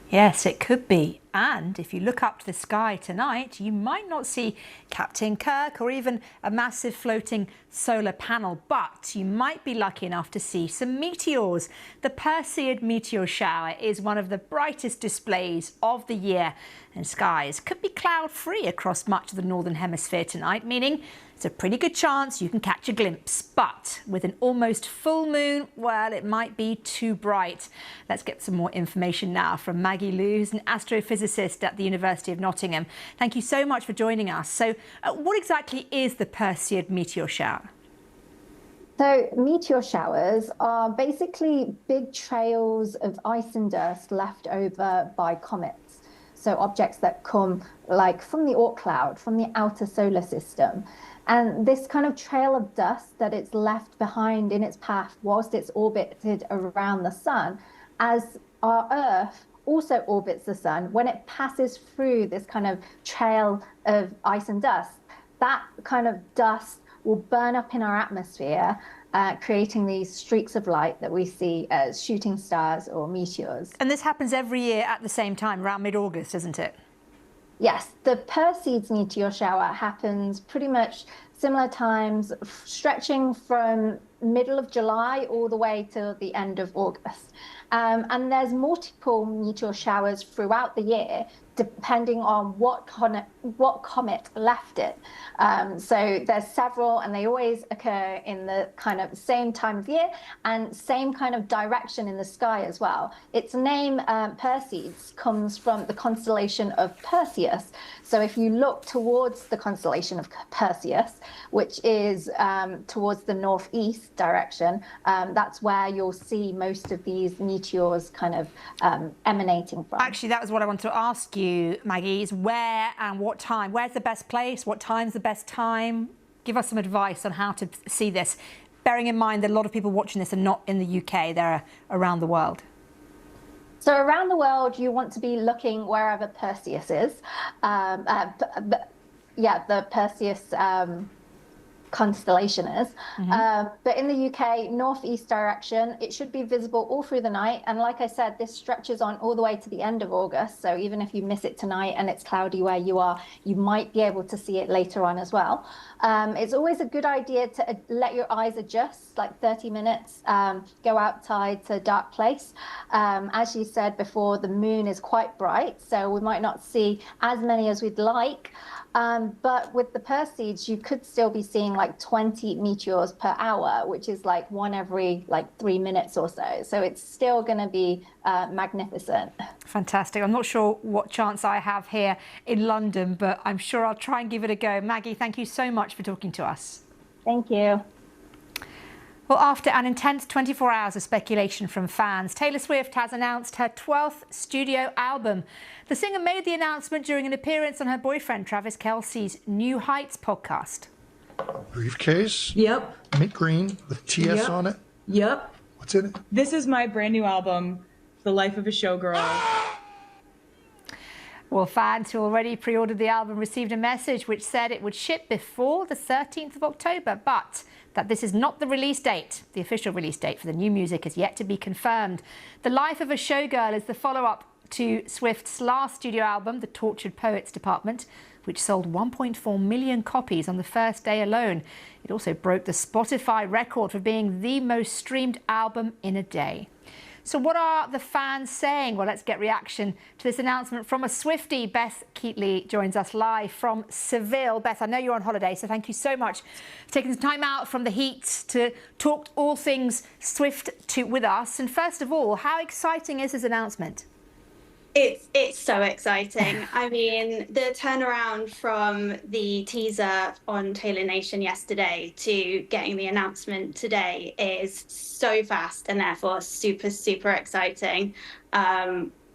Yes, it could be. And if you look up to the sky tonight, you might not see Captain Kirk or even a massive floating solar panel, but you might be lucky enough to see some meteors. The Perseid meteor shower is one of the brightest displays of the year, and skies could be cloud-free across much of the northern hemisphere tonight, meaning it's a pretty good chance you can catch a glimpse. But with an almost full moon, well, it might be too bright. Let's get some more information now from Maggie Liu, who's an astrophysicist at the University of Nottingham. Thank you so much for joining us. So what exactly is the Perseid meteor shower? So meteor showers are basically big trails of ice and dust left over by comets. So objects that come like from the Oort cloud, from the outer solar system. And this kind of trail of dust that it's left behind in its path whilst it's orbited around the sun, as our Earth also orbits the sun, when it passes through this kind of trail of ice and dust, that kind of dust will burn up in our atmosphere, creating these streaks of light that we see as shooting stars or meteors. And this happens every year at the same time, around mid-August, isn't it? Yes, the Perseid's meteor shower happens pretty much similar times, stretching from middle of July all the way till the end of August. And there's multiple meteor showers throughout the year, depending on what comet left it. So there's several, and they always occur in the kind of same time of year and same kind of direction in the sky as well. Its name, Perseid, comes from the constellation of Perseus. So if you look towards the constellation of Perseus, which is towards the northeast direction, that's where you'll see most of these meteors kind of emanating from. Actually, that was what I wanted to ask you, Maggie, is where and what time? Where's the best place? What time's the best time? Give us some advice on how to see this, bearing in mind that a lot of people watching this are not in the UK, they're around the world. So around the world, you want to be looking wherever Perseus is. The Perseus constellation is. But in the UK, northeast direction, it should be visible all through the night. And like I said, this stretches on all the way to the end of August. So even if you miss it tonight and it's cloudy where you are, you might be able to see it later on as well. It's always a good idea to let your eyes adjust, like 30 minutes, go outside to a dark place. As you said before, the moon is quite bright, so we might not see as many as we'd like. But with the Perseids, you could still be seeing like 20 meteors per hour, which is like one every like 3 minutes or so. So it's still going to be magnificent. Fantastic. I'm not sure what chance I have here in London, but I'm sure I'll try and give it a go. Maggie, thank you so much for talking to us. Thank you. Well, after an intense 24 hours of speculation from fans, Taylor Swift has announced her 12th studio album. The singer made the announcement during an appearance on her boyfriend Travis Kelce's New Heights podcast. Briefcase. Yep. Mint green with TS on it. Yep. What's in it? This is my brand new album, The Life of a Showgirl. Well, fans who already pre-ordered the album received a message which said it would ship before the 13th of October, but that this is not the release date. The official release date for the new music is yet to be confirmed. The Life of a Showgirl is the follow-up to Swift's last studio album, The Tortured Poets Department, which sold 1.4 million copies on the first day alone. It also broke the Spotify record for being the most streamed album in a day. So what are the fans saying? Well, let's get reaction to this announcement from a Swiftie. Beth Keatley joins us live from Seville. Beth, I know you're on holiday, so thank you so much for taking some time out from the heat to talk all things Swift with us. And first of all, how exciting is this announcement? It's so exciting. I mean, the turnaround from the teaser on Taylor Nation yesterday to getting the announcement today is so fast and therefore super, super exciting.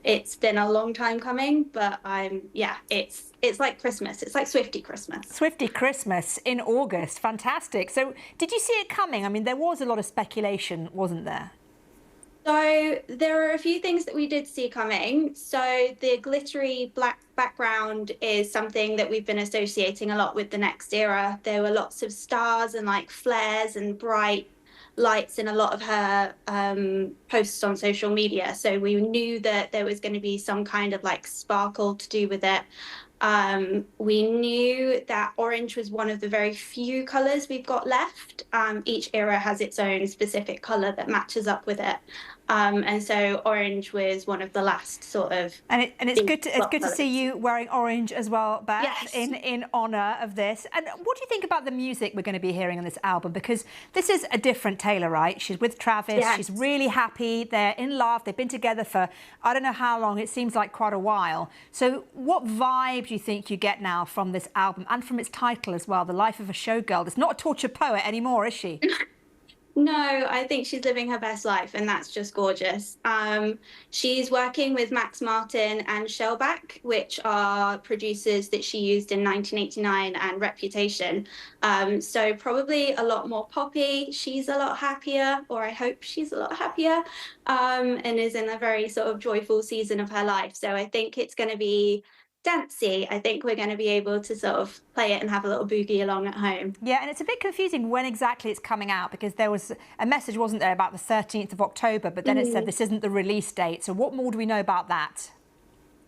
It's been a long time coming, but it's like Christmas. It's like Swiftie Christmas. Swiftie Christmas in August. Fantastic. So did you see it coming? I mean, there was a lot of speculation, wasn't there? So there are a few things that we did see coming. So the glittery black background is something that we've been associating a lot with the Next Era. There were lots of stars and like flares and bright lights in a lot of her posts on social media. So we knew that there was going to be some kind of like sparkle to do with it. We knew that orange was one of the very few colours we've got left. Each era has its own specific colour that matches up with it. And so orange was one of the last sort of. And it's good to see you wearing orange as well, Beth, yes. in honour of this. And what do you think about the music we're going to be hearing on this album? Because this is a different Taylor, right? She's with Travis. Yes. She's really happy. They're in love. They've been together for I don't know how long. It seems like quite a while. So what vibe do you think you get now from this album and from its title as well, The Life of a Showgirl? It's not a torture poet anymore, is she? No, I think she's living her best life, and that's just gorgeous. She's working with Max Martin and Shellback, which are producers that she used in 1989 and Reputation. So probably a lot more poppy. She's a lot happier, or I hope she's a lot happier, and is in a very sort of joyful season of her life. So I think it's going to be dancey. I think we're going to be able to sort of play it and have a little boogie along at home. Yeah, and it's a bit confusing when exactly it's coming out, because there was a message, wasn't there, about the 13th of October, but then it said this isn't the release date. So what more do we know about that?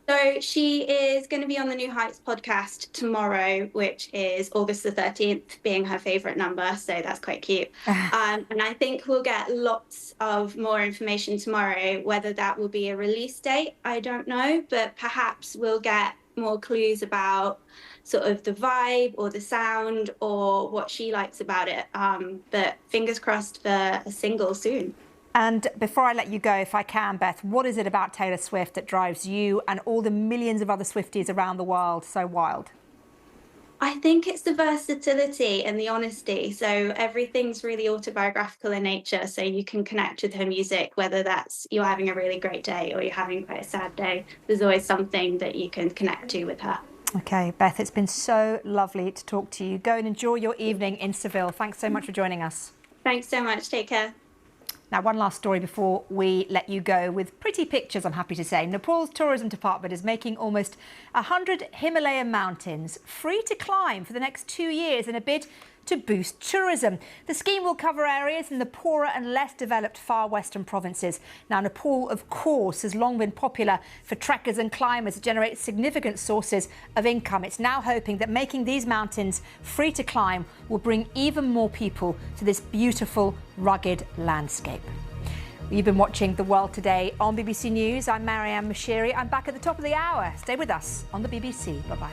So she is going to be on the New Heights podcast tomorrow, which is August the 13th, being her favourite number. So that's quite cute. And I think we'll get lots of more information tomorrow. Whether that will be a release date, I don't know. But perhaps we'll get more clues about sort of the vibe or the sound or what she likes about it. But fingers crossed for a single soon. And before I let you go, if I can, Beth, what is it about Taylor Swift that drives you and all the millions of other Swifties around the world so wild? I think it's the versatility and the honesty. So everything's really autobiographical in nature. So you can connect with her music, whether that's you're having a really great day or you're having quite a sad day. There's always something that you can connect to with her. OK, Beth, it's been so lovely to talk to you. Go and enjoy your evening in Seville. Thanks so much for joining us. Thanks so much. Take care. Now, one last story before we let you go, with pretty pictures, I'm happy to say. Nepal's tourism department is making almost 100 Himalayan mountains free to climb for the next 2 years in a bid to boost tourism. The scheme will cover areas in the poorer and less developed far western provinces. Now, Nepal, of course, has long been popular for trekkers and climbers to generate significant sources of income. It's now hoping that making these mountains free to climb will bring even more people to this beautiful, rugged landscape. You've been watching The World Today on BBC News. I'm Marianne Mashiri. I'm back at the top of the hour. Stay with us on the BBC. Bye-bye.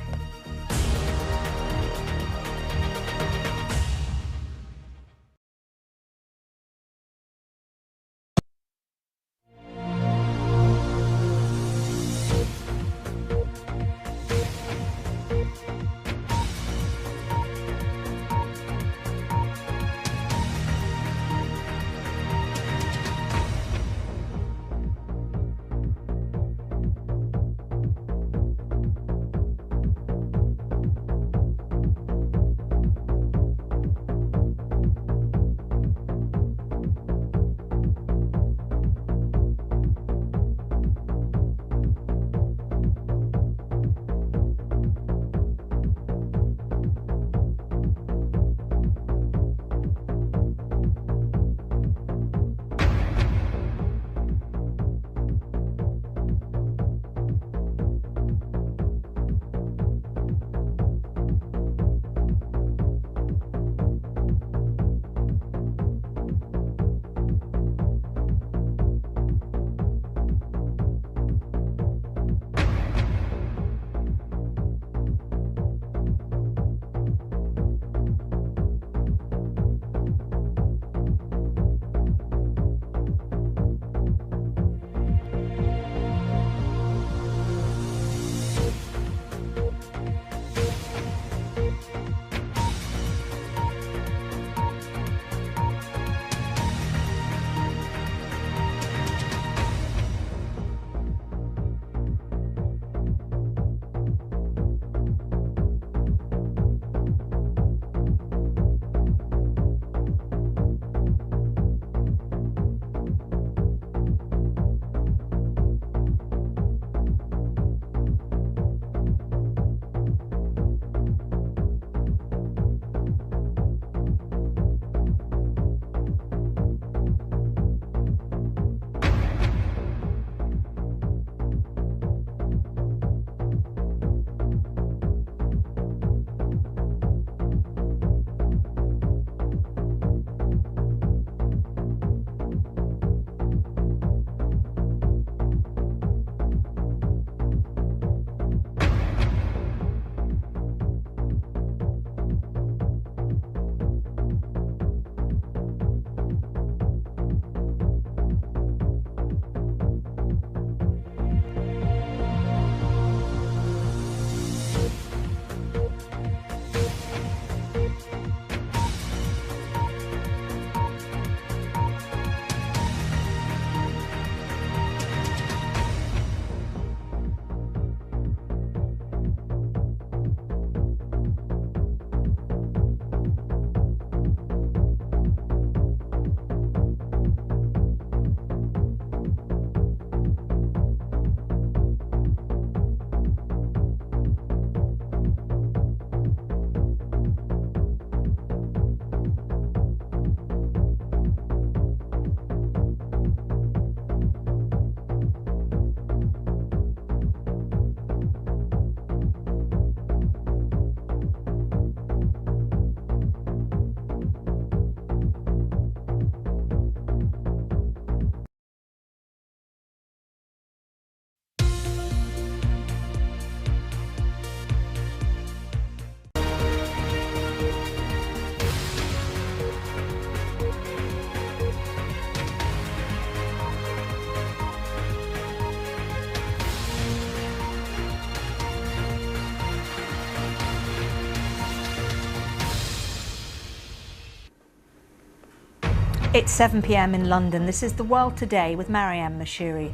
It's 7 p.m. in London. This is The World Today with Mariam Mashiri.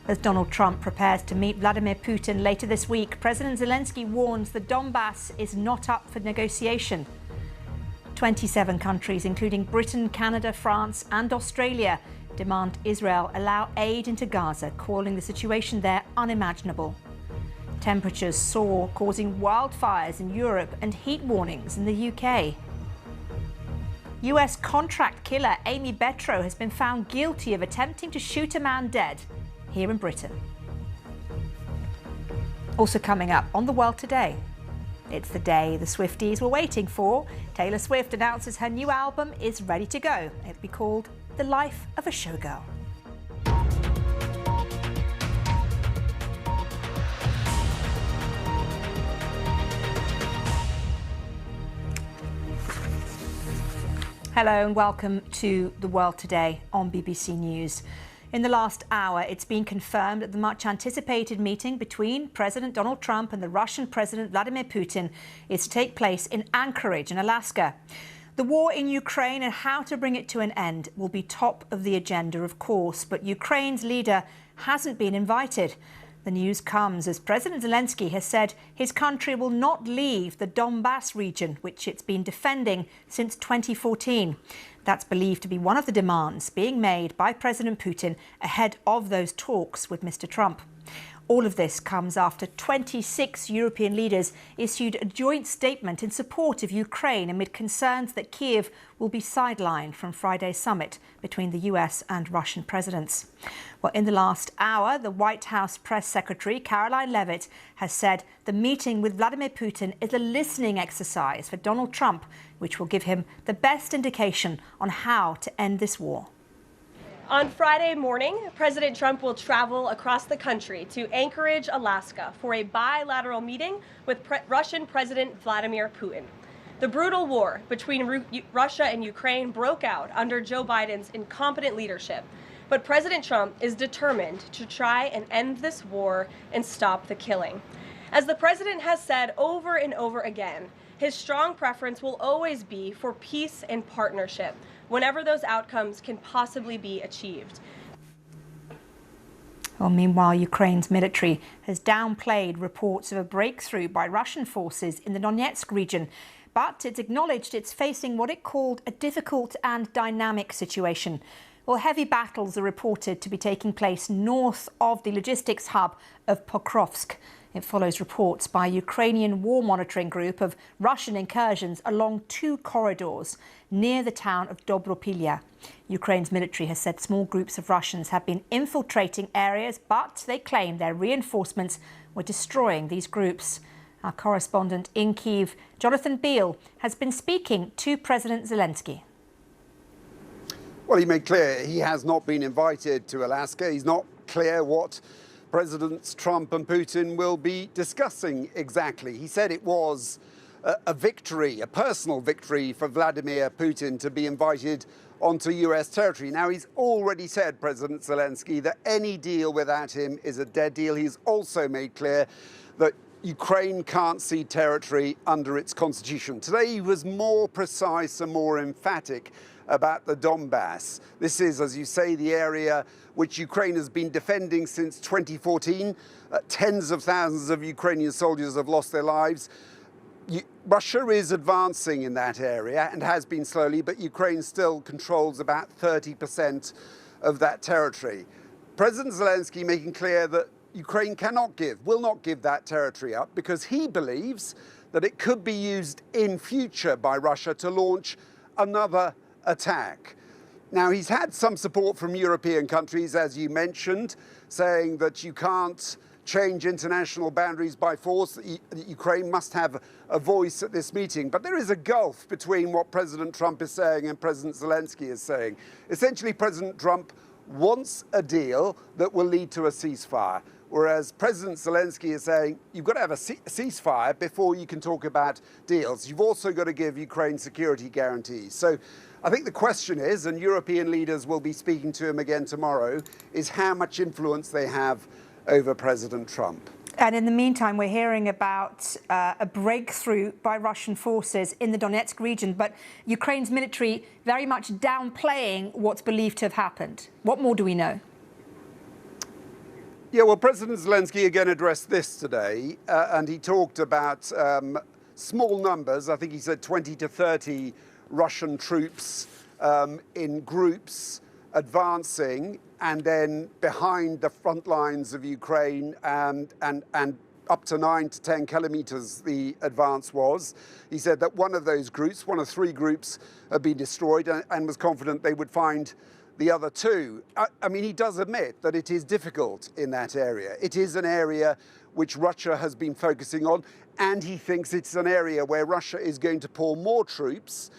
As Donald Trump prepares to meet Vladimir Putin later this week, President Zelensky warns the Donbass is not up for negotiation. 27 countries, including Britain, Canada, France and Australia, demand Israel allow aid into Gaza, calling the situation there unimaginable. Temperatures soar, causing wildfires in Europe and heat warnings in the UK. US contract killer Amy Betro has been found guilty of attempting to shoot a man dead here in Britain. Also coming up on The World Today, it's the day the Swifties were waiting for. Taylor Swift announces her new album is ready to go. It'll be called The Life of a Showgirl. Hello and welcome to The World Today on BBC News. In the last hour, it's been confirmed that the much anticipated meeting between President Donald Trump and the Russian President Vladimir Putin is to take place in Anchorage in Alaska. The war in Ukraine and how to bring it to an end will be top of the agenda, of course, but Ukraine's leader hasn't been invited. The news comes as President Zelensky has said his country will not leave the Donbass region, which it's been defending since 2014. That's believed to be one of the demands being made by President Putin ahead of those talks with Mr. Trump. All of this comes after 26 European leaders issued a joint statement in support of Ukraine amid concerns that Kyiv will be sidelined from Friday's summit between the US and Russian presidents. Well, in the last hour, the White House press secretary, Caroline Leavitt, has said the meeting with Vladimir Putin is a listening exercise for Donald Trump, which will give him the best indication on how to end this war. On Friday morning, President Trump will travel across the country to Anchorage, Alaska, for a bilateral meeting with Russian President Vladimir Putin. The brutal war between Russia and Ukraine broke out under Joe Biden's incompetent leadership, but President Trump is determined to try and end this war and stop the killing. As the president has said over and over again, his strong preference will always be for peace and partnership, whenever those outcomes can possibly be achieved. Well, meanwhile, Ukraine's military has downplayed reports of a breakthrough by Russian forces in the Donetsk region, but it's acknowledged it's facing what it called a difficult and dynamic situation. Well, heavy battles are reported to be taking place north of the logistics hub of Pokrovsk. It follows reports by a Ukrainian war monitoring group of Russian incursions along two corridors near the town of Dobropilya. Ukraine's military has said small groups of Russians have been infiltrating areas, but they claim their reinforcements were destroying these groups. Our correspondent in Kyiv, Jonathan Beale, has been speaking to President Zelensky. Well, he made clear he has not been invited to Alaska. He's not clear what Presidents Trump and Putin will be discussing exactly. He said it was a victory, a personal victory for Vladimir Putin to be invited onto US territory. Now, he's already said, President Zelensky, that any deal without him is a dead deal. He's also made clear that Ukraine can't cede territory under its constitution. Today, he was more precise and more emphatic about the Donbass. This is, as you say, the area which Ukraine has been defending since 2014. Tens of thousands of Ukrainian soldiers have lost their lives. Russia is advancing in that area and has been slowly, but Ukraine still controls about 30% of that territory. President Zelensky making clear that Ukraine will not give that territory up because he believes that it could be used in future by Russia to launch another attack. Now, he's had some support from European countries, as you mentioned, saying that you can't change international boundaries by force, that Ukraine must have a voice at this meeting. But there is a gulf between what President Trump is saying and President Zelensky is saying. Essentially, President Trump wants a deal that will lead to a ceasefire, whereas President Zelensky is saying you've got to have a ceasefire before you can talk about deals. You've also got to give Ukraine security guarantees. So I think the question is, and European leaders will be speaking to him again tomorrow, is how much influence they have over President Trump. And in the meantime, we're hearing about a breakthrough by Russian forces in the Donetsk region, but Ukraine's military very much downplaying what's believed to have happened. What more do we know? Yeah, well, President Zelensky again addressed this today, and he talked about small numbers. I think he said 20 to 30 Russian troops in groups advancing, and then behind the front lines of Ukraine, and up to 9 to 10 kilometers the advance was. He said that one of those groups, one of 3 groups, had been destroyed, and was confident they would find the other 2. I mean, he does admit that it is difficult in that area. It is an area which Russia has been focusing on, and he thinks it's an area where Russia is going to pour more troops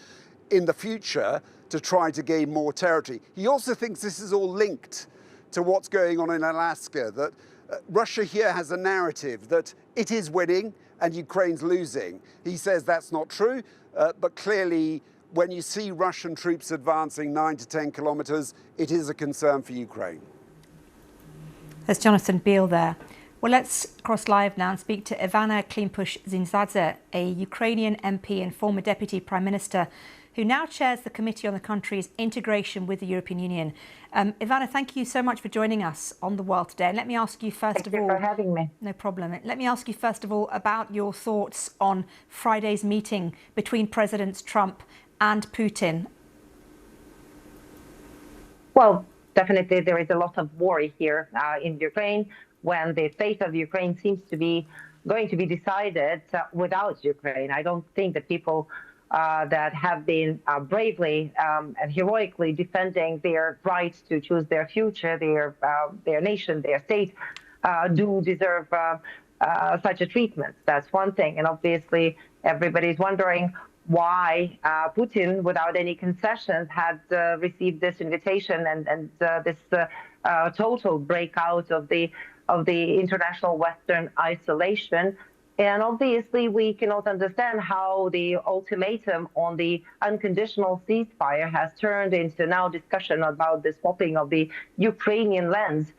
in the future to try to gain more territory. He also thinks this is all linked to what's going on in Alaska, that Russia here has a narrative that it is winning and Ukraine's losing. He says that's not true, but clearly when you see Russian troops advancing 9 to 10 kilometers, it is a concern for Ukraine. There's Jonathan Beale there. Well, let's cross live now and speak to Ivana Klympush-Zinzadze, a Ukrainian MP and former Deputy Prime Minister, who now chairs the Committee on the country's integration with the European Union. Ivana, thank you so much for joining us on The World Today. And let me ask you first of all... Thank you for having me. No problem. Let me ask you first of all about your thoughts on Friday's meeting between Presidents Trump and Putin. Well, definitely there is a lot of worry here in Ukraine when the fate of Ukraine seems to be going to be decided without Ukraine. I don't think that people that have been bravely and heroically defending their right to choose their future, their nation, their state, do deserve such a treatment. That's one thing. And obviously, everybody's wondering why Putin, without any concessions, had received this invitation and this total breakout of the international Western isolation. And obviously, we cannot understand how the ultimatum on the unconditional ceasefire has turned into now discussion about the swapping of the Ukrainian lands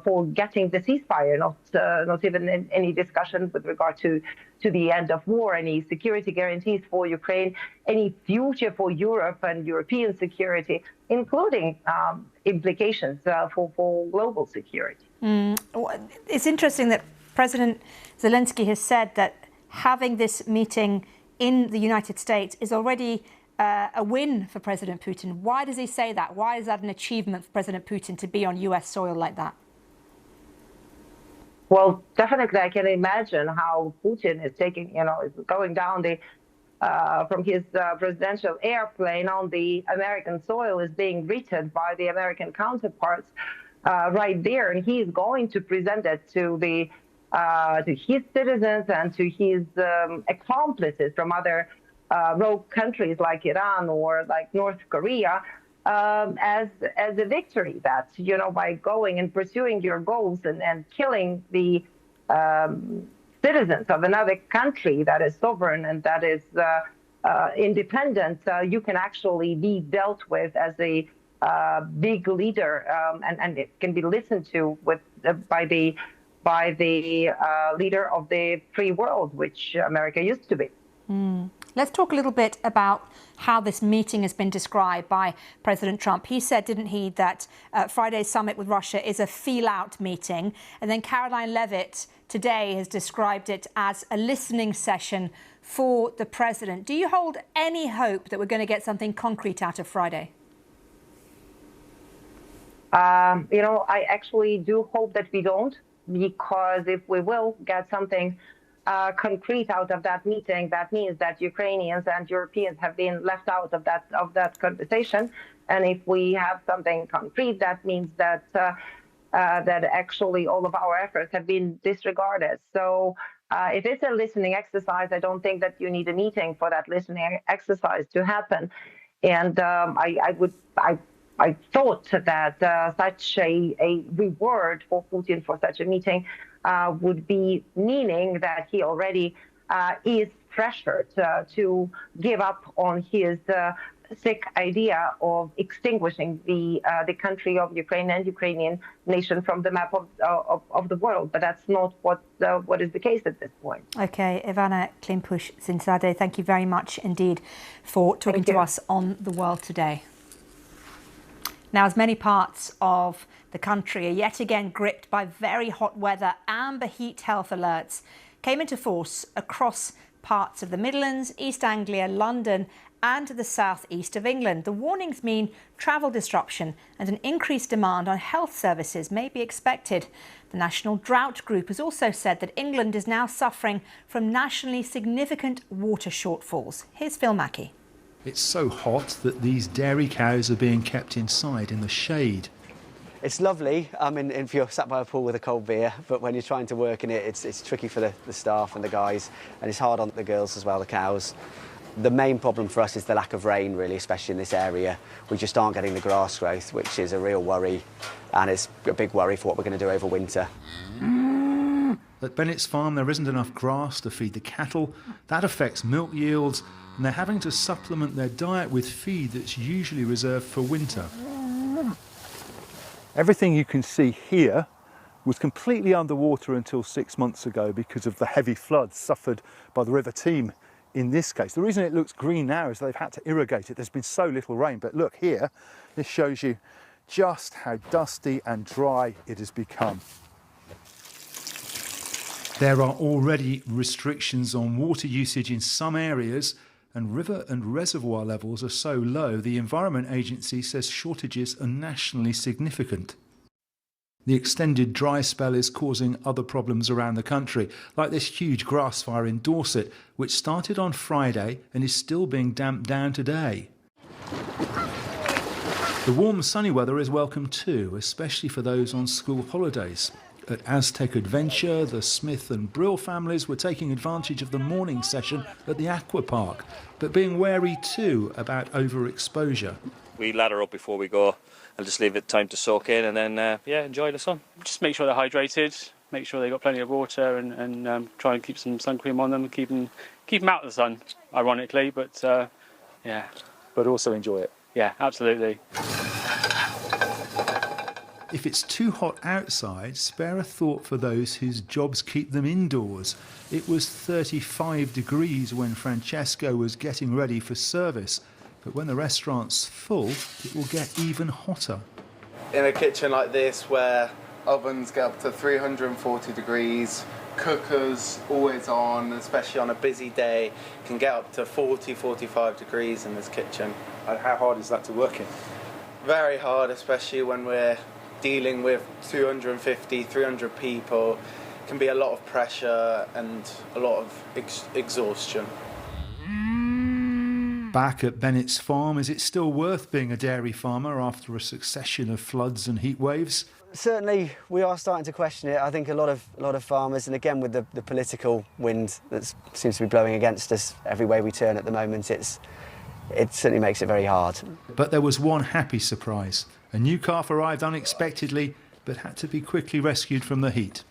for getting the ceasefire, not even any discussion with regard to the end of war, any security guarantees for Ukraine, any future for Europe and European security, including implications for global security. It's interesting that President Zelensky has said that having this meeting in the United States is already a win for President Putin. Why does he say that? Why is that an achievement for President Putin to be on US soil like that? Well, definitely, I can imagine how Putin is taking, is going down from his presidential airplane on the American soil, is being greeted by the American counterparts right there, and he's going to present it to his citizens and to his accomplices from other rogue countries like Iran or like North Korea as a victory that, by going and pursuing your goals and killing the citizens of another country that is sovereign and that is independent, you can actually be dealt with as a big leader, and it can be listened to by the leader of the free world, which America used to be. Let's talk a little bit about how this meeting has been described by President Trump. He said, didn't he, that Friday's summit with Russia is a feel-out meeting. And then Caroline Levitt today has described it as a listening session for the president. Do you hold any hope that we're going to get something concrete out of Friday? I actually do hope that we don't, because if we will get something concrete out of that meeting, that means that Ukrainians and Europeans have been left out of that conversation. And if we have something concrete, that means that that actually all of our efforts have been disregarded. So if it's a listening exercise, I don't think that you need a meeting for that listening exercise to happen. And I thought that such a reward for Putin for such a meeting would be meaning that he already is pressured to give up on his sick idea of extinguishing the country of Ukraine and Ukrainian nation from the map of the world. But that's not what is the case at this point. Okay, Ivana Klimpush-Zyndzade, thank you very much indeed for talking to us on The World Today. Now, as many parts of the country are yet again gripped by very hot weather, amber heat health alerts came into force across parts of the Midlands, East Anglia, London and the southeast of England. The warnings mean travel disruption and an increased demand on health services may be expected. The National Drought Group has also said that England is now suffering from nationally significant water shortfalls. Here's Phil Mackey. It's so hot that these dairy cows are being kept inside in the shade. It's lovely, if you're sat by a pool with a cold beer, but when you're trying to work in it, it's tricky for the staff and the guys, and it's hard on the girls as well, the cows. The main problem for us is the lack of rain, really, especially in this area. We just aren't getting the grass growth, which is a real worry, and it's a big worry for what we're going to do over winter. At Bennett's farm, there isn't enough grass to feed the cattle. That affects milk yields, and they're having to supplement their diet with feed that's usually reserved for winter. Everything you can see here was completely underwater until 6 months ago because of the heavy floods suffered by the River Teme in this case. The reason it looks green now is they've had to irrigate it. There's been so little rain, but look here, this shows you just how dusty and dry it has become. There are already restrictions on water usage in some areas, and river and reservoir levels are so low, the Environment Agency says shortages are nationally significant. The extended dry spell is causing other problems around the country, like this huge grass fire in Dorset, which started on Friday and is still being damped down today. The warm, sunny weather is welcome too, especially for those on school holidays. At Aztec Adventure, the Smith and Brill families were taking advantage of the morning session at the aqua park, but being wary too about overexposure. We ladder up before we go and just leave it time to soak in and then, enjoy the sun. Just make sure they're hydrated, make sure they've got plenty of water and try and keep some sun cream on them, keep them out of the sun, ironically, but But also enjoy it. Yeah, absolutely. If it's too hot outside, spare a thought for those whose jobs keep them indoors. It was 35 degrees when Francesco was getting ready for service, but when the restaurant's full, it will get even hotter. In a kitchen like this, where ovens get up to 340 degrees, cookers always on, especially on a busy day, can get up to 40, 45 degrees in this kitchen. And how hard is that to work in? Very hard, especially when we're dealing with 250, 300 people. It can be a lot of pressure and a lot of exhaustion. Back at Bennett's farm, is it still worth being a dairy farmer after a succession of floods and heat waves? Certainly, we are starting to question it. I think a lot of farmers, and again with the political wind that seems to be blowing against us every way we turn at the moment, it certainly makes it very hard. But there was one happy surprise. A new calf arrived unexpectedly, but had to be quickly rescued from the heat.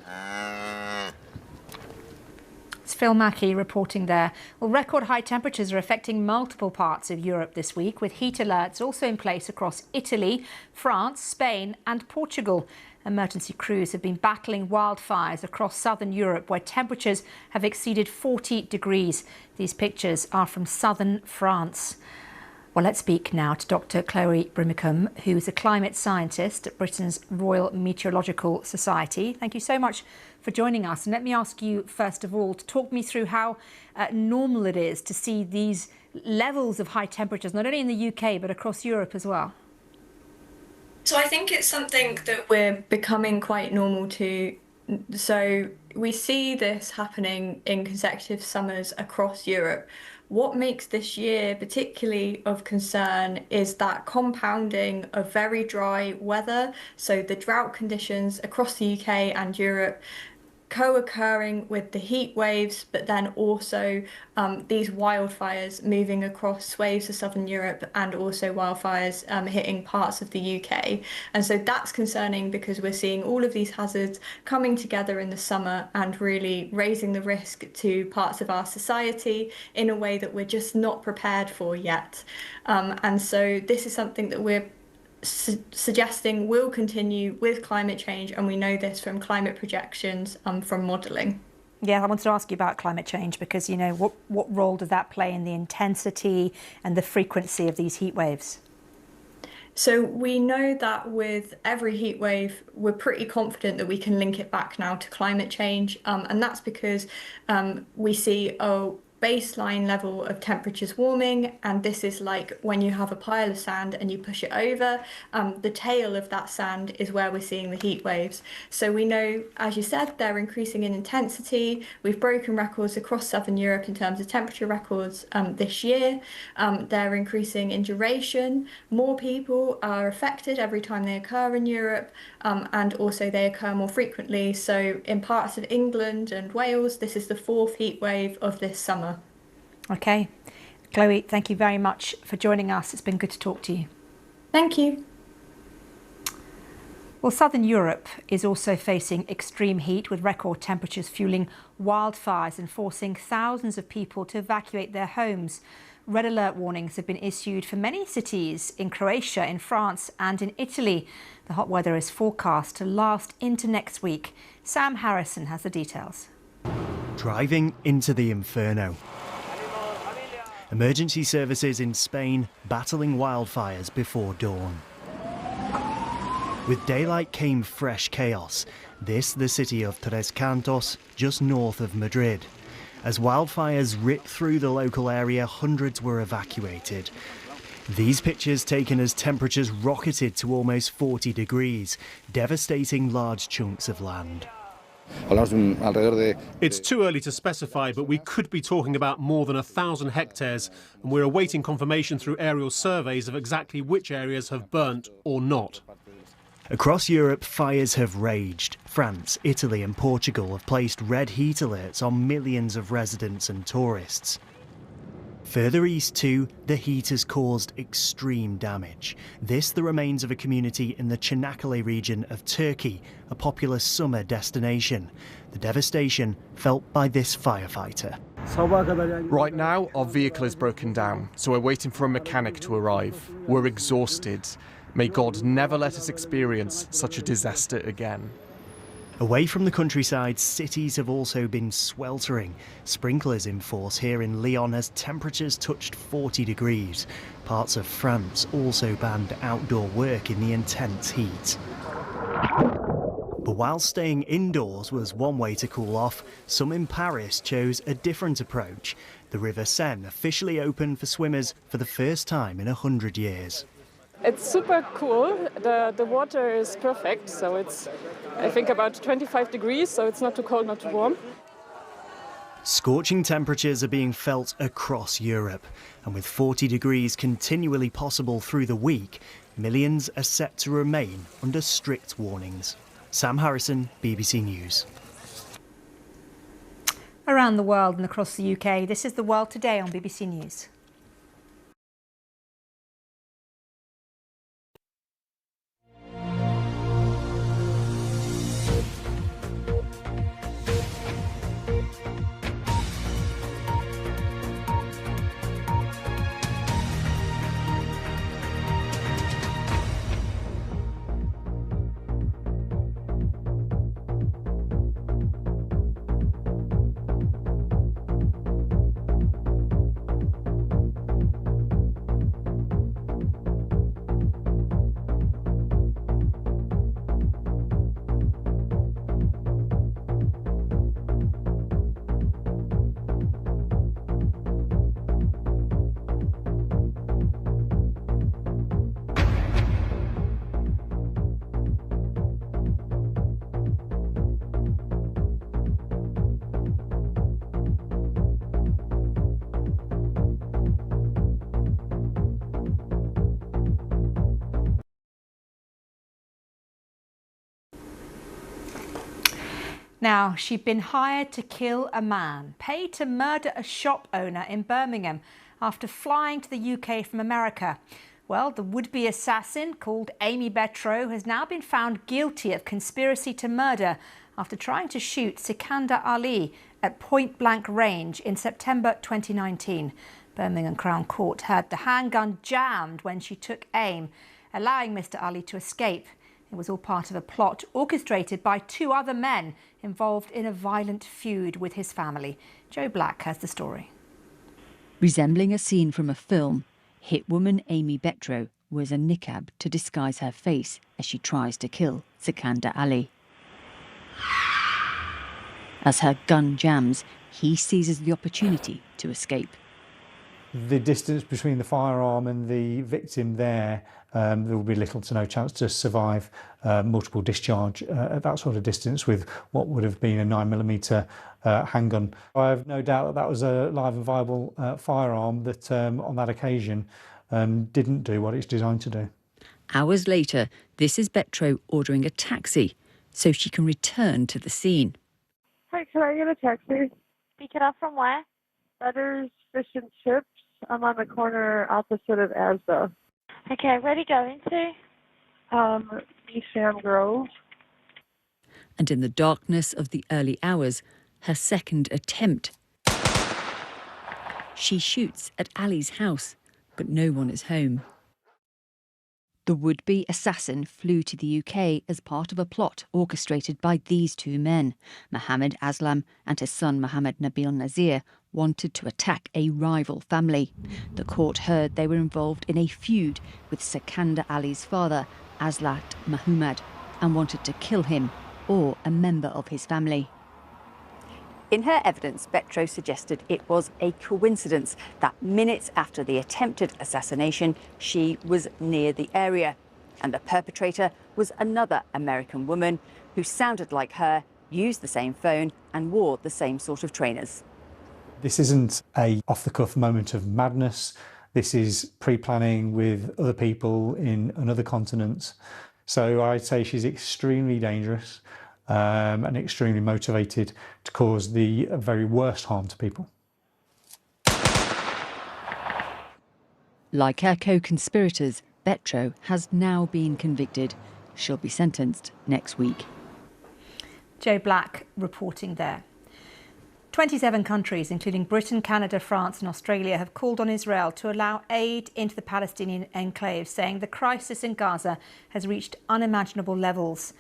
It's Phil Mackey reporting there. Well, record high temperatures are affecting multiple parts of Europe this week, with heat alerts also in place across Italy, France, Spain and Portugal. Emergency crews have been battling wildfires across southern Europe, where temperatures have exceeded 40 degrees. These pictures are from southern France. Well, let's speak now to Dr. Chloe Brimacombe, who's a climate scientist at Britain's Royal Meteorological Society. Thank you so much for joining us. And let me ask you, first of all, to talk me through how normal it is to see these levels of high temperatures, not only in the UK, but across Europe as well. So I think it's something that we're becoming quite normal to. So we see this happening in consecutive summers across Europe. What makes this year particularly of concern is that compounding of very dry weather. So the drought conditions across the UK and Europe co-occurring with the heat waves, but then also these wildfires moving across swathes of southern Europe, and also wildfires hitting parts of the UK. And so that's concerning because we're seeing all of these hazards coming together in the summer and really raising the risk to parts of our society in a way that we're just not prepared for yet. And so this is something that we're suggesting will continue with climate change, and we know this from climate projections from modelling. Yeah, I wanted to ask you about climate change because, you know, what role does that play in the intensity and the frequency of these heat waves? So we know that with every heat wave, we're pretty confident that we can link it back now to climate change, and that's because we see a baseline level of temperatures warming, and this is like when you have a pile of sand and you push it over, the tail of that sand is where we're seeing the heat waves. So we know, as you said, they're increasing in intensity. We've broken records across southern Europe in terms of temperature records this year. They're increasing in duration. More people are affected every time they occur in Europe, and also they occur more frequently. So in parts of England and Wales, this is the 4th heat wave of this summer. Okay. Chloe, thank you very much for joining us. It's been good to talk to you. Thank you. Well, southern Europe is also facing extreme heat, with record temperatures fueling wildfires and forcing thousands of people to evacuate their homes. Red alert warnings have been issued for many cities in Croatia, in France and in Italy. The hot weather is forecast to last into next week. Sam Harrison has the details. Driving into the inferno. Emergency services in Spain battling wildfires before dawn. With daylight came fresh chaos. This the city of Tres Cantos, just north of Madrid. As wildfires ripped through the local area, hundreds were evacuated. These pictures taken as temperatures rocketed to almost 40 degrees, devastating large chunks of land. It's too early to specify, but we could be talking about more than 1,000 hectares, and we're awaiting confirmation through aerial surveys of exactly which areas have burnt or not. Across Europe, fires have raged. France, Italy and Portugal have placed red heat alerts on millions of residents and tourists. Further east too, the heat has caused extreme damage. This the remains of a community in the Çanakkale region of Turkey, a popular summer destination. The devastation felt by this firefighter. Right now, our vehicle is broken down, so we're waiting for a mechanic to arrive. We're exhausted. May God never let us experience such a disaster again. Away from the countryside, cities have also been sweltering. Sprinklers in force here in Lyon as temperatures touched 40 degrees. Parts of France also banned outdoor work in the intense heat. But while staying indoors was one way to cool off, some in Paris chose a different approach. The River Seine officially opened for swimmers for the first time in 100 years. It's super cool. The water is perfect, so it's, I think, about 25 degrees, so it's not too cold, not too warm. Scorching temperatures are being felt across Europe, and with 40 degrees continually possible through the week, millions are set to remain under strict warnings. Sam Harrison, BBC News. Around the world and across the UK, this is The World Today on BBC News. Now, she'd been hired to kill a man, paid to murder a shop owner in Birmingham after flying to the UK from America. Well, the would-be assassin, called Amy Betrow, has now been found guilty of conspiracy to murder after trying to shoot Sikander Ali at point-blank range in September 2019. Birmingham Crown Court had the handgun jammed when she took aim, allowing Mr. Ali to escape. It was all part of a plot orchestrated by two other men involved in a violent feud with his family. Joe Black has the story. Resembling a scene from a film, hitwoman Amy Betrow wears a niqab to disguise her face as she tries to kill Sikander Ali. As her gun jams, he seizes the opportunity to escape. The distance between the firearm and the victim there will be little to no chance to survive multiple discharge at that sort of distance with what would have been a 9mm handgun. I have no doubt that that was a live and viable firearm that on that occasion didn't do what it's designed to do. Hours later, this is Betrow ordering a taxi so she can return to the scene. Hi, can I get a taxi? Pick it up from where? Better's Fish and Chips. I'm on the corner opposite of Asda. Okay, where are you going to? Eastham Grove. And in the darkness of the early hours, her second attempt. She shoots at Ali's house, but no one is home. The would-be assassin flew to the UK as part of a plot orchestrated by these two men. Mohammed Aslam and his son Mohammed Nabil Nazir wanted to attack a rival family. The court heard they were involved in a feud with Sikander Ali's father, Aslat Mahmoud, and wanted to kill him or a member of his family. In her evidence, Betrow suggested it was a coincidence that minutes after the attempted assassination, she was near the area. And the perpetrator was another American woman who sounded like her, used the same phone and wore the same sort of trainers. This isn't a off-the-cuff moment of madness. This is pre-planning with other people in other continents. So I'd say she's extremely dangerous. And extremely motivated to cause the very worst harm to people. Like her co-conspirators, Betrow has now been convicted. She'll be sentenced next week. Joe Black reporting there. 27 countries, including Britain, Canada, France and Australia, have called on Israel to allow aid into the Palestinian enclave, saying the crisis in Gaza has reached unimaginable levels.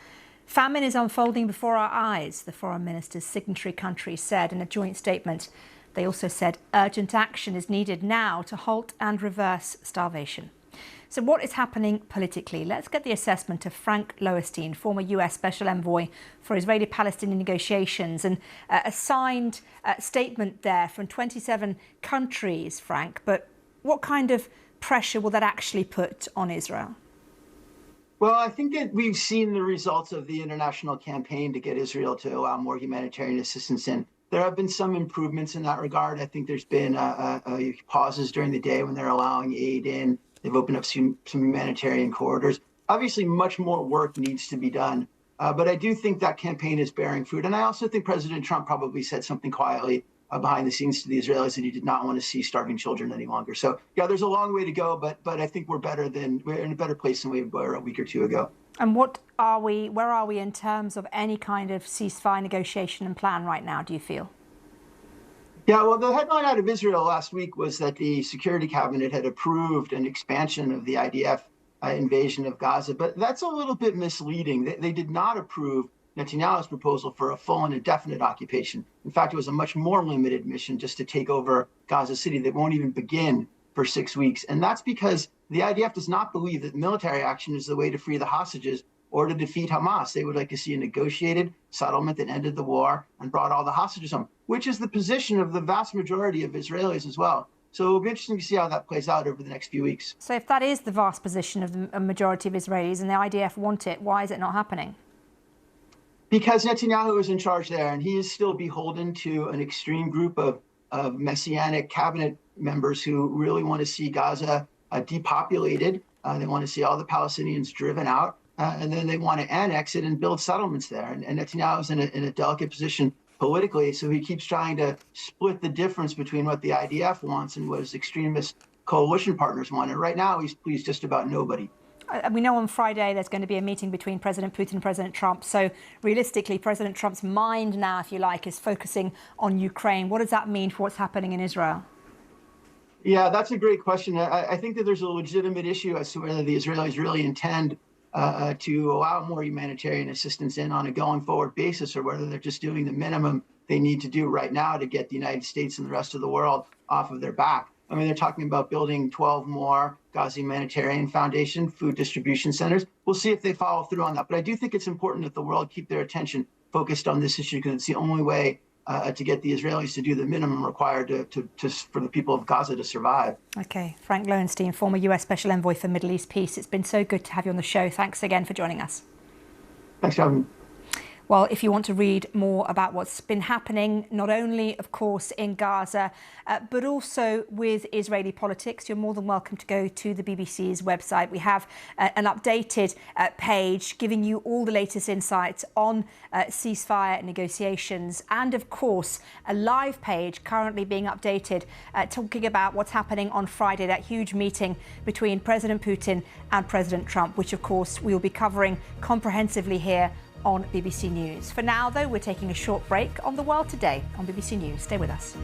Famine is unfolding before our eyes, the foreign minister's signatory countries said in a joint statement. They also said urgent action is needed now to halt and reverse starvation. So what is happening politically? Let's get the assessment of Frank Lowenstein, former US Special Envoy for Israeli-Palestinian negotiations, and a signed statement there from 27 countries, Frank. But what kind of pressure will that actually put on Israel? Well, I think that we've seen the results of the international campaign to get Israel to allow more humanitarian assistance in. There have been some improvements in that regard. I think there's been pauses during the day when they're allowing aid in. They've opened up some humanitarian corridors. Obviously, much more work needs to be done. But I do think that campaign is bearing fruit. And I also think President Trump probably said something quietly behind the scenes to the Israelis that he did not want to see starving children any longer. So, yeah, there's a long way to go, but I think we're in a better place than we were a week or two ago. And where are we in terms of any kind of ceasefire negotiation and plan right now, do you feel? Yeah, well, the headline out of Israel last week was that the Security Cabinet had approved an expansion of the IDF invasion of Gaza, but that's a little bit misleading. They did not approve Netanyahu's proposal for a full and indefinite occupation. In fact, it was a much more limited mission just to take over Gaza City that won't even begin for 6 weeks. And that's because the IDF does not believe that military action is the way to free the hostages or to defeat Hamas. They would like to see a negotiated settlement that ended the war and brought all the hostages home, which is the position of the vast majority of Israelis as well. So it'll be interesting to see how that plays out over the next few weeks. So if that is the vast position of the majority of Israelis and the IDF want it, why is it not happening? Because Netanyahu is in charge there, and he is still beholden to an extreme group of messianic cabinet members who really want to see Gaza depopulated. They want to see all the Palestinians driven out. and then they want to annex it and build settlements there. And Netanyahu is in a delicate position politically, so he keeps trying to split the difference between what the IDF wants and what his extremist coalition partners want. And right now, he's pleased just about nobody. We know on Friday there's going to be a meeting between President Putin and President Trump. So realistically, President Trump's mind now, if you like, is focusing on Ukraine. What does that mean for what's happening in Israel? Yeah, that's a great question. I think that there's a legitimate issue as to whether the Israelis really intend to allow more humanitarian assistance in on a going forward basis, or whether they're just doing the minimum they need to do right now to get the United States and the rest of the world off of their back. I mean, they're talking about building 12 more Gaza Humanitarian Foundation food distribution centers. We'll see if they follow through on that. But I do think it's important that the world keep their attention focused on this issue, because it's the only way to get the Israelis to do the minimum required for the people of Gaza to survive. OK, Frank Lowenstein, former US Special Envoy for Middle East Peace. It's been so good to have you on the show. Thanks again for joining us. Thanks for having me. Well, if you want to read more about what's been happening, not only, of course, in Gaza, but also with Israeli politics, you're more than welcome to go to the BBC's website. We have an updated page giving you all the latest insights on ceasefire negotiations, and, of course, a live page currently being updated talking about what's happening on Friday, that huge meeting between President Putin and President Trump, which, of course, we will be covering comprehensively here on BBC News. For now, though, we're taking a short break on The World Today on BBC News. Stay with us.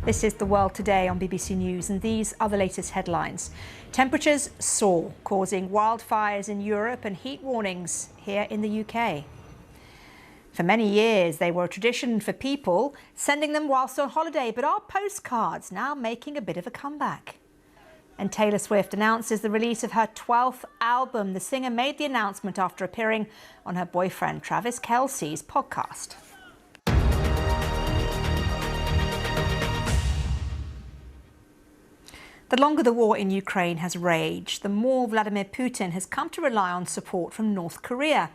This is The World Today on BBC News, and these are the latest headlines. Temperatures soar, causing wildfires in Europe and heat warnings here in the UK. For many years, they were a tradition for people, sending them whilst on holiday, but are postcards now making a bit of a comeback? And Taylor Swift announces the release of her 12th album. The singer made the announcement after appearing on her boyfriend Travis Kelce's podcast. The longer the war in Ukraine has raged, the more Vladimir Putin has come to rely on support from North Korea.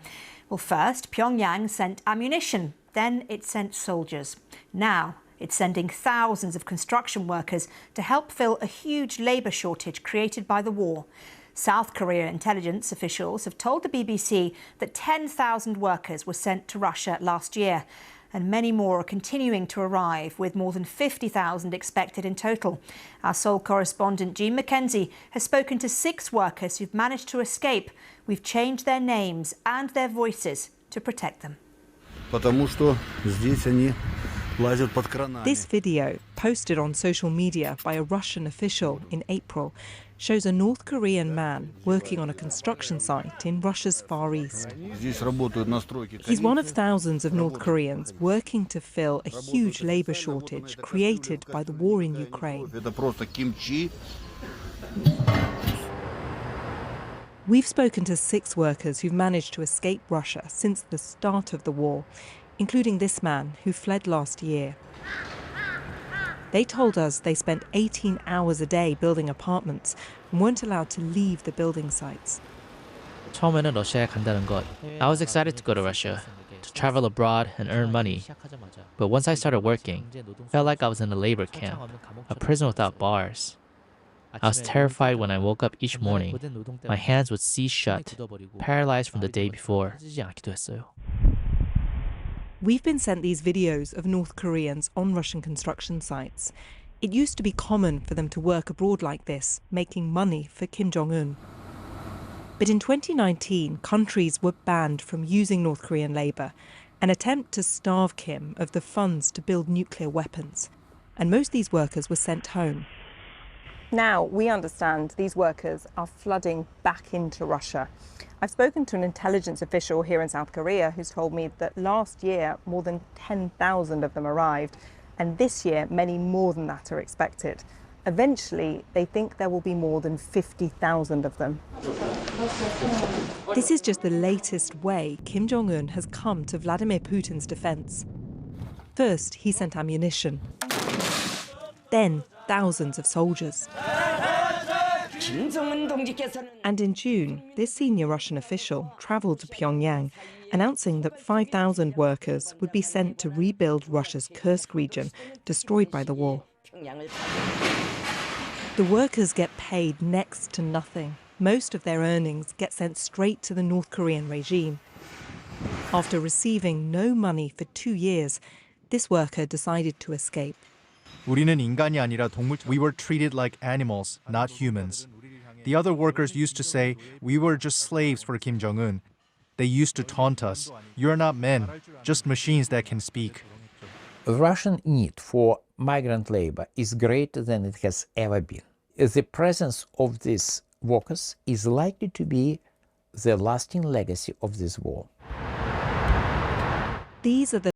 Well, first, Pyongyang sent ammunition, then it sent soldiers. Now, it's sending thousands of construction workers to help fill a huge labour shortage created by the war. South Korea intelligence officials have told the BBC that 10,000 workers were sent to Russia last year, and many more are continuing to arrive, with more than 50,000 expected in total. Our Seoul correspondent Jean McKenzie has spoken to 6 workers who've managed to escape. We've changed their names and their voices to protect them. This video, posted on social media by a Russian official in April, shows a North Korean man working on a construction site in Russia's Far East. He's one of thousands of North Koreans working to fill a huge labour shortage created by the war in Ukraine. We've spoken to 6 workers who've managed to escape Russia since the start of the war, including this man who fled last year. They told us they spent 18 hours a day building apartments and weren't allowed to leave the building sites. 처음에는 러시아에 간다는 것. I was excited to go to Russia, to travel abroad and earn money. But once I started working, I felt like I was in a labor camp, a prison without bars. I was terrified when I woke up each morning. My hands would seize shut, paralyzed from the day before. We've been sent these videos of North Koreans on Russian construction sites. It used to be common for them to work abroad like this, making money for Kim Jong-un. But in 2019, countries were banned from using North Korean labour, an attempt to starve Kim of the funds to build nuclear weapons. And most of these workers were sent home. Now, we understand these workers are flooding back into Russia. I've spoken to an intelligence official here in South Korea who's told me that last year more than 10,000 of them arrived, and this year many more than that are expected. Eventually, they think there will be more than 50,000 of them. This is just the latest way Kim Jong-un has come to Vladimir Putin's defence. First, he sent ammunition. Then, thousands of soldiers. And in June, this senior Russian official travelled to Pyongyang, announcing that 5,000 workers would be sent to rebuild Russia's Kursk region, destroyed by the war. The workers get paid next to nothing. Most of their earnings get sent straight to the North Korean regime. After receiving no money for 2 years, this worker decided to escape. 우리는 인간이 아니라 동물. We were treated like animals, not humans. The other workers used to say we were just slaves for Kim Jong-un. They used to taunt us. You're not men, just machines that can speak. The Russian need for migrant labor is greater than it has ever been. The presence of these workers is likely to be the lasting legacy of this war. These are the